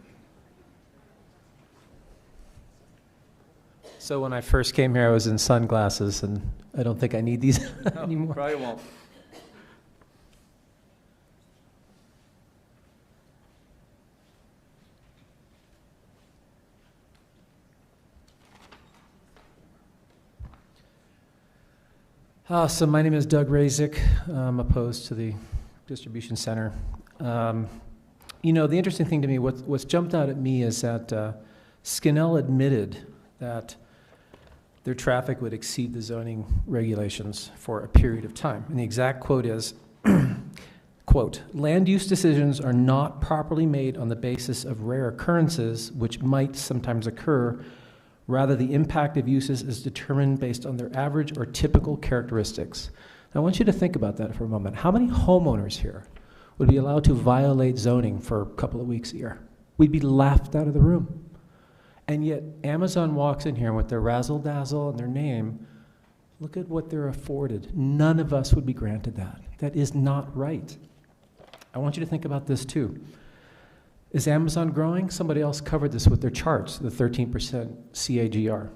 So when I first came here, I was in sunglasses, and I don't think I need these anymore. Probably won't. So my name is Doug Razik. I'm opposed to the distribution center. You know, the interesting thing to me, what's jumped out at me is that Scannell admitted that their traffic would exceed the zoning regulations for a period of time. And the exact quote is, quote, land use decisions are not properly made on the basis of rare occurrences, which might sometimes occur. Rather, the impact of uses is determined based on their average or typical characteristics. Now, I want you to think about that for a moment. How many homeowners here would be allowed to violate zoning for a couple of weeks a year? We'd be laughed out of the room. And yet, Amazon walks in here with their razzle-dazzle and their name. Look at what they're afforded. None of us would be granted that. That is not right. I want you to think about this too. Is Amazon growing? Somebody else covered this with their charts, the 13% CAGR.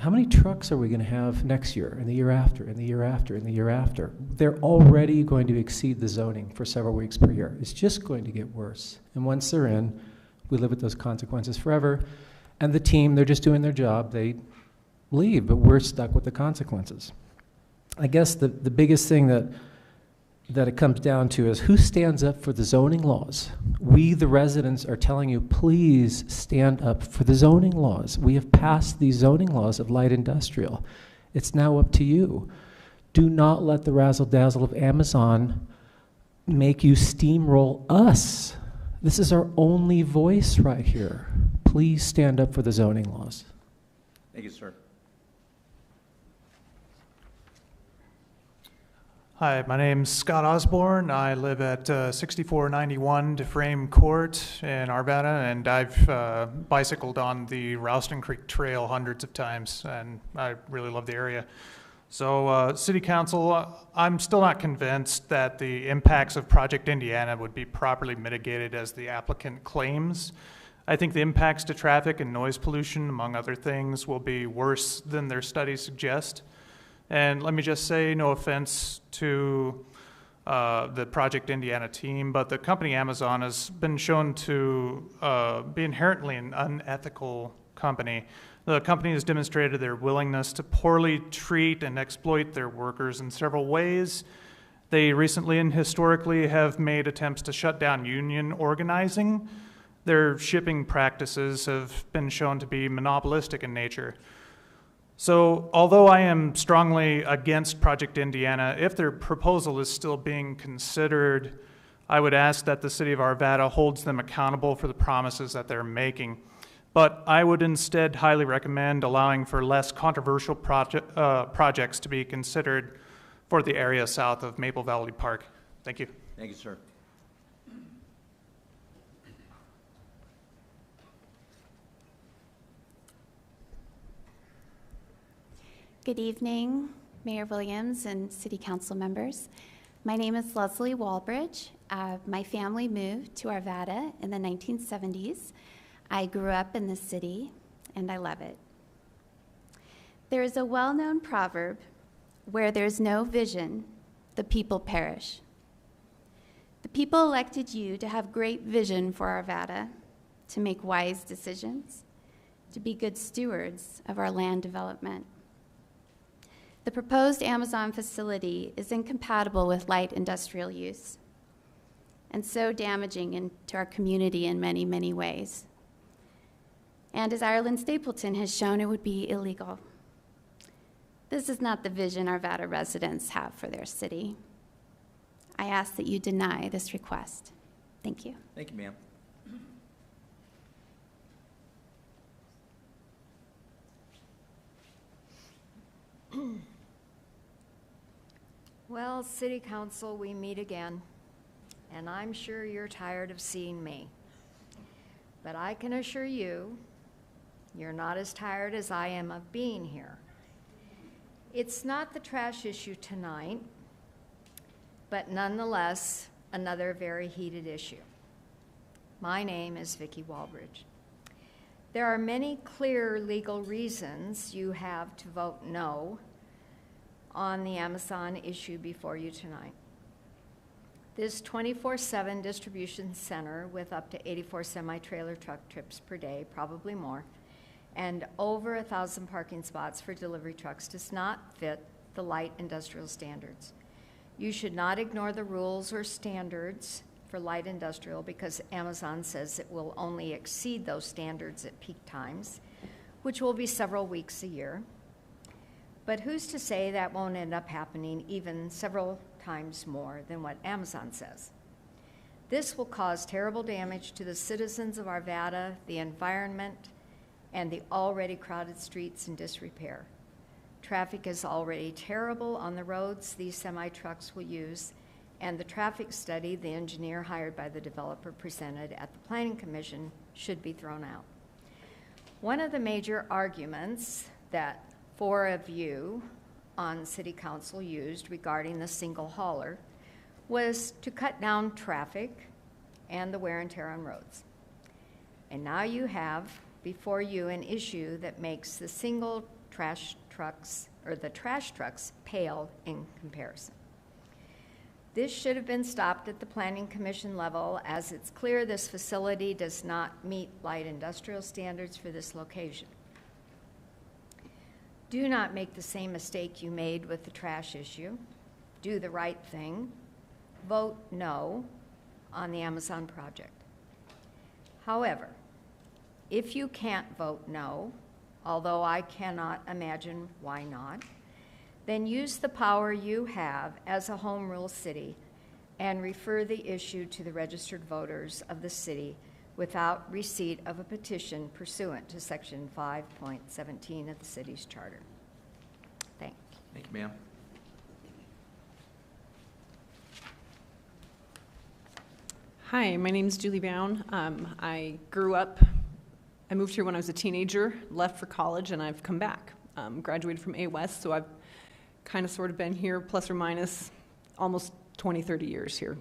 how many trucks are we going to have next year, and the year after, and the year after, and the year after? They're already going to exceed the zoning for several weeks per year. It's just going to get worse. And once they're in, we live with those consequences forever. And the team, they're just doing their job. They leave, but we're stuck with the consequences. I guess the biggest thing that it comes down to is who stands up for the zoning laws. We, the residents, are telling you, please stand up for the zoning laws. We have passed these zoning laws of light industrial. It's now up to you. Do not let the razzle-dazzle of Amazon make you steamroll us. This is our only voice right here. Please stand up for the zoning laws. Thank you, sir. Hi, my name's Scott Osborne. I live at 6491 DeFrame Court in Arvada, and I've bicycled on the Ralston Creek Trail hundreds of times, and I really love the area. So, City Council, I'm still not convinced that the impacts of Project Indiana would be properly mitigated as the applicant claims. I think the impacts to traffic and noise pollution, among other things, will be worse than their studies suggest. And let me just say, no offense to the Project Indiana team, but the company Amazon has been shown to be inherently an unethical company. The company has demonstrated their willingness to poorly treat and exploit their workers in several ways. They recently and historically have made attempts to shut down union organizing. Their shipping practices have been shown to be monopolistic in nature. So, although I am strongly against Project Indiana, if their proposal is still being considered, I would ask that the City of Arvada holds them accountable for the promises that they're making. But I would instead highly recommend allowing for less controversial projects to be considered for the area south of Maple Valley Park. Thank you. Thank you, sir. Good evening, Mayor Williams and City Council members. My name is Leslie Walbridge. My family moved to Arvada in the 1970s. I grew up in the city, and I love it. There is a well-known proverb, where there's no vision, the people perish. The people elected you to have great vision for Arvada, to make wise decisions, to be good stewards of our land development. The proposed Amazon facility is incompatible with light industrial use and so damaging to our community in many, many ways. And as Ireland Stapleton has shown, it would be illegal. This is not the vision Arvada residents have for their city. I ask that you deny this request. Thank you. Thank you, ma'am. Well, City Council, we meet again, and I'm sure you're tired of seeing me. But I can assure you, you're not as tired as I am of being here. It's not the trash issue tonight, but nonetheless, another very heated issue. My name is Vicki Walbridge. There are many clear legal reasons you have to vote no on the Amazon issue before you tonight. This 24/7 distribution center with up to 84 semi-trailer truck trips per day, probably more, and over 1,000 parking spots for delivery trucks does not fit the light industrial standards. You should not ignore the rules or standards for light industrial because Amazon says it will only exceed those standards at peak times, which will be several weeks a year. But who's to say that won't end up happening even several times more than what Amazon says? This will cause terrible damage to the citizens of Arvada, the environment, and the already crowded streets in disrepair. Traffic is already terrible on the roads these semi-trucks will use, and the traffic study the engineer hired by the developer presented at the Planning Commission should be thrown out. One of the major arguments that 4 of you on City Council used regarding the single hauler was to cut down traffic and the wear and tear on roads. And now you have before you an issue that makes the single trash trucks, or the trash trucks pale in comparison. This should have been stopped at the Planning Commission level, as it's clear this facility does not meet light industrial standards for this location. Do not make the same mistake you made with the trash issue. Do the right thing. Vote no on the Amazon project. However, if you can't vote no, although I cannot imagine why not, then use the power you have as a home rule city and refer the issue to the registered voters of the city without receipt of a petition pursuant to Section 5.17 of the city's charter. Thank you. Thank you, ma'am. Hi, my name is Julie Bown. I moved here when I was a teenager, left for college, and I've come back. Graduated from A-West, so I've kind of sort of been here, plus or minus, almost 20, 30 years here,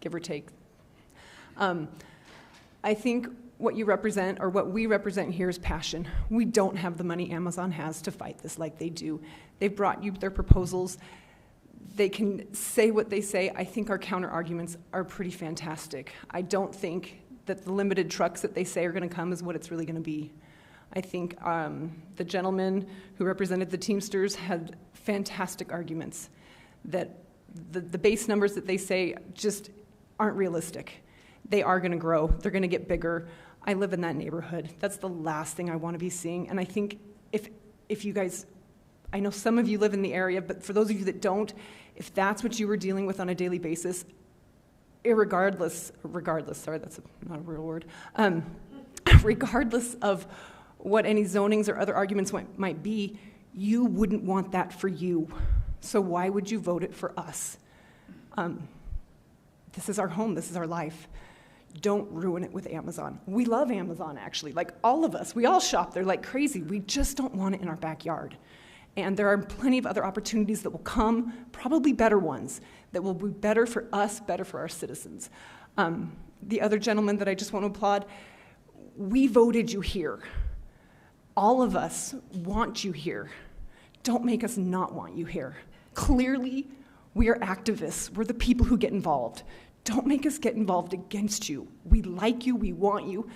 give or take. I think what you represent, or what we represent here, is passion. We don't have the money Amazon has to fight this like they do. They've brought you their proposals. They can say what they say. I think our counter arguments are pretty fantastic. I don't think that the limited trucks that they say are going to come is what it's really going to be. I think the gentleman who represented the Teamsters had fantastic arguments that the base numbers that they say just aren't realistic. They are going to grow. They're going to get bigger. I live in that neighborhood. That's the last thing I want to be seeing. And I think if you guys, I know some of you live in the area, but for those of you that don't, if that's what you were dealing with on a daily basis, regardless, sorry, that's not a real word, regardless of what any zonings or other arguments might be, you wouldn't want that for you. So why would you vote it for us? This is our home. This is our life. Don't ruin it with Amazon. We love Amazon, actually. Like all of us, we all shop there like crazy. We just don't want it in our backyard. And there are plenty of other opportunities that will come, probably better ones, that will be better for us, better for our citizens. The other gentleman that I just want to applaud, we voted you here. All of us want you here. Don't make us not want you here. Clearly, we are activists. We're the people who get involved. Don't make us get involved against you. We like you. We want you.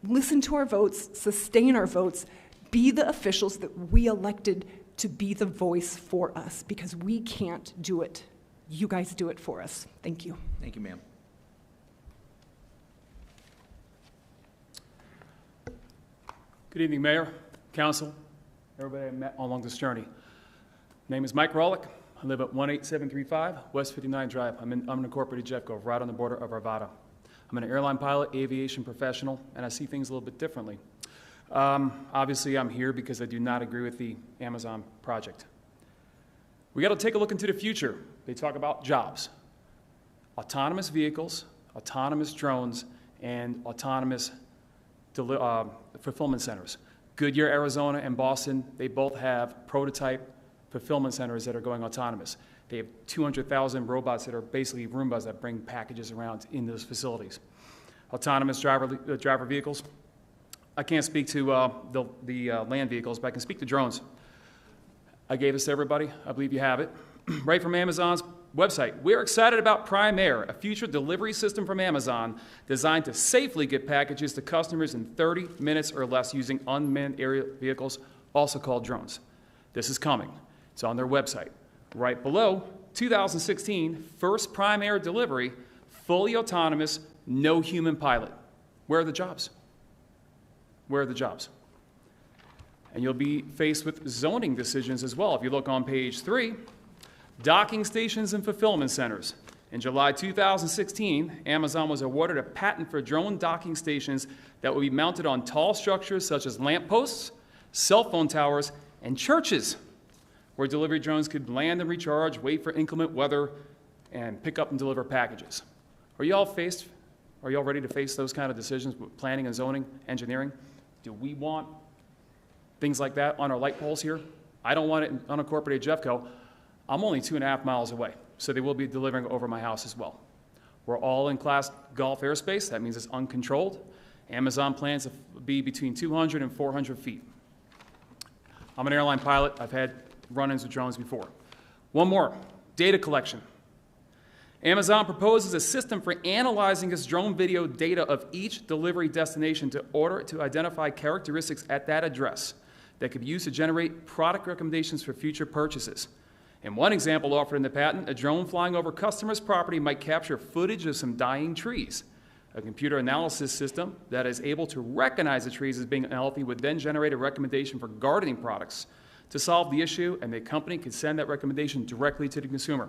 Listen to our votes. Sustain our votes. Be the officials that we elected to be the voice for us, because we can't do it. You guys do it for us. Thank you. Thank you, ma'am. Good evening, Mayor, Council, everybody I met along this journey. My name is Mike Rawlick. I live at 18735 West 59 Drive. I'm an incorporated Jeffco, right on the border of Arvada. I'm an airline pilot, aviation professional, and I see things a little bit differently. Obviously, I'm here because I do not agree with the Amazon project. We got to take a look into the future. They talk about jobs, autonomous vehicles, autonomous drones, and autonomous fulfillment centers. Goodyear, Arizona, and Boston, they both have prototype fulfillment centers that are going autonomous. They have 200,000 robots that are basically Roombas that bring packages around in those facilities. Autonomous driver vehicles. I can't speak to the land vehicles, but I can speak to drones. I gave this to everybody. I believe you have it. Right from Amazon's website. We're excited about Prime Air, a future delivery system from Amazon designed to safely get packages to customers in 30 minutes or less using unmanned aerial vehicles, also called drones. This is coming. It's on their website. Right below, 2016, first Prime Air delivery, fully autonomous, no human pilot. Where are the jobs? Where are the jobs? And you'll be faced with zoning decisions as well. If you look on page 3, docking stations and fulfillment centers. In July 2016, Amazon was awarded a patent for drone docking stations that will be mounted on tall structures such as lampposts, cell phone towers, and churches, where delivery drones could land and recharge, wait for inclement weather, and pick up and deliver packages. Are you all ready to face those kind of decisions with planning and zoning, engineering? Do we want things like that on our light poles here? I don't want it in unincorporated Jeffco. I'm only 2.5 miles away, so they will be delivering over my house as well. We're all in Class Golf airspace. That means it's uncontrolled. Amazon plans to be between 200 and 400 feet. I'm an airline pilot. I've had run-ins with drones before. One more, data collection. Amazon proposes a system for analyzing its drone video data of each delivery destination to order to identify characteristics at that address that could be used to generate product recommendations for future purchases. In one example offered in the patent, a drone flying over customers' property might capture footage of some dying trees. A computer analysis system that is able to recognize the trees as being unhealthy would then generate a recommendation for gardening products to solve the issue, and the company could send that recommendation directly to the consumer.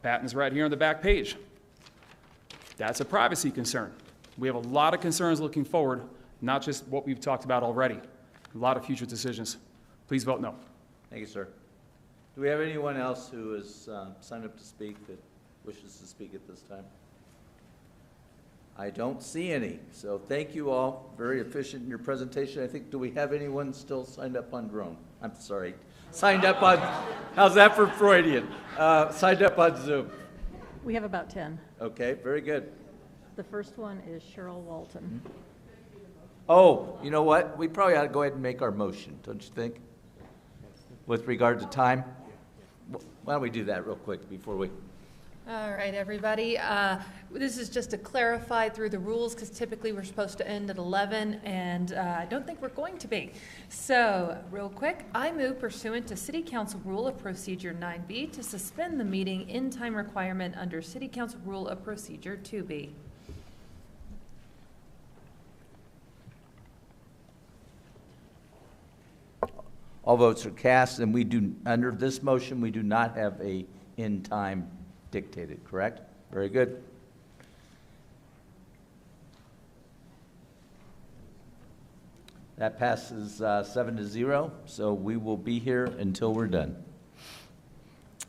Patent is right here on the back page. That's a privacy concern. We have a lot of concerns looking forward, not just what we've talked about already. A lot of future decisions. Please vote no. Thank you, sir. Do we have anyone else who has signed up to speak that wishes to speak at this time? I don't see any. So thank you all. Very efficient in your presentation. I think, do we have anyone still signed up on drone? I'm sorry. Signed up on, how's that for Freudian? Signed up on Zoom. We have about 10. Okay, very good. The first one is Cheryl Walton. Oh, you know what? We probably ought to go ahead and make our motion, don't you think? With regard to time? Why don't we do that real quick before we... All right, everybody. This is just to clarify through the rules, because typically we're supposed to end at 11, and I don't think we're going to be. So, real quick, I move pursuant to City Council Rule of Procedure 9B to suspend the meeting in time requirement under City Council Rule of Procedure 2B. All votes are cast, and we do, under this motion, we do not have a in time dictated, correct? Very good. That passes 7-0, so we will be here until we're done.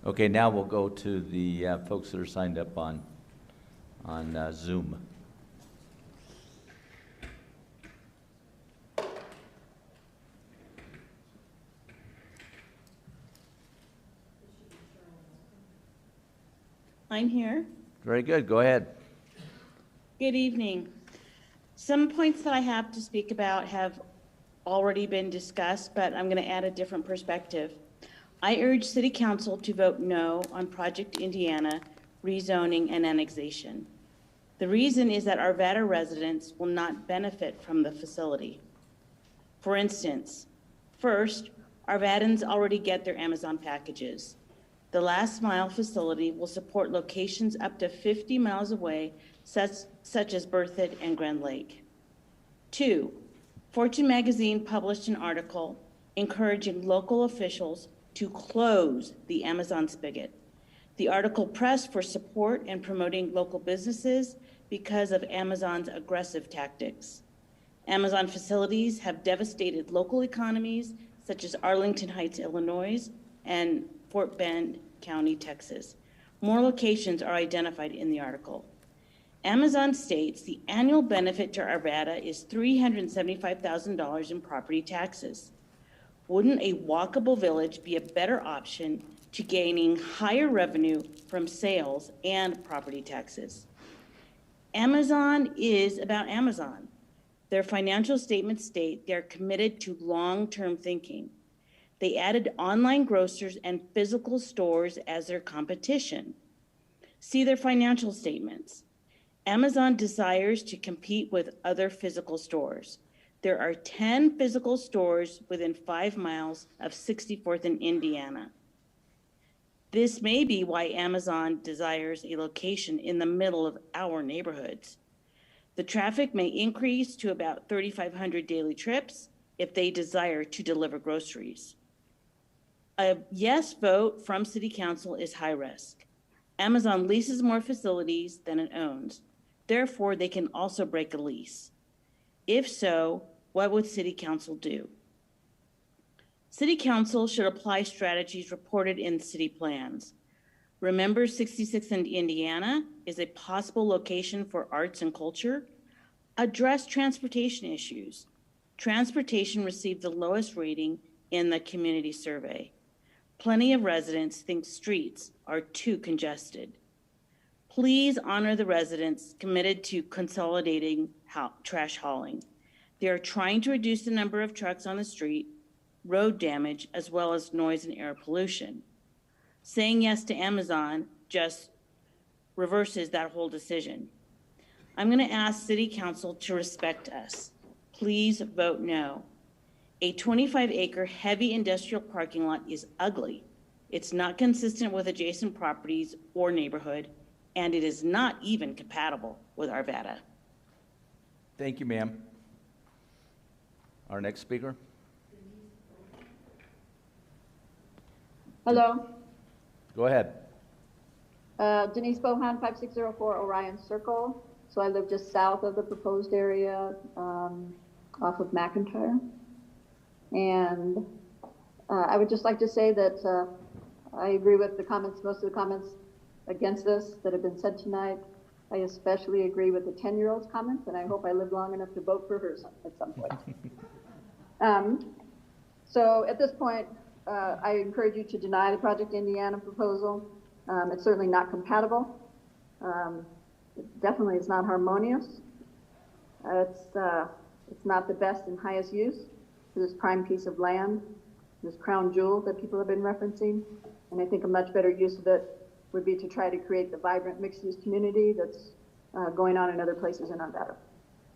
Okay, now we'll go to the folks that are signed up on Zoom. I'm here. Very good. Go ahead. Good evening. Some points that I have to speak about have already been discussed, but I'm going to add a different perspective. I urge City Council to vote no on Project Indiana rezoning and annexation. The reason is that Arvada residents will not benefit from the facility. For instance, first, Arvadans already get their Amazon packages. The last mile facility will support locations up to 50 miles away, such as Berthoud and Grand Lake. 2, Fortune magazine published an article encouraging local officials to close the Amazon spigot. The article pressed for support in promoting local businesses because of Amazon's aggressive tactics. Amazon facilities have devastated local economies, such as Arlington Heights, Illinois, and Fort Bend County, Texas. More locations are identified in the article. Amazon states the annual benefit to Arvada is $375,000 in property taxes. Wouldn't a walkable village be a better option to gaining higher revenue from sales and property taxes? Amazon is about Amazon. Their financial statements state they're committed to long-term thinking. They added online grocers and physical stores as their competition. See their financial statements. Amazon desires to compete with other physical stores. There are 10 physical stores within 5 miles of 64th in Indiana. This may be why Amazon desires a location in the middle of our neighborhoods. The traffic may increase to about 3,500 daily trips if they desire to deliver groceries. A yes vote from City Council is high risk. Amazon leases more facilities than it owns. Therefore, they can also break a lease. If so, what would City Council do? City Council should apply strategies reported in city plans. Remember 66th in Indiana is a possible location for arts and culture? Address transportation issues. Transportation received the lowest rating in the community survey. Plenty of residents think streets are too congested. Please honor the residents committed to consolidating trash hauling. They are trying to reduce the number of trucks on the street. road damage, as well as noise and air pollution. Saying yes to Amazon just reverses that whole decision. I'm going to ask City Council to respect us. Please vote no. A 25-acre heavy industrial parking lot is ugly. It's not consistent with adjacent properties or neighborhood, and it is not even compatible with Arvada. Thank you, ma'am. Our next speaker. Hello, Go ahead. Denise Bohan, 5604 Orion Circle. So I live just south of the proposed area, off of McIntyre. And I would just like to say that I agree with the comments, most of the comments against this that have been said tonight. I especially agree with the 10-year-old's comments, and I hope I live long enough to vote for her at some point. So at this point, I encourage you to deny the Project Indiana proposal. It's certainly not compatible. It definitely is not harmonious. It's not the best and highest use for this prime piece of land, this crown jewel that people have been referencing. And I think a much better use of it would be to try to create the vibrant mixed-use community that's going on in other places in Arvada.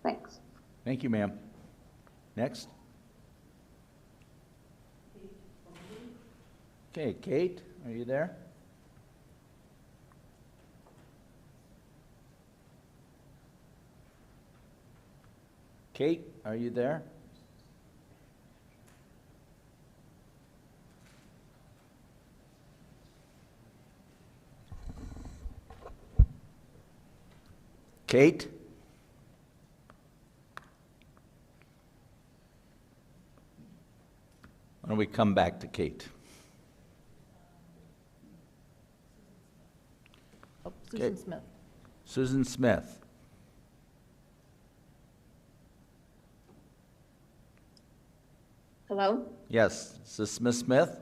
Thanks. Thank you, ma'am. Next. Okay, Kate, are you there? Kate, are you there? Kate? Why don't we come back to Kate? Oh, Susan Okay. Smith. Susan Smith. Hello? Yes, is this Ms. Smith?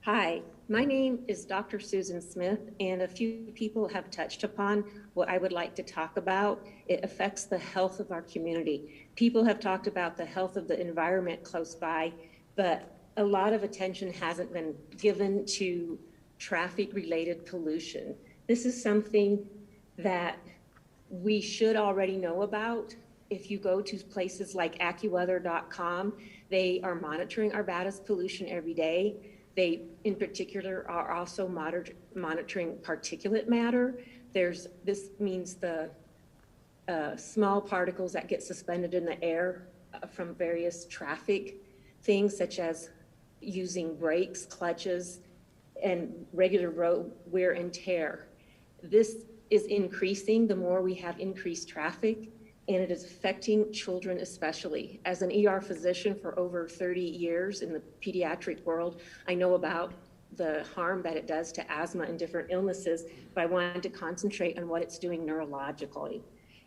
Hi, my name is Dr. Susan Smith, and a few people have touched upon what I would like to talk about. It affects the health of our community. People have talked about the health of the environment close by, but a lot of attention hasn't been given to traffic-related pollution. This is something that we should already know about. If you go to places like AccuWeather.com, they are monitoring Arvada's pollution every day. They, in particular, are also monitoring particulate matter. This means the small particles that get suspended in the air from various traffic things, such as using brakes, clutches, and regular road wear and tear. This is increasing the more we have increased traffic, and it is affecting children especially. As an ER physician for over 30 years in the pediatric world, I know about the harm that it does to asthma and different illnesses, but I wanted to concentrate on what it's doing neurologically.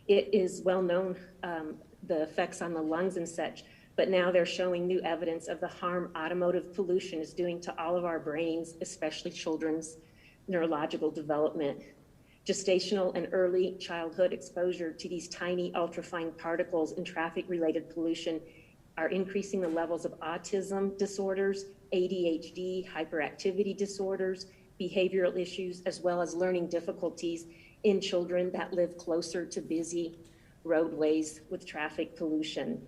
It is well known, the effects on the lungs and such, but now they're showing new evidence of the harm automotive pollution is doing to all of our brains, especially children's neurological development. Gestational and early childhood exposure to these tiny ultrafine particles and traffic-related pollution are increasing the levels of autism disorders, ADHD, hyperactivity disorders, behavioral issues, as well as learning difficulties in children that live closer to busy roadways with traffic pollution.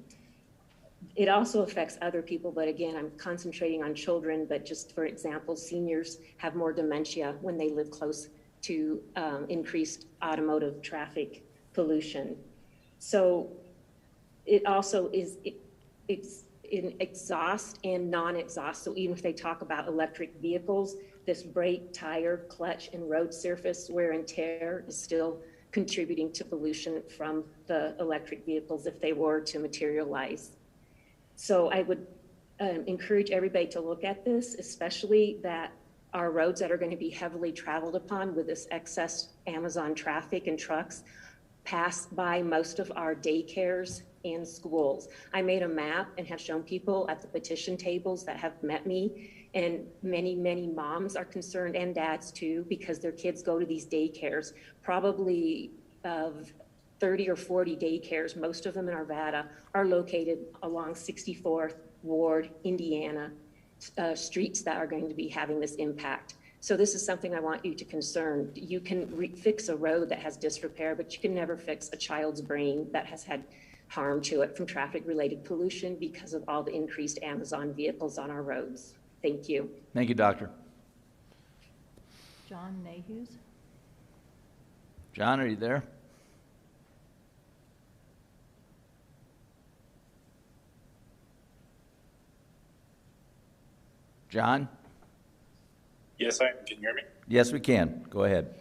It also affects other people, but again, I'm concentrating on children, but just for example, seniors have more dementia when they live close to increased automotive traffic pollution. So it also is, it's in exhaust and non-exhaust. So even if they talk about electric vehicles, this brake, tire, clutch, and road surface wear and tear is still contributing to pollution from the electric vehicles if they were to materialize. So I would encourage everybody to look at this, especially that our roads that are going to be heavily traveled upon with this excess Amazon traffic and trucks pass by most of our daycares and schools. I made a map and have shown people at the petition tables that have met me, and many, many moms are concerned, and dads too, because their kids go to these daycares. Probably 30 or 40 daycares, most of them in Arvada, are located along 64th Ward, Indiana, streets that are going to be having this impact. So this is something I want you to concern. You can fix a road that has disrepair, but you can never fix a child's brain that has had harm to it from traffic-related pollution because of all the increased Amazon vehicles on our roads. Thank you. Thank you, Doctor. John Nahus? John, are you there? John? Yes, I am. Can you hear me? Yes, we can. Go ahead.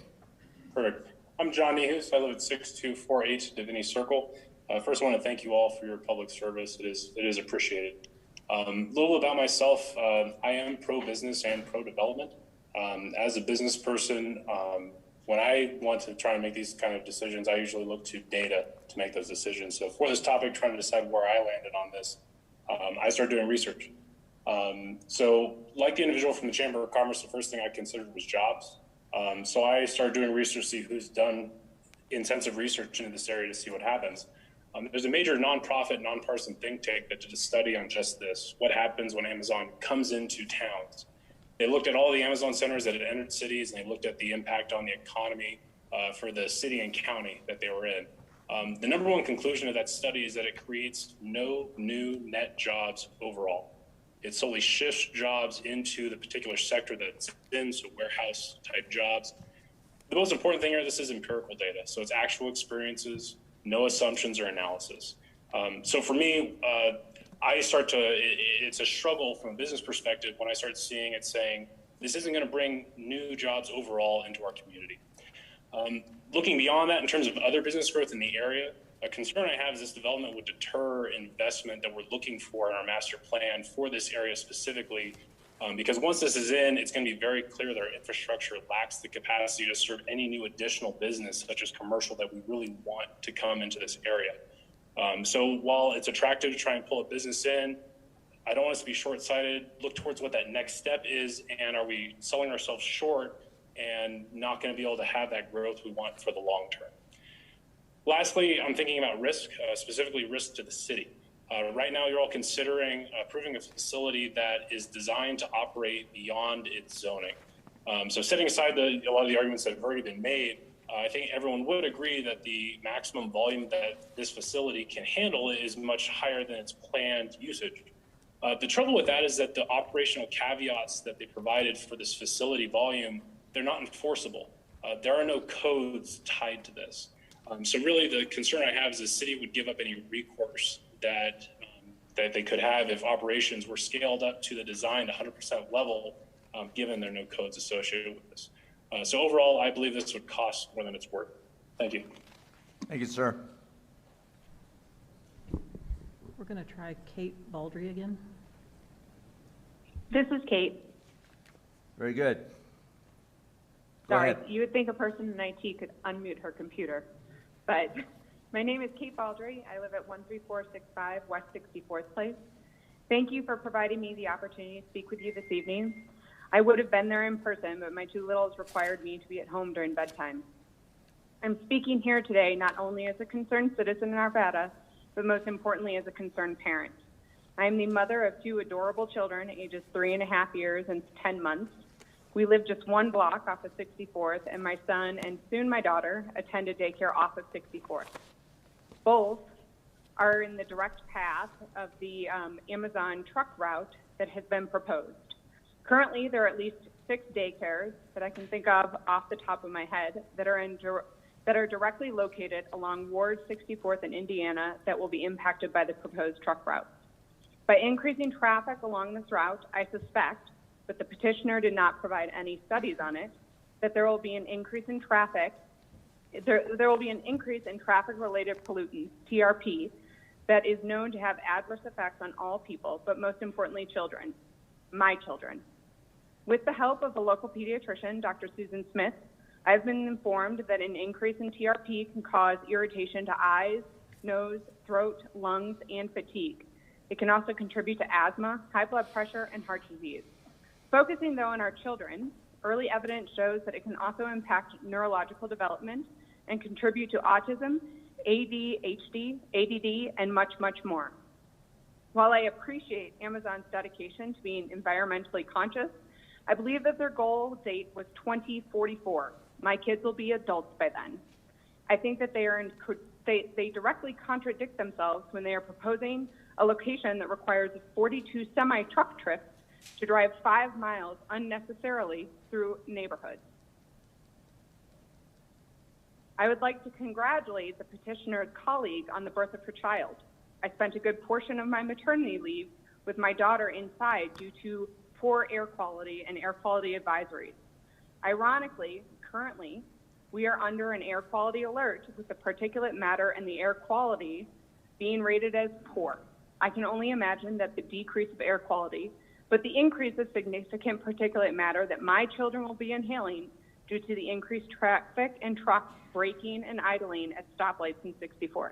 Perfect. I'm John Nehus. I live at 6248 Divinity Circle. First, I want to thank you all for your public service. It is appreciated. A little about myself. I am pro-business and pro-development. As a business person, when I want to try and make these kind of decisions, I usually look to data to make those decisions. So for this topic, trying to decide where I landed on this, I started doing research. So like the individual from the Chamber of Commerce, the first thing I considered was jobs. So I started doing research to see who's done intensive research into this area to see what happens. There's a major nonprofit, nonpartisan think tank that did a study on just this, what happens when Amazon comes into towns. They looked at all the Amazon centers that had entered cities, and they looked at the impact on the economy for the city and county that they were in. The number one conclusion of that study is that it creates no new net jobs overall. It solely shifts jobs into the particular sector that it's in, so warehouse type jobs. The most important thing here, this is empirical data. So it's actual experiences, no assumptions or analysis. So for me, it's a struggle from a business perspective when I start seeing it saying, this isn't gonna bring new jobs overall into our community. Looking beyond that in terms of other business growth in the area, a concern I have is this development would deter investment that we're looking for in our master plan for this area specifically, because once this is in, it's going to be very clear that our infrastructure lacks the capacity to serve any new additional business, such as commercial, that we really want to come into this area. So while it's attractive to try and pull a business in, I don't want us to be short-sighted, look towards what that next step is, and are we selling ourselves short and not going to be able to have that growth we want for the long term. Lastly, I'm thinking about risk, specifically risk to the city. Right now, you're all considering approving a facility that is designed to operate beyond its zoning. So setting aside a lot of the arguments that have already been made, I think everyone would agree that the maximum volume that this facility can handle is much higher than its planned usage. The trouble with that is that the operational caveats that they provided for this facility volume, they're not enforceable. There are no codes tied to this. So really the concern I have is the city would give up any recourse that they could have if operations were scaled up to the designed 100% level, given there are no codes associated with this. So overall, I believe this would cost more than it's worth. Thank you. Thank you, sir. We're going to try Kate Baldry again. This is Kate. Very good. Go Sorry, ahead. you would think a person in IT could unmute her computer, but my name is Kate Baldry. I live at 13465 West 64th Place. Thank you for providing me the opportunity to speak with you this evening. I would have been there in person, but my two littles required me to be at home during bedtime. I'm speaking here today not only as a concerned citizen in Arvada, but most importantly as a concerned parent. I am the mother of two adorable children, ages 3.5 years and 10 months. We live just one block off of 64th, and my son and soon my daughter attended daycare off of 64th. Both are in the direct path of the Amazon truck route that has been proposed. Currently, there are at least 6 daycares that I can think of off the top of my head that are directly located along Ward 64th in Indiana that will be impacted by the proposed truck route. By increasing traffic along this route, I suspect, but the petitioner did not provide any studies on it, that there will be an increase in traffic. There will be an increase in traffic-related pollutants, TRP, that is known to have adverse effects on all people, but most importantly, children, my children. With the help of a local pediatrician, Dr. Susan Smith, I've been informed that an increase in TRP can cause irritation to eyes, nose, throat, lungs, and fatigue. It can also contribute to asthma, high blood pressure, and heart disease. Focusing, though, on our children, early evidence shows that it can also impact neurological development and contribute to autism, ADHD, ADD, and much, much more. While I appreciate Amazon's dedication to being environmentally conscious, I believe that their goal date was 2044. My kids will be adults by then. I think that they directly contradict themselves when they are proposing a location that requires 42 semi-truck trips to drive 5 miles unnecessarily through neighborhoods. I would like to congratulate the petitioner's colleague on the birth of her child. I spent a good portion of my maternity leave with my daughter inside due to poor air quality and air quality advisories. Ironically, currently, we are under an air quality alert with the particulate matter and the air quality being rated as poor. I can only imagine that the decrease of air quality, but the increase of significant particulate matter that my children will be inhaling due to the increased traffic and trucks braking and idling at stoplights in 64th.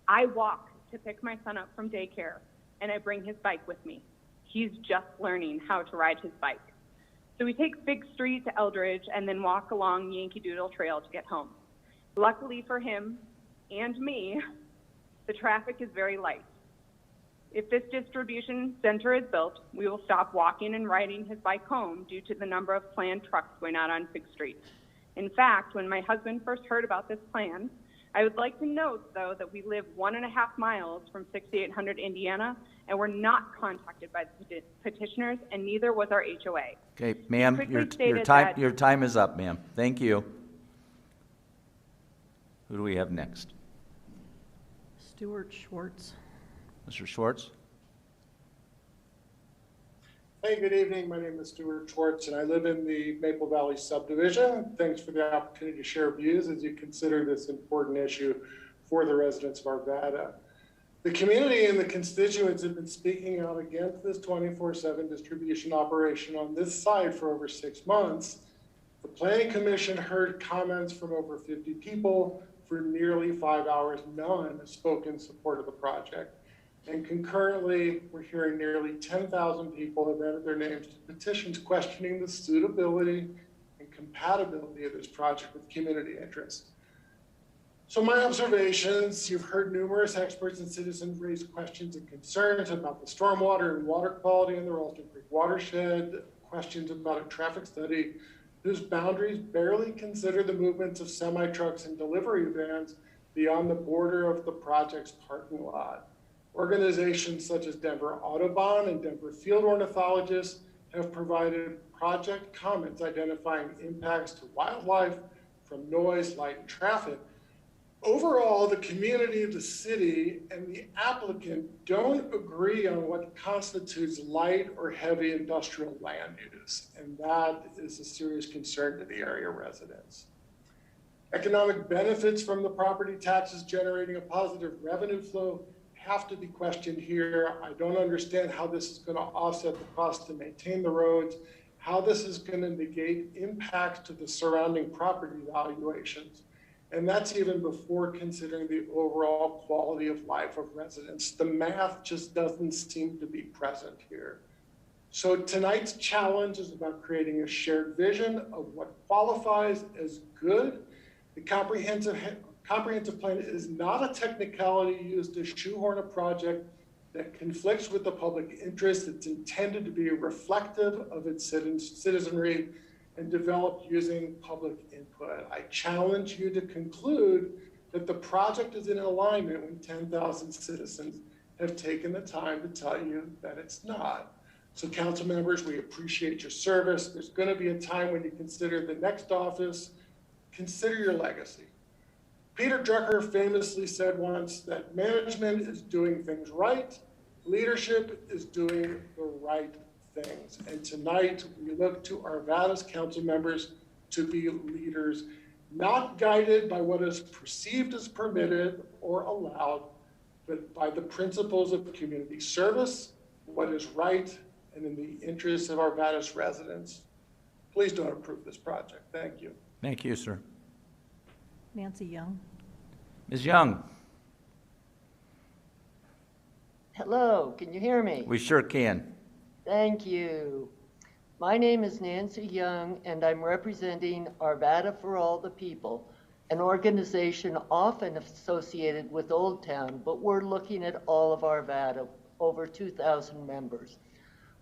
I walk to pick my son up from daycare, and I bring his bike with me. He's just learning how to ride his bike. So we take Fig Street to Eldridge and then walk along Yankee Doodle Trail to get home. Luckily for him and me, the traffic is very light. If this distribution center is built, we will stop walking and riding his bike home due to the number of planned trucks going out on Fig Street. In fact, when my husband first heard about this plan, I would like to note, though, that we live 1.5 miles from 6800 Indiana, and were not contacted by the petitioners, and neither was our HOA. Okay, ma'am, your time is up, ma'am. Thank you. Who do we have next? Stuart Schwartz. Mr. Schwartz? Hey, good evening. My name is Stuart Schwartz, and I live in the Maple Valley subdivision. Thanks for the opportunity to share views as you consider this important issue for the residents of Arvada. The community and the constituents have been speaking out against this 24/7 distribution operation on this site for over 6 months. The Planning Commission heard comments from over 50 people. For nearly 5 hours, none spoke in support of the project. And concurrently, we're hearing nearly 10,000 people have added their names to petitions questioning the suitability and compatibility of this project with community interests. So my observations, you've heard numerous experts and citizens raise questions and concerns about the stormwater and water quality in the Ralston Creek watershed, questions about a traffic study whose boundaries barely consider the movements of semi-trucks and delivery vans beyond the border of the project's parking lot. Organizations such as Denver Audubon and Denver Field Ornithologists have provided project comments identifying impacts to wildlife from noise, light, and traffic. Overall, the community, the city, and the applicant don't agree on what constitutes light or heavy industrial land use, and that is a serious concern to the area residents. Economic benefits from the property taxes generating a positive revenue flow have to be questioned here. I don't understand how this is going to offset the cost to maintain the roads, how this is going to negate impacts to the surrounding property valuations. And that's even before considering the overall quality of life of residents. The math just doesn't seem to be present here. So tonight's challenge is about creating a shared vision of what qualifies as good. The comprehensive plan is not a technicality used to shoehorn a project that conflicts with the public interest. It's intended to be reflective of its citizenry and developed using public input. I challenge you to conclude that the project is in alignment when 10,000 citizens have taken the time to tell you that it's not. So council members, we appreciate your service. There's going to be a time when you consider the next office, consider your legacy. Peter Drucker famously said once that management is doing things right, leadership is doing the right things. And tonight, we look to Arvada's council members to be leaders, not guided by what is perceived as permitted or allowed, but by the principles of community service, what is right, and in the interests of Arvada's residents. Please don't approve this project. Thank you. Thank you, sir. Nancy Young. Ms. Young. Hello, can you hear me? We sure can. Thank you. My name is Nancy Young, and I'm representing Arvada for All the People, an organization often associated with Old Town, but we're looking at all of Arvada over 2,000 members.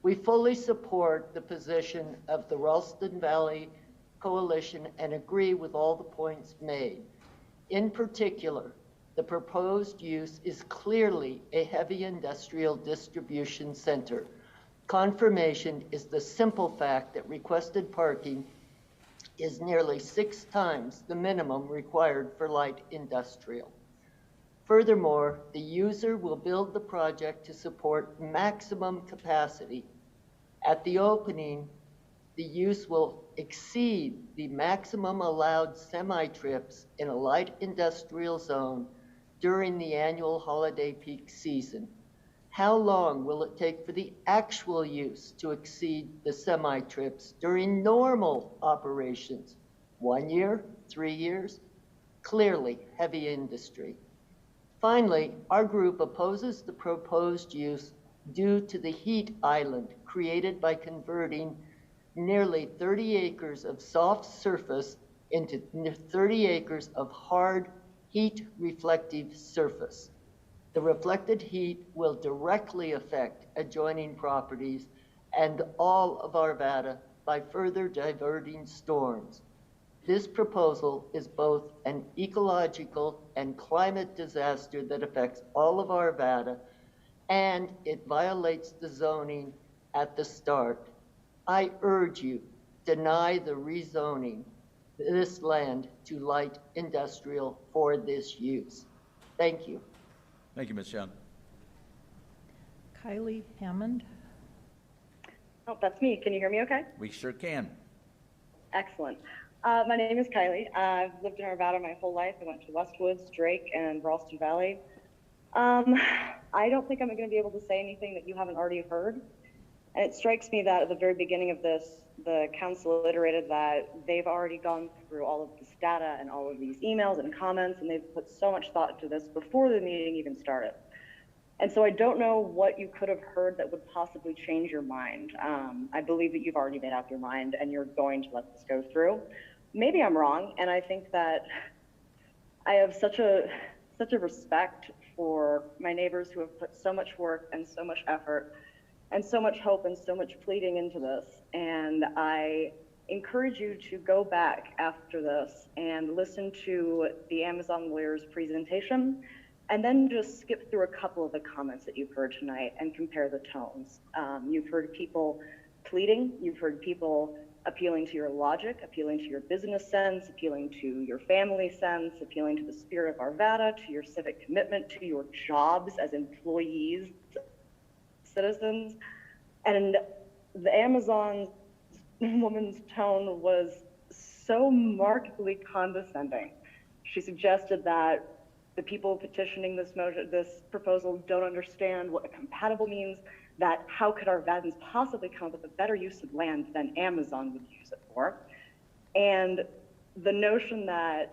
We fully support the position of the Ralston Valley Coalition and agree with all the points made. In particular, the proposed use is clearly a heavy industrial distribution center. Confirmation is the simple fact that requested parking is nearly 6 times the minimum required for light industrial. Furthermore, the user will build the project to support maximum capacity. At the opening, the use will exceed the maximum allowed semi-trips in a light industrial zone during the annual holiday peak season. How long will it take for the actual use to exceed the semi-trips during normal operations? 1 year? 3 years? Clearly, heavy industry. Finally, our group opposes the proposed use due to the heat island created by converting nearly 30 acres of soft surface into 30 acres of hard heat reflective surface. The reflected heat will directly affect adjoining properties and all of Arvada by further diverting storms. This proposal is both an ecological and climate disaster that affects all of Arvada, and it violates the zoning at the start. I urge you, deny the rezoning this land to light industrial for this use. Thank you. Thank you, Ms. Young. Kylie Hammond. Oh, that's me. Can you hear me okay? We sure can. Excellent. My name is Kylie. I've lived in Arvada my whole life. I went to Westwoods, Drake, and Ralston Valley. I don't think I'm going to be able to say anything that you haven't already heard. And it strikes me that at the very beginning of this, the council iterated that they've already gone through all of this data and all of these emails and comments, and they've put so much thought into this before the meeting even started. And so I don't know what you could have heard that would possibly change your mind. I believe that you've already made up your mind and you're going to let this go through. Maybe I'm wrong, and I think that I have such a respect for my neighbors who have put so much work and so much effort and so much hope and so much pleading into this. And I encourage you to go back after this and listen to the Amazon lawyer's presentation, and then just skip through a couple of the comments that you've heard tonight and compare the tones. You've heard people pleading, you've heard people appealing to your logic, appealing to your business sense, appealing to your family sense, appealing to the spirit of Arvada, to your civic commitment, to your jobs as employees, citizens. And the Amazon woman's tone was so markedly condescending. She suggested that the people petitioning this proposal don't understand what compatible means, that how could Arvadans possibly come up with a better use of land than Amazon would use it for. And the notion that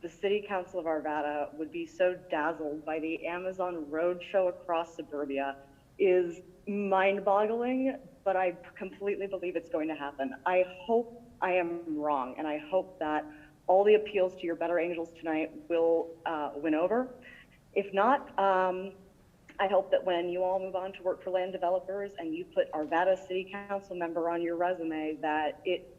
the City Council of Arvada would be so dazzled by the Amazon roadshow across suburbia is mind-boggling, but I completely believe it's going to happen. I hope I am wrong, and I hope that all the appeals to your better angels tonight will win over. If not, I hope that when you all move on to work for land developers and you put Arvada City Council member on your resume, that it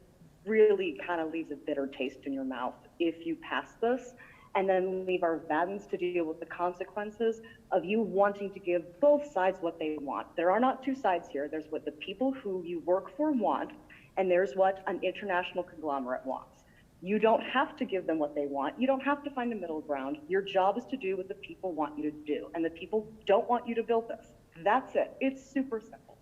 really kind of leaves a bitter taste in your mouth if you pass this, and then leave Arvadans to deal with the consequences of you wanting to give both sides what they want. There are not two sides here. There's what the people who you work for want, and there's what an international conglomerate wants. You don't have to give them what they want. You don't have to find a middle ground. Your job is to do what the people want you to do, and the people don't want you to build this. That's it. It's super simple.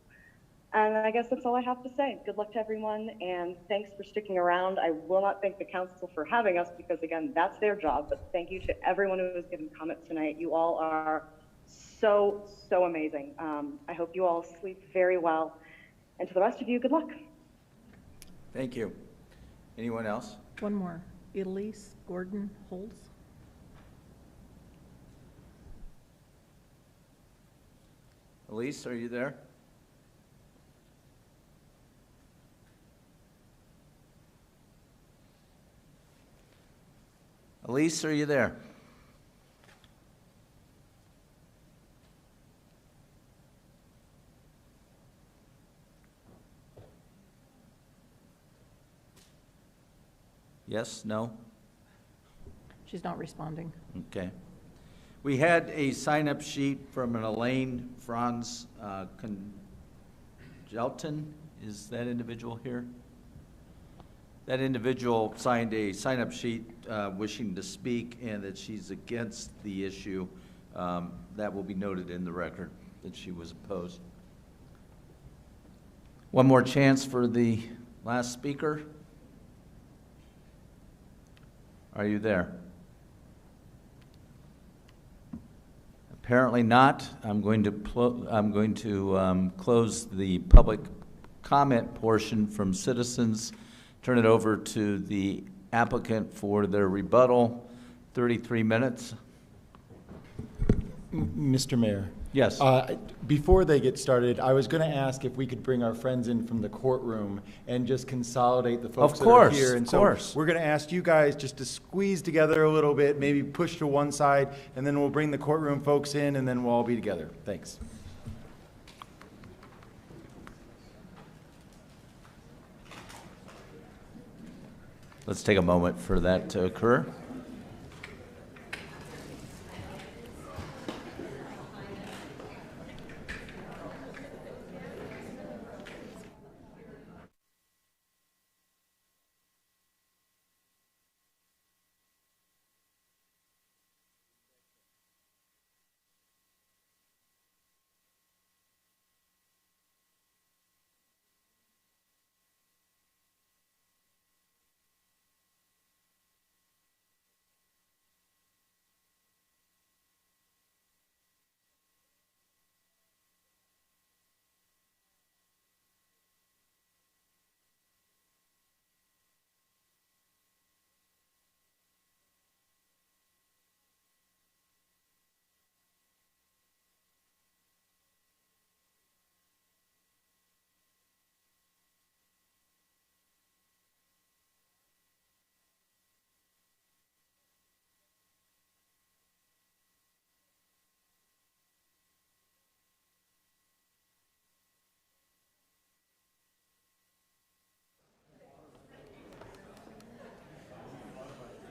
And I guess that's all I have to say. Good luck to everyone, and thanks for sticking around. I will not thank the council for having us because, again, that's their job, but thank you to everyone who has given comments tonight. You all are so, so amazing. I hope you all sleep very well, and to the rest of you, good luck. Thank you. Anyone else? One more. Elise Gordon Holtz. Elise, are you there? Elise, are you there? Yes, no? She's not responding. Okay. We had a sign-up sheet from an Elaine Franz Congelton. Is that individual here? That individual signed a sign-up sheet wishing to speak, and that she's against the issue. That will be noted in the record that she was opposed. One more chance for the last speaker. Are you there? Apparently not. I'm going to close the public comment portion from citizens, turn it over to the applicant for their rebuttal. 33 minutes. Mr. Mayor. Yes. Before they get started, I was going to ask if we could bring our friends in from the courtroom and just consolidate the folks that are here. And so we're going to ask you guys just to squeeze together a little bit, maybe push to one side, and then we'll bring the courtroom folks in, and then we'll all be together. Thanks. Let's take a moment for that to occur.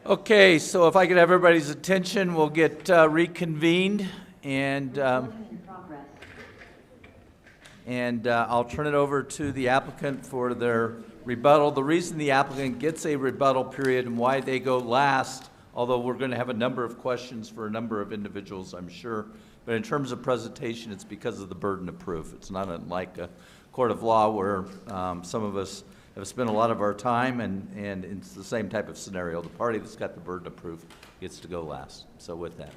Okay, so if I could have everybody's attention, we'll get reconvened, and I'll turn it over to the applicant for their rebuttal. The reason the applicant gets a rebuttal period and why they go last, although we're going to have a number of questions for a number of individuals, I'm sure, but in terms of presentation, it's because of the burden of proof. It's not unlike a court of law where some of us have spent a lot of our time, and it's the same type of scenario. The party that's got the burden of proof gets to go last. So with that.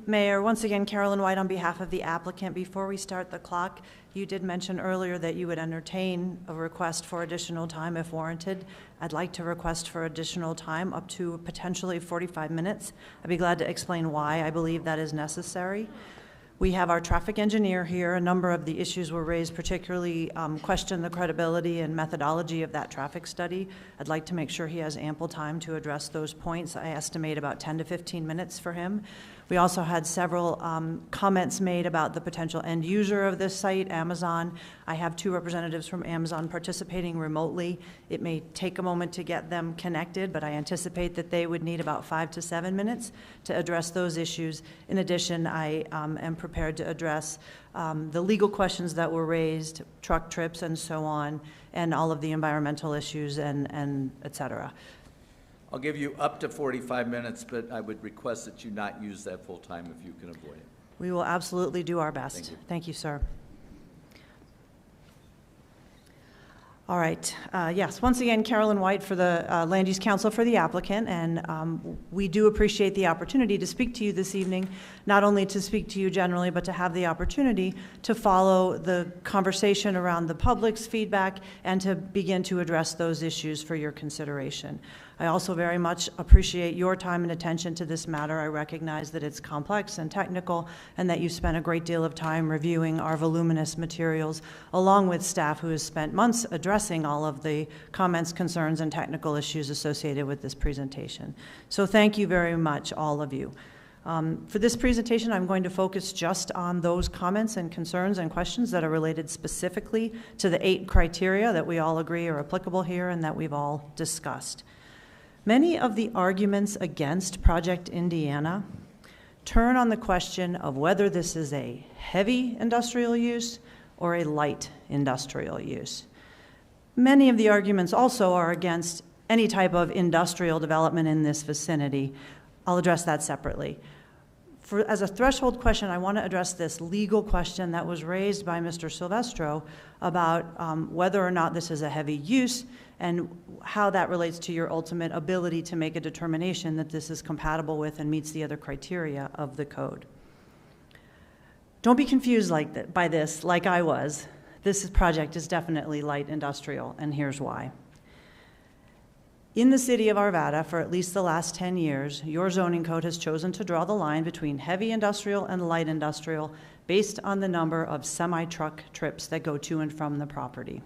Mayor, once again, Carolyn White on behalf of the applicant. Before we start the clock, you did mention earlier that you would entertain a request for additional time if warranted. I'd like to request for additional time up to potentially 45 minutes. I'd be glad to explain why I believe that is necessary. We have our traffic engineer here. A number of the issues were raised, particularly question the credibility and methodology of that traffic study. I'd like to make sure he has ample time to address those points. I estimate about 10 to 15 minutes for him. We also had several comments made about the potential end user of this site, Amazon. I have 2 representatives from Amazon participating remotely. It may take a moment to get them connected, but I anticipate that they would need about 5 to 7 minutes to address those issues. In addition, I am prepared to address the legal questions that were raised, truck trips and so on, and all of the environmental issues and et cetera. I'll give you up to 45 minutes, but I would request that you not use that full time if you can avoid it. We will absolutely do our best. Thank you. Thank you, sir. All right. Yes, once again, Carolyn White for the Land Use Council for the applicant, and we do appreciate the opportunity to speak to you this evening, not only to speak to you generally, but to have the opportunity to follow the conversation around the public's feedback and to begin to address those issues for your consideration. I also very much appreciate your time and attention to this matter. I recognize that it's complex and technical, and that you've spent a great deal of time reviewing our voluminous materials, along with staff who has spent months addressing all of the comments, concerns, and technical issues associated with this presentation. So thank you very much, all of you. For this presentation, I'm going to focus just on those comments and concerns and questions that are related specifically to the 8 criteria that we all agree are applicable here and that we've all discussed. Many of the arguments against Project Indiana turn on the question of whether this is a heavy industrial use or a light industrial use. Many of the arguments also are against any type of industrial development in this vicinity. I'll address that separately. As a threshold question, I want to address this legal question that was raised by Mr. Silvestro about whether or not this is a heavy use and how that relates to your ultimate ability to make a determination that this is compatible with and meets the other criteria of the code. Don't be confused by this, like I was. This project is definitely light industrial, and here's why. In the city of Arvada, for at least the last 10 years, your zoning code has chosen to draw the line between heavy industrial and light industrial based on the number of semi-truck trips that go to and from the property.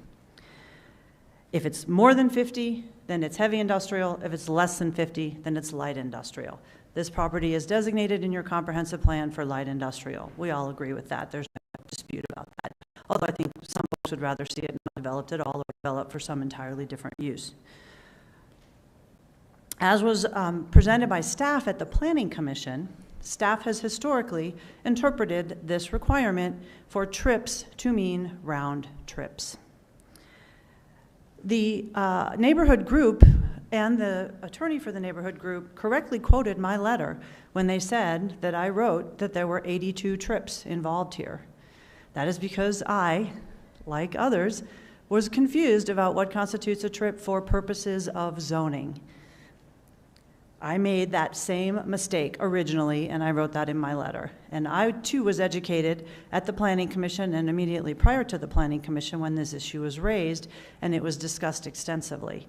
If it's more than 50, then it's heavy industrial. If it's less than 50, then it's light industrial. This property is designated in your comprehensive plan for light industrial. We all agree with that. There's no dispute about that. Although I think some folks would rather see it not developed at all or developed for some entirely different use. As was presented by staff at the Planning Commission, staff has historically interpreted this requirement for trips to mean round trips. The neighborhood group and the attorney for the neighborhood group correctly quoted my letter when they said that I wrote that there were 82 trips involved here. That is because I, like others, was confused about what constitutes a trip for purposes of zoning. I made that same mistake originally, and I wrote that in my letter. And I, too, was educated at the Planning Commission and immediately prior to the Planning Commission when this issue was raised, and it was discussed extensively.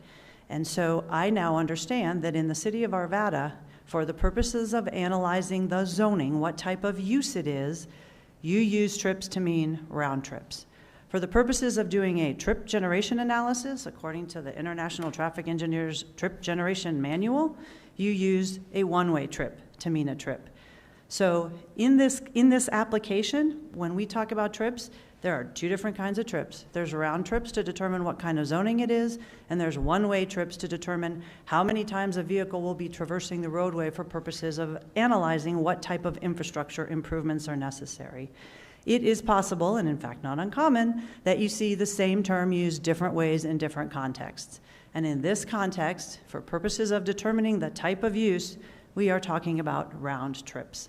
And so I now understand that in the city of Arvada, for the purposes of analyzing the zoning, what type of use it is, you use trips to mean round trips. For the purposes of doing a trip generation analysis, according to the International Traffic Engineers Trip Generation Manual, you use a one-way trip to mean a trip. So in this application, when we talk about trips, there are two different kinds of trips. There's round trips to determine what kind of zoning it is, and there's one-way trips to determine how many times a vehicle will be traversing the roadway for purposes of analyzing what type of infrastructure improvements are necessary. It is possible, and in fact not uncommon, that you see the same term used different ways in different contexts. And in this context, for purposes of determining the type of use, we are talking about round trips.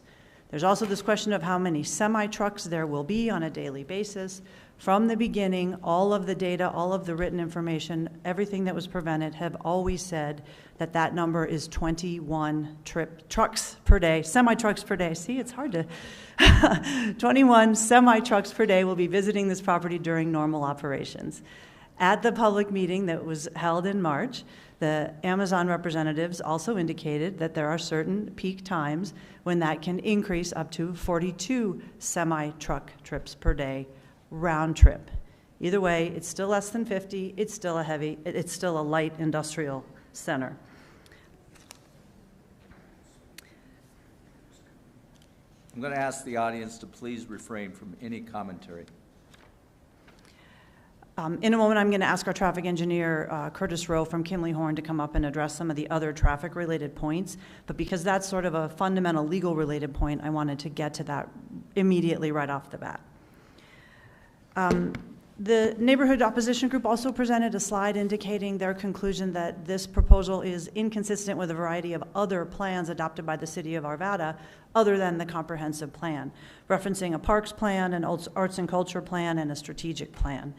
There's also this question of how many semi-trucks there will be on a daily basis. From the beginning, all of the data, all of the written information, everything that was presented have always said that that number is 21 trucks per day, semi-trucks per day. See, it's hard to, 21 semi-trucks per day will be visiting this property during normal operations. At the public meeting that was held in March, the Amazon representatives also indicated that there are certain peak times when that can increase up to 42 semi-truck trips per day, round trip. Either way, it's still less than 50, it's still a light industrial center. I'm going to ask the audience to please refrain from any commentary. In a moment, I'm going to ask our traffic engineer, Curtis Rowe from Kimley Horn, to come up and address some of the other traffic-related points. But because that's sort of a fundamental legal-related point, I wanted to get to that immediately right off the bat. The neighborhood opposition group also presented a slide indicating their conclusion that this proposal is inconsistent with a variety of other plans adopted by the city of Arvada other than the comprehensive plan, referencing a parks plan, an arts and culture plan, and a strategic plan.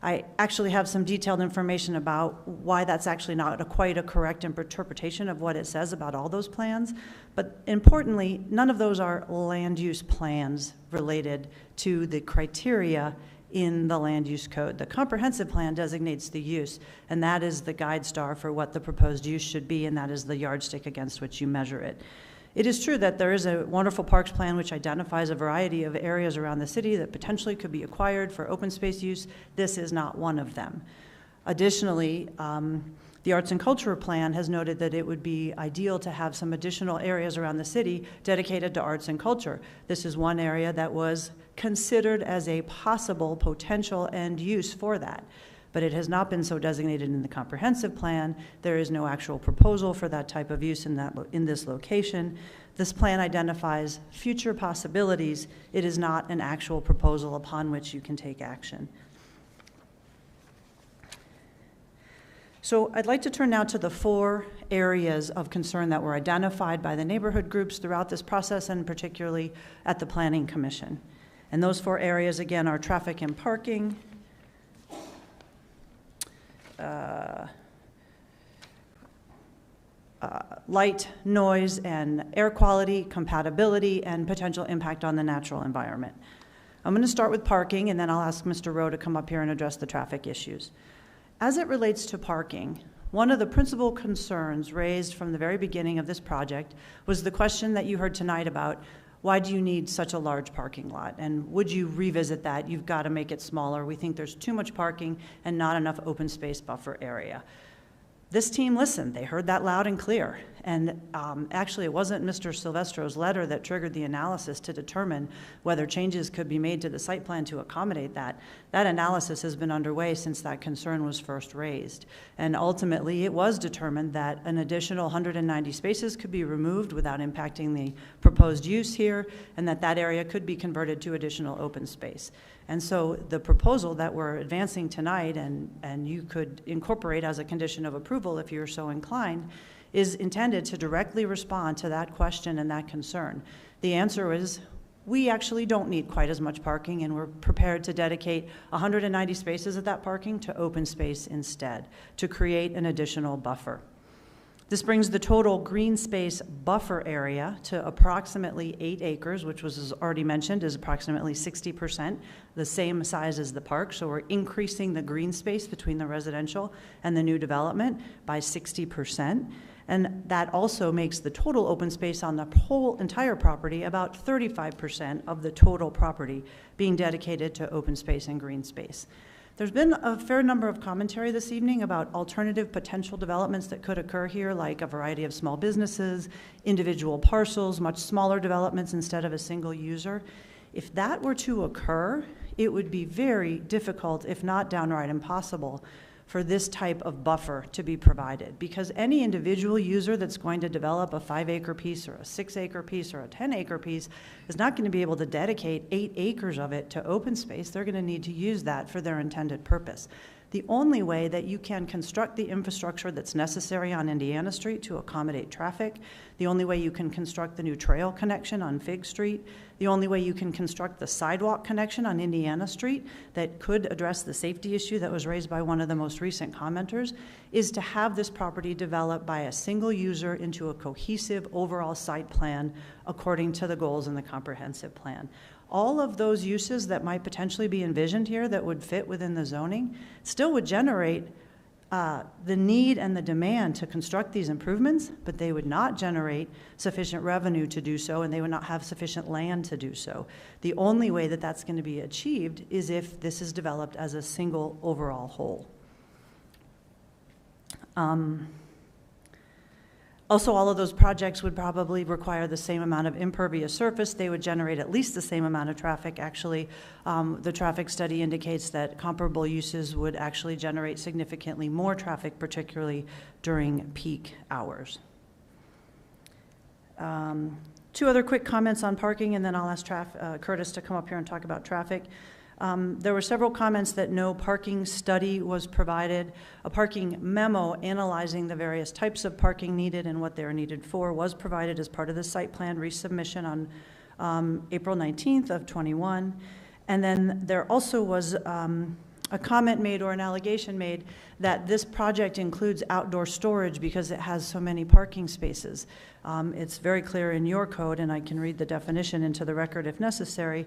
I actually have some detailed information about why that's actually not quite a correct interpretation of what it says about all those plans. But importantly, none of those are land use plans related to the criteria in the land use code. The comprehensive plan designates the use, and that is the guide star for what the proposed use should be, and that is the yardstick against which you measure it. It is true that there is a wonderful parks plan which identifies a variety of areas around the city that potentially could be acquired for open space use. This is not one of them. Additionally, the arts and culture plan has noted that it would be ideal to have some additional areas around the city dedicated to arts and culture. This is one area that was considered as a possible potential end use for that. but it has not been so designated in the comprehensive plan. There is no actual proposal for that type of use in this location. This plan identifies future possibilities. It is not an actual proposal upon which you can take action. So I'd like to turn now to the 4 areas of concern that were identified by the neighborhood groups throughout this process, and particularly at the Planning Commission. And those 4 areas, again, are traffic and parking, light, noise, and air quality, compatibility, and potential impact on the natural environment. I'm going to start with parking, and then I'll ask Mr. Rowe to come up here and address the traffic issues. As it relates to parking, one of the principal concerns raised from the very beginning of this project was the question that you heard tonight about why do you need such a large parking lot? And would you revisit that? You've got to make it smaller. We think there's too much parking and not enough open space buffer area. This team listened. They heard that loud and clear. And actually, it wasn't Mr. Silvestro's letter that triggered the analysis to determine whether changes could be made to the site plan to accommodate that. That analysis has been underway since that concern was first raised. And ultimately, it was determined that an additional 190 spaces could be removed without impacting the proposed use here, and that that area could be converted to additional open space. And so the proposal that we're advancing tonight, and you could incorporate as a condition of approval if you're so inclined, is intended to directly respond to that question and that concern. The answer is we actually don't need quite as much parking, and we're prepared to dedicate 190 spaces of that parking to open space instead, to create an additional buffer. This brings the total green space buffer area to approximately 8 acres, which was, as already mentioned, is approximately 60%, the same size as the park. So we're increasing the green space between the residential and the new development by 60%. And that also makes the total open space on the whole entire property about 35% of the total property being dedicated to open space and green space. There's been a fair number of commentary this evening about alternative potential developments that could occur here, like a variety of small businesses, individual parcels, much smaller developments instead of a single user. If that were to occur, it would be very difficult, if not downright impossible, for this type of buffer to be provided, because any individual user that's going to develop a 5-acre piece or a 6-acre piece or a 10-acre piece is not going to be able to dedicate 8 acres of it to open space. They're going to need to use that for their intended purpose. The only way that you can construct the infrastructure that's necessary on Indiana Street to accommodate traffic, the only way you can construct the new trail connection on Fig Street, the only way you can construct the sidewalk connection on Indiana Street that could address the safety issue that was raised by one of the most recent commenters, is to have this property developed by a single user into a cohesive overall site plan according to the goals in the comprehensive plan. All of those uses that might potentially be envisioned here that would fit within the zoning still would generate the need and the demand to construct these improvements, but they would not generate sufficient revenue to do so, and they would not have sufficient land to do so. The only way that that's going to be achieved is if this is developed as a single overall whole. Also, all of those projects would probably require the same amount of impervious surface. They would generate at least the same amount of traffic. Actually, the traffic study indicates that comparable uses would actually generate significantly more traffic, particularly during peak hours. 2 other quick comments on parking, and then I'll ask Curtis to come up here and talk about traffic. There were several comments that no parking study was provided. A parking memo analyzing the various types of parking needed and what they are needed for was provided as part of the site plan resubmission on April 19th of 21. And then there also was a comment made or an allegation made that this project includes outdoor storage because it has so many parking spaces. It's very clear in your code, and I can read the definition into the record if necessary.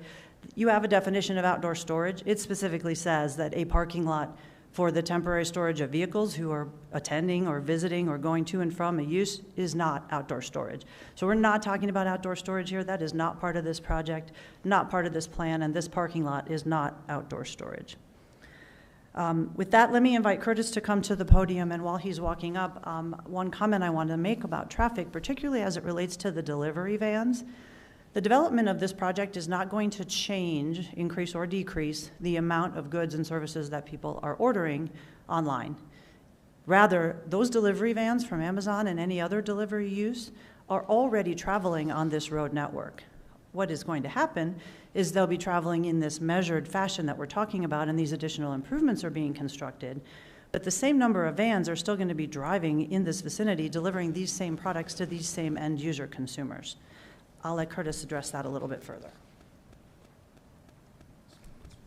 You have a definition of outdoor storage. It specifically says that a parking lot for the temporary storage of vehicles who are attending or visiting or going to and from a use is not outdoor storage. So we're not talking about outdoor storage here. That is not part of this project, not part of this plan, and this parking lot is not outdoor storage. With that, let me invite Curtis to come to the podium, and while he's walking up, one comment I wanted to make about traffic, particularly as it relates to the delivery vans. The development of this project is not going to change, increase or decrease the amount of goods and services that people are ordering online. Rather, those delivery vans from Amazon and any other delivery use are already traveling on this road network. What is going to happen is they'll be traveling in this measured fashion that we're talking about, and these additional improvements are being constructed. But the same number of vans are still going to be driving in this vicinity, delivering these same products to these same end user consumers. I'll let Curtis address that a little bit further.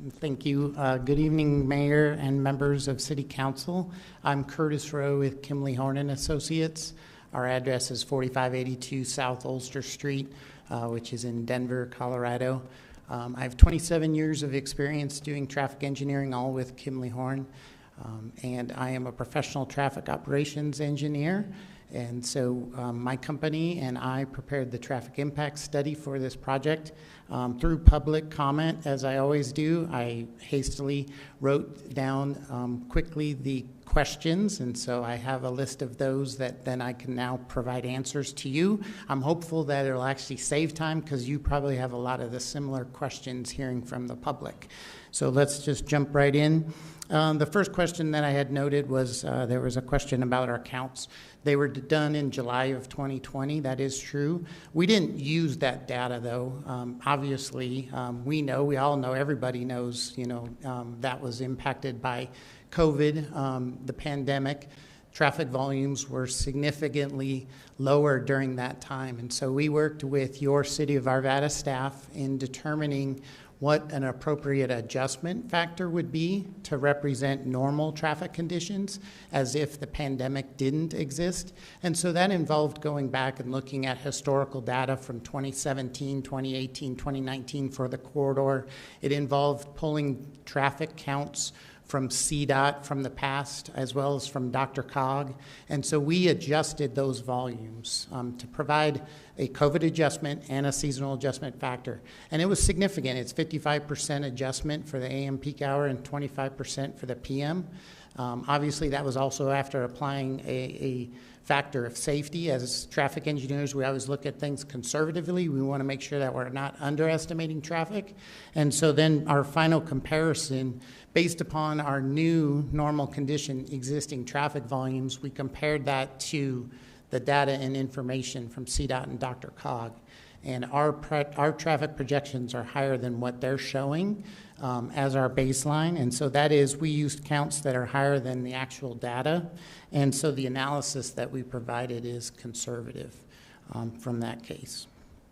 Thank you. Good evening, Mayor and members of City Council. I'm Curtis Rowe with Kimley Horn and Associates. Our address is 4582 South Ulster Street, which is in Denver, Colorado. I have 27 years of experience doing traffic engineering, all with Kimley Horn, and I am a professional traffic operations engineer. And so my company and I prepared the traffic impact study for this project. Through public comment, as I always do, I hastily wrote down quickly the questions, and so I have a list of those that then I can now provide answers to you. I'm hopeful that it'll actually save time because you probably have a lot of the similar questions hearing from the public. So let's just jump right in. The first question that I had noted was there was a question about our counts. They were done in July of 2020. That is true. We didn't use that data, though. Obviously, we all know, everybody knows, that was impacted by COVID, the pandemic. Traffic volumes were significantly lower during that time. And so we worked with your City of Arvada staff in determining what an appropriate adjustment factor would be to represent normal traffic conditions as if the pandemic didn't exist. And so that involved going back and looking at historical data from 2017, 2018, 2019 for the corridor. It involved pulling traffic counts from CDOT from the past, as well as from DRCOG. And so we adjusted those volumes to provide a COVID adjustment and a seasonal adjustment factor. And it was significant. It's 55% adjustment for the AM peak hour and 25% for the PM. Obviously, that was also after applying a factor of safety. As traffic engineers, we always look at things conservatively. We want to make sure that we're not underestimating traffic. And so then our final comparison, based upon our new normal condition existing traffic volumes, we compared that to the data and information from CDOT and DRCOG. And our traffic projections are higher than what they're showing as our baseline. And so that is, we used counts that are higher than the actual data. And so the analysis that we provided is conservative from that case.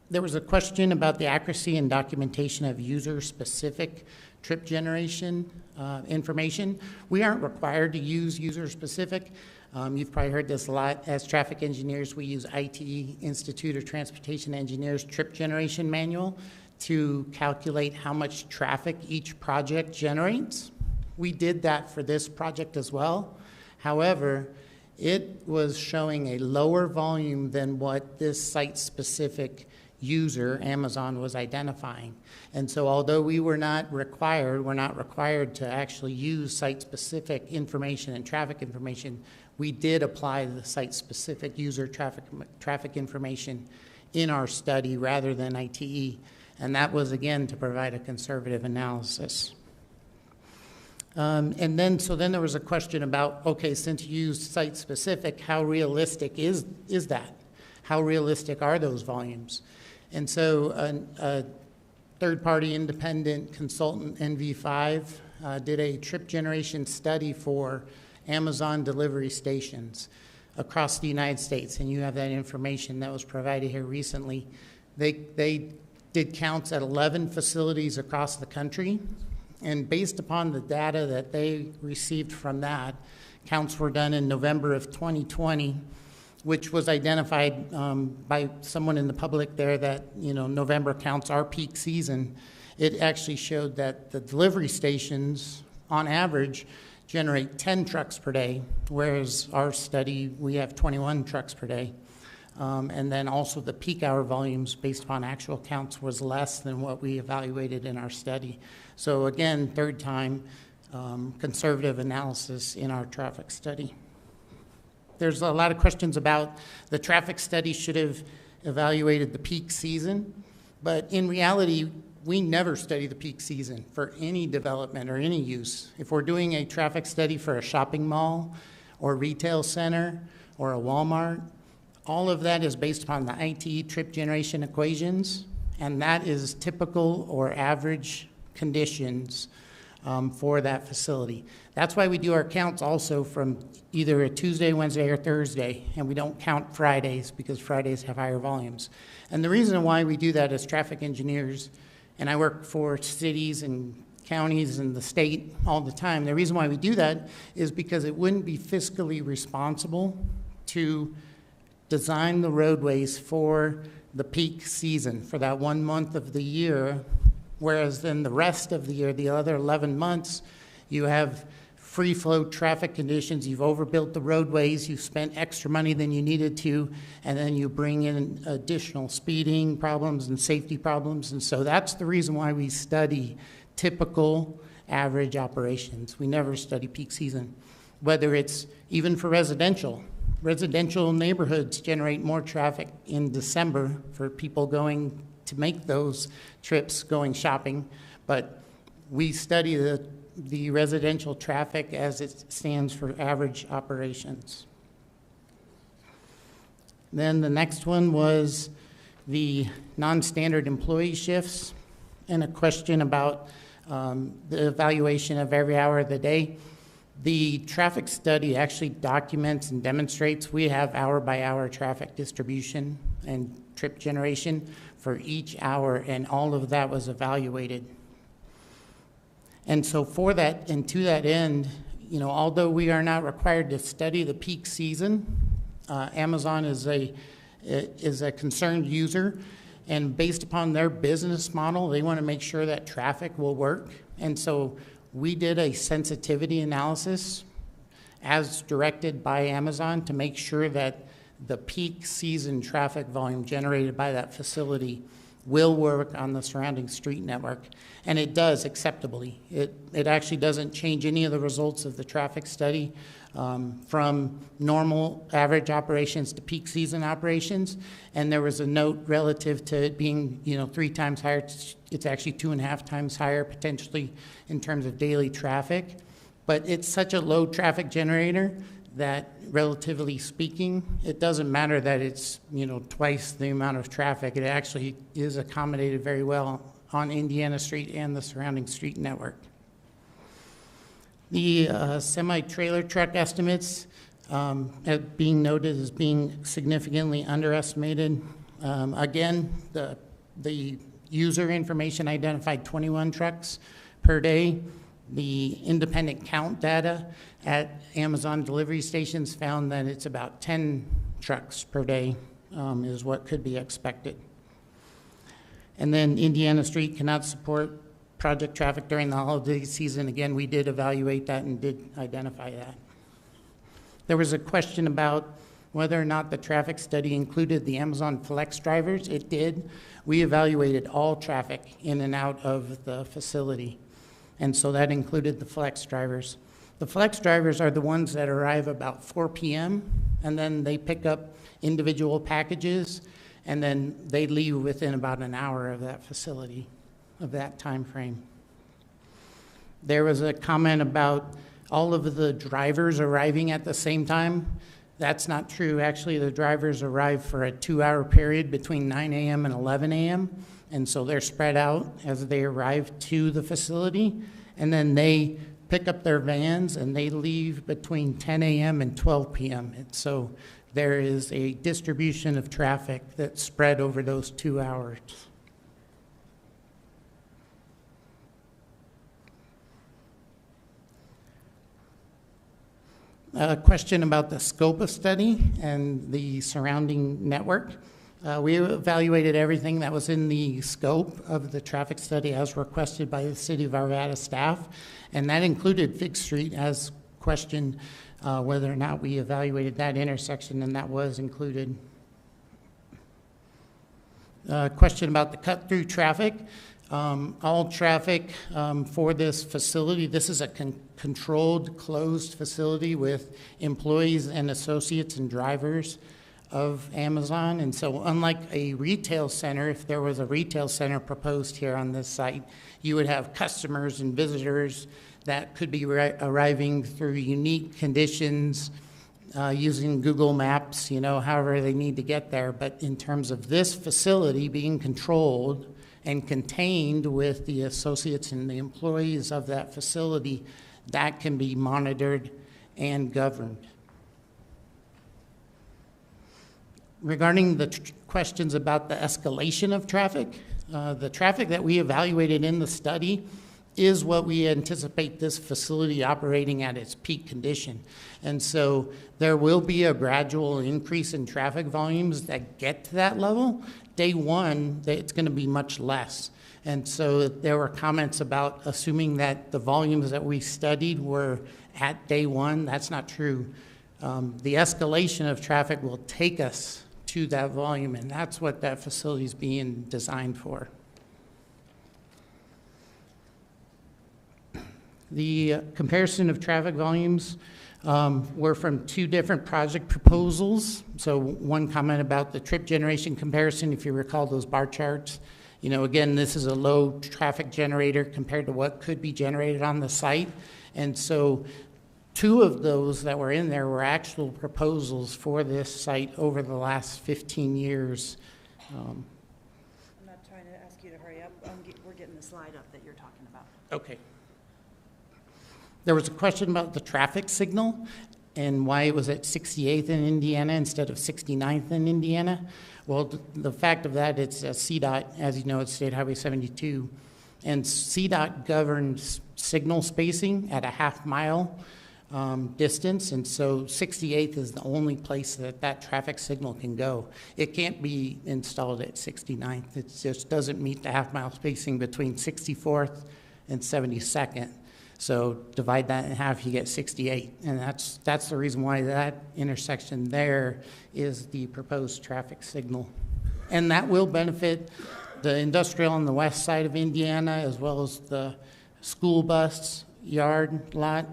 There was a question about the accuracy and documentation of user-specific trip generation information. We aren't required to use user-specific. You've probably heard this a lot. As traffic engineers, we use ITE, Institute of Transportation Engineers, trip generation manual to calculate how much traffic each project generates. We did that for this project as well. However, it was showing a lower volume than what this site-specific user, Amazon, was identifying. And so although we're not required to actually use site-specific information and traffic information, we did apply the site-specific user traffic information in our study rather than ITE. And that was, again, to provide a conservative analysis. And then there was a question about, okay, since you used site-specific, how realistic is that? How realistic are those volumes? And so a third-party independent consultant, NV5, did a trip generation study for Amazon delivery stations across the United States, and you have that information that was provided here recently. They did counts at 11 facilities across the country, and based upon the data that they received from that, counts were done in November of 2020, which was identified by someone in the public there that, November counts are peak season. It actually showed that the delivery stations, on average, generate 10 trucks per day, whereas our study, we have 21 trucks per day. And then also the peak hour volumes based upon actual counts was less than what we evaluated in our study. So again, third time, conservative analysis in our traffic study. There's a lot of questions about the traffic study should have evaluated the peak season. But in reality, we never study the peak season for any development or any use. If we're doing a traffic study for a shopping mall or retail center or a Walmart, all of that is based upon the IT trip generation equations, and that is typical or average conditions for that facility. That's why we do our counts also from either a Tuesday, Wednesday, or Thursday, and we don't count Fridays because Fridays have higher volumes. And the reason why we do that as traffic engineers, and I work for cities and counties and the state all the time, the reason why we do that is because it wouldn't be fiscally responsible to design the roadways for the peak season for that 1 month of the year, whereas then the rest of the year, the other 11 months, you have free flow traffic conditions, you've overbuilt the roadways, you've spent extra money than you needed to, and then you bring in additional speeding problems and safety problems. And so that's the reason why we study typical average operations. We never study peak season, whether it's even for residential. Residential neighborhoods generate more traffic in December for people going to make those trips going shopping, but we study the residential traffic as it stands for average operations. Then the next one was the non-standard employee shifts and a question about the evaluation of every hour of the day. The traffic study actually documents and demonstrates we have hour-by-hour traffic distribution and trip generation for each hour, and all of that was evaluated. And so for that, and to that end, you know, although we are not required to study the peak season, Amazon is a concerned user, and based upon their business model, they want to make sure that traffic will work. And so we did a sensitivity analysis as directed by Amazon to make sure that the peak season traffic volume generated by that facility will work on the surrounding street network. And it does acceptably. It actually doesn't change any of the results of the traffic study from normal average operations to peak season operations. And there was a note relative to it being, 3 times higher. It's actually 2.5 times higher potentially in terms of daily traffic. But it's such a low traffic generator that, relatively speaking, it doesn't matter that it's, twice the amount of traffic. It actually is accommodated very well on Indiana Street and the surrounding street network. The semi-trailer truck estimates being noted as being significantly underestimated. Again, the user information identified 21 trucks per day. The independent count data at Amazon delivery stations found that it's about 10 trucks per day is what could be expected. And then Indiana Street cannot support project traffic during the holiday season. Again, we did evaluate that and did identify that. There was a question about whether or not the traffic study included the Amazon Flex drivers. It did. We evaluated all traffic in and out of the facility. And so that included the Flex drivers. The Flex drivers are the ones that arrive about 4 p.m. and then they pick up individual packages and then they leave within about an hour of that facility, of that time frame. There was a comment about all of the drivers arriving at the same time. That's not true. Actually, the drivers arrive for a 2-hour period between 9 a.m. and 11 a.m. And so they're spread out as they arrive to the facility, and then they pick up their vans and they leave between 10 a.m. and 12 p.m. And so there is a distribution of traffic that's spread over those 2 hours. A question about the scope of study and the surrounding network. We evaluated everything that was in the scope of the traffic study as requested by the City of Arvada staff, and that included Fig Street as questioned whether or not we evaluated that intersection, and that was included. Question about the cut-through traffic. All traffic for this facility, this is a controlled, closed facility with employees and associates and drivers of Amazon. And so unlike a retail center, if there was a retail center proposed here on this site, you would have customers and visitors that could be arriving through unique conditions, using Google Maps, however they need to get there. But in terms of this facility being controlled and contained with the associates and the employees of that facility, that can be monitored and governed. Regarding the questions about the escalation of traffic, the traffic that we evaluated in the study is what we anticipate this facility operating at its peak condition. And so there will be a gradual increase in traffic volumes that get to that level. Day one, it's going to be much less. And so there were comments about assuming that the volumes that we studied were at day one. That's not true. The escalation of traffic will take us to that volume, and that's what that facility is being designed for. The comparison of traffic volumes were from two different project proposals. So one comment about the trip generation comparison, if you recall those bar charts. Again, this is a low traffic generator compared to what could be generated on the site. And so two of those that were in there were actual proposals for this site over the last 15 years. I'm not trying to ask you to hurry up. We're getting the slide up that you're talking about. Okay. There was a question about the traffic signal and why it was at 68th in Indiana instead of 69th in Indiana. Well, the fact of that, it's CDOT, as you know, it's State Highway 72. And CDOT governs signal spacing at a half-mile distance, and so 68th is the only place that traffic signal can go. It can't be installed at 69th. It just doesn't meet the half-mile spacing between 64th and 72nd. So divide that in half, you get 68, and that's the reason why that intersection there is the proposed traffic signal. And that will benefit the industrial on the west side of Indiana, as well as the school bus yard lot.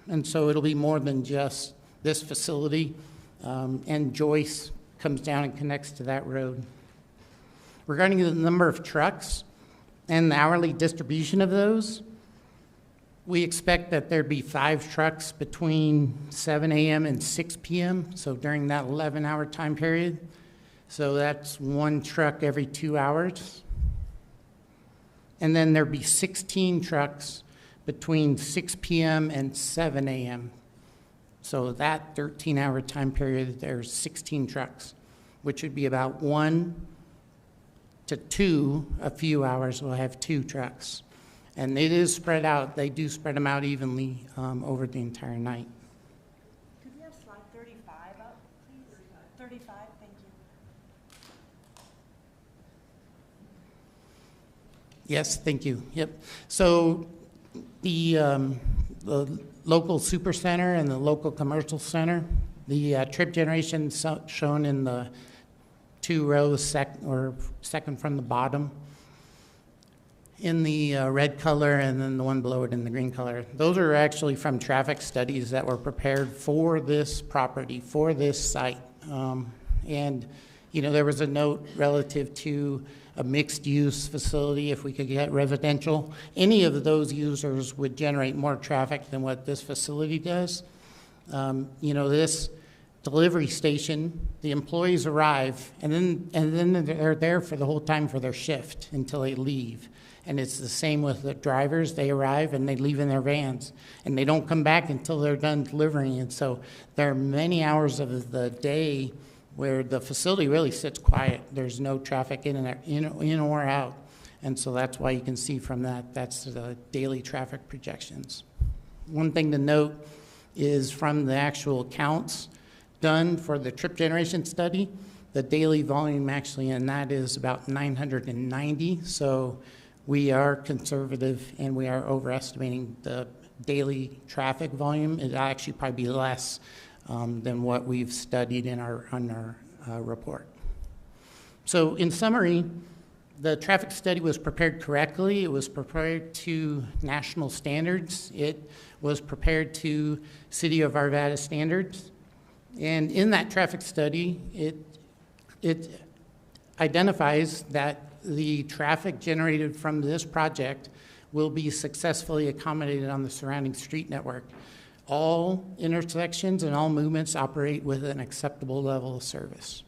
And so it'll be more than just this facility, and Joyce comes down and connects to that road. Regarding the number of trucks and the hourly distribution of those, we expect that there'd be 5 trucks between 7 a.m. and 6 p.m., so during that 11-hour time period. So that's 1 truck every 2 hours. And then there'd be 16 trucks between 6 p.m. and 7 a.m. So that 13-hour time period, there's 16 trucks, which would be about 1 to 2, a few hours, we'll have 2 trucks. And it is spread out. They do spread them out evenly over the entire night. Could we have slide 35 up, please? 35, thank you. Yes, thank you. Yep. So the local super center and the local commercial center, the trip generation shown in the 2 rows, second from the bottom, in the red color, and then the one below it in the green color. Those are actually from traffic studies that were prepared for this property, for this site. And, there was a note relative to a mixed-use facility, if we could get residential. Any of those users would generate more traffic than what this facility does. This delivery station, the employees arrive, and then they're there for the whole time for their shift until they leave. And it's the same with the drivers. They arrive and they leave in their vans, and they don't come back until they're done delivering. And so there are many hours of the day where the facility really sits quiet. There's no traffic in or out. And so that's why you can see from that's the daily traffic projections. One thing to note is from the actual counts done for the trip generation study, the daily volume actually in that is about 990. So we are conservative, and we are overestimating the daily traffic volume. It'll actually probably be less than what we've studied on our report. So in summary, the traffic study was prepared correctly. It was prepared to national standards. It was prepared to City of Arvada standards. And in that traffic study, it identifies that the traffic generated from this project will be successfully accommodated on the surrounding street network. All intersections and all movements operate with an acceptable level of service.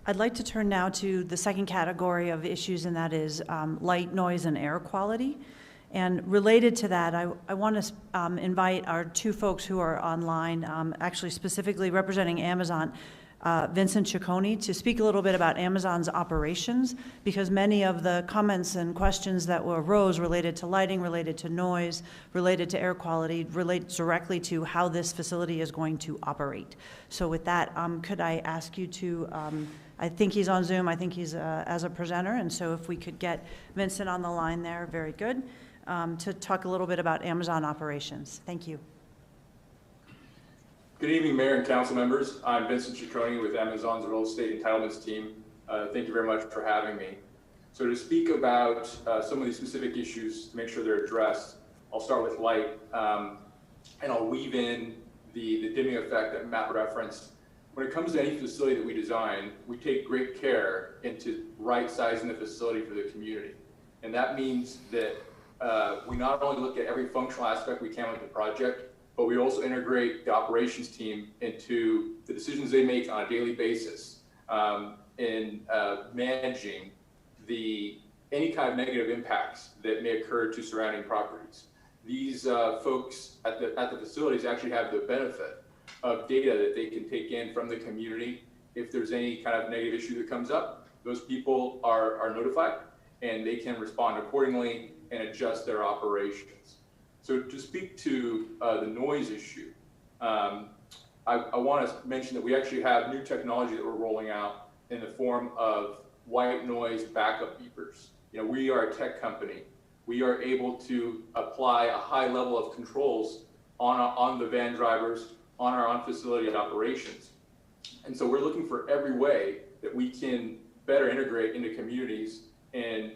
I'd like to turn now to the second category of issues, and that is light, noise, and air quality. And related to that, I want to invite our two folks who are online, actually specifically representing Amazon, Vincent Ciccone, to speak a little bit about Amazon's operations, because many of the comments and questions that arose related to lighting, related to noise, related to air quality, relate directly to how this facility is going to operate. So with that, could I ask you to, I think he's on Zoom, I think he's as a presenter, and so if we could get Vincent on the line there, very good, to talk a little bit about Amazon operations. Thank you. Good evening, Mayor and Council members. I'm Vincent Ciccone with Amazon's Real Estate Entitlements team. Thank you very much for having me. So to speak about some of these specific issues to make sure they're addressed, I'll start with light, and I'll weave in the dimming effect that Matt referenced. When it comes to any facility that we design, we take great care into right-sizing the facility for the community. And that means that we not only look at every functional aspect we can with the project, but we also integrate the operations team into the decisions they make on a daily basis in managing any kind of negative impacts that may occur to surrounding properties. These folks at the facilities actually have the benefit of data that they can take in from the community. If there's any kind of negative issue that comes up, those people are notified and they can respond accordingly and adjust their operations. So to speak to the noise issue, I want to mention that we actually have new technology that we're rolling out in the form of white noise backup beepers. You know, we are a tech company. We are able to apply a high level of controls on the van drivers, on our on-facility operations. And so we're looking for every way that we can better integrate into communities and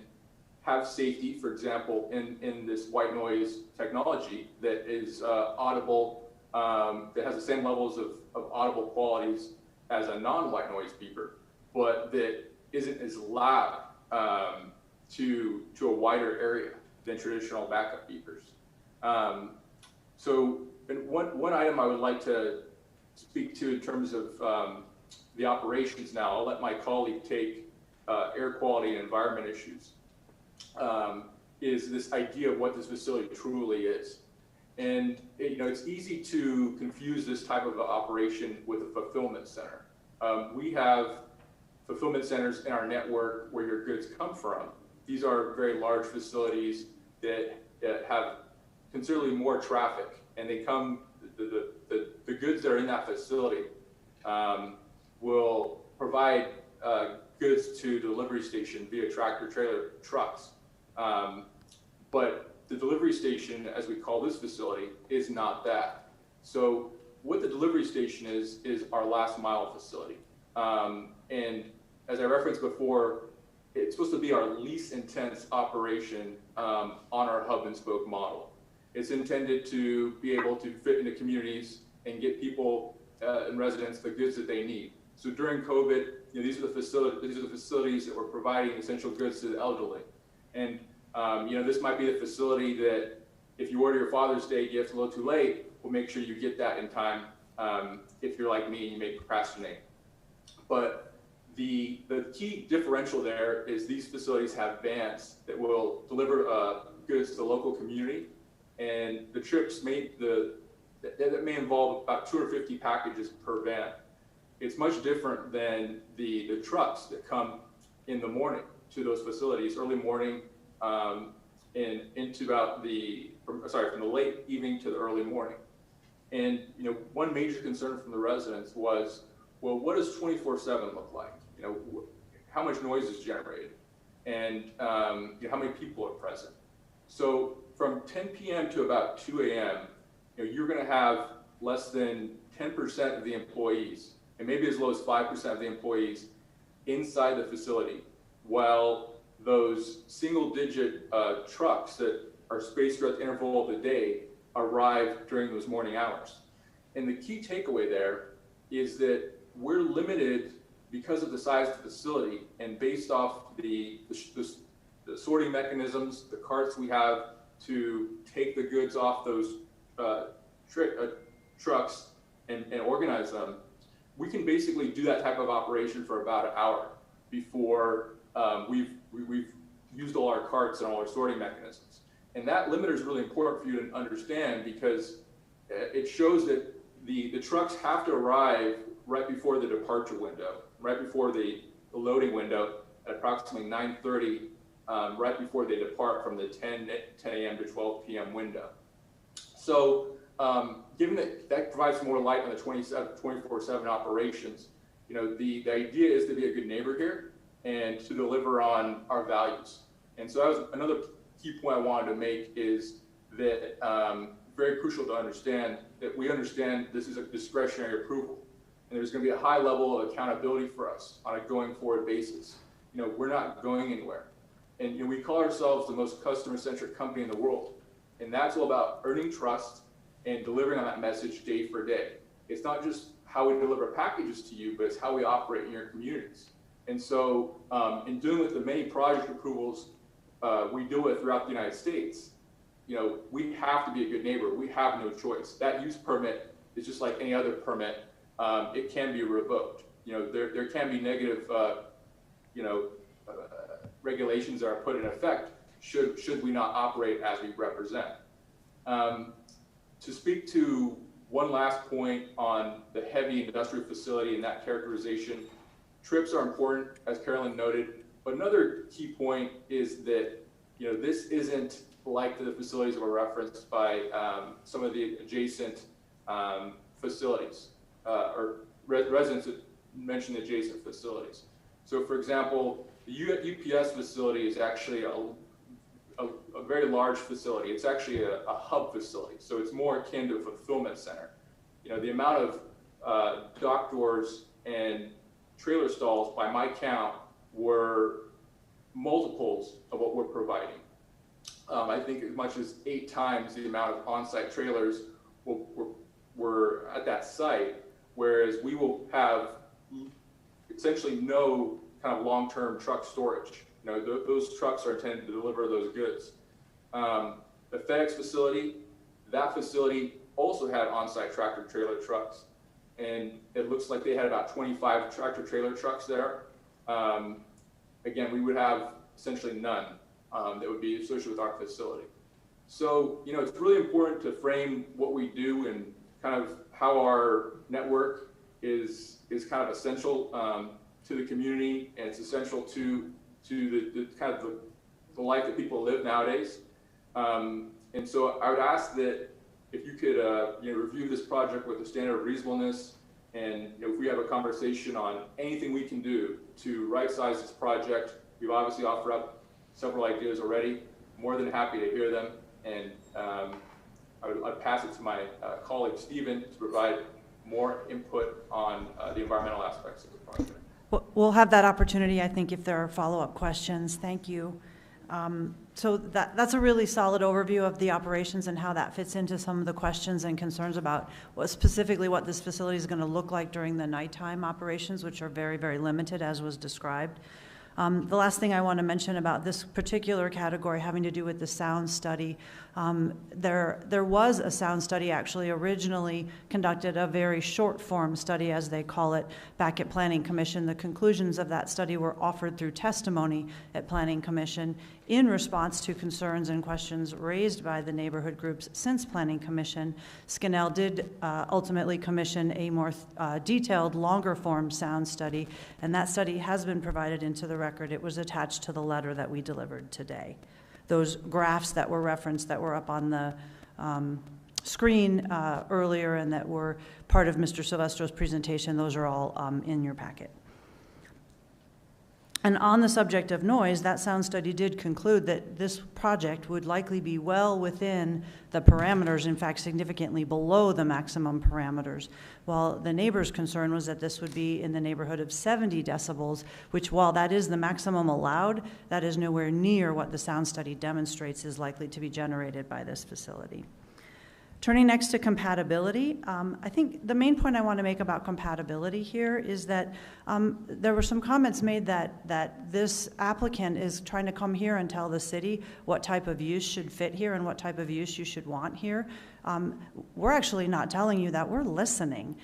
have safety, for example, in this white noise technology that is audible, that has the same levels of audible qualities as a non-white noise beeper, but that isn't as loud to a wider area than traditional backup beepers. So one item I would like to speak to in terms of the operations now, I'll let my colleague take air quality and environment issues. Is this idea of what this facility truly is. And it's easy to confuse this type of operation with a fulfillment center. We have fulfillment centers in our network where your goods come from. These are very large facilities that have considerably more traffic, and they come, the goods that are in that facility will provide goods to the delivery station via tractor trailer trucks. But the delivery station, as we call this facility, is not that. So what the delivery station is our last mile facility. And as I referenced before, it's supposed to be our least intense operation on our hub and spoke model. It's intended to be able to fit into communities and get people and residents the goods that they need. So during COVID, these are the facilities that were providing essential goods to the elderly. And this might be the facility that if you order your Father's Day gift a little too late, we'll make sure you get that in time. If you're like me and you may procrastinate. But the key differential there is these facilities have vans that will deliver goods to the local community, and the trips that may involve about 250 packages per van. It's much different than the trucks that come in the morning to those facilities, early morning, and into about from the late evening to the early morning. And one major concern from the residents was, well, what does 24/7 look like? How much noise is generated, and how many people are present? So from 10 p.m. to about 2 a.m., you're going to have less than 10% of the employees, and maybe as low as 5% of the employees inside the facility, while those single-digit trucks that are spaced throughout the interval of the day, arrive during those morning hours. And the key takeaway there is that we're limited because of the size of the facility and based off the sorting mechanisms, the carts we have to take the goods off those trucks and organize them. We can basically do that type of operation for about an hour before we've used all our carts and all our sorting mechanisms. And that limiter is really important for you to understand because it shows that the trucks have to arrive right before the departure window, right before the loading window at approximately 9:30, right before they depart from the 10 a.m. to 12 p.m. window. So given that provides more light on the 24/7 operations, the idea is to be a good neighbor here and to deliver on our values. And so that was another key point I wanted to make is that very crucial to understand that we understand this is a discretionary approval. And there's going to be a high level of accountability for us on a going forward basis. We're not going anywhere. And we call ourselves the most customer-centric company in the world. And that's all about earning trust and delivering on that message day for day. It's not just how we deliver packages to you, but it's how we operate in your communities. And so in dealing with the many project approvals we deal with throughout the United States, we have to be a good neighbor. We have no choice. That use permit is just like any other permit. It can be revoked. There can be negative, regulations that are put in effect should we not operate as we represent. To speak to one last point on the heavy industrial facility and that characterization, trips are important, as Carolyn noted, but another key point is that this isn't like the facilities that were referenced by some of the adjacent facilities or residents that mentioned adjacent facilities. So for example, the UPS facility is actually a very large facility. It's actually a hub facility, so it's more akin to a fulfillment center. The amount of dock doors and trailer stalls, by my count, were multiples of what we're providing. I think as much as 8 times the amount of on-site trailers were at that site, whereas we will have essentially no kind of long-term truck storage. Those trucks are intended to deliver those goods. The FedEx facility, that facility also had on-site tractor-trailer trucks, and it looks like they had about 25 tractor-trailer trucks there. Again, we would have essentially none that would be associated with our facility. So, it's really important to frame what we do and kind of how our network is kind of essential to the community, and it's essential to the kind of the life that people live nowadays. And so I would ask that if you could review this project with the standard of reasonableness, and if we have a conversation on anything we can do to right-size this project. We've obviously offered up several ideas already. More than happy to hear them, and I'd pass it to my colleague Stephen to provide more input on the environmental aspects of the project. We'll have that opportunity, I think, if there are follow-up questions. Thank you. So that's a really solid overview of the operations and how that fits into some of the questions and concerns about specifically what this facility is going to look like during the nighttime operations, which are very, very limited, as was described. The last thing I want to mention about this particular category having to do with the sound study, there was a sound study actually originally conducted, a very short form study as they call it, back at Planning Commission. The conclusions of that study were offered through testimony at Planning Commission in response to concerns and questions raised by the neighborhood groups since Planning Commission. Skinnell did ultimately commission a more detailed, longer form sound study, and that study has been provided into the record. It was attached to the letter that we delivered today. Those graphs that were referenced, that were up on the screen earlier and that were part of Mr. Silvestro's presentation, those are all in your packet. And on the subject of noise, that sound study did conclude that this project would likely be well within the parameters, in fact, significantly below the maximum parameters, while the neighbor's concern was that this would be in the neighborhood of 70 decibels, which, while that is the maximum allowed, that is nowhere near what the sound study demonstrates is likely to be generated by this facility. Turning next to compatibility, I think the main point I want to make about compatibility here is that there were some comments made that this applicant is trying to come here and tell the city what type of use should fit here and what type of use you should want here. We're actually not telling you that, we're listening.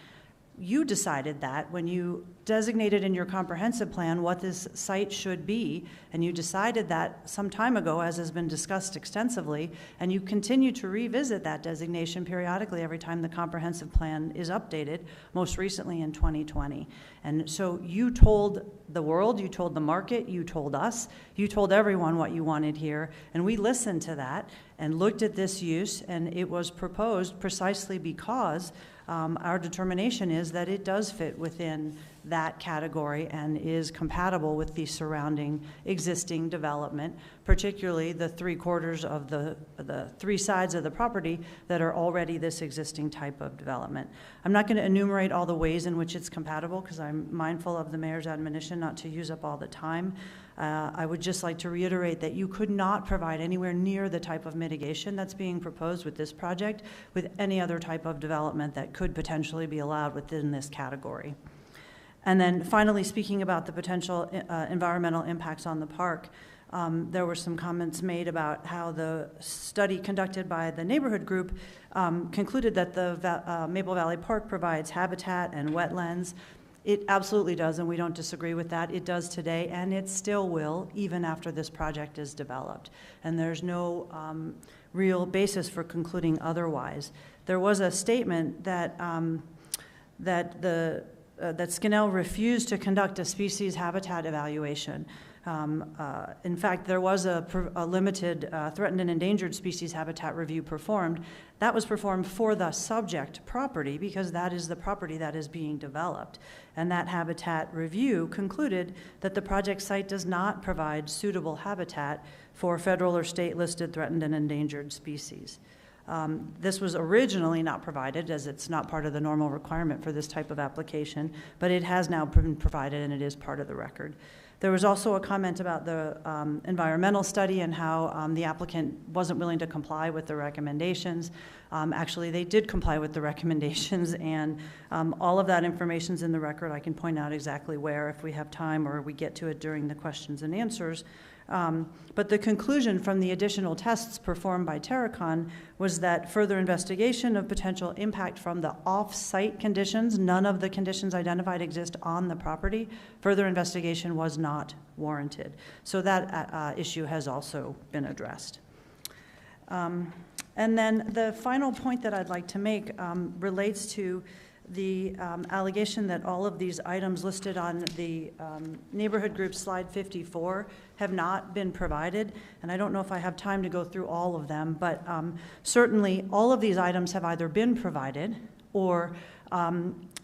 You decided that when you designated in your comprehensive plan what this site should be, and you decided that some time ago, as has been discussed extensively, and you continue to revisit that designation periodically every time the comprehensive plan is updated, most recently in 2020. And so you told the world, you told the market, you told us, you told everyone what you wanted here, and we listened to that and looked at this use, and it was proposed precisely because our determination is that it does fit within that category and is compatible with the surrounding existing development, particularly the 3/4 of the 3 sides of the property that are already this existing type of development. I'm not going to enumerate all the ways in which it's compatible because I'm mindful of the mayor's admonition not to use up all the time. I would just like to reiterate that you could not provide anywhere near the type of mitigation that's being proposed with this project with any other type of development that could potentially be allowed within this category. And then finally, speaking about the potential environmental impacts on the park, there were some comments made about how the study conducted by the neighborhood group concluded that the Maple Valley Park provides habitat and wetlands. It absolutely does, and we don't disagree with that. It does today, and it still will, even after this project is developed. And there's no real basis for concluding otherwise. There was a statement that that Skinnell refused to conduct a species habitat evaluation. In fact, there was a limited threatened and endangered species habitat review performed. That was performed for the subject property because that is the property that is being developed. And that habitat review concluded that the project site does not provide suitable habitat for federal or state listed threatened and endangered species. This was originally not provided as it's not part of the normal requirement for this type of application, but it has now been provided and it is part of the record. There was also a comment about the environmental study and how the applicant wasn't willing to comply with the recommendations. Actually, they did comply with the recommendations, and all of that information's in the record. I can point out exactly where if we have time or we get to it during the questions and answers. But the conclusion from the additional tests performed by Terracon was that further investigation of potential impact from the off-site conditions, none of the conditions identified exist on the property, further investigation was not warranted. So that issue has also been addressed. And then the final point that I'd like to make relates to the allegation that all of these items listed on the neighborhood group slide 54 have not been provided. And I don't know if I have time to go through all of them, but certainly all of these items have either been provided or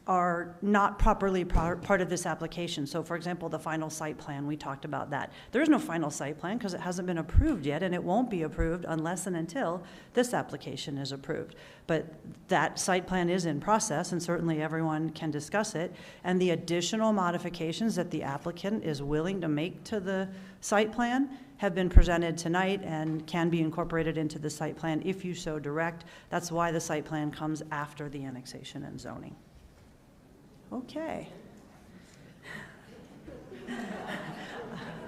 are not properly part of this application. So for example, the final site plan, we talked about that. There is no final site plan because it hasn't been approved yet, and it won't be approved unless and until this application is approved. But that site plan is in process, and certainly everyone can discuss it. And the additional modifications that the applicant is willing to make to the site plan have been presented tonight and can be incorporated into the site plan if you so direct. That's why the site plan comes after the annexation and zoning. Okay.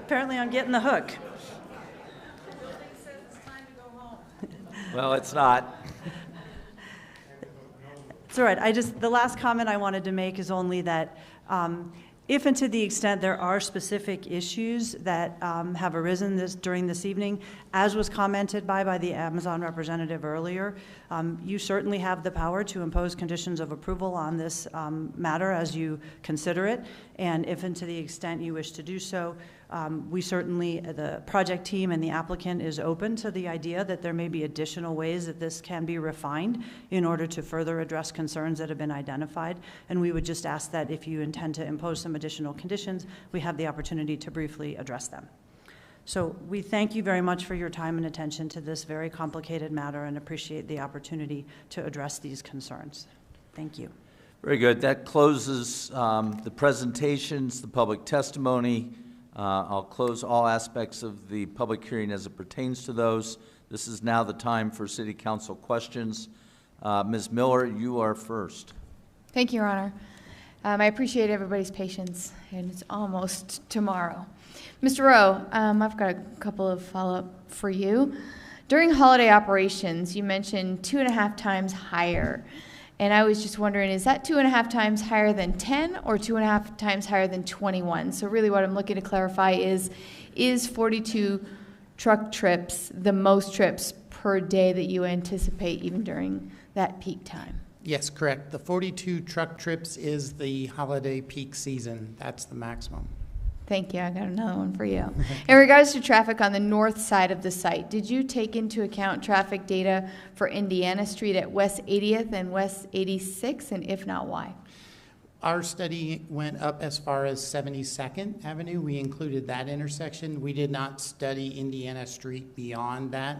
Apparently I'm getting the hook. Well, it's not. It's all right. The last comment I wanted to make is only that if and to the extent there are specific issues that have arisen during this evening, as was commented by the Amazon representative earlier, you certainly have the power to impose conditions of approval on this matter as you consider it. And if and to the extent you wish to do so, We certainly, the project team and the applicant is open to the idea that there may be additional ways that this can be refined in order to further address concerns that have been identified. And we would just ask that if you intend to impose some additional conditions, we have the opportunity to briefly address them. So we thank you very much for your time and attention to this very complicated matter and appreciate the opportunity to address these concerns. Thank you. Very good. That closes the presentations, the public testimony. I'll close all aspects of the public hearing as it pertains to those. This is now the time for City Council questions. Ms. Miller, you are first. Thank you, Your Honor. I appreciate everybody's patience, and it's almost tomorrow. Mr. Rowe, I've got a couple of follow-up for you. During holiday operations, you mentioned 2.5 times higher. And I was just wondering, is that 2.5 times higher than 10 or 2.5 times higher than 21? So really what I'm looking to clarify is 42 truck trips the most trips per day that you anticipate even during that peak time? Yes, correct. The 42 truck trips is the holiday peak season. That's the maximum. Thank you. I got another one for you. In regards to traffic on the north side of the site, did you take into account traffic data for Indiana Street at West 80th and West 86th, and if not, why? Our study went up as far as 72nd Avenue. We included that intersection. We did not study Indiana Street beyond that,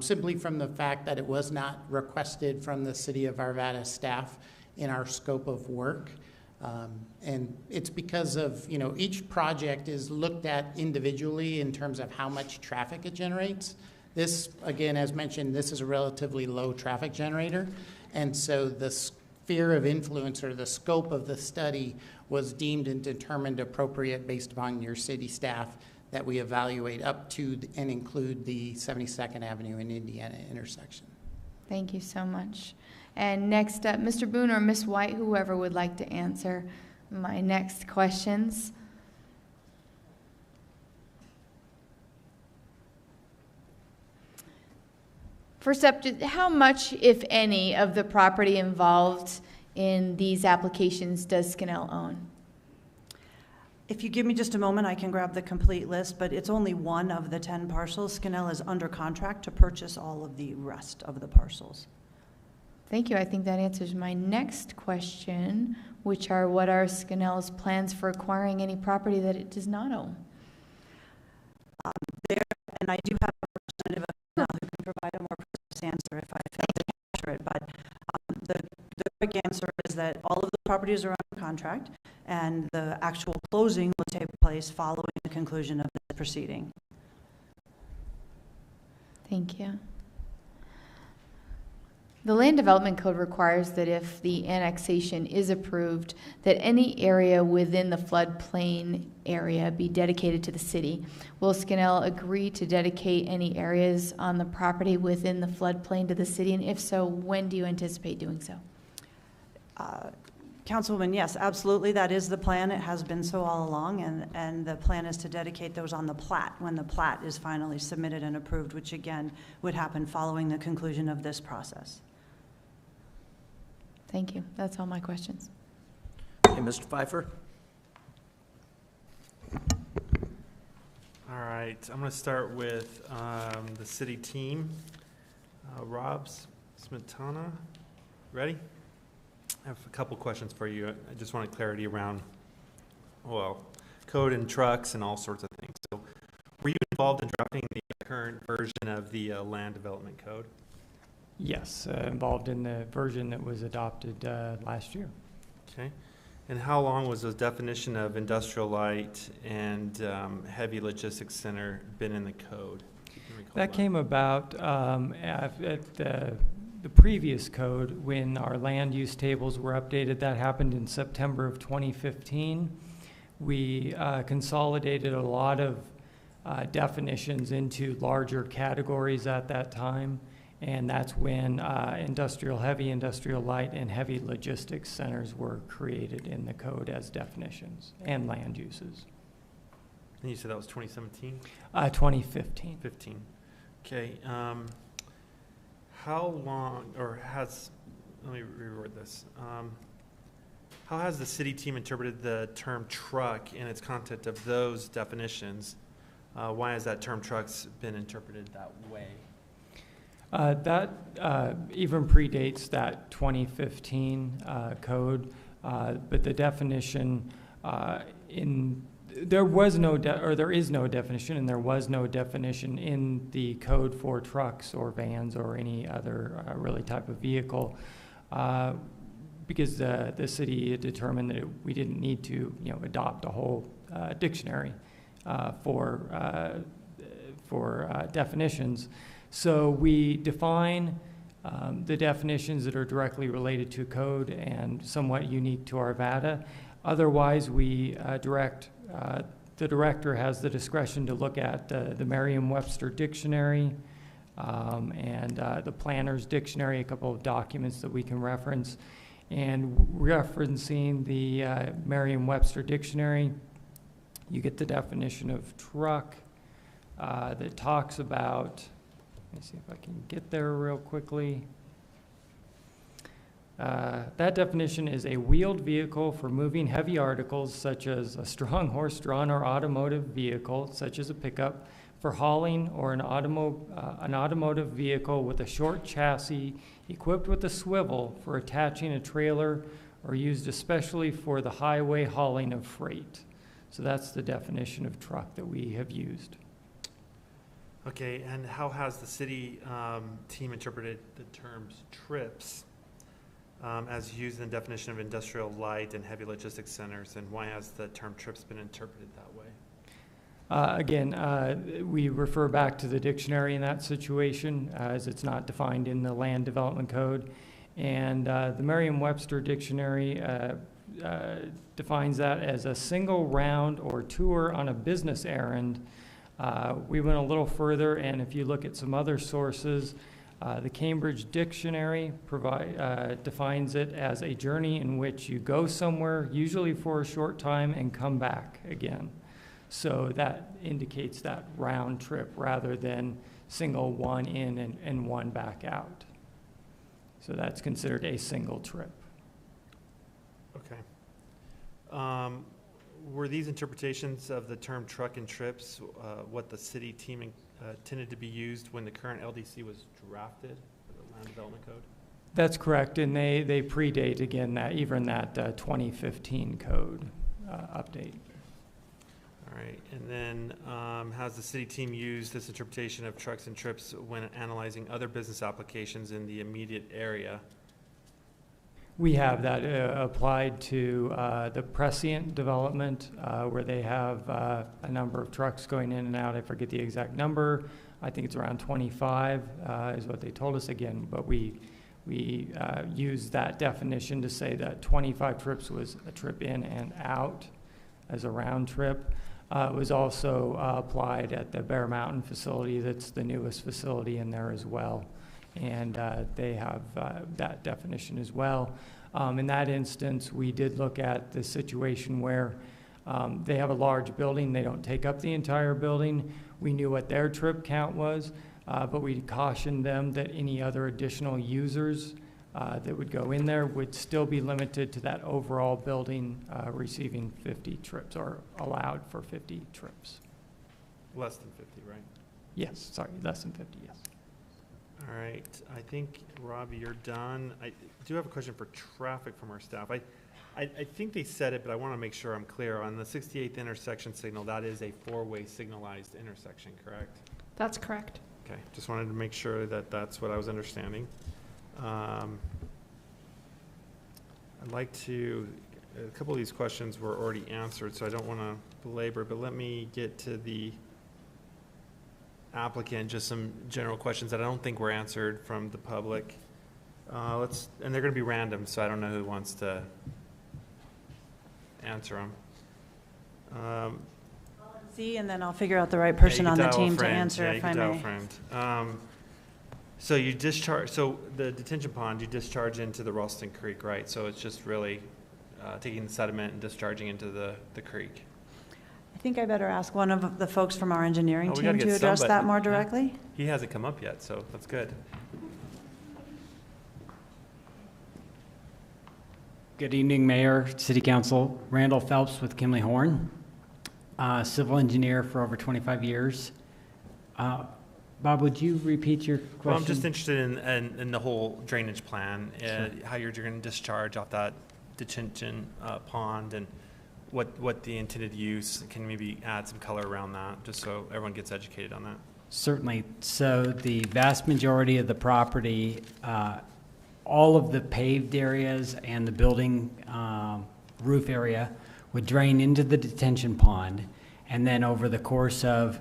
simply from the fact that it was not requested from the City of Arvada staff in our scope of work. And it's because of, each project is looked at individually in terms of how much traffic it generates. This, again, as mentioned, this is a relatively low traffic generator. And so the sphere of influence or the scope of the study was deemed and determined appropriate based upon your city staff that we evaluate up to and include the 72nd Avenue and Indiana intersection. Thank you so much. And next up, Mr. Boone or Ms. White, whoever would like to answer my next questions. First up, how much, if any, of the property involved in these applications does Skinnell own? If you give me just a moment, I can grab the complete list, but it's only one of the 10 parcels. Skinnell is under contract to purchase all of the rest of the parcels. Thank you. I think that answers my next question, which are what are Skinnell's plans for acquiring any property that it does not own? And I do have a representative of Skinnell who can provide a more precise answer if I fail to capture it, but the quick answer is that all of the properties are under contract, and the actual closing will take place following the conclusion of the proceeding. Thank you. The Land Development Code requires that if the annexation is approved, that any area within the floodplain area be dedicated to the city. Will Skinnell agree to dedicate any areas on the property within the floodplain to the city? And if so, when do you anticipate doing so? Councilwoman, yes, absolutely. That is the plan. It has been so all along, and the plan is to dedicate those on the plat when the plat is finally submitted and approved, which again would happen following the conclusion of this process. Thank you. That's all my questions. Okay, Mr. Pfeiffer. All right, I'm going to start with the city team. Rob Smetana, ready? I have a couple questions for you. I just wanted clarity around, code and trucks and all sorts of things. So, were you involved in drafting the current version of the land development code? Yes, involved in the version that was adopted last year. Okay. And how long was the definition of industrial light and heavy logistics center been in the code? That came about at the previous code when our land use tables were updated. That happened in September of 2015. We consolidated a lot of definitions into larger categories at that time. And that's when heavy industrial light, and heavy logistics centers were created in the code as definitions and land uses. And you said that was 2017? 2015. 15. Okay. How long, or let me reword this. How has the city team interpreted the term truck in its content of those definitions? Why has that term trucks been interpreted that way? That even predates that 2015 code, but the definition there is no definition, and there was no definition in the code for trucks or vans or any other really type of vehicle, because the city determined that we didn't need to, adopt a whole dictionary for definitions. So we define the definitions that are directly related to code and somewhat unique to Arvada. Otherwise, we the director has the discretion to look at the Merriam-Webster dictionary and the planner's dictionary, a couple of documents that we can reference. And referencing the Merriam-Webster dictionary, you get the definition of truck that talks about, let me see if I can get there real quickly. That definition is a wheeled vehicle for moving heavy articles such as a strong horse-drawn or automotive vehicle, such as a pickup, for hauling, or an automotive vehicle with a short chassis equipped with a swivel for attaching a trailer, or used especially for the highway hauling of freight. So that's the definition of truck that we have used. Okay, and how has the city team interpreted the terms trips as used in the definition of industrial light and heavy logistics centers, and why has the term trips been interpreted that way? Again, we refer back to the dictionary in that situation, as it's not defined in the Land Development Code. And the Merriam-Webster dictionary defines that as a single round or tour on a business errand. We went a little further, and if you look at some other sources, the Cambridge Dictionary defines it as a journey in which you go somewhere, usually for a short time, and come back again. So that indicates that round trip rather than single one in and one back out. So that's considered a single trip. Okay. Were these interpretations of the term truck and trips what the city team intended to be used when the current LDC was drafted for the Land Development Code? That's correct, and they predate, again, even that 2015 code update. All right, and then has the city team used this interpretation of trucks and trips when analyzing other business applications in the immediate area? We have that applied to the Prescient development, where they have a number of trucks going in and out. I forget the exact number. I think it's around 25 is what they told us again, but we used that definition to say that 25 trips was a trip in and out as a round trip. It was also applied at the Bear Mountain facility. That's the newest facility in there as well. And they have that definition as well. In that instance, we did look at the situation where they have a large building. They don't take up the entire building. We knew what their trip count was, but we cautioned them that any other additional users that would go in there would still be limited to that overall building receiving 50 trips, or allowed for 50 trips. Less than 50, right? Yes, sorry, less than 50, yes. All right, I think, Robbie, you're done. I do have a question for traffic from our staff. I think they said it, but I want to make sure I'm clear. On the 68th intersection signal, that is a four-way signalized intersection, correct? That's correct. Okay, just wanted to make sure that that's what I was understanding. I'd like to, a couple of these questions were already answered, so I don't want to belabor, but let me get to the applicant, just some general questions that I don't think were answered from the public. And they're going to be random, so I don't know who wants to answer them. See, and then I'll figure out the right person on the team to answer, if I may. So you discharge, so the detention pond, you discharge into the Ralston Creek, right? So it's just really taking the sediment and discharging into the creek. I think I better ask one of the folks from our engineering team to address that more directly. He hasn't come up yet, so that's good. Good evening, Mayor, City Council. Randall Phelps with Kimley Horn, civil engineer for over 25 years. Bob, would you repeat your question? Well, I'm just interested in the whole drainage plan, how you're going to discharge off that detention pond, and what the intended use. Can maybe add some color around that, just so everyone gets educated on that? Certainly. So the vast majority of the property, all of the paved areas and the building roof area would drain into the detention pond, and then over the course of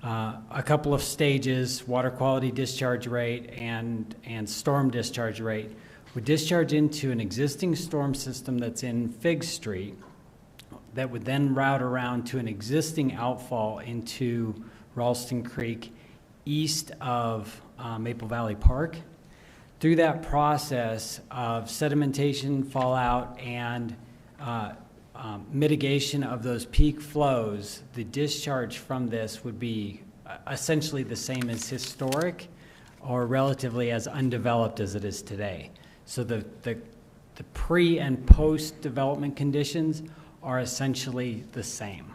a couple of stages, water quality discharge rate and storm discharge rate, would discharge into an existing storm system that's in Fig Street that would then route around to an existing outfall into Ralston Creek east of Maple Valley Park. Through that process of sedimentation, fallout, and mitigation of those peak flows, the discharge from this would be essentially the same as historic or relatively as undeveloped as it is today. So the pre and post development conditions are essentially the same.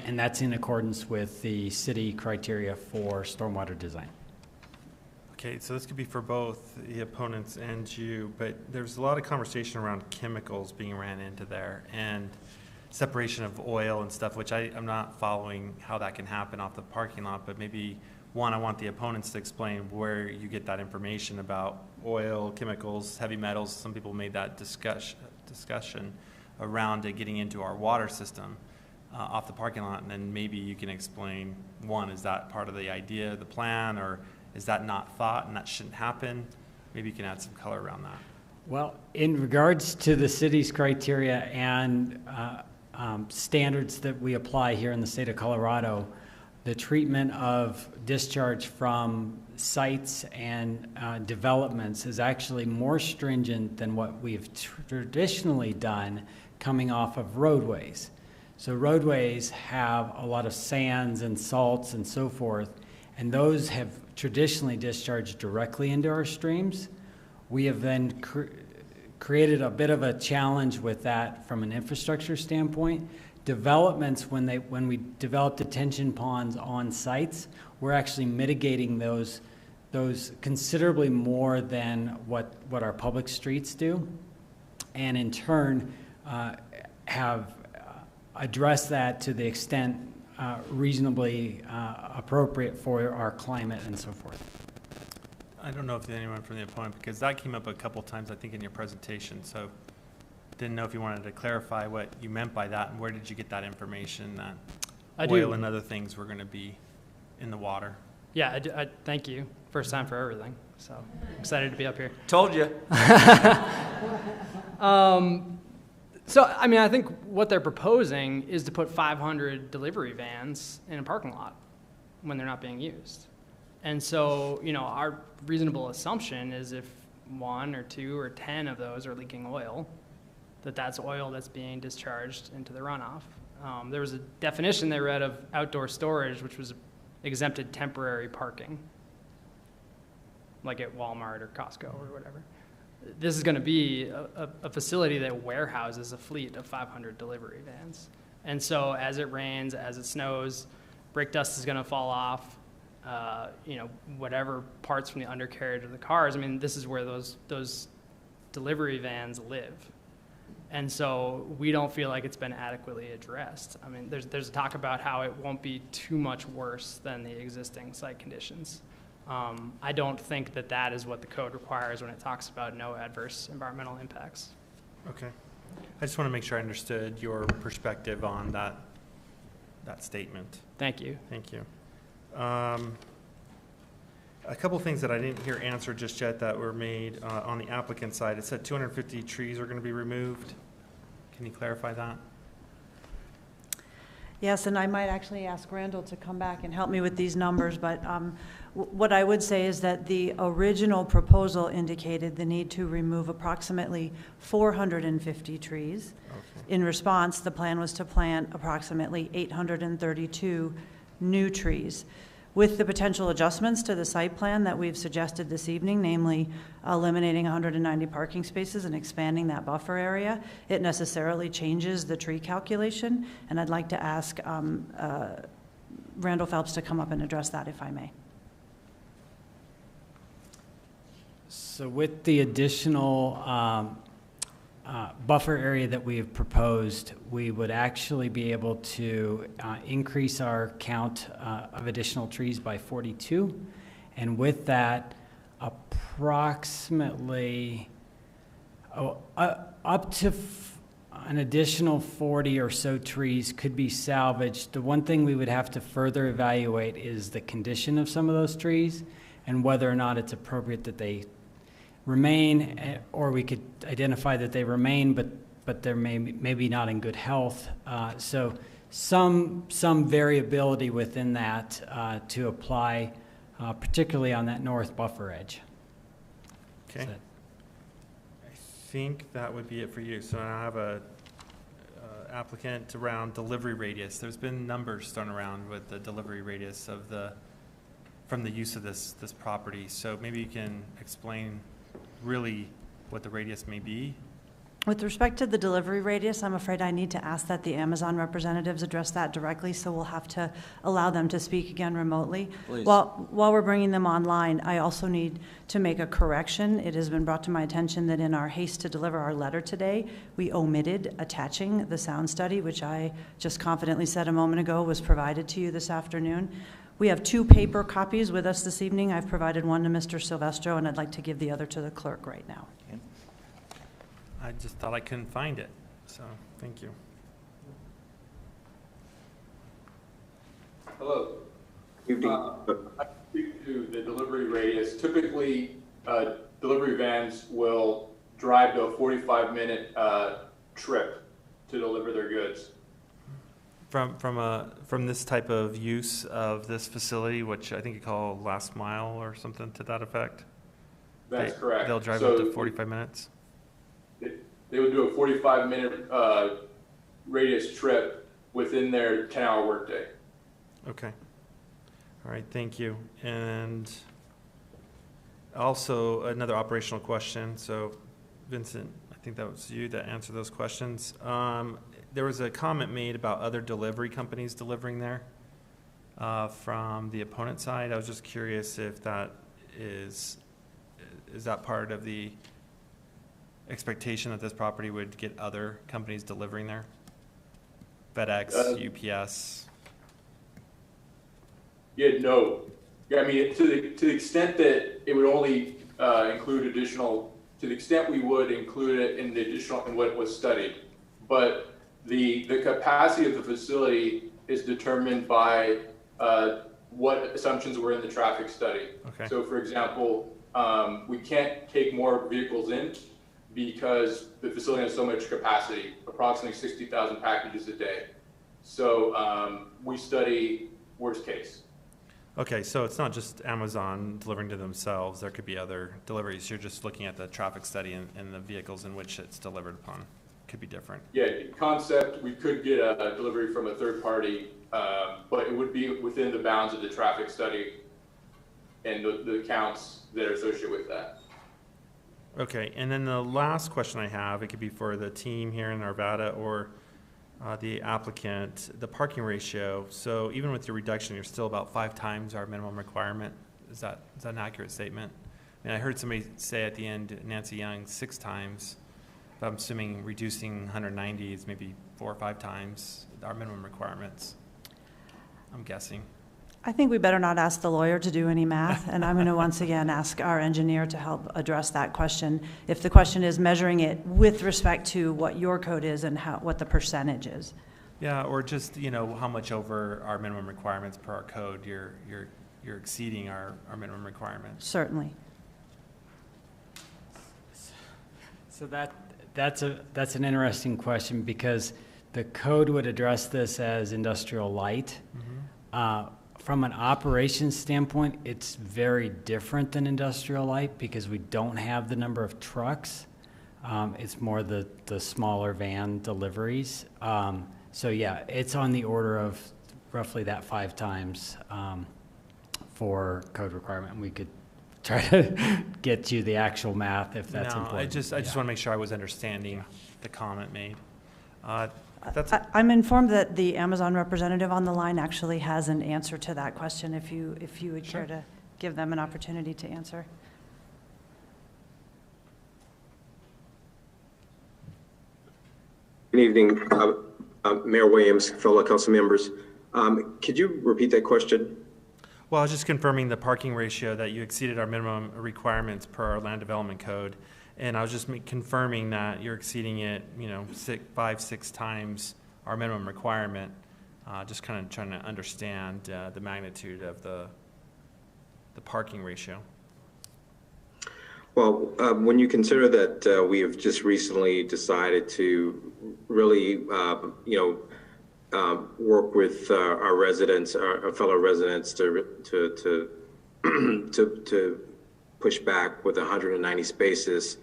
And that's in accordance with the city criteria for stormwater design. Okay, so this could be for both the opponents and you, but there's a lot of conversation around chemicals being ran into there and separation of oil and stuff, which I'm not following how that can happen off the parking lot, but maybe one, I want the opponents to explain where you get that information about oil, chemicals, heavy metals. Some people made that discussion around it getting into our water system off the parking lot, and then maybe you can explain, one, is that part of the idea, the plan, or is that not thought and that shouldn't happen? Maybe you can add some color around that. Well, in regards to the city's criteria and standards that we apply here in the state of Colorado, the treatment of discharge from sites and developments is actually more stringent than what we've traditionally done coming off of roadways. So roadways have a lot of sands and salts and so forth, and those have traditionally discharged directly into our streams. We have then created a bit of a challenge with that from an infrastructure standpoint. Developments, when we develop detention ponds on sites, we're actually mitigating those considerably more than what our public streets do, and in turn have addressed that to the extent reasonably appropriate for our climate and so forth. I don't know if there's anyone from the opponent, because that came up a couple times, I think, in your presentation. So didn't know if you wanted to clarify what you meant by that, and where did you get that information that oil and other things were going to be in the water? Yeah, I thank you. First time for everything, so excited to be up here. Told you. So, I mean, I think what they're proposing is to put 500 delivery vans in a parking lot when they're not being used. And so, you know, our reasonable assumption is if 1 or 2 or 10 of those are leaking oil, that's oil that's being discharged into the runoff. There was a definition they read of outdoor storage, which was exempted temporary parking, like at Walmart or Costco or whatever. This is going to be a facility that warehouses a fleet of 500 delivery vans. And so as it rains, as it snows, brake dust is going to fall off, you know, whatever parts from the undercarriage of the cars. I mean, this is where those delivery vans live. And so we don't feel like it's been adequately addressed. I mean, there's talk about how it won't be too much worse than the existing site conditions. I don't think that is what the code requires when it talks about no adverse environmental impacts. Okay. I just want to make sure I understood your perspective on that statement. Thank you. Thank you. A couple things that I didn't hear answered just yet that were made on the applicant side. It said 250 trees are going to be removed. Can you clarify that? Yes, and I might actually ask Randall to come back and help me with these numbers, but what I would say is that the original proposal indicated the need to remove approximately 450 trees. Okay. In response, the plan was to plant approximately 832 new trees. with the potential adjustments to the site plan that we've suggested this evening, namely eliminating 190 parking spaces and expanding that buffer area, it necessarily changes the tree calculation. And I'd like to ask Randall Phelps to come up and address that, if I may. So with the additional buffer area that we have proposed, we would actually be able to increase our count of additional trees by 42. And with that, approximately up to an additional 40 or so trees could be salvaged. The one thing we would have to further evaluate is the condition of some of those trees and whether or not it's appropriate that they remain, or we could identify that they remain, but they're maybe not in good health. So some variability within that to apply, particularly on that north buffer edge. Okay. I think that would be it for you. So I have a applicant around delivery radius. There's been numbers thrown around with the delivery radius of from the use of this property. So maybe you can explain really what the radius may be. With respect to the delivery radius, I'm afraid I need to ask that the Amazon representatives address that directly, so we'll have to allow them to speak again remotely. Please. While we're bringing them online, I also need to make a correction. It has been brought to my attention that in our haste to deliver our letter today, we omitted attaching the sound study, which I just confidently said a moment ago was provided to you this afternoon. We have 2 paper copies with us this evening. I've provided one to Mr. Silvestro, and I'd like to give the other to the clerk right now. Okay. I just thought I couldn't find it, so thank you. Hello. I speak to the delivery radius. Typically, delivery vans will drive to a 45-minute trip to deliver their goods. From this type of use of this facility, which I think you call last mile or something to that effect? That's correct. They'll drive up to 45 minutes? They would do a 45-minute radius trip within their 10-hour workday. Okay. All right, thank you. And also another operational question. So Vincent, I think that was you that answered those questions. There was a comment made about other delivery companies delivering there from the opponent side. I was just curious if that is that part of the expectation that this property would get other companies delivering there? FedEx, UPS? Yeah, no. Yeah, I mean, to the extent that it would only include additional, to the extent we would include it in the additional, in what was studied. But the capacity of the facility is determined by what assumptions were in the traffic study. Okay. So for example, we can't take more vehicles in because the facility has so much capacity, approximately 60,000 packages a day. So we study worst case. Okay, so it's not just Amazon delivering to themselves. There could be other deliveries. You're just looking at the traffic study and the vehicles in which it's delivered upon. Could be different. Yeah, concept, we could get a delivery from a third party, but it would be within the bounds of the traffic study and the counts that are associated with that. Okay, and then the last question I have, it could be for the team here in Arvada or the applicant, the parking ratio. So even with your reduction, you're still about 5 times our minimum requirement. Is that an accurate statement? I mean, I heard somebody say at the end, Nancy Young, 6 times. But I'm assuming reducing 190 is maybe 4 or 5 times our minimum requirements. I'm guessing. I think we better not ask the lawyer to do any math, and I'm going to once again ask our engineer to help address that question. If the question is measuring it with respect to what your code is and what the percentage is. Yeah, or just, you know, how much over our minimum requirements per our code you're exceeding our minimum requirements. Certainly. So that's an interesting question because the code would address this as industrial light. Mm-hmm. From an operations standpoint, it's very different than industrial light because we don't have the number of trucks. It's more the smaller van deliveries. So yeah, it's on the order of roughly that 5 times for code requirement. We could try to get you the actual math if that's no, important. I just want to make sure I was understanding the comment made. I'm informed that the Amazon representative on the line actually has an answer to that question, if you would care to give them an opportunity to answer. Good evening, Mayor Williams, fellow council members. Could you repeat that question? Well, I was just confirming the parking ratio that you exceeded our minimum requirements per our land development code. And I was just confirming that you're exceeding it, 5-6 times our minimum requirement. Just kind of trying to understand the magnitude of the parking ratio. Well, when you consider that we have just recently decided to really, work with our residents, our fellow residents, to push back with 190 spaces.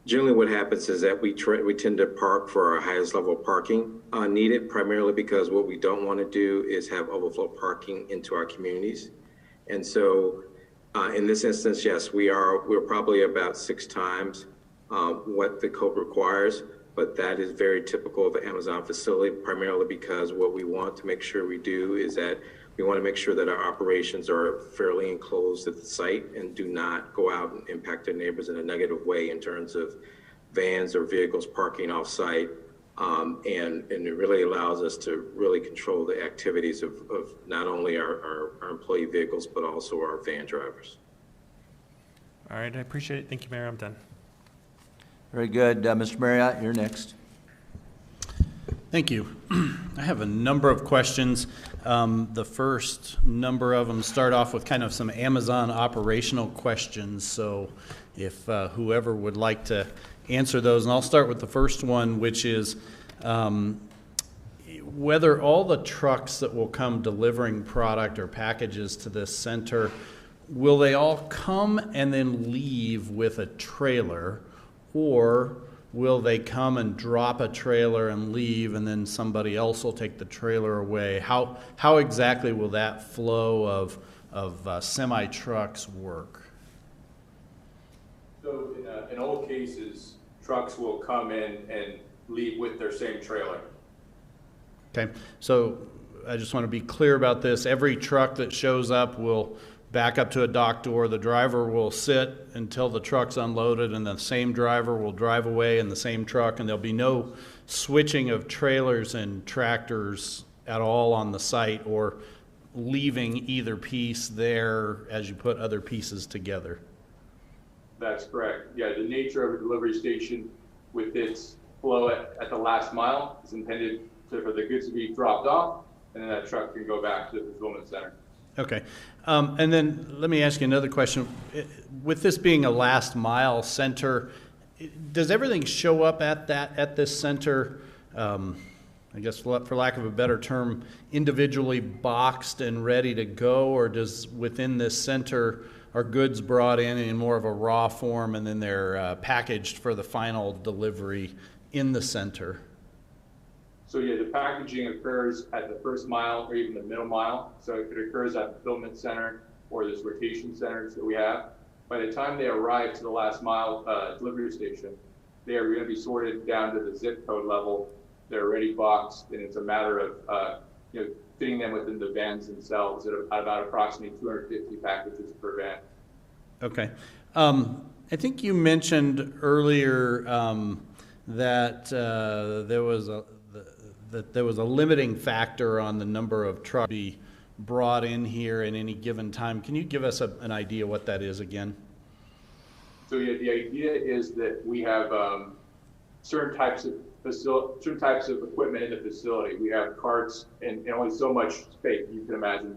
Generally, what happens is that we tend to park for our highest level of parking needed, primarily because what we don't want to do is have overflow parking into our communities, and so. In this instance, yes, we're probably about 6 times what the code requires, but that is very typical of the Amazon facility, primarily because what we want to make sure we do is that we want to make sure that our operations are fairly enclosed at the site and do not go out and impact their neighbors in a negative way in terms of vans or vehicles parking off site. And it really allows us to really control the activities of not only our employee vehicles, but also our van drivers. All right, I appreciate it. Thank you, Mayor. I'm done. Very good. Mr. Marriott, you're next. Thank you. I have a number of questions. The first number of them start off with kind of some Amazon operational questions. So if whoever would like to answer those, and I'll start with the first one, which is whether all the trucks that will come delivering product or packages to this center, will they all come and then leave with a trailer, or will they come and drop a trailer and leave and then somebody else will take the trailer away? How exactly will that flow of semi-trucks work? So in all cases, trucks will come in and leave with their same trailer. Okay, so I just want to be clear about this. Every truck that shows up will back up to a dock door. The driver will sit until the truck's unloaded, and the same driver will drive away in the same truck, and there'll be no switching of trailers and tractors at all on the site, or leaving either piece there as you put other pieces together. That's correct. Yeah, the nature of a delivery station with its flow at the last mile is intended for the goods to be dropped off, and then that truck can go back to the fulfillment center. Okay. And then let me ask you another question. With this being a last mile center, does everything show up at this center, I guess for lack of a better term, individually boxed and ready to go, or does within this center are goods brought in more of a raw form and then they're packaged for the final delivery in the center? So yeah, the packaging occurs at the first mile or even the middle mile. So if it occurs at the fulfillment center or the sortation centers that we have, by the time they arrive to the last mile delivery station, they are going to be sorted down to the zip code level. They're already boxed, and it's a matter of fitting them within the vans themselves at about approximately 250 packages per van. Okay. I think you mentioned earlier that there was a limiting factor on the number of trucks be brought in here at any given time. Can you give us an idea what that is again? So yeah, the idea is that we have certain types of equipment in the facility. We have carts and only so much space, you can imagine.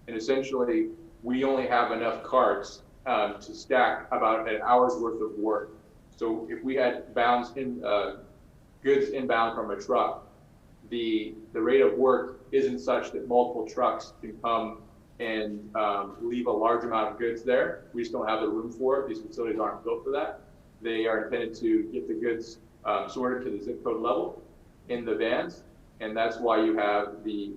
And essentially, we only have enough carts to stack about an hour's worth of work. So if we had goods inbound from a truck, the rate of work isn't such that multiple trucks can come and leave a large amount of goods there. We just don't have the room for it. These facilities aren't built for that. They are intended to get the goods sorted to the zip code level in the vans, and that's why you have the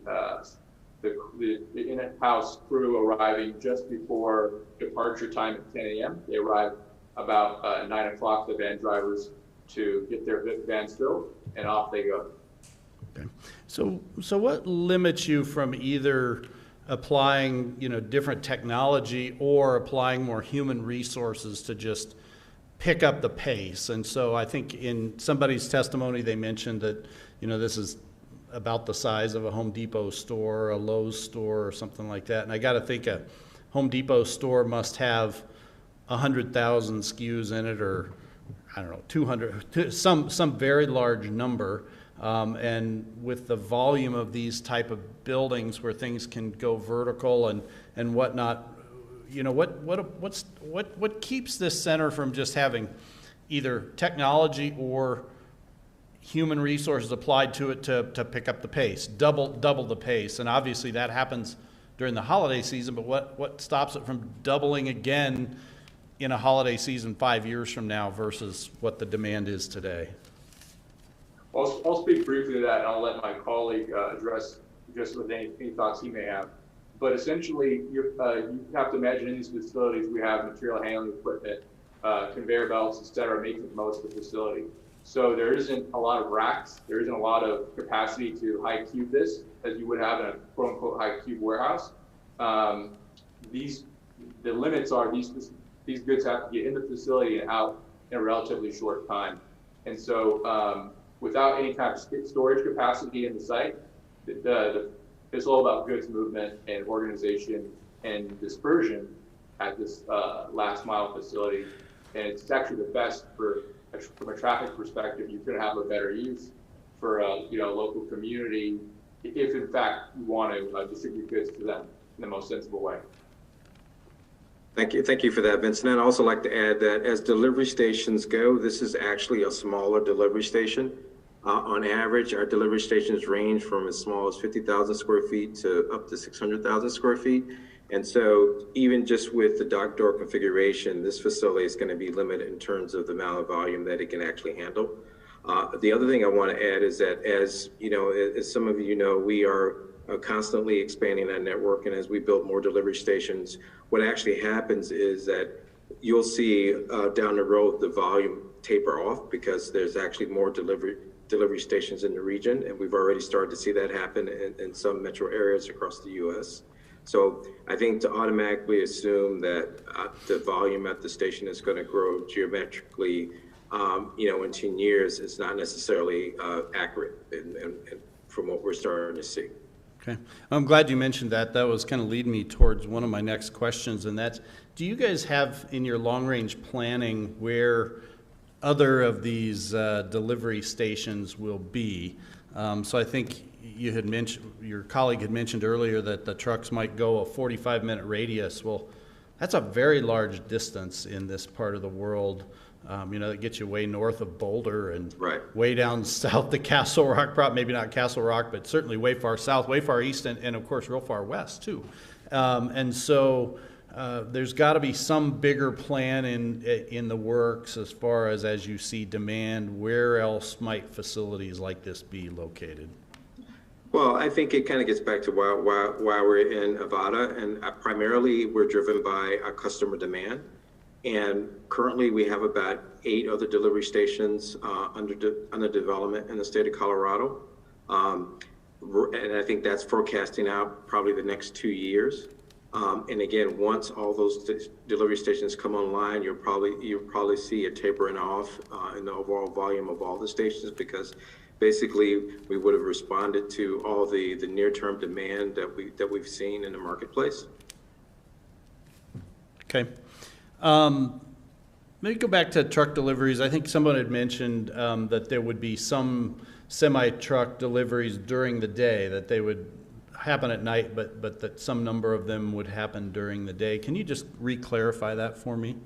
the in-house crew arriving just before departure time at 10 a.m. They arrive about 9 o'clock, the van drivers, to get their vans filled, and off they go. Okay. So what limits you from either applying, different technology or applying more human resources to just pick up the pace? And so I think in somebody's testimony, they mentioned that, this is about the size of a Home Depot store, a Lowe's store, or something like that. And I got to think a Home Depot store must have 100,000 SKUs in it, or I don't know, 200, some very large number. And with the volume of these type of buildings where things can go vertical and whatnot, what keeps this center from just having either technology or human resources applied to it to pick up the pace, double the pace? And obviously that happens during the holiday season, but what stops it from doubling again in a holiday season 5 years from now versus what the demand is today? I'll speak briefly to that, and I'll let my colleague address just with any thoughts he may have. But essentially, you have to imagine in these facilities we have material handling equipment, conveyor belts, et cetera, making most of the facility. So there isn't a lot of racks. There isn't a lot of capacity to high cube this as you would have in a quote unquote high cube warehouse. The limits are these goods have to get in the facility and out in a relatively short time. And so without any kind of storage capacity in the site, it's all about goods movement and organization and dispersion at this last mile facility. And it's actually the best from a traffic perspective. You could have a better use for a local community if in fact you want to distribute goods to them in the most sensible way. Thank you for that, Vincent. And I'd also like to add that as delivery stations go, this is actually a smaller delivery station. On average, our delivery stations range from as small as 50,000 square feet to up to 600,000 square feet. And so even just with the dock door configuration, this facility is going to be limited in terms of the amount of volume that it can actually handle. The other thing I want to add is that as some of you know, we are constantly expanding that network. And as we build more delivery stations, what actually happens is that you'll see down the road the volume taper off because there's actually more delivery stations in the region, and we've already started to see that happen in some metro areas across the U.S. So I think to automatically assume that the volume at the station is going to grow geometrically, in 10 years is not necessarily accurate and from what we're starting to see. Okay, I'm glad you mentioned that. That was kind of leading me towards one of my next questions, and that's, do you guys have in your long-range planning where other of these delivery stations will be? So I think you had mentioned, your colleague had mentioned earlier that the trucks might go a 45-minute radius. Well, that's a very large distance in this part of the world. That gets you way north of Boulder and way down south to Castle Rock, maybe not Castle Rock, but certainly way far south, way far east, and of course real far west too. And so there's got to be some bigger plan in the works as far as you see demand. Where else might facilities like this be located? Well, I think it kind of gets back to why we're in Arvada, and primarily we're driven by customer demand. And currently we have about 8 other delivery stations under development in the state of Colorado. And I think that's forecasting out probably the next 2 years. And again, once all those delivery stations come online, you'll probably see a tapering off in the overall volume of all the stations, because basically we would have responded to all the near-term demand that we've seen in the marketplace. Okay. Maybe go back to truck deliveries. I think someone had mentioned that there would be some semi-truck deliveries during the day, that they would happen at night, but that some number of them would happen during the day. Can you just re-clarify that for me?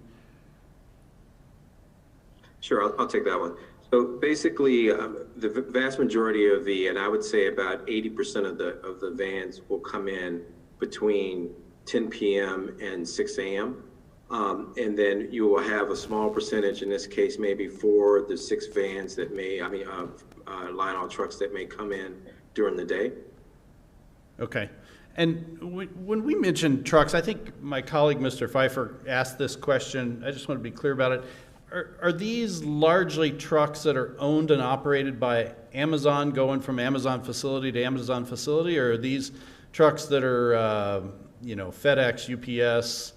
Sure, I'll take that one. So basically, the vast majority of and I would say about 80% of the vans will come in between 10 p.m. and 6 a.m. And then you will have a small percentage, in this case, maybe 4 to 6 vans that line haul trucks that may come in during the day. Okay. And when we mention trucks, I think my colleague, Mr. Pfeiffer, asked this question. I just want to be clear about it. Are these largely trucks that are owned and operated by Amazon, going from Amazon facility to Amazon facility, or are these trucks that are, FedEx, UPS,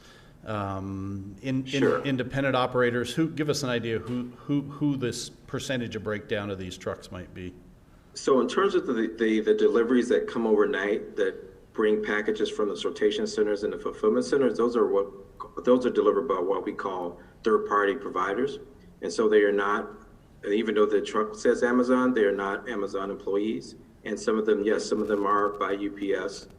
independent operators? Give us an idea who this percentage of breakdown of these trucks might be. So in terms of the deliveries that come overnight that bring packages from the sortation centers and the fulfillment centers, those are delivered by what we call third-party providers. And so they are not, even though the truck says Amazon, they are not Amazon employees. And some of them, yes, some of them are by UPS.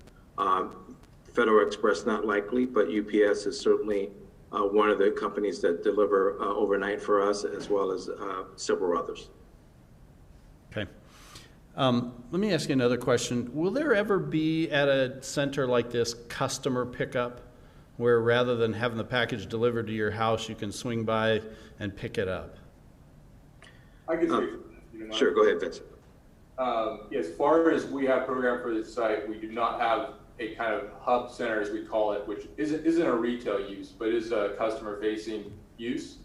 Federal Express, not likely, but UPS is certainly one of the companies that deliver overnight for us, as well as several others. Okay. Let me ask you another question. Will there ever be at a center like this customer pickup, where rather than having the package delivered to your house, you can swing by and pick it up? I can speak. You know, sure, go ahead, Vincent. As far as we have programmed for this site, we do not have a kind of hub center, as we call it, which isn't a retail use, but is a customer-facing use.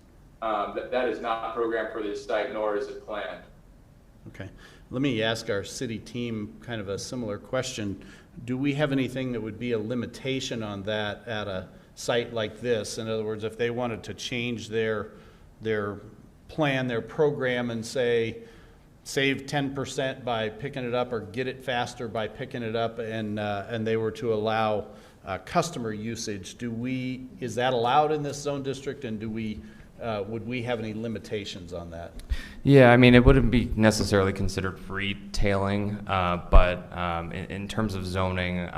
That is not programmed for this site, nor is it planned. Okay. Let me ask our city team kind of a similar question. Do we have anything that would be a limitation on that at a site like this? In other words, if they wanted to change their plan, their program, and say, save 10% by picking it up or get it faster by picking it up, and they were to allow customer usage, is that allowed in this zone district, and would we have any limitations on that? Yeah, I mean, it wouldn't be necessarily considered retailing, but in terms of zoning,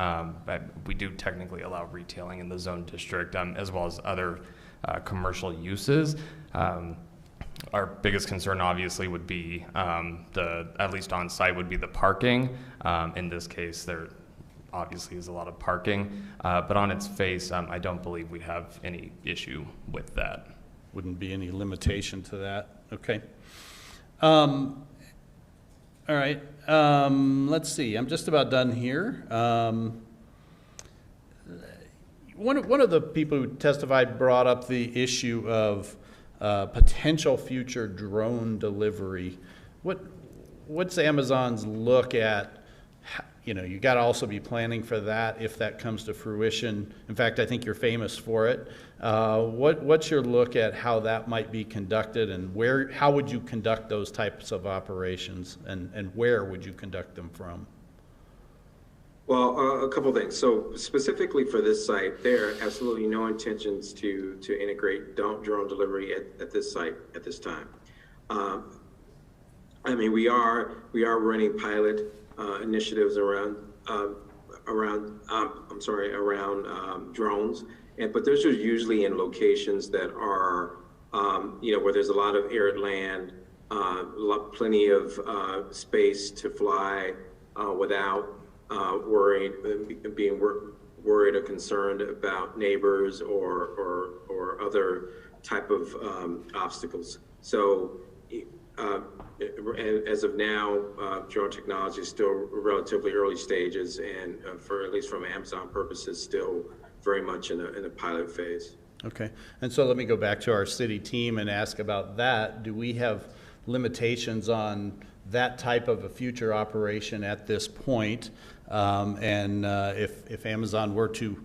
we do technically allow retailing in the zone district, as well as other commercial uses. Our biggest concern obviously would be at least on site, would be the parking. In this case, there obviously is a lot of parking, but on its face, I don't believe we have any issue with that. Wouldn't be any limitation to that. Okay. All right. Let's see. I'm just about done here. One of the people who testified brought up the issue of potential future drone delivery. What's Amazon's look at? You got to also be planning for that if that comes to fruition. In fact, I think you're famous for it. What's your look at how that might be conducted, and how would you conduct those types of operations, and where would you conduct them from? Well, a couple things. So specifically for this site, there are absolutely no intentions to integrate drone delivery at this site at this time. I mean, we are running pilot initiatives around drones, but those are usually in locations that are where there's a lot of arid land, plenty of space to fly without being worried or concerned about neighbors or other type of obstacles. So as of now, drone technology is still relatively early stages, and for at least from Amazon purposes, still very much in a pilot phase. Okay, and so let me go back to our city team and ask about that. Do we have limitations on that type of a future operation at this point? And if Amazon were to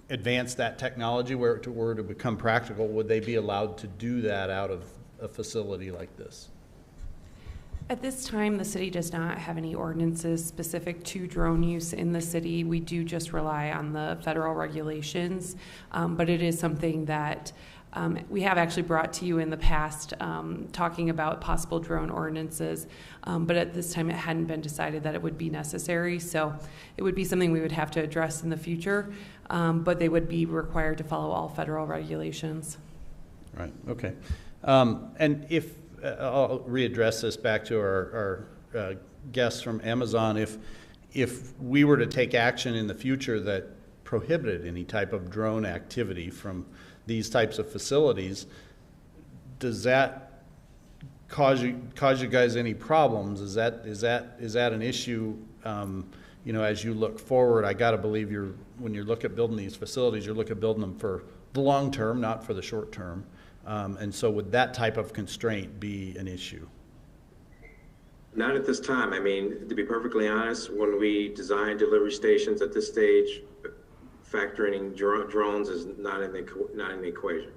advance that technology, where it were to become practical, would they be allowed to do that out of a facility like this? At this time, the city does not have any ordinances specific to drone use in the city. We do just rely on the federal regulations, but it is something that we have actually brought to you in the past, talking about possible drone ordinances, but at this time it hadn't been decided that it would be necessary. So it would be something we would have to address in the future, but they would be required to follow all federal regulations. Right, okay. And if, I'll readdress this back to our guests from Amazon, if we were to take action in the future that prohibited any type of drone activity from these types of facilities, does that cause you guys any problems? Is that an issue you know, as you look forward, I got to believe when you look at building these facilities, you're looking at building them for the long term, not for the short term. And so would that type of constraint be an issue? Not at this time. I mean, to be perfectly honest, when we design delivery stations at this stage, factoring drones is not in the equation.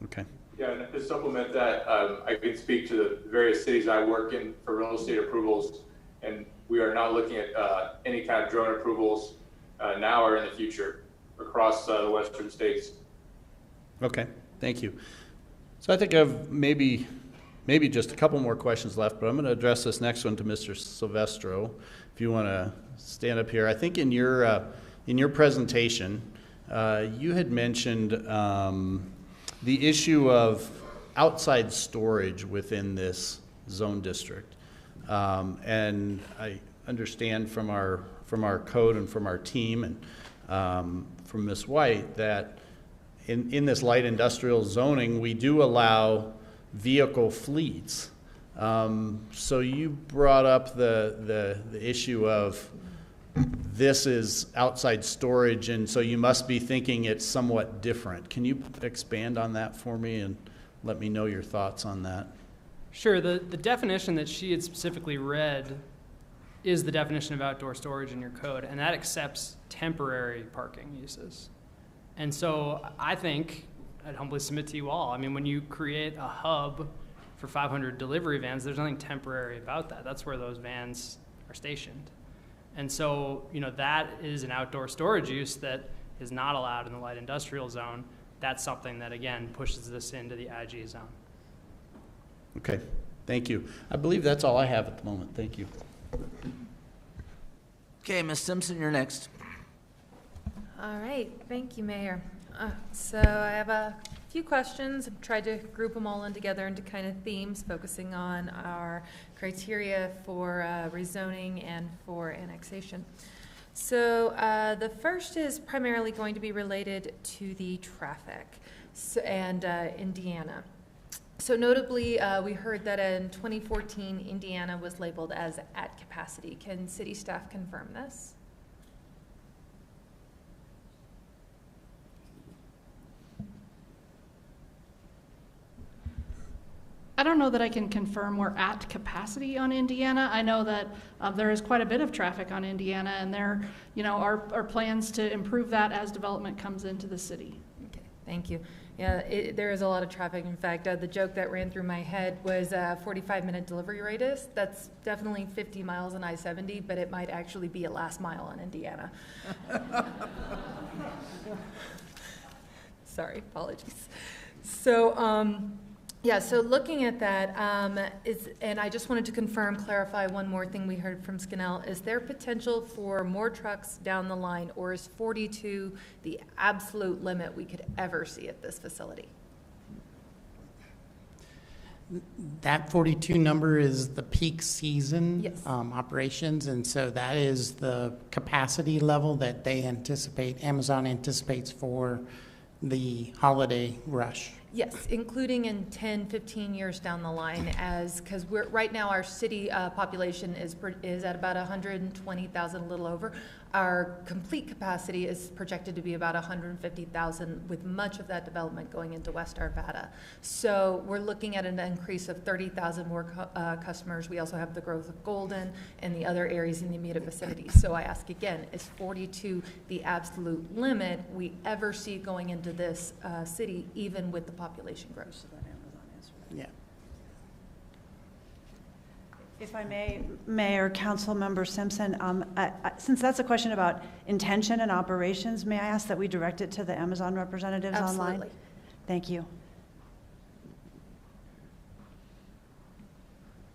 Okay. Yeah, and to supplement that, I can speak to the various cities I work in for real estate approvals, and we are not looking at any kind of drone approvals now or in the future across the western states. Okay, thank you. So I think I've maybe just a couple more questions left, but I'm going to address this next one to Mr. Silvestro. If you want to stand up here, I think in your presentation, you had mentioned the issue of outside storage within this zone district, and I understand from our code and from our team and from Ms. White that in this light industrial zoning we do allow vehicle fleets. So you brought up the issue of this is outside storage, and so you must be thinking it's somewhat different. Can you expand on that for me and let me know your thoughts on that? Sure. The definition that she had specifically read is the definition of outdoor storage in your code, and that accepts temporary parking uses. And so I think, I'd humbly submit to you all, I mean, when you create a hub for 500 delivery vans, there's nothing temporary about that. That's where those vans are stationed. And so, you know, that is an outdoor storage use that is not allowed in the light industrial zone. That's something that, again, pushes this into the IG zone. Okay, thank you. I believe that's all I have at the moment. Thank you. Okay, Ms. Simpson, you're next. All right, thank you, Mayor. So I have a few questions. I've tried to group them all in together into kind of themes, focusing on our criteria for rezoning and for annexation. So the first is primarily going to be related to the traffic and Indiana. So notably, we heard that in 2014, Indiana was labeled as at capacity. Can city staff confirm this? I don't know that I can confirm we're at capacity on Indiana. I know that there is quite a bit of traffic on Indiana, and there, you know, are plans to improve that as development comes into the city. Okay, thank you. Yeah, there is a lot of traffic. In fact, the joke that ran through my head was a 45-minute delivery radius. That's definitely 50 miles on I-70, but it might actually be a last mile on Indiana. Sorry, apologies. So, yeah, so looking at that, and I just wanted to clarify one more thing we heard from Scannell. Is there potential for more trucks down the line, or is 42 the absolute limit we could ever see at this facility? That 42 number is the peak season operations, and so that is the capacity level that they anticipate, Amazon anticipates for the holiday rush. Yes, including in 10, 15 years down the line, because right now our city population is at about 120,000, a little over. Our complete capacity is projected to be about 150,000, with much of that development going into West Arvada. So we're looking at an increase of 30,000 more customers. We also have the growth of Golden and the other areas in the immediate vicinity. So I ask again, is 42 the absolute limit we ever see going into this city, even with the population growth? Yeah. If I may, Mayor, Council Member Simpson, since that's a question about intention and operations, may I ask that we direct it to the Amazon representatives online? Absolutely. Thank you.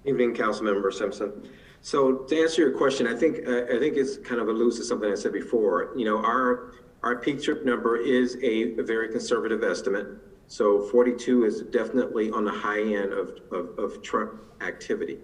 Evening, Council Member Simpson. So to answer your question, I think it's kind of alludes to something I said before. You know, our peak trip number is a very conservative estimate. So 42 is definitely on the high end of truck activity.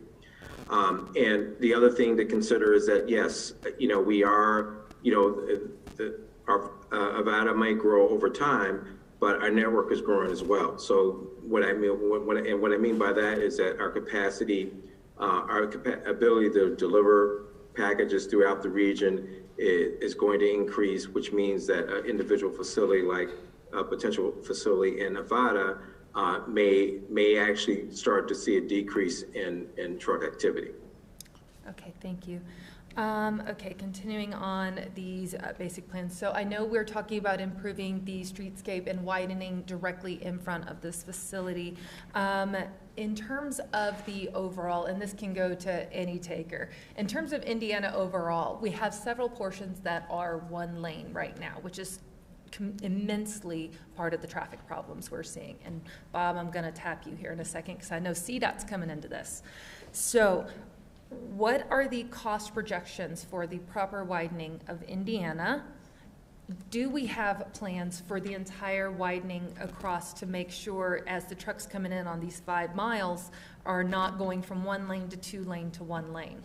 And the other thing to consider is that, yes, you know, we are, you know, our Arvada might grow over time, but our network is growing as well. So what I mean by that is that our capacity, our ability to deliver packages throughout the region is going to increase, which means that an individual facility like a potential facility in Arvada may actually start to see a decrease in truck activity. Okay, thank you. Okay, continuing on these basic plans. So I know we're talking about improving the streetscape and widening directly in front of this facility. In terms of the overall, and this can go to any taker, in terms of Indiana overall, we have several portions that are one lane right now, which is immensely part of the traffic problems we're seeing. And Bob, I'm gonna tap you here in a second because I know CDOT's coming into this. So what are the cost projections for the proper widening of Indiana? Do we have plans for the entire widening across to make sure as the trucks coming in on these 5 miles are not going from 1 lane to 2 lane to 1 lane?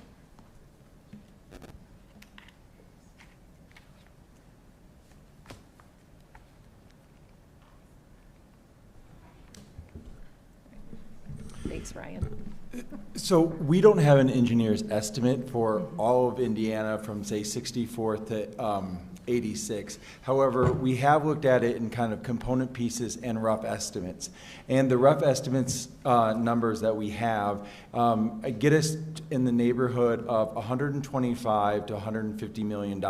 Thanks, Ryan. So we don't have an engineer's estimate for all of Indiana from, say, 64th to 86. However, we have looked at it in kind of component pieces and rough estimates. And the rough estimates numbers that we have get us in the neighborhood of $125 to $150 million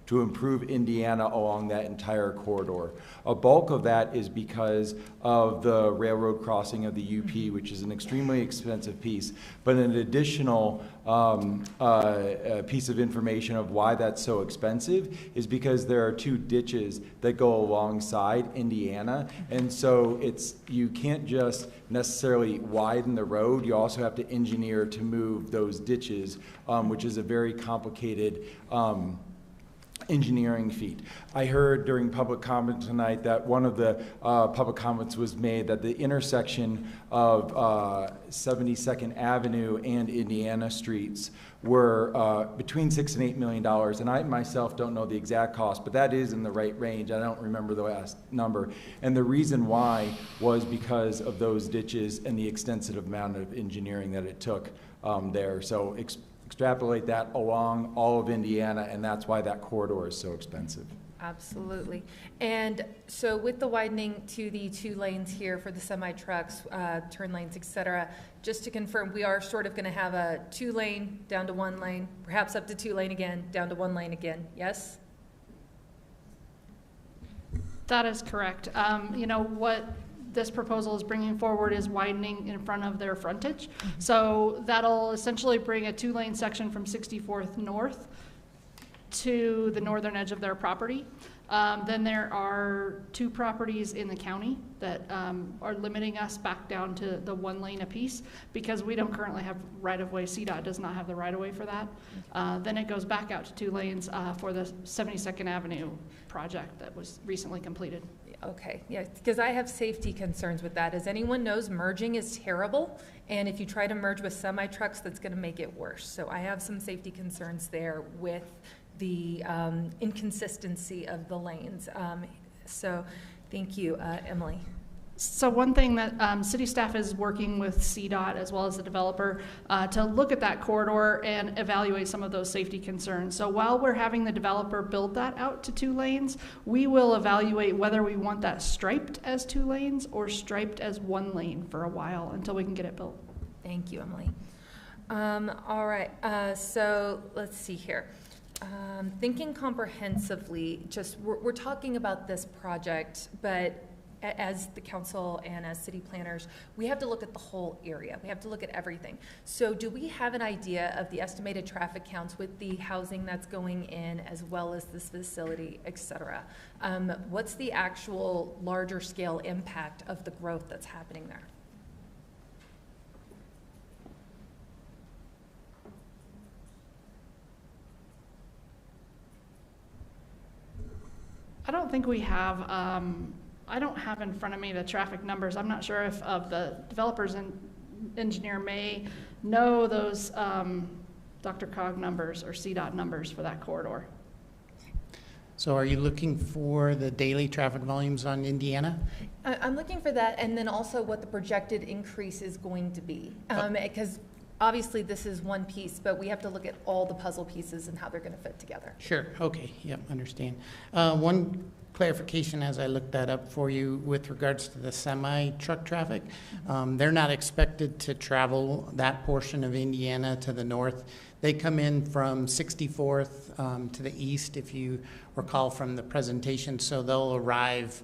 to improve Indiana along that entire corridor. A bulk of that is because of the railroad crossing of the UP, which is an extremely expensive piece. But an additional piece of information of why that's so expensive is because there are 2 ditches that go alongside Indiana. And so you can't just necessarily widen the road, you also have to engineer to move those ditches, which is a very complicated engineering feat. I heard during public comment tonight that one of the public comments was made that the intersection of 72nd Avenue and Indiana streets were between $6 and $8 million. And I myself don't know the exact cost, but that is in the right range. I don't remember the last number. And the reason why was because of those ditches and the extensive amount of engineering that it took there. So extrapolate that along all of Indiana, and that's why that corridor is so expensive. Absolutely. And so with the widening to the 2 lanes here for the semi-trucks, turn lanes, et cetera, just to confirm, we are sort of going to have a 2 lane down to 1 lane, perhaps up to 2 lane again, down to 1 lane again, yes? That is correct. You know, what this proposal is bringing forward is widening in front of their frontage. So that'll essentially bring a 2 lane section from 64th North to the northern edge of their property. Then there are 2 properties in the county that are limiting us back down to the 1 lane apiece because we don't currently have right-of-way. CDOT does not have the right-of-way for that. Then it goes back out to 2 lanes for the 72nd Avenue project that was recently completed. Okay, yeah, because I have safety concerns with that. As anyone knows, merging is terrible, and if you try to merge with semi-trucks, that's going to make it worse. So I have some safety concerns there with the inconsistency of the lanes. So thank you, Emily. So one thing that city staff is working with CDOT as well as the developer to look at that corridor and evaluate some of those safety concerns. So while we're having the developer build that out to 2 lanes, we will evaluate whether we want that striped as 2 lanes or striped as 1 lane for a while until we can get it built. Thank you, Emily. All right, so let's see here. Thinking comprehensively, just we're talking about this project, but as the council and as city planners, we have to look at the whole area. We have to look at everything. So do we have an idea of the estimated traffic counts with the housing that's going in as well as this facility, et cetera? What's the actual larger scale impact of the growth that's happening there? I don't think we have, I don't have in front of me the traffic numbers. I'm not sure if the developers and engineer may know those Dr. Cog numbers or CDOT numbers for that corridor. So are you looking for the daily traffic volumes on Indiana? I'm looking for that, and then also what the projected increase is going to be. Because obviously this is one piece, but we have to look at all the puzzle pieces and how they're going to fit together. Sure, okay, yep, understand. One clarification as I looked that up for you with regards to the semi-truck traffic. They're not expected to travel that portion of Indiana to the north. They come in from 64th to the east, if you recall from the presentation, so they'll arrive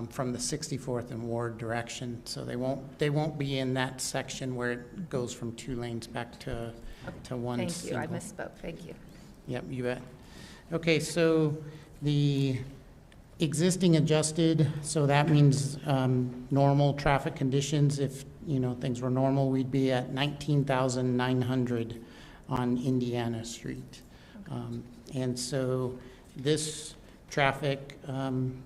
from the 64th and Ward direction. So they won't be in that section where it goes from 2 lanes back to one. Thank single. you, I misspoke, thank you. Yep, you bet. Okay, so the existing adjusted, so that means normal traffic conditions. If things were normal, we'd be at 19,900 on Indiana Street. And so this traffic,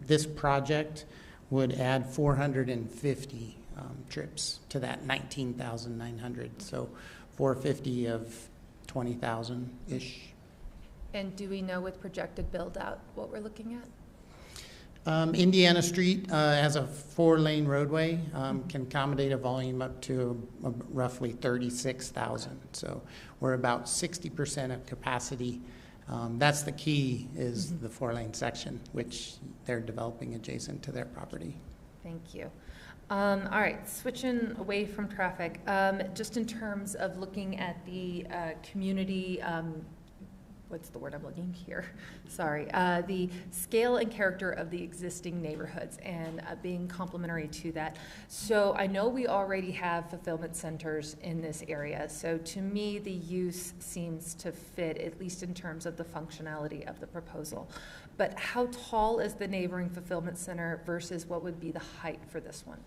this project would add 450 trips to that 19,900. So 450 of 20,000-ish. And do we know with projected build out what we're looking at? Indiana Street as a 4-lane roadway can accommodate a volume up to roughly 36,000. So we're about 60% of capacity. That's the key, is the 4-lane section, which they're developing adjacent to their property. Thank you. All right, switching away from traffic, just in terms of looking at the community, what's the word I'm looking here? Sorry. The scale and character of the existing neighborhoods and being complementary to that. So I know we already have fulfillment centers in this area. So to me, the use seems to fit, at least in terms of the functionality of the proposal. But how tall is the neighboring fulfillment center versus what would be the height for this one?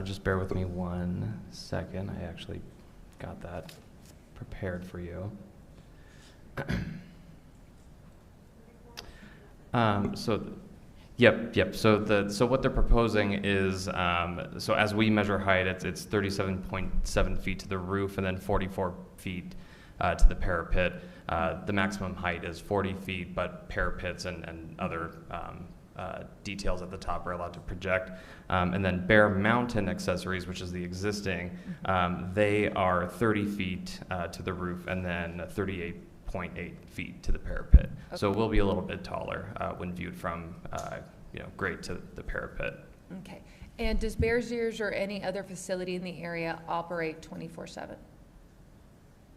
Just bear with me 1 second. I actually got that prepared for you. Yep. So what they're proposing is, so as we measure height, it's 37.7 feet to the roof and then 44 feet to the parapet. The maximum height is 40 feet, but parapets and other details at the top are allowed to project. And then Bear Mountain accessories, which is the existing, they are 30 feet to the roof and then 38.8 feet to the parapet. Okay. So it will be a little bit taller when viewed from grade to the parapet. Okay. And does Bears Ears or any other facility in the area operate 24/7?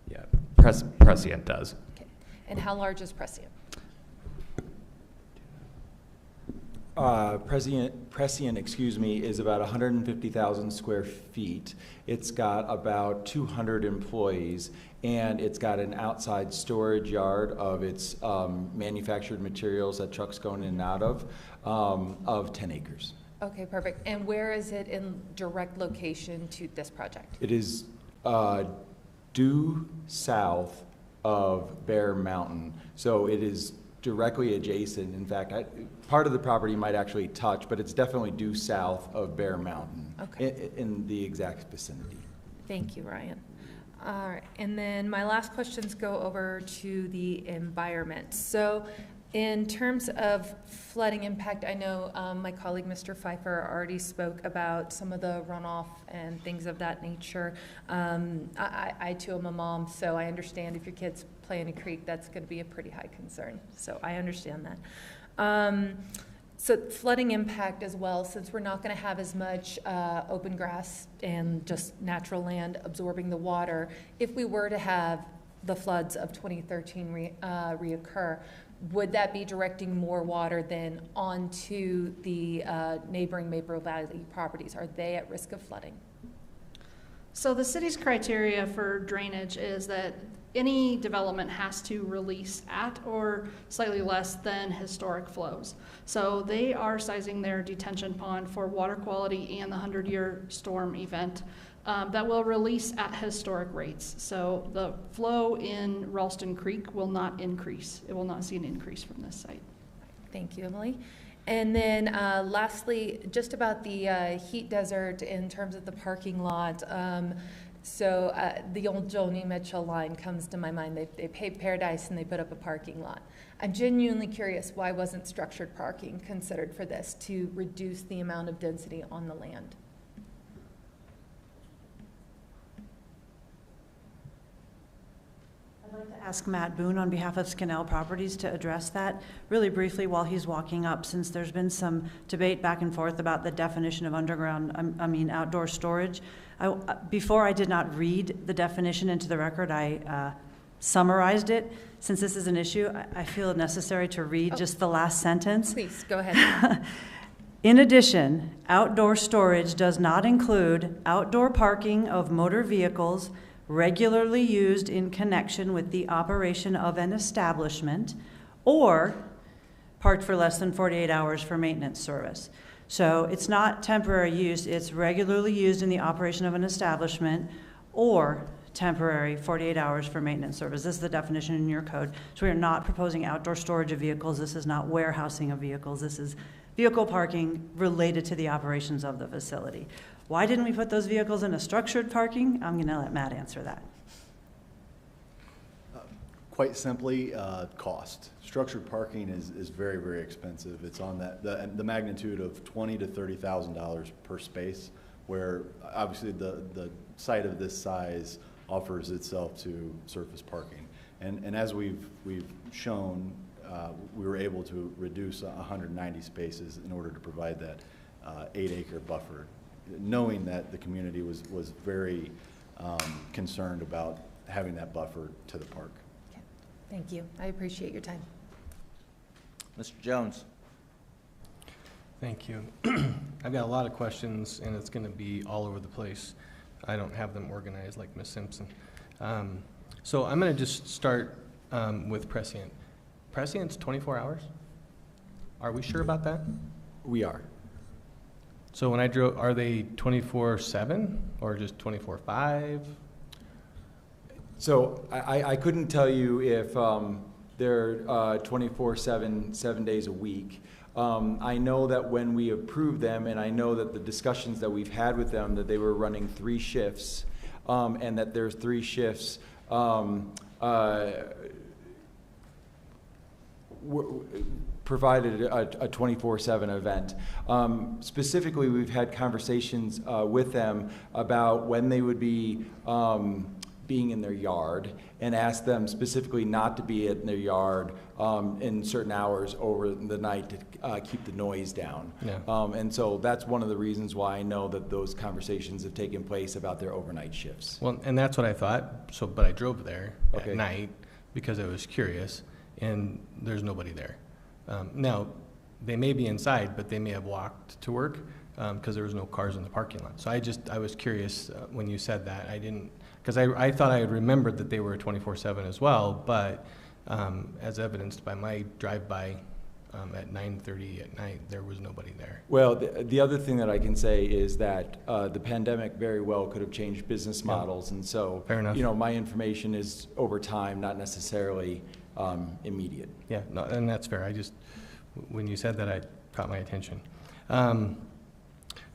Yeah, Prescient does. Okay. And how large is Prescient? Prescient, is about 150,000 square feet. It's got about 200 employees, and it's got an outside storage yard of its manufactured materials that trucks go in and out of 10 acres. Okay, perfect. And where is it in direct location to this project? It is due south of Bear Mountain, so it is directly adjacent. In fact, part of the property might actually touch, but it's definitely due south of Bear Mountain, okay, in the exact vicinity. Thank you, Ryan. All right, and then my last questions go over to the environment. So in terms of flooding impact, I know my colleague, Mr. Pfeiffer, already spoke about some of the runoff and things of that nature. I too am a mom, so I understand if your kids play in a creek, that's going to be a pretty high concern. So I understand that. So flooding impact as well, since we're not going to have as much open grass and just natural land absorbing the water, if we were to have the floods of 2013 reoccur, would that be directing more water then onto the neighboring Maple Valley properties? Are they at risk of flooding? So the city's criteria for drainage is that any development has to release at or slightly less than historic flows. So they are sizing their detention pond for water quality and the 100-year storm event that will release at historic rates. So the flow in Ralston Creek will not increase. It will not see an increase from this site. Thank you, Emily. And then lastly, just about the heat desert in terms of the parking lot. So the old Joni Mitchell line comes to my mind. They paved Paradise and they put up a parking lot. I'm genuinely curious, why wasn't structured parking considered for this to reduce the amount of density on the land? Ask Matt Boone on behalf of Skinnell Properties to address that really briefly while he's walking up, since there's been some debate back and forth about the definition of outdoor storage. Before I did not read the definition into the record, I summarized it. Since this is an issue, I feel it necessary to read just the last sentence. Please, go ahead. In addition, outdoor storage does not include outdoor parking of motor vehicles regularly used in connection with the operation of an establishment or parked for less than 48 hours for maintenance service. So it's not temporary use, it's regularly used in the operation of an establishment or temporary 48 hours for maintenance service. This is the definition in your code. So we are not proposing outdoor storage of vehicles. This is not warehousing of vehicles. This is vehicle parking related to the operations of the facility. Why didn't we put those vehicles in a structured parking? I'm going to let Matt answer that. Quite simply, cost. Structured parking is very, very expensive. It's on the magnitude of $20,000 to $30,000 per space, where obviously the site of this size offers itself to surface parking. And as we've shown, we were able to reduce 190 spaces in order to provide that 8-acre buffer, knowing that the community was very concerned about having that buffer to the park. Okay. Thank you. I appreciate your time. Mr. Jones. Thank you. I've got a lot of questions, and it's going to be all over the place. I don't have them organized like Ms. Simpson. So I'm going to just start with prescient. Prescient's 24 hours? Are we sure about that? We are. So when I drove, are they 24/7 or just 24/5? So I couldn't tell you if they're 24/7, 7 days a week. I know that when we approved them, and I know that the discussions that we've had with them, that they were running 3 shifts, and that there's 3 shifts provided a 24/7 event. Specifically, we've had conversations with them about when they would be being in their yard, and asked them specifically not to be in their yard in certain hours over the night to keep the noise down. Yeah. And so that's one of the reasons why I know that those conversations have taken place about their overnight shifts. Well, and that's what I thought. So, but I drove there at night because I was curious, and there's nobody there. Now, they may be inside, but they may have walked to work because there was no cars in the parking lot. So I was curious when you said that. I didn't, because I thought I had remembered that they were 24/7 as well, but as evidenced by my drive-by at 9:30 at night, there was nobody there. Well, the other thing that I can say is that the pandemic very well could have changed business models, and so Fair enough. You know, my information is over time, not necessarily immediate. Yeah, no, and that's fair. I just, when you said that, it caught my attention.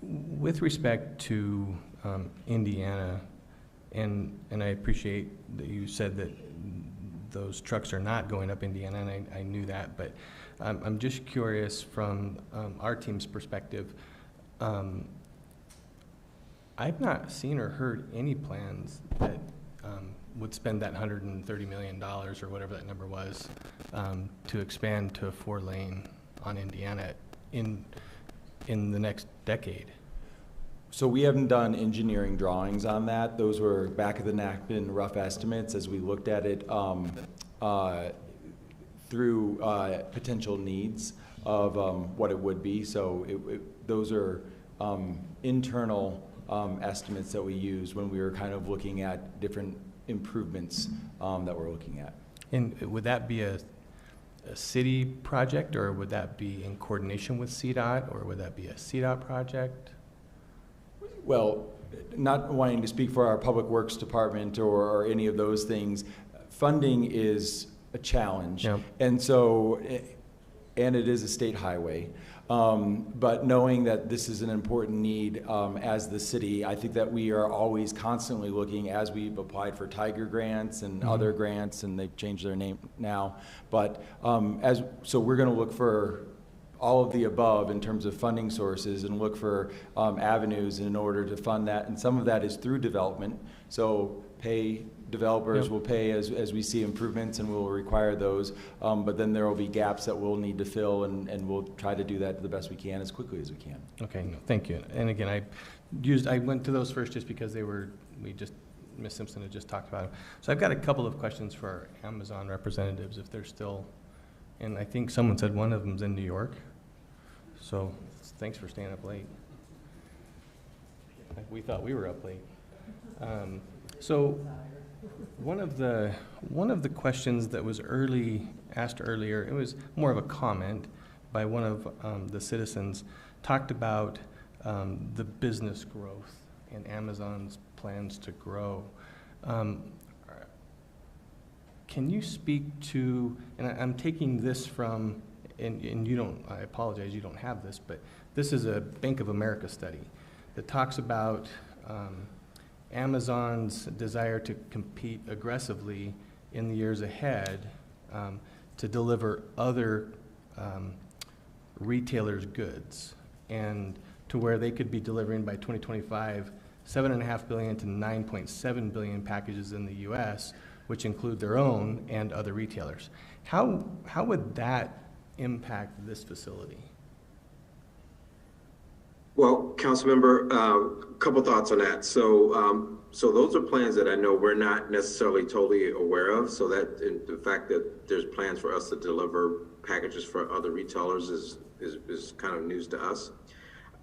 With respect to Indiana, and I appreciate that you said that those trucks are not going up Indiana, and I knew that, but I'm just curious from our team's perspective. I've not seen or heard any plans that would spend that $130 million or whatever that number was to expand to a 4-lane on Indiana in the next decade. So we haven't done engineering drawings on that. Those were back of the napkin rough estimates as we looked at it through potential needs of what it would be. So those are internal estimates that we used when we were kind of looking at different improvements that we're looking at. And would that be a city project, or would that be in coordination with CDOT, or would that be a CDOT project? Well, not wanting to speak for our Public Works Department or any of those things, funding is a challenge. Yep. And so, and it is a state highway. But knowing that this is an important need as the city, I think that we are always constantly looking, as we've applied for Tiger grants and other grants, and they've changed their name now. But so we're going to look for all of the above in terms of funding sources and look for avenues in order to fund that. And some of that is through development. So pay developers will pay as we see improvements, and we'll require those. But then there will be gaps that we'll need to fill, and we'll try to do that the best we can as quickly as we can. Okay, no, thank you. And again, I went to those first just because Ms. Simpson had just talked about them. So I've got a couple of questions for our Amazon representatives, if they're still, and I think someone said one of them's in New York. So thanks for staying up late. We thought we were up late. So one of the questions that was asked earlier, it was more of a comment by one of the citizens, talked about the business growth and Amazon's plans to grow. Can you speak to, and I'm taking this from, and you don't, I apologize, you don't have this, but this is a Bank of America study that talks about Amazon's desire to compete aggressively in the years ahead to deliver other retailers' goods, and to where they could be delivering by 2025 7.5 billion to 9.7 billion packages in the U.S., which include their own and other retailers. How would that impact this facility? Well, Councilmember, a couple thoughts on that. So those are plans that I know we're not necessarily totally aware of. So that the fact that there's plans for us to deliver packages for other retailers is kind of news to us.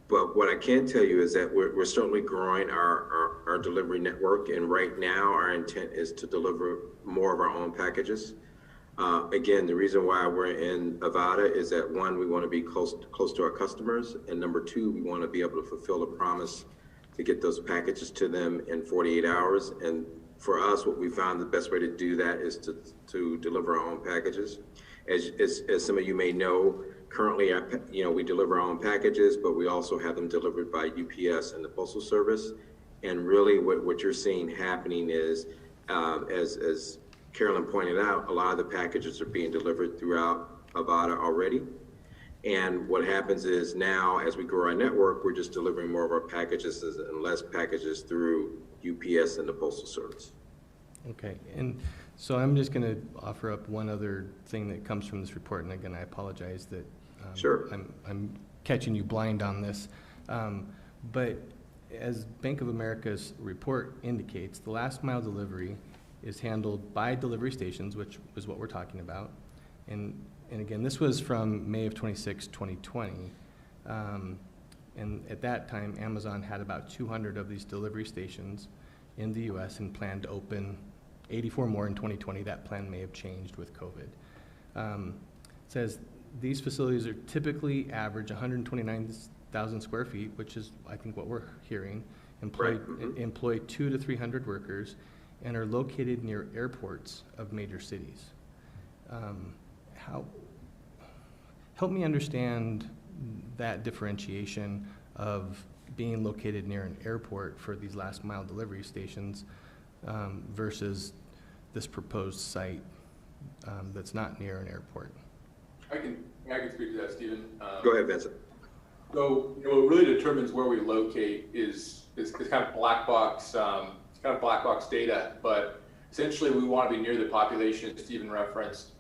But what I can tell you is that we're certainly growing our delivery network, and right now our intent is to deliver more of our own packages. Again, the reason why we're in Arvada is that, one, we want to be close to our customers, and number two, we want to be able to fulfill the promise to get those packages to them in 48 hours. And for us, what we found the best way to do that is to deliver our own packages. As some of you may know, currently, we deliver our own packages, but we also have them delivered by UPS and the Postal Service. And really what you're seeing happening is, as Carolyn pointed out, a lot of the packages are being delivered throughout Arvada already. And what happens is now, as we grow our network, we're just delivering more of our packages and less packages through UPS and the Postal Service. Okay, and so I'm just going to offer up one other thing that comes from this report, and again, I apologize that sure. I'm catching you blind on this. But as Bank of America's report indicates, the last mile delivery is handled by delivery stations, which is what we're talking about. And again, this was from May of 2020. And at that time, Amazon had about 200 of these delivery stations in the US and planned to open 84 more in 2020. That plan may have changed with COVID. It says these facilities are typically average 129,000 square feet, which is, I think, what we're hearing, employ 200 to 300 workers, and are located near airports of major cities. Help me understand that differentiation of being located near an airport for these last mile delivery stations versus this proposed site that's not near an airport. I can speak to that, Stephen. Go ahead, Vincent. So, what really determines where we locate is kind of black box. It's kind of black box data, but essentially we want to be near the population, as Stephen referenced.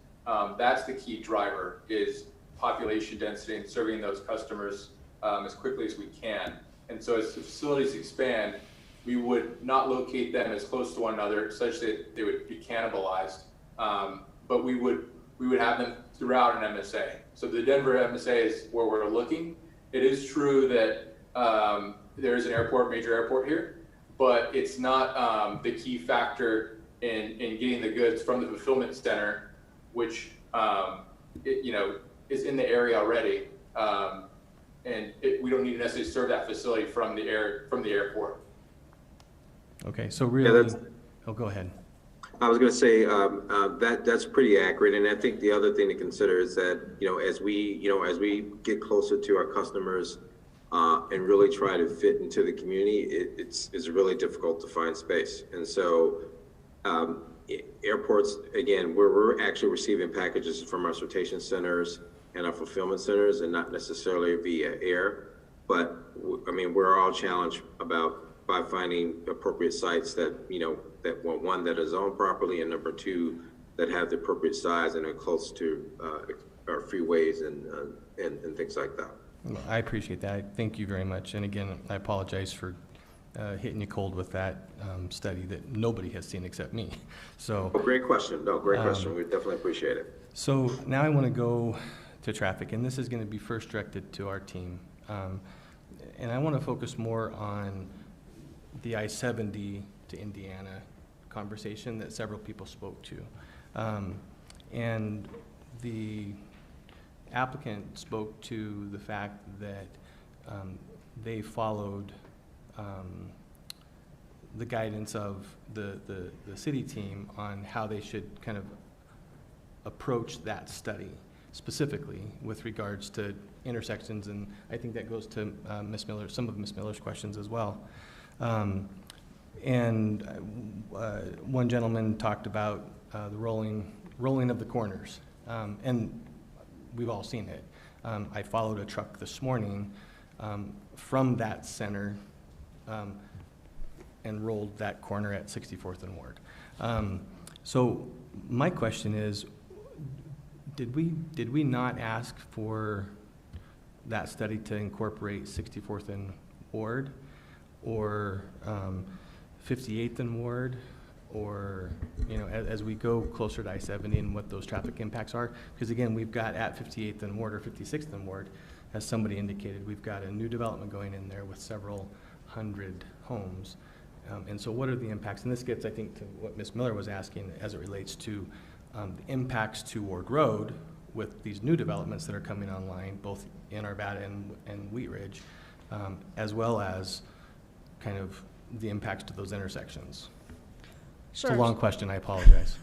That's the key driver, is population density and serving those customers as quickly as we can. And so as the facilities expand, we would not locate them as close to one another such that they would be cannibalized, but we would have them throughout an MSA. So the Denver MSA is where we're looking. It is true that there is an airport, major airport here, but it's not the key factor in getting the goods from the fulfillment center, which is in the area already, and we don't need to necessarily serve that facility from the airport. Okay, so really, go ahead. I was going to say that's pretty accurate, and I think the other thing to consider is that as we get closer to our customers and really try to fit into the community, it's really difficult to find space. And so airports, again, we're actually receiving packages from our sortation centers and our fulfillment centers, and not necessarily via air. But I mean, we're all challenged about by finding appropriate sites that, you know, that one that is owned properly, and number two, that have the appropriate size and are close to our freeways and things like that. Well, I appreciate that. Thank you very much. And again, I apologize for hitting you cold with that study that nobody has seen except me. So, oh, great question. No, great question. We definitely appreciate it. So now I want to go to traffic, and this is going to be first directed to our team. And I want to focus more on the I-70 to Indiana conversation that several people spoke to. And the applicant spoke to the fact that they followed the guidance of the city team on how they should kind of approach that study, specifically with regards to intersections, and I think that goes to Ms. Miller, some of Ms. Miller's questions as well. One gentleman talked about the rolling of the corners, and we've all seen it. I followed a truck this morning from that center and rolled that corner at 64th and Ward. So my question is, did we not ask for that study to incorporate 64th and Ward, or 58th and Ward, or, you know, as we go closer to I-70 and what those traffic impacts are? Because again, we've got at 58th and Ward or 56th and Ward, as somebody indicated, we've got a new development going in there with several hundred homes. And so what are the impacts? And this gets, I think, to what Ms. Miller was asking as it relates to the impacts to Ward Road with these new developments that are coming online, both in Arvada and Wheat Ridge, as well as kind of the impacts to those intersections. Sure. It's a long question, I apologize.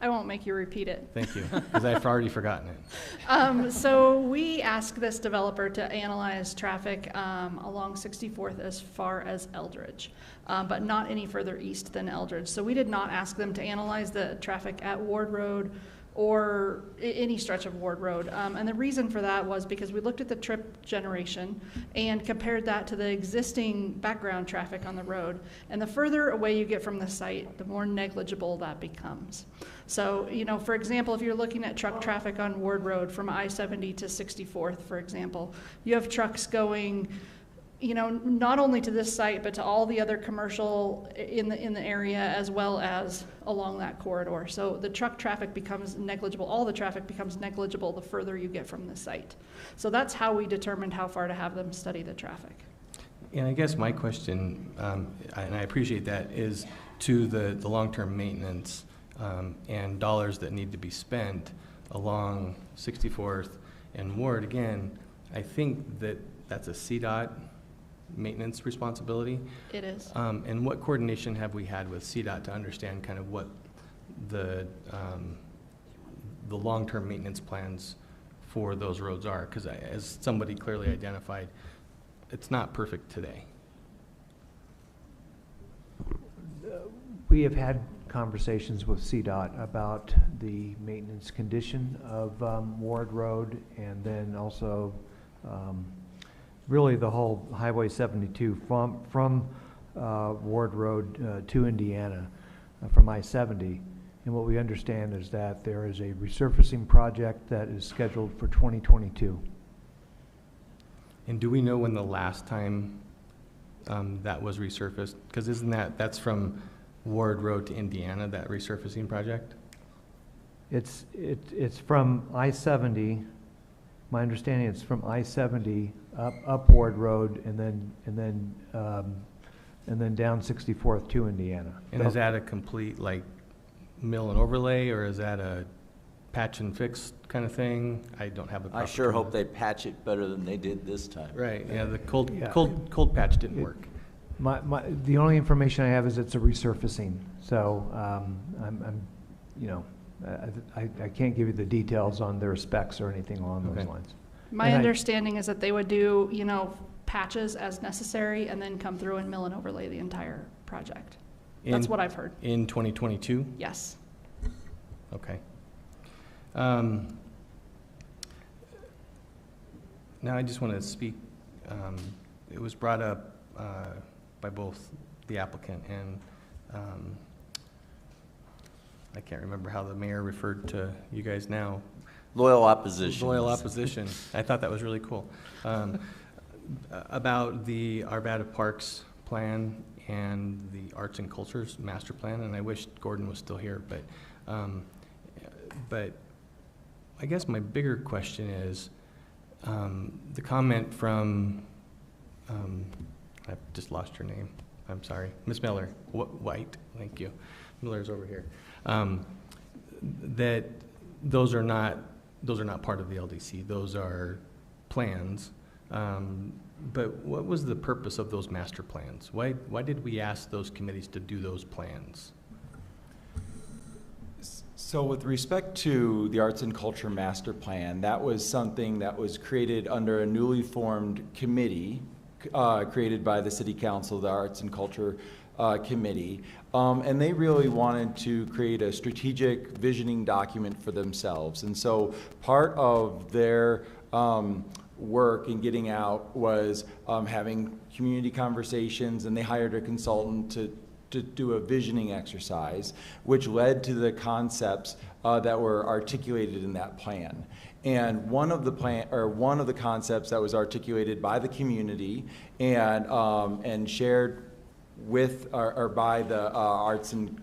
I won't make you repeat it. Thank you, because I've already forgotten it. So we asked this developer to analyze traffic along 64th as far as Eldridge, but not any further east than Eldridge. So we did not ask them to analyze the traffic at Ward Road or any stretch of Ward Road. And the reason for that was because we looked at the trip generation and compared that to the existing background traffic on the road. And the further away you get from the site, the more negligible that becomes. So, you know, for example, if you're looking at truck traffic on Ward Road from I-70 to 64th, for example, you have trucks going, you know, not only to this site, but to all the other commercial in the area, as well as along that corridor. So the truck traffic becomes negligible. All the traffic becomes negligible the further you get from the site. So that's how we determined how far to have them study the traffic. And I guess my question, and I appreciate that, is to the long-term maintenance and dollars that need to be spent along 64th and Ward. Again, I think that that's a CDOT maintenance responsibility. It is. And what coordination have we had with CDOT to understand kind of what the long-term maintenance plans for those roads are? Because as somebody clearly identified, it's not perfect today. We have had conversations with CDOT about the maintenance condition of Ward Road, and then also really the whole Highway 72 from Ward Road to Indiana from I-70. And what we understand is that there is a resurfacing project that is scheduled for 2022. And do we know when the last time that was resurfaced? Because isn't that's from Ward Road to Indiana, that resurfacing project? It's from I-70. My understanding is from I-70 up Ward Road and then down 64th to Indiana. And is that a complete like mill and overlay, or is that a patch and fix kind of thing? I don't have a. I sure hope they patch it better than they did this time. Right. Yeah. The cold patch didn't work. The only information I have is it's a resurfacing. So I'm you know, I can't give you the details on their specs or anything along those lines. My understanding is that they would do, you know, patches as necessary and then come through and mill and overlay the entire project. That's what I've heard. In 2022? Yes. Okay. Now I just want to speak, it was brought up both the applicant and I can't remember how the mayor referred to you guys now. Loyal opposition. Loyal opposition. I thought that was really cool. About the Arvada Parks plan and the Arts and Cultures Master Plan, and I wish Gordon was still here, but I guess my bigger question is the comment from, I've just lost her name. I'm sorry, Ms. Miller, White, thank you. Miller's over here. That those are not part of the LDC. Those are plans. But what was the purpose of those master plans? Why did we ask those committees to do those plans? So with respect to the Arts and Culture Master Plan, that was something that was created under a newly formed committee created by the City Council, the Arts and Culture Committee. And they really wanted to create a strategic visioning document for themselves. And so part of their work in getting out was having community conversations, and they hired a consultant to do a visioning exercise, which led to the concepts that were articulated in that plan. And one of the concepts that was articulated by the community and shared with or by the Arts and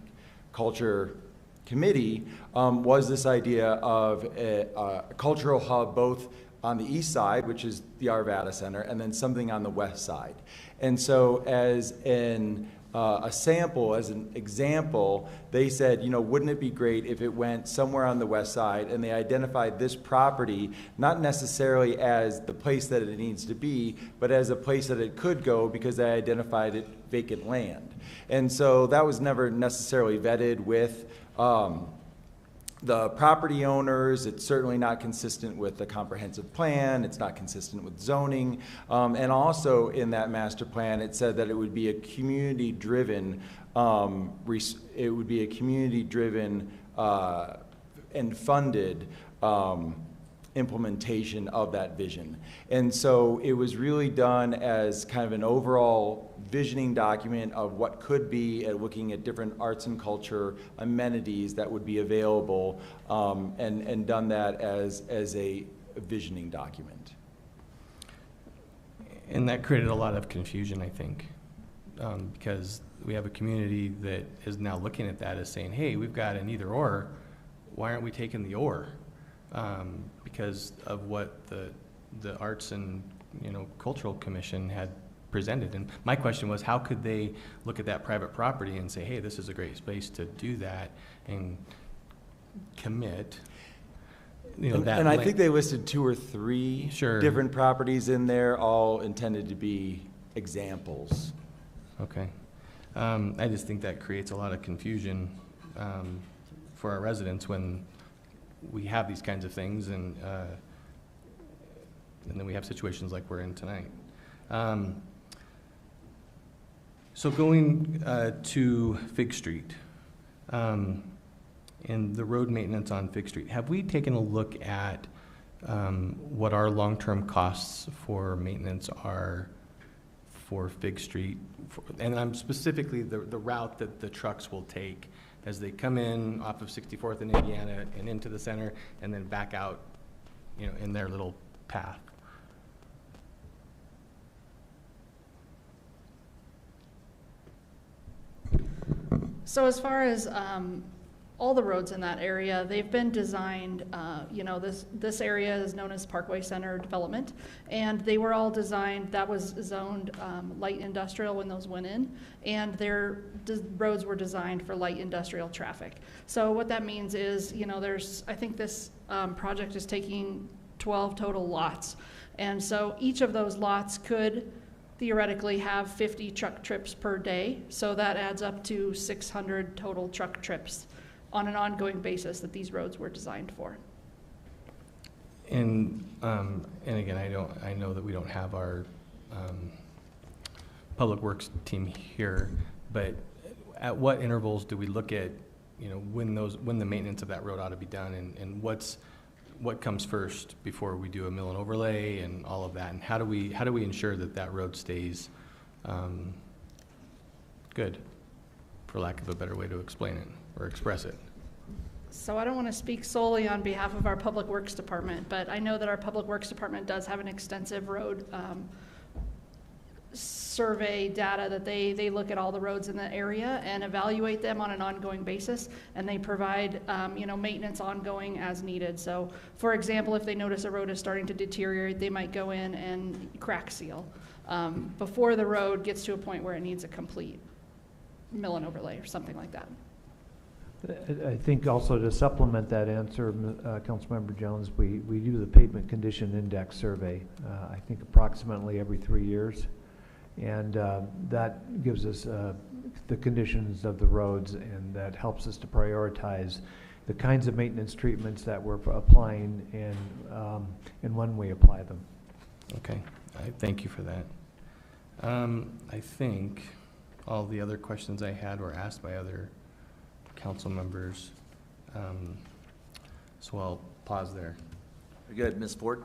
Culture Committee was this idea of a cultural hub both on the east side, which is the Arvada Center, and then something on the west side. And so as a sample, as an example, they said, you know, wouldn't it be great if it went somewhere on the west side, and they identified this property not necessarily as the place that it needs to be, but as a place that it could go because they identified it vacant land. And so that was never necessarily vetted with the property owners. It's certainly not consistent with the comprehensive plan. It's not consistent with zoning. And also in that master plan, it said that it would be a community-driven, and funded implementation of that vision. And so it was really done as kind of an overall visioning document of what could be, looking at different arts and culture amenities that would be available, and done that as a visioning document. And that created a lot of confusion, I think, because we have a community that is now looking at that as saying, hey, we've got an either or, why aren't we taking the or? Because of what the Arts and Cultural Commission had presented. And my question was, how could they look at that private property and say, hey, this is a great space to do that and commit? And I think they listed 2 or 3 different properties in there, all intended to be examples. Okay. I just think that creates a lot of confusion for our residents when we have these kinds of things, and then we have situations like we're in tonight. So going to Fig Street, and the road maintenance on Fig Street, have we taken a look at what our long-term costs for maintenance are for Fig Street? And I'm specifically the route that the trucks will take as they come in off of 64th and Indiana and into the center, and then back out, in their little path. So as far as all the roads in that area, they've been designed, this area is known as Parkway Center Development, and they were all designed, that was zoned light industrial when those went in, and their roads were designed for light industrial traffic. So what that means is, I think this project is taking 12 total lots, and so each of those lots could theoretically have 50 truck trips per day, so that adds up to 600 total truck trips on an ongoing basis that these roads were designed for. And again, I know that we don't have our public works team here, but at what intervals do we look at, when the maintenance of that road ought to be done, and what comes first before we do a mill and overlay and all of that, and how do we ensure that road stays good, for lack of a better way to explain it or express it. So I don't want to speak solely on behalf of our Public Works Department, but I know that our Public Works Department does have an extensive road survey data that they look at all the roads in the area and evaluate them on an ongoing basis, and they provide maintenance ongoing as needed. So for example, if they notice a road is starting to deteriorate, they might go in and crack seal before the road gets to a point where it needs a complete mill and overlay or something like that. I think also to supplement that answer, Councilmember Jones, we do the pavement condition index survey, I think approximately every 3 years. And that gives us the conditions of the roads, and that helps us to prioritize the kinds of maintenance treatments that we're applying and when we apply them. Okay, I thank you for that. I think all the other questions I had were asked by other council members. So I'll pause there. Very good. Ms. Ford?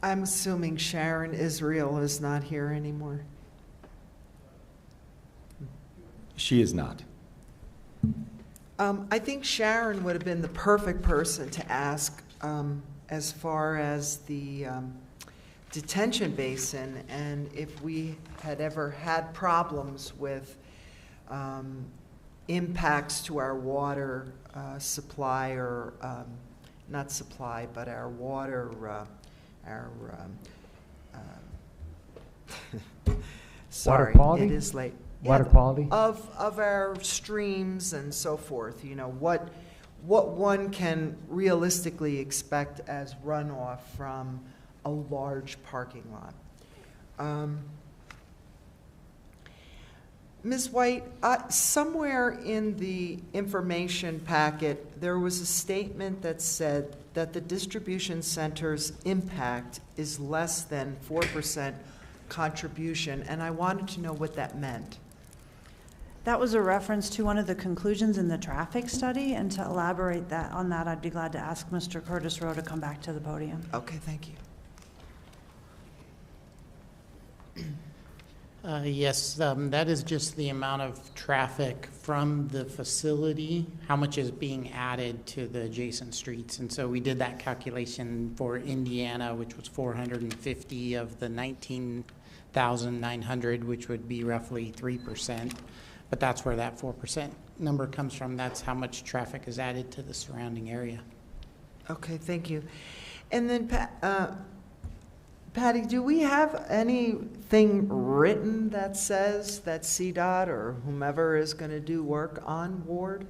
I'm assuming Sharon Israel is not here anymore. She is not. I think Sharon would have been the perfect person to ask as far as the detention basin, and if we had ever had problems with impacts to our water supply, or not supply, but our water, sorry, water quality? it is late. Water quality? Of our streams and so forth, what one can realistically expect as runoff from a large parking lot. Ms. White, somewhere in the information packet, there was a statement that said that the distribution center's impact is less than 4% contribution, and I wanted to know what that meant. That was a reference to one of the conclusions in the traffic study, and to elaborate on that, I'd be glad to ask Mr. Curtis Rowe to come back to the podium. Okay, thank you. Yes, that is just the amount of traffic from the facility, how much is being added to the adjacent streets. And so we did that calculation for Indiana, which was 450 of the 19,900, which would be roughly 3%. But that's where that 4% number comes from. That's how much traffic is added to the surrounding area. Okay, thank you. And then, Patty, do we have anything written that says that CDOT or whomever is going to do work on Ward?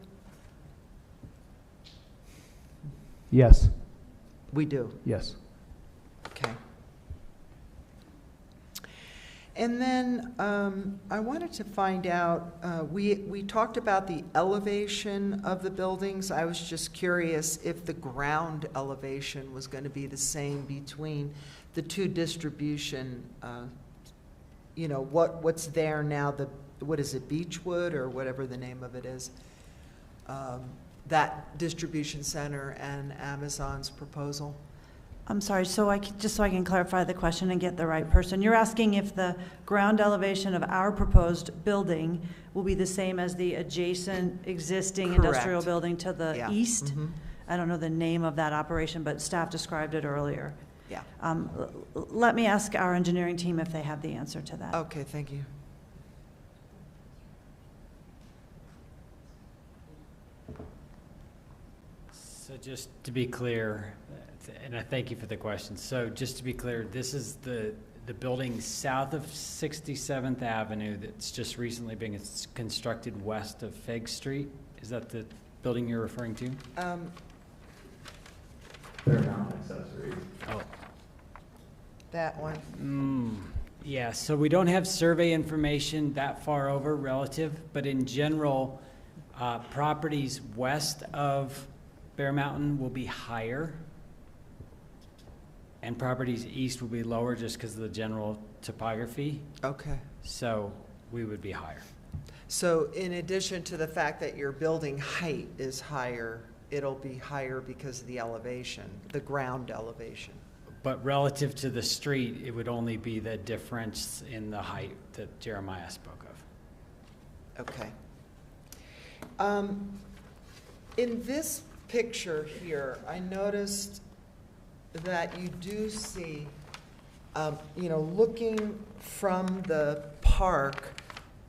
Yes. We do? Yes. Okay. And then I wanted to find out, we talked about the elevation of the buildings. I was just curious if the ground elevation was going to be the same between the two distribution, what's there now, what is it, Beechwood or whatever the name of it is, that distribution center and Amazon's proposal? I'm sorry, just so I can clarify the question and get the right person. You're asking if the ground elevation of our proposed building will be the same as the adjacent existing Correct. Industrial building to the east? Mm-hmm. I don't know the name of that operation, but staff described it earlier. Yeah. Let me ask our engineering team if they have the answer to that. Okay, thank you. So just to be clear, and I thank you for the question. So just to be clear, this is the building south of 67th Avenue that's just recently being constructed west of Feg Street. Is that the building you're referring to? Paramount Accessories. Oh. That one. Yeah, so we don't have survey information that far over relative, but in general, properties west of Bear Mountain will be higher, and properties east will be lower just because of the general topography. Okay. So we would be higher. So in addition to the fact that your building height is higher, it'll be higher because of the elevation, the ground elevation. But relative to the street, it would only be the difference in the height that Jeremiah spoke of. Okay. In this picture here, I noticed that you do see, looking from the park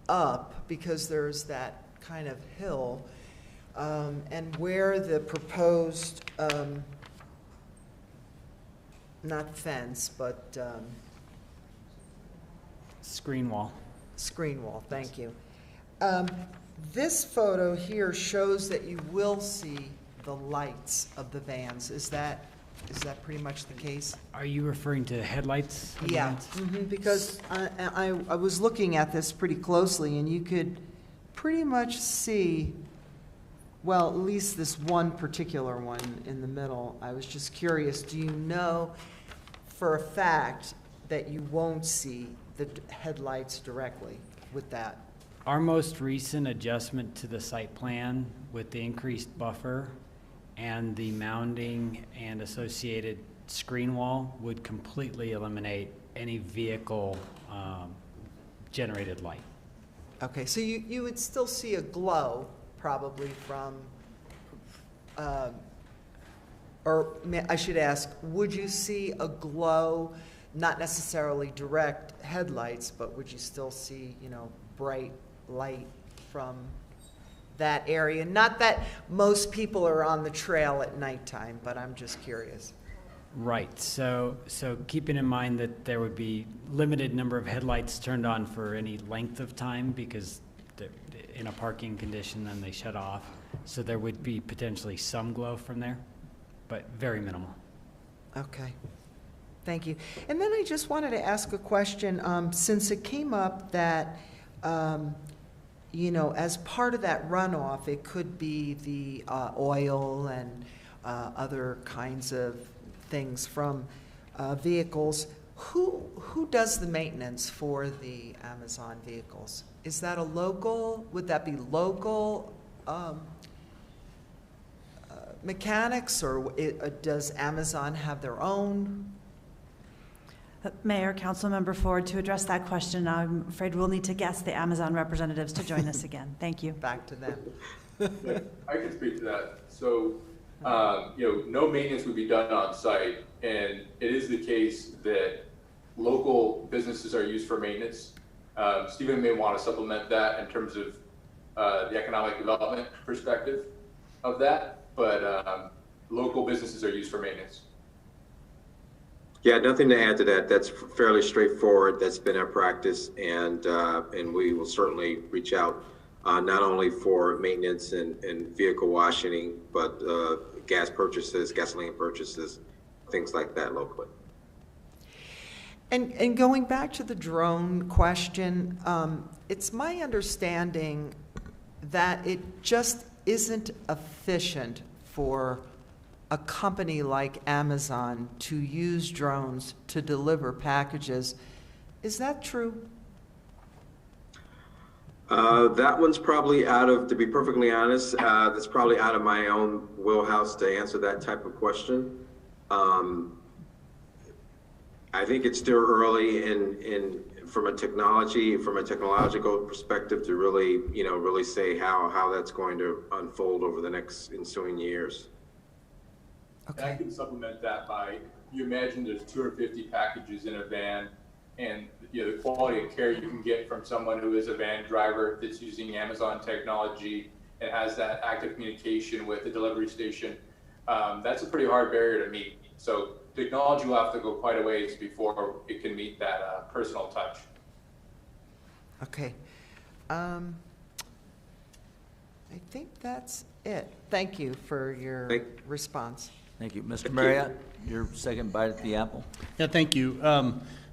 up, because there's that kind of hill, and where the proposed, not fence, but screen wall. Screen wall, thank you. This photo here shows that you will see the lights of the vans. Is that pretty much the case? Are you referring to headlights? Yeah, because I was looking at this pretty closely, and you could pretty much see, well, at least this one particular one in the middle. I was just curious, do you know for a fact that you won't see the headlights directly with that? Our most recent adjustment to the site plan with the increased buffer and the mounding and associated screen wall would completely eliminate any vehicle generated light. Okay, so you would still see a glow probably from, or I should ask, would you see a glow, not necessarily direct headlights, but would you still see, bright light from that area? Not that most people are on the trail at nighttime, but I'm just curious. Right. So keeping in mind that there would be limited number of headlights turned on for any length of time because they're in a parking condition, then they shut off. So there would be potentially some glow from there, but very minimal. Okay. Thank you. And then I just wanted to ask a question. Since it came up that as part of that runoff, it could be the oil and other kinds of things from vehicles. Who does the maintenance for the Amazon vehicles? Is that a local? Would that be local mechanics, or does Amazon have their own? Mayor, Councilmember Ford, to address that question, I'm afraid we'll need to guess the Amazon representatives to join us again. Thank you. Back to them. Yeah, I can speak to that. So, no maintenance would be done on site, and it is the case that local businesses are used for maintenance. Stephen may want to supplement that in terms of the economic development perspective of that, but local businesses are used for maintenance. Yeah, nothing to add to that. That's fairly straightforward. That's been our practice, and we will certainly reach out not only for maintenance and vehicle washing, but gas purchases, gasoline purchases, things like that locally. And going back to the drone question, it's my understanding that it just isn't efficient for a company like Amazon to use drones to deliver packages. Is that true? That one's probably to be perfectly honest, that's probably out of my own wheelhouse to answer that type of question. I think it's still early from a technological perspective to really say how that's going to unfold over the next ensuing years. Okay. And I can supplement that by, you imagine there's 250 packages in a van, and the quality of care you can get from someone who is a van driver that's using Amazon technology and has that active communication with the delivery station, that's a pretty hard barrier to meet. So technology will have to go quite a ways before it can meet that personal touch. Okay. I think that's it. Thank you for your response. Thank you. Mr. Marriott, your second bite at the apple. Yeah, thank you.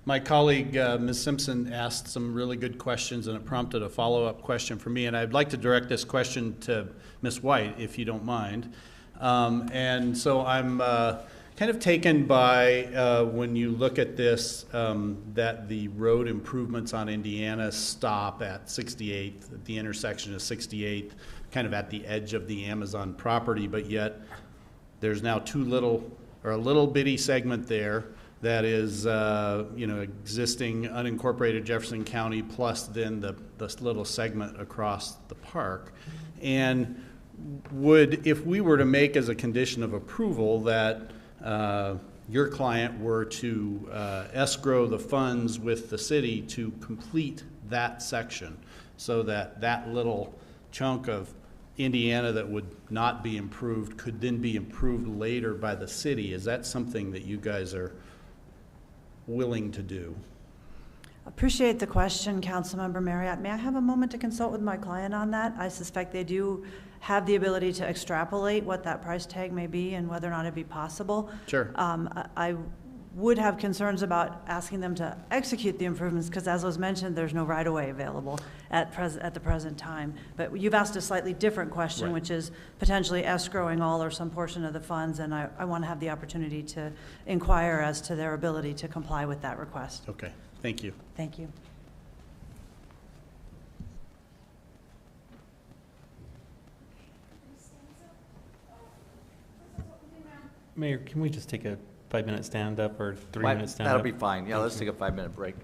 My colleague, Ms. Simpson, asked some really good questions, and it prompted a follow-up question for me. And I'd like to direct this question to Ms. White, if you don't mind. And so I'm kind of taken by, when you look at this, that the road improvements on Indiana stop at 68th, at the intersection of 68th, kind of at the edge of the Amazon property, but yet there's now a little bitty segment there that is, existing unincorporated Jefferson County plus then the little segment across the park. And if we were to make as a condition of approval that your client were to escrow the funds with the city to complete that section, so that that little chunk of Indiana that would not be improved could then be improved later by the city, is that something that you guys are willing to do? Appreciate the question, Councilmember Marriott. May I have a moment to consult with my client on that? I suspect they do have the ability to extrapolate what that price tag may be and whether or not it'd be possible. Sure. I would have concerns about asking them to execute the improvements because, as was mentioned, there's no right-of-way available at the present time. But you've asked a slightly different question, right, which is potentially escrowing all or some portion of the funds, and I want to have the opportunity to inquire as to their ability to comply with that request. Okay, thank you. Thank you. Mayor, can we just take a 5-minute stand-up or 3-minute stand-up? That'll be fine. Yeah, let's take a 5-minute break.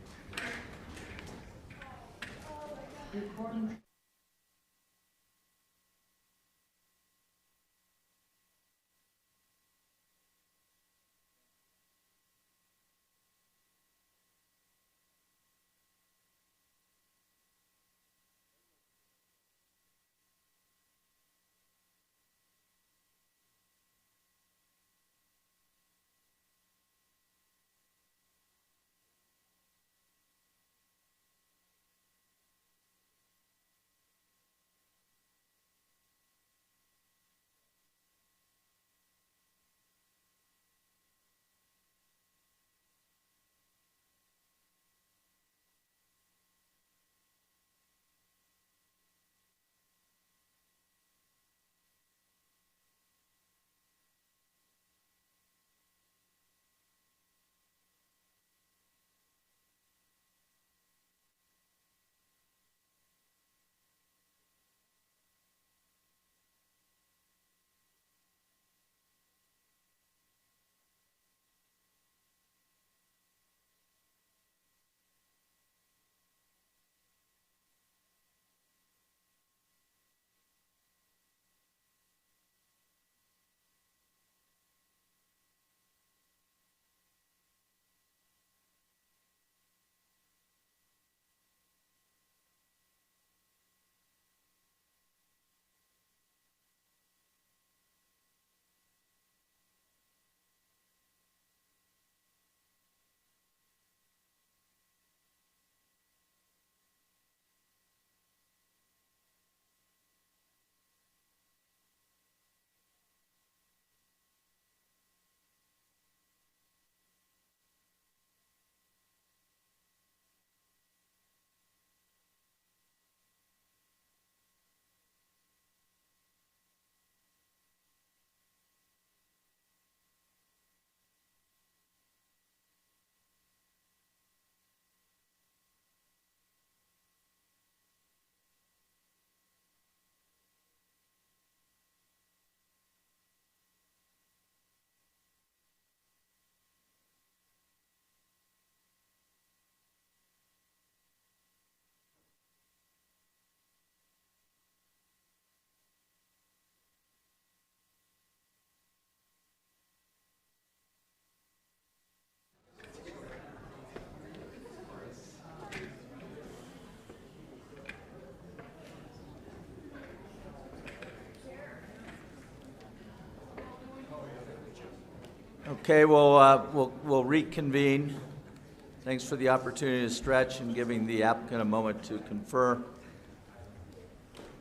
Okay, we'll reconvene. Thanks for the opportunity to stretch and giving the applicant a moment to confer.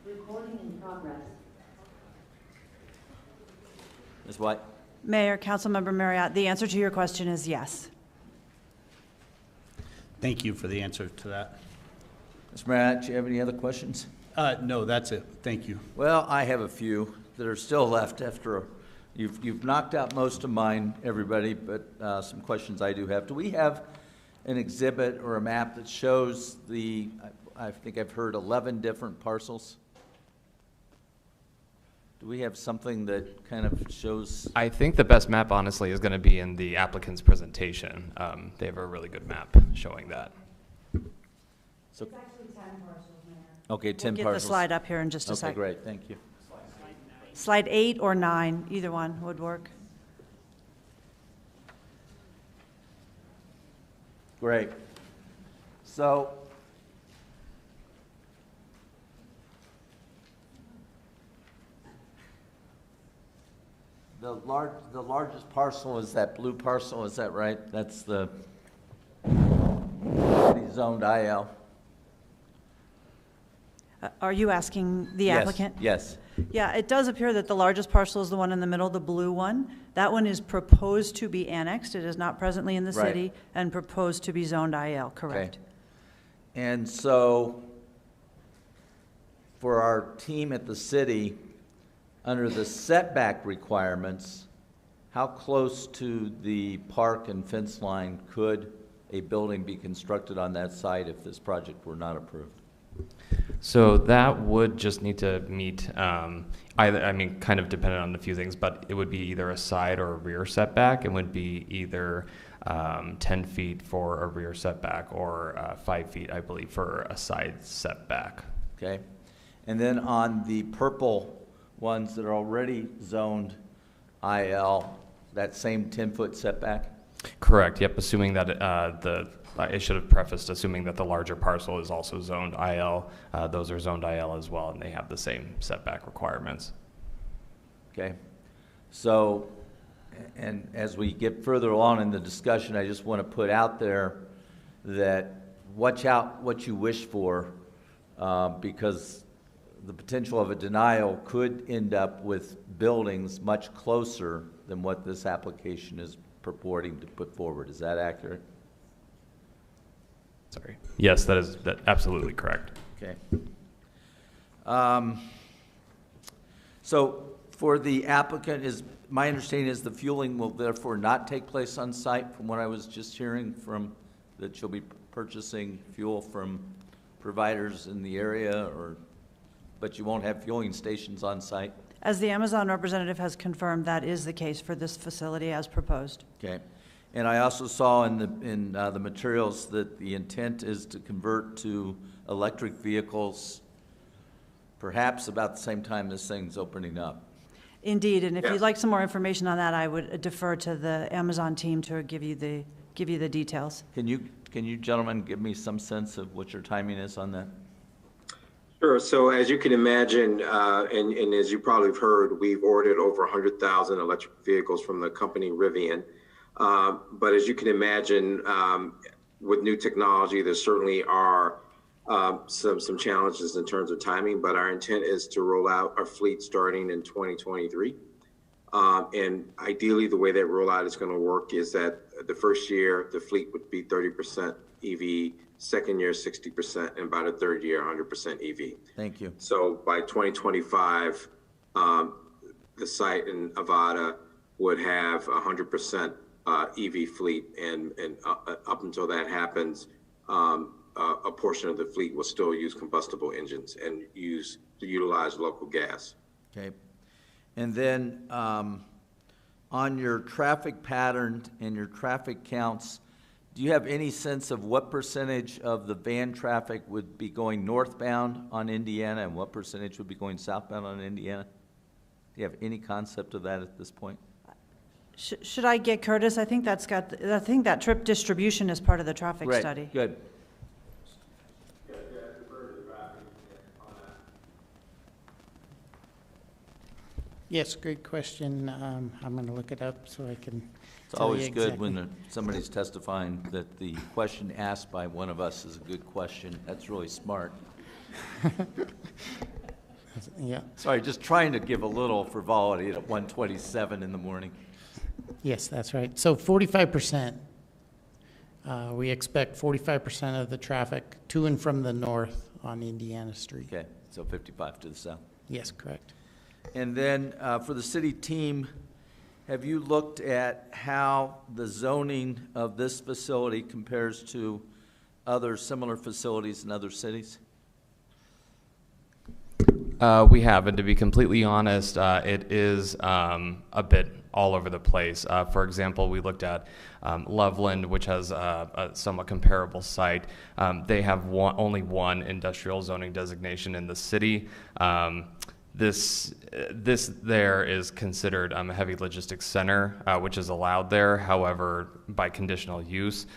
Recording in progress. Ms. White? Mayor, Councilmember Marriott, the answer to your question is yes. Thank you for the answer to that. Ms. Marriott, do you have any other questions? No, that's it. Thank you. Well, I have a few that are still left after you've knocked out most of mine, everybody, but some questions I do have. Do we have an exhibit or a map that shows I think I've heard 11 different parcels? Do we have something that kind of shows? I think the best map, honestly, is going to be in the applicant's presentation. They have a really good map showing that. So, It's actually 10 parcels, Mayor. okay, 10 We'll get parcels. the slide up here in just a Okay, second. great, thank you. Slide 8 or 9, either one would work. Great. So, the largest parcel is that blue parcel, is that right? That's the zoned IL. Are you asking the Yes, applicant? yes. Yeah, it does appear that the largest parcel is the one in the middle, the blue one. That one is proposed to be annexed. It is not presently in the Right. city and proposed to be zoned IL, correct? Okay. And so, for our team at the city, under the setback requirements, how close to the park and fence line could a building be constructed on that site if this project were not approved? So that would just need to meet either, I mean, kind of dependent on a few things, but it would be either a side or a rear setback. It would be either 10 feet for a rear setback or 5 feet, I believe, for a side setback. Okay. And then on the purple ones that are already zoned IL, that same 10-foot setback? Correct, yep, assuming that I should have prefaced, assuming that the larger parcel is also zoned IL. Those are zoned IL as well, and they have the same setback requirements. Okay. So, and as we get further along in the discussion, I just want to put out there that watch out what you wish for, because the potential of a denial could end up with buildings much closer than what this application is purporting to put forward. Is that accurate? Sorry. Yes, that is absolutely correct. Okay. So for the applicant, is my understanding is the fueling will therefore not take place on site, from what I was just hearing from, that you'll be purchasing fuel from providers in the area, or, but you won't have fueling stations on site? As the Amazon representative has confirmed, that is the case for this facility as proposed. Okay. And I also saw in the materials that the intent is to convert to electric vehicles perhaps about the same time this thing's opening up. Indeed, and if you'd like some more information on that, I would defer to the Amazon team to give you the details. Can you gentlemen give me some sense of what your timing is on that? Sure. So as you can imagine, and as you probably have heard, we've ordered over 100,000 electric vehicles from the company Rivian. But as you can imagine, with new technology, there certainly are some challenges in terms of timing, but our intent is to roll out our fleet starting in 2023. And ideally, the way that rollout is going to work is that the first year, the fleet would be 30% EV, second year, 60%, and by the third year, 100% EV. Thank you. So by 2025, the site in Arvada would have 100% EV fleet, and up until that happens, a portion of the fleet will still use combustible engines and utilize local gas. Okay. And then on your traffic pattern and your traffic counts, do you have any sense of what percentage of the van traffic would be going northbound on Indiana and what percentage would be going southbound on Indiana? Do you have any concept of that at this point? Should I get Curtis? I think that trip distribution is part of the traffic Right. study. Good. Yes, great question. I'm going to look it up so I can. It's tell you always good exactly. when somebody's testifying that the question asked by one of us is a good question. That's really smart. Yeah. Sorry, just trying to give a little frivolity at 1:27 in the morning. Yes, that's right. So 45%. We expect 45% of the traffic to and from the north on Indiana Street. Okay, so 55 to the south. Yes, correct. And then for the city team, have you looked at how the zoning of this facility compares to other similar facilities in other cities? We have, and to be completely honest, it is a bit all over the place. For example, we looked at Loveland, which has a somewhat comparable site. They have only one industrial zoning designation in the city. This there is considered a heavy logistics center, which is allowed there, however, by conditional use.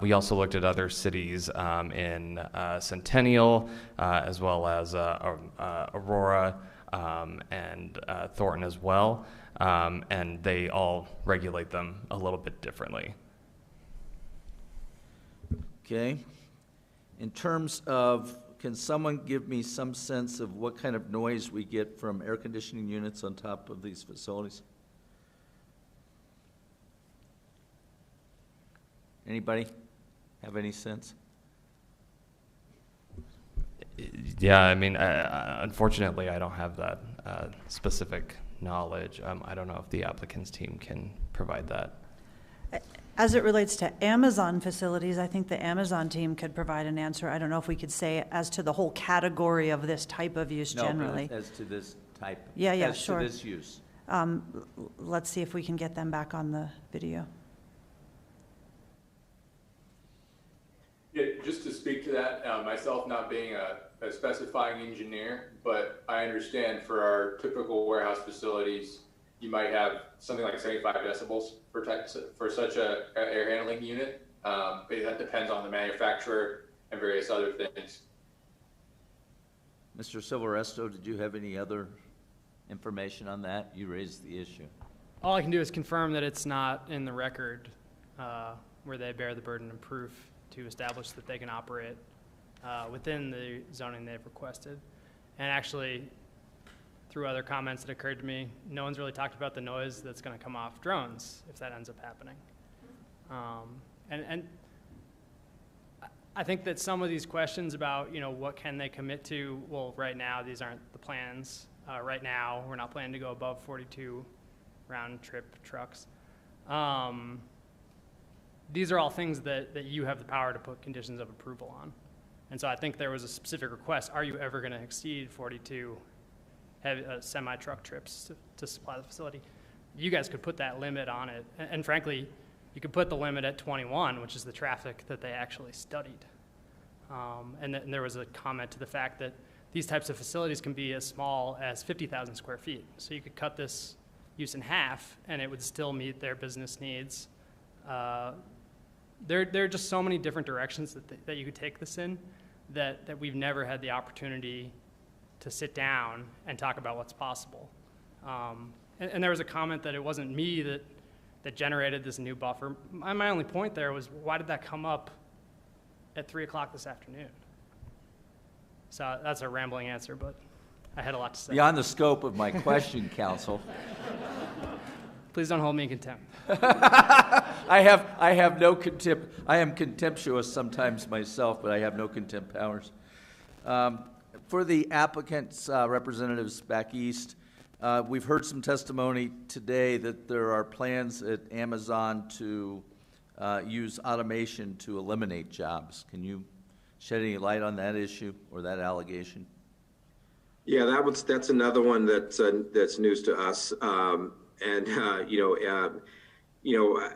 We also looked at other cities in Centennial, as well as Aurora and Thornton as well, and they all regulate them a little bit differently. Okay. In terms of, can someone give me some sense of what kind of noise we get from air conditioning units on top of these facilities? Anybody have any sense? Yeah, I mean, unfortunately, I don't have that specific knowledge. I don't know if the applicant's team can provide that. As it relates to Amazon facilities, I think the Amazon team could provide an answer. I don't know if we could say as to the whole category of this type of use generally. No, as to this type. Yeah, as sure. to this use. Let's see if we can get them back on the video. Yeah, just to speak to that, myself not being a specifying engineer, but I understand for our typical warehouse facilities, you might have something like 75 decibels for such a air handling unit, but that depends on the manufacturer and various other things. Mr. Silveresto, did you have any other information on that? You raised the issue. All I can do is confirm that it's not in the record where they bear the burden of proof to establish that they can operate within the zoning they've requested. And actually, through other comments that occurred to me, no one's really talked about the noise that's going to come off drones if that ends up happening. And I think that some of these questions about, what can they commit to, well, right now, these aren't the plans. Right now, we're not planning to go above 42 round-trip trucks. These are all things that you have the power to put conditions of approval on. And so I think there was a specific request, are you ever going to exceed 42 semi-truck trips to supply the facility? You guys could put that limit on it. And frankly, you could put the limit at 21, which is the traffic that they actually studied. And there was a comment to the fact that these types of facilities can be as small as 50,000 square feet. So you could cut this use in half, and it would still meet their business needs. There are just so many different directions that you could take this in that we've never had the opportunity to sit down and talk about what's possible. And there was a comment that it wasn't me that generated this new buffer. My only point there was, why did that come up at 3 o'clock this afternoon? So that's a rambling answer, but I had a lot to say. Beyond the scope of my question, counsel. Please don't hold me in contempt. I have no contempt. I am contemptuous sometimes myself, but I have no contempt powers. For the applicants' representatives back east, we've heard some testimony today that there are plans at Amazon to use automation to eliminate jobs. Can you shed any light on that issue or that allegation? Yeah, that's another one that's news to us.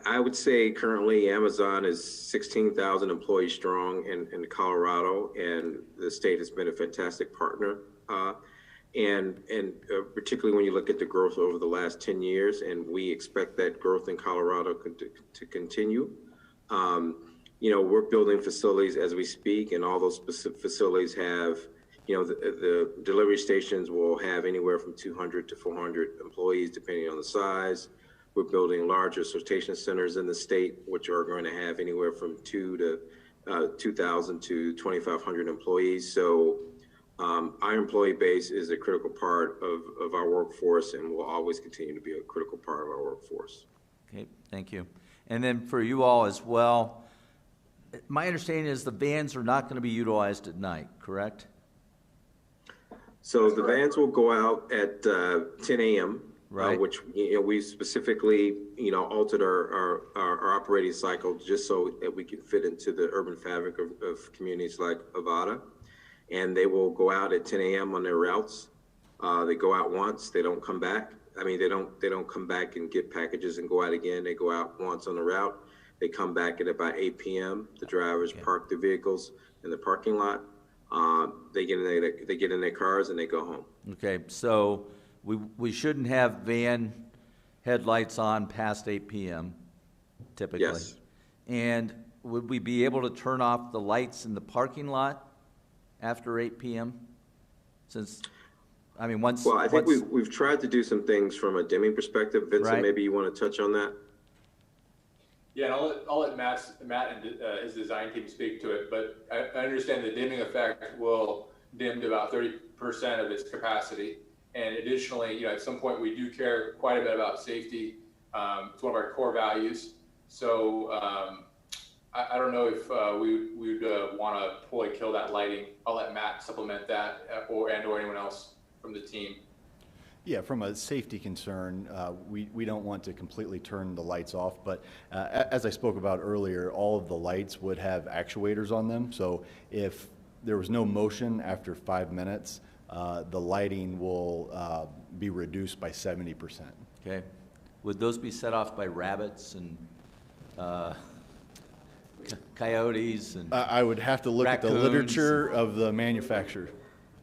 I would say currently Amazon is 16,000 employees strong in Colorado, and the state has been a fantastic partner. Particularly when you look at the growth over the last 10 years, and we expect that growth in Colorado to continue. We're building facilities as we speak, and all those specific facilities have, the delivery stations will have anywhere from 200 to 400 employees, depending on the size. We're building larger sortation centers in the state, which are going to have anywhere from 2,000 to 2,500 employees. So our employee base is a critical part of our workforce, and will always continue to be a critical part of our workforce. Okay, thank you. And then for you all as well, my understanding is the vans are not going to be utilized at night, correct? So the vans will go out at 10 a.m., right. Which we specifically altered our operating cycle just so that we can fit into the urban fabric of communities like Arvada, and they will go out at 10 a.m. on their routes. They go out once, they don't come back. I mean, they don't come back and get packages and go out again. They go out once on the route. They come back at about 8 p.m. The drivers park the vehicles in the parking lot. They get in their cars and they go home. Okay, so we shouldn't have van headlights on past 8 p.m. typically. Yes. And would we be able to turn off the lights in the parking lot after 8 p.m.? Since, I mean, once... Well, I think we've tried to do some things from a dimming perspective. Vincent, right. Maybe you want to touch on that? Yeah, and I'll let Matt and his design team speak to it, but I understand the dimming effect will dim to about 30% of its capacity. And additionally, you know, at some point we do care quite a bit about safety. It's one of our core values. So I don't know if we would want to fully kill that lighting. I'll let Matt supplement that or anyone else from the team. Yeah, from a safety concern, we don't want to completely turn the lights off, but as I spoke about earlier, all of the lights would have actuators on them. So if there was no motion after 5 minutes, the lighting will be reduced by 70%. Okay. Would those be set off by rabbits and coyotes and I would have to look at the literature of the manufacturer.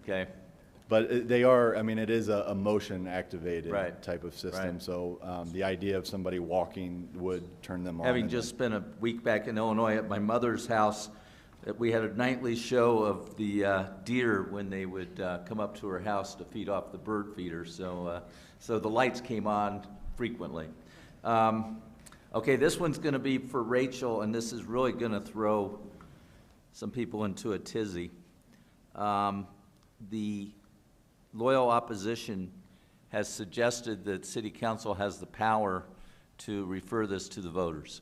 Okay. But they are, I mean, it is a motion activated Right. type of system. Right. So the idea of somebody walking would turn them on. Having just spent a week back in Illinois at my mother's house, that we had a nightly show of the deer when they would come up to her house to feed off the bird feeder. So the lights came on frequently. Okay, this one's going to be for Rachel, and this is really going to throw some people into a tizzy. The loyal opposition has suggested that City Council has the power to refer this to the voters.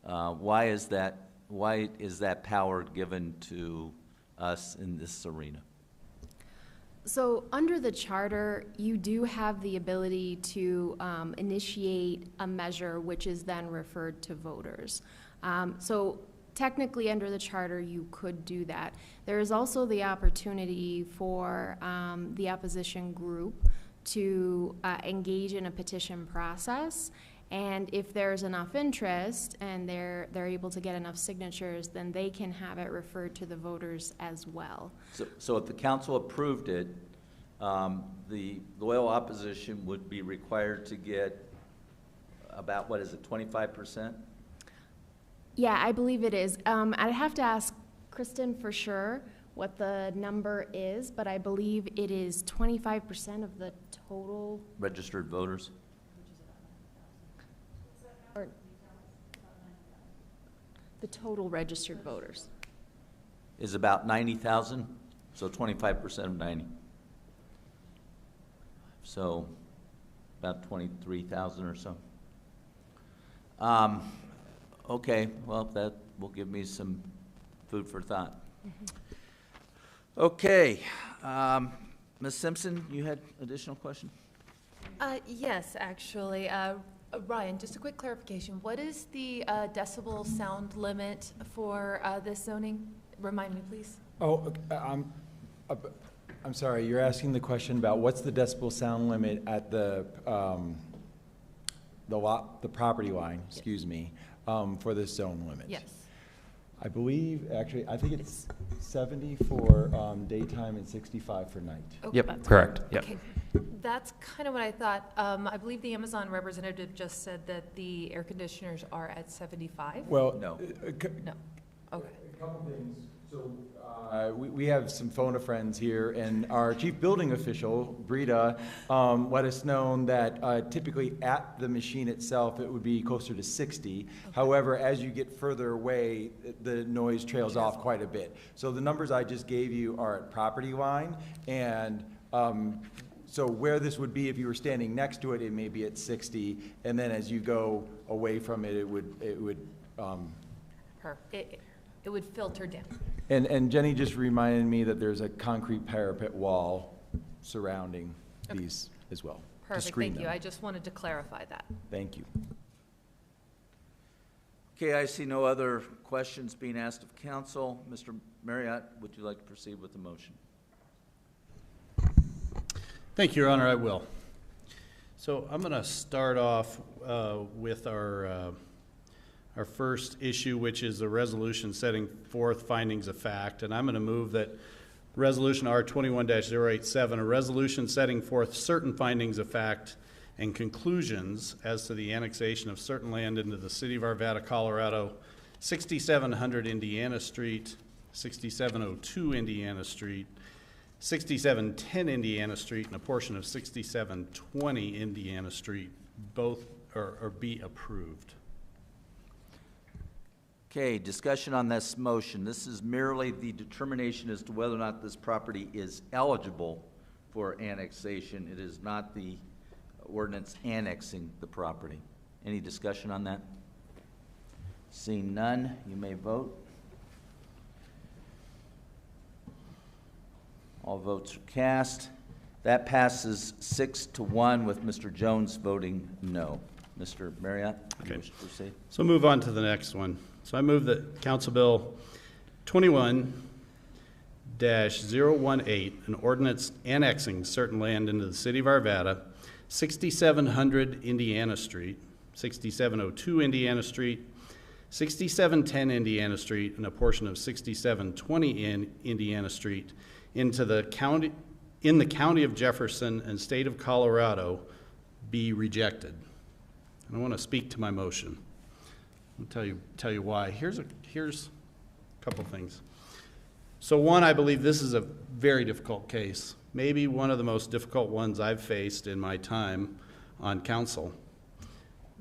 Why is that power given to us in this arena? So under the charter, you do have the ability to initiate a measure which is then referred to voters. So technically under the charter, you could do that. There is also the opportunity for the opposition group to engage in a petition process. And if there's enough interest and they're able to get enough signatures, then they can have it referred to the voters as well. So if the council approved it, the loyal opposition would be required to get about, 25%? Yeah, I believe it is. I'd have to ask Kristen for sure what the number is, but I believe it is 25% of the total. Registered voters? Or the total registered voters. Is about 90,000, so 25% of 90. So about 23,000 or so. Okay, well, that will give me some food for thought. Okay, Ms. Simpson, you had additional question? Yes, actually. Ryan, just a quick clarification. What is the decibel sound limit for this zoning? Remind me, please. Oh, I'm sorry, you're asking the question about what's the decibel sound limit at the property line, excuse me, for this zone limit? Yes. I believe, actually, I think it's 70 for daytime and 65 for night. Okay. Yep, correct. Yep. Okay. That's kind of what I thought. I believe the Amazon representative just said that the air conditioners are at 75. Well, no. No. Okay. A couple things. So we have some phone friends here, and our chief building official, Brita, let us know that typically at the machine itself, it would be closer to 60. Okay. However, as you get further away, the noise trails off quite a bit. So the numbers I just gave you are at property line, and so where this would be if you were standing next to it, it may be at 60, and then as you go away from it, it would it would filter down. And Jenny just reminded me that there's a concrete parapet wall surrounding these as well. Perfect, thank you. I just wanted to clarify that. Thank you. Okay, I see no other questions being asked of council. Mr. Marriott, would you like to proceed with the motion? Thank you, Your Honor, I will. So I'm going to start off with our first issue, which is a resolution setting forth findings of fact. And I'm going to move that Resolution R21-087, a resolution setting forth certain findings of fact and conclusions as to the annexation of certain land into the city of Arvada, Colorado, 6700 Indiana Street, 6702 Indiana Street, 6710 Indiana Street, and a portion of 6720 Indiana Street, both are be approved. Okay, discussion on this motion. This is merely the determination as to whether or not this property is eligible for annexation. It is not the ordinance annexing the property. Any discussion on that? Seeing none, you may vote. All votes are cast. That passes 6-1 with Mr. Jones voting no. Mr. Marriott, you wish to proceed? So move on to the next one. So I move that Council Bill 21-018, an ordinance annexing certain land into the city of Arvada, 6700 Indiana Street, 6702 Indiana Street, 6710 Indiana Street, and a portion of 6720 Indiana Street into the county, in the county of Jefferson and state of Colorado, be rejected. And I want to speak to my motion. I'll tell you why. Here's a couple things. So one, I believe this is a very difficult case, maybe one of the most difficult ones I've faced in my time on council.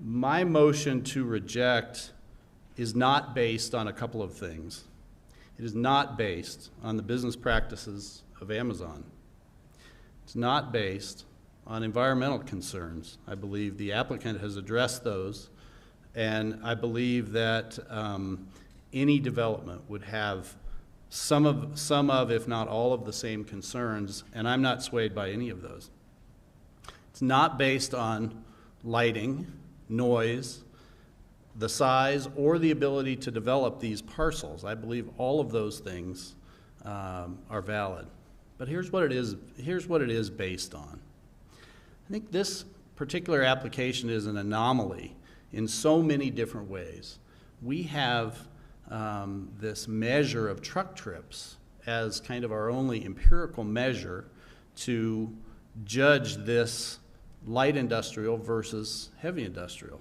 My motion to reject is not based on a couple of things. It is not based on the business practices of Amazon. It's not based on environmental concerns. I believe the applicant has addressed those, and I believe that any development would have some of, if not all of the same concerns, and I'm not swayed by any of those. It's not based on lighting, noise, the size, or the ability to develop these parcels. I believe all of those things are valid. But here's what it is based on. I think this particular application is an anomaly in so many different ways. We have this measure of truck trips as kind of our only empirical measure to judge this light industrial versus heavy industrial.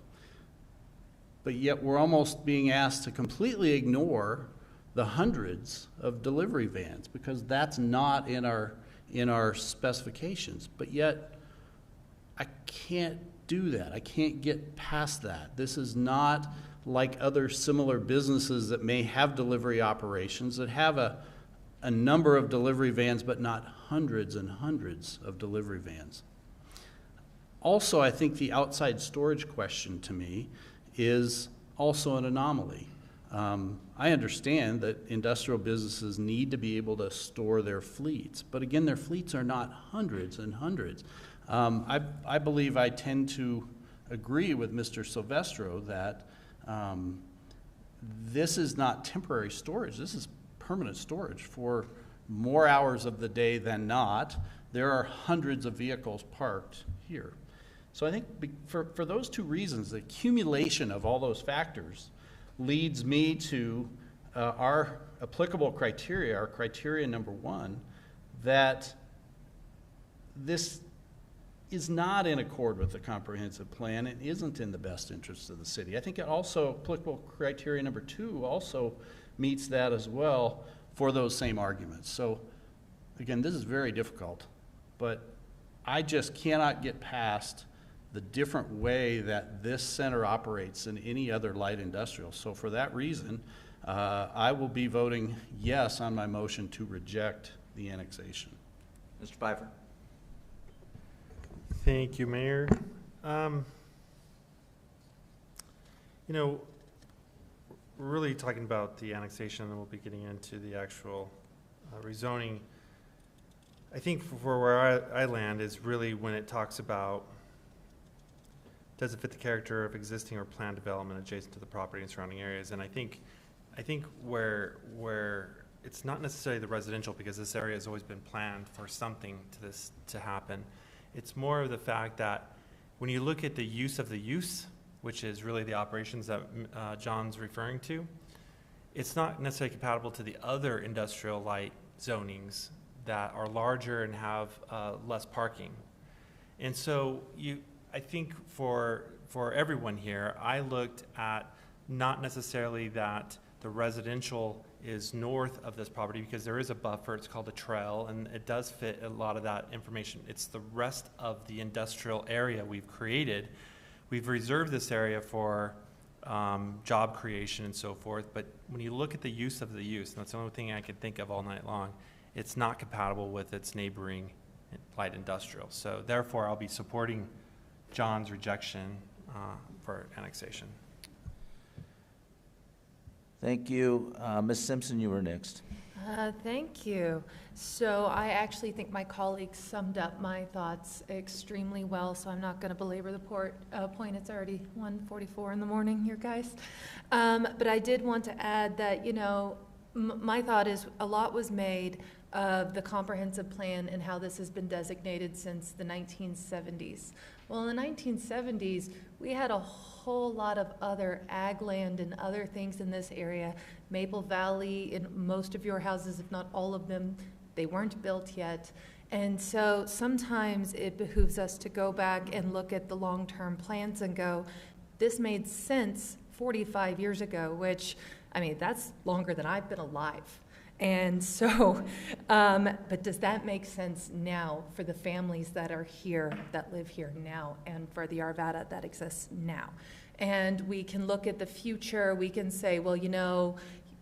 But yet we're almost being asked to completely ignore the hundreds of delivery vans because that's not in our specifications. But yet I can't do that. I can't get past that. This is not like other similar businesses that may have delivery operations that have a number of delivery vans but not hundreds and hundreds of delivery vans. Also, I think the outside storage question to me is also an anomaly. I understand that industrial businesses need to be able to store their fleets, but again, their fleets are not hundreds and hundreds. I believe I tend to agree with Mr. Silvestro that this is not temporary storage. This is permanent storage for more hours of the day than not. There are hundreds of vehicles parked here. So I think for those two reasons, the accumulation of all those factors leads me to our applicable criteria, our criteria number one, that this is not in accord with the comprehensive plan. It isn't in the best interest of the city. I think it also, applicable criteria number two also meets that as well for those same arguments. So again, this is very difficult, but I just cannot get past the different way that this center operates than any other light industrial. So for that reason, I will be voting yes on my motion to reject the annexation. Mr. Pfeiffer. Thank you, Mayor. You know, we're really talking about the annexation, and we'll be getting into the actual rezoning. I think for where I land is really when it talks about does it fit the character of existing or planned development adjacent to the property and surrounding areas. And I think where it's not necessarily the residential, because this area has always been planned for something to happen. It's more of the fact that when you look at the use of the use, which is really the operations that John's referring to, it's not necessarily compatible to the other industrial light zonings that are larger and have less parking. And so I think for everyone here, I looked at not necessarily that the residential is north of this property, because there is a buffer, it's called a trail, and it does fit a lot of that information. It's the rest of the industrial area we've created. We've reserved this area for job creation and so forth, but when you look at the use of the use, and that's the only thing I could think of all night long, it's not compatible with its neighboring light industrial. So therefore, I'll be supporting John's rejection for annexation. Thank you. Ms. Simpson, you were next. Thank you. So I actually think my colleagues summed up my thoughts extremely well, so I'm not going to belabor the point. It's already 1:44 in the morning here, guys. But I did want to add that, you know, my thought is a lot was made of the comprehensive plan and how this has been designated since the 1970s. Well, in the 1970s, we had a whole lot of other ag land and other things in this area. Maple Valley, in most of your houses, if not all of them, they weren't built yet. And so sometimes it behooves us to go back and look at the long-term plans and go, this made sense 45 years ago, which, I mean, that's longer than I've been alive. And so, but does that make sense now for the families that are here, that live here now, and for the Arvada that exists now? And we can look at the future. We can say, well, you know,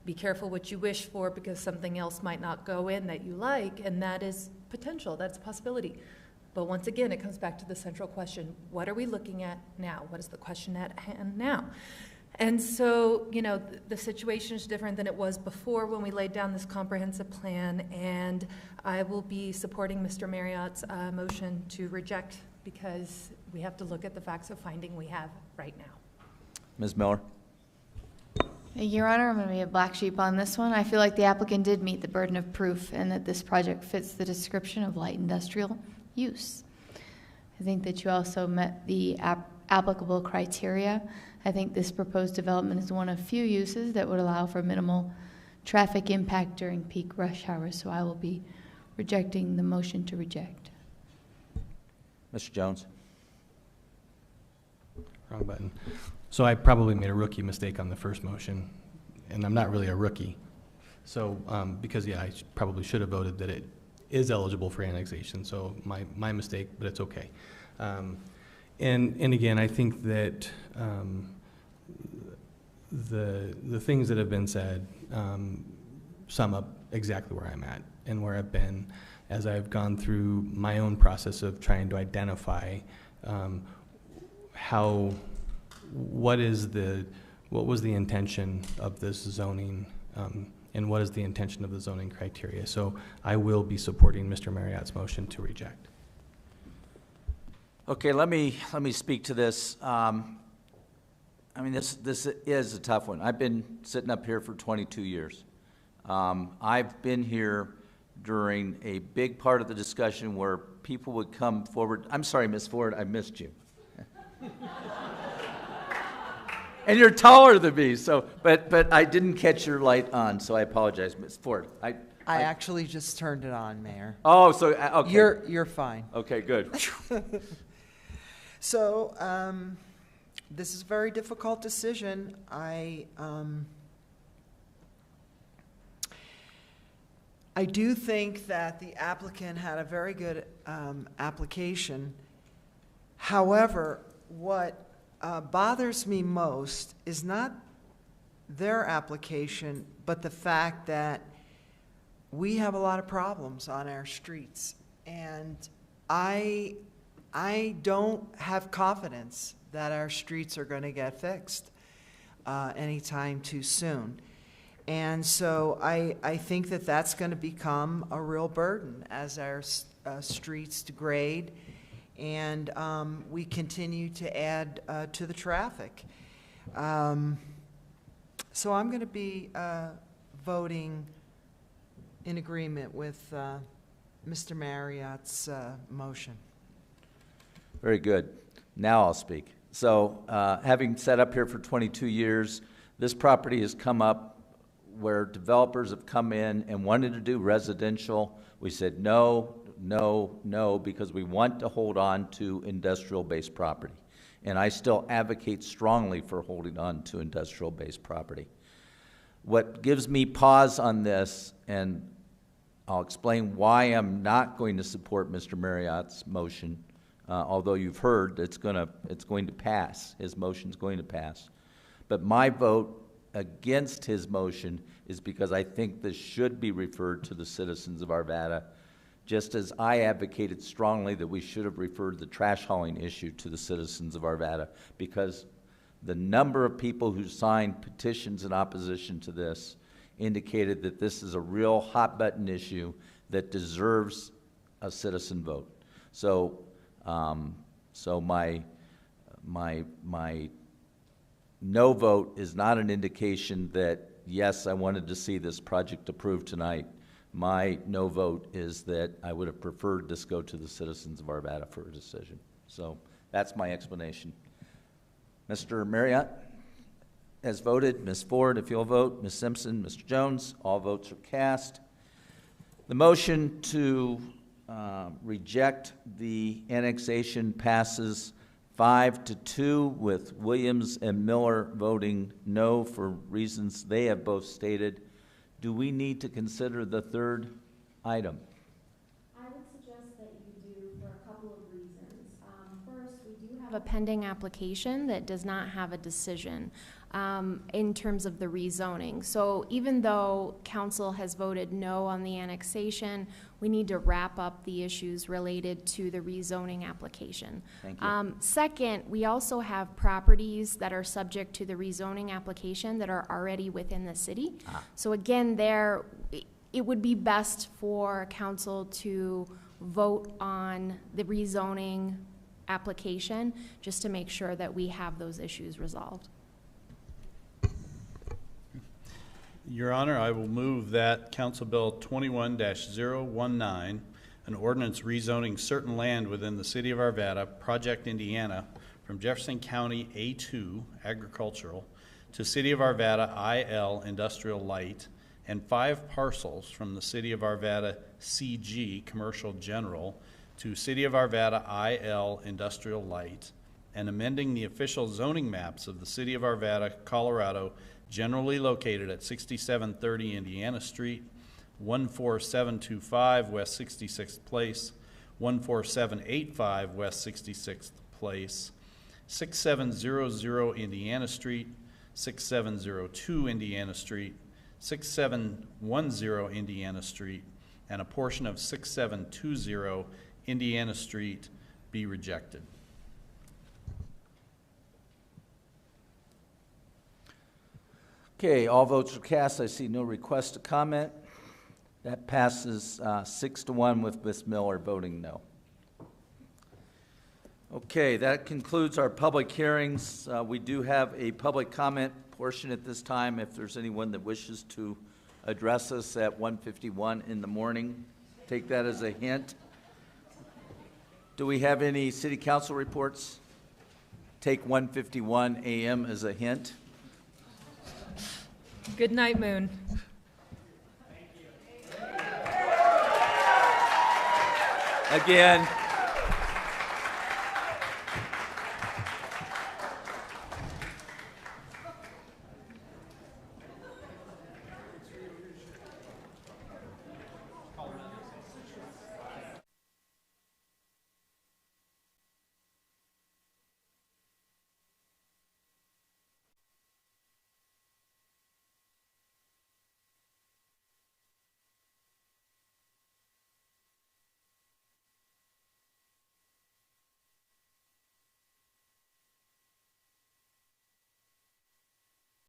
be careful what you wish for, because something else might not go in that you like, and that is potential, that's a possibility. But once again, it comes back to the central question, what are we looking at now? What is the question at hand now? And so, you know, the situation is different than it was before when we laid down this comprehensive plan, and I will be supporting Mr. Marriott's motion to reject, because we have to look at the facts of finding we have right now. Ms. Miller. Your Honor, I'm going to be a black sheep on this one. I feel like the applicant did meet the burden of proof and that this project fits the description of light industrial use. I think that you also met the applicable criteria. I think this proposed development is one of few uses that would allow for minimal traffic impact during peak rush hours, so I will be rejecting the motion to reject. Mr. Jones. Wrong button. So I probably made a rookie mistake on the first motion, and I'm not really a rookie. So, because yeah, I probably should have voted that it is eligible for annexation, so my mistake, but it's okay. And again, I think that the things that have been said sum up exactly where I'm at and where I've been as I've gone through my own process of trying to identify what was the intention of this zoning, and what is the intention of the zoning criteria. So I will be supporting Mr. Marriott's motion to reject. Okay, let me speak to this. I mean, this is a tough one. I've been sitting up here for 22 years. I've been here during a big part of the discussion where people would come forward. I'm sorry, Ms. Ford, I missed you. And you're taller than me, so, but I didn't catch your light on, so I apologize, Ms. Ford. I actually just turned it on, Mayor. Oh, so, okay. You're fine. Okay, good. So, this is a very difficult decision. I do think that the applicant had a very good application. However, what bothers me most is not their application, but the fact that we have a lot of problems on our streets. And I don't have confidence that our streets are going to get fixed anytime too soon. And so I think that that's going to become a real burden as our streets degrade and we continue to add to the traffic. So I'm going to be voting in agreement with Mr. Marriott's motion. Very good. Now I'll speak. So, having sat up here for 22 years, this property has come up where developers have come in and wanted to do residential. We said no, no, no, because we want to hold on to industrial-based property. And I still advocate strongly for holding on to industrial-based property. What gives me pause on this, and I'll explain why I'm not going to support Mr. Marriott's motion, although you've heard it's going to pass. His motion's going to pass. But my vote against his motion is because I think this should be referred to the citizens of Arvada, just as I advocated strongly that we should have referred the trash hauling issue to the citizens of Arvada, because the number of people who signed petitions in opposition to this indicated that this is a real hot-button issue that deserves a citizen vote. So, my no vote is not an indication that, yes, I wanted to see this project approved tonight. My no vote is that I would have preferred this go to the citizens of Arvada for a decision. So that's my explanation. Mr. Marriott has voted. Ms. Ford, if you'll vote. Ms. Simpson, Mr. Jones, all votes are cast. The motion to reject the annexation passes 5-2, with Williams and Miller voting no for reasons they have both stated. Do we need to consider the third item? I would suggest that you do for a couple of reasons. First, we do have a pending application that does not have a decision in terms of the rezoning. So even though council has voted no on the annexation, we need to wrap up the issues related to the rezoning application. Thank you. Second, we also have properties that are subject to the rezoning application that are already within the city. So again, there, it would be best for council to vote on the rezoning application just to make sure that we have those issues resolved. Your Honor, I will move that Council Bill 21-019, an ordinance rezoning certain land within the City of Arvada, Project Indiana, from Jefferson County A2 Agricultural to City of Arvada IL Industrial Light, and 5 parcels from the City of Arvada CG Commercial General to City of Arvada IL Industrial Light, and amending the official zoning maps of the City of Arvada, Colorado, generally located at 6730 Indiana Street, 14725 West 66th Place, 14785 West 66th Place, 6700 Indiana Street, 6702 Indiana Street, 6710 Indiana Street, and a portion of 6720 Indiana Street be rejected. Okay, all votes are cast. I see no request to comment. That passes 6-1 with Ms. Miller voting no. Okay, that concludes our public hearings. We do have a public comment portion at this time. If there's anyone that wishes to address us at 1:51 in the morning, take that as a hint. Do we have any city council reports? Take 1:51 a.m. as a hint. Good night, Moon. Again,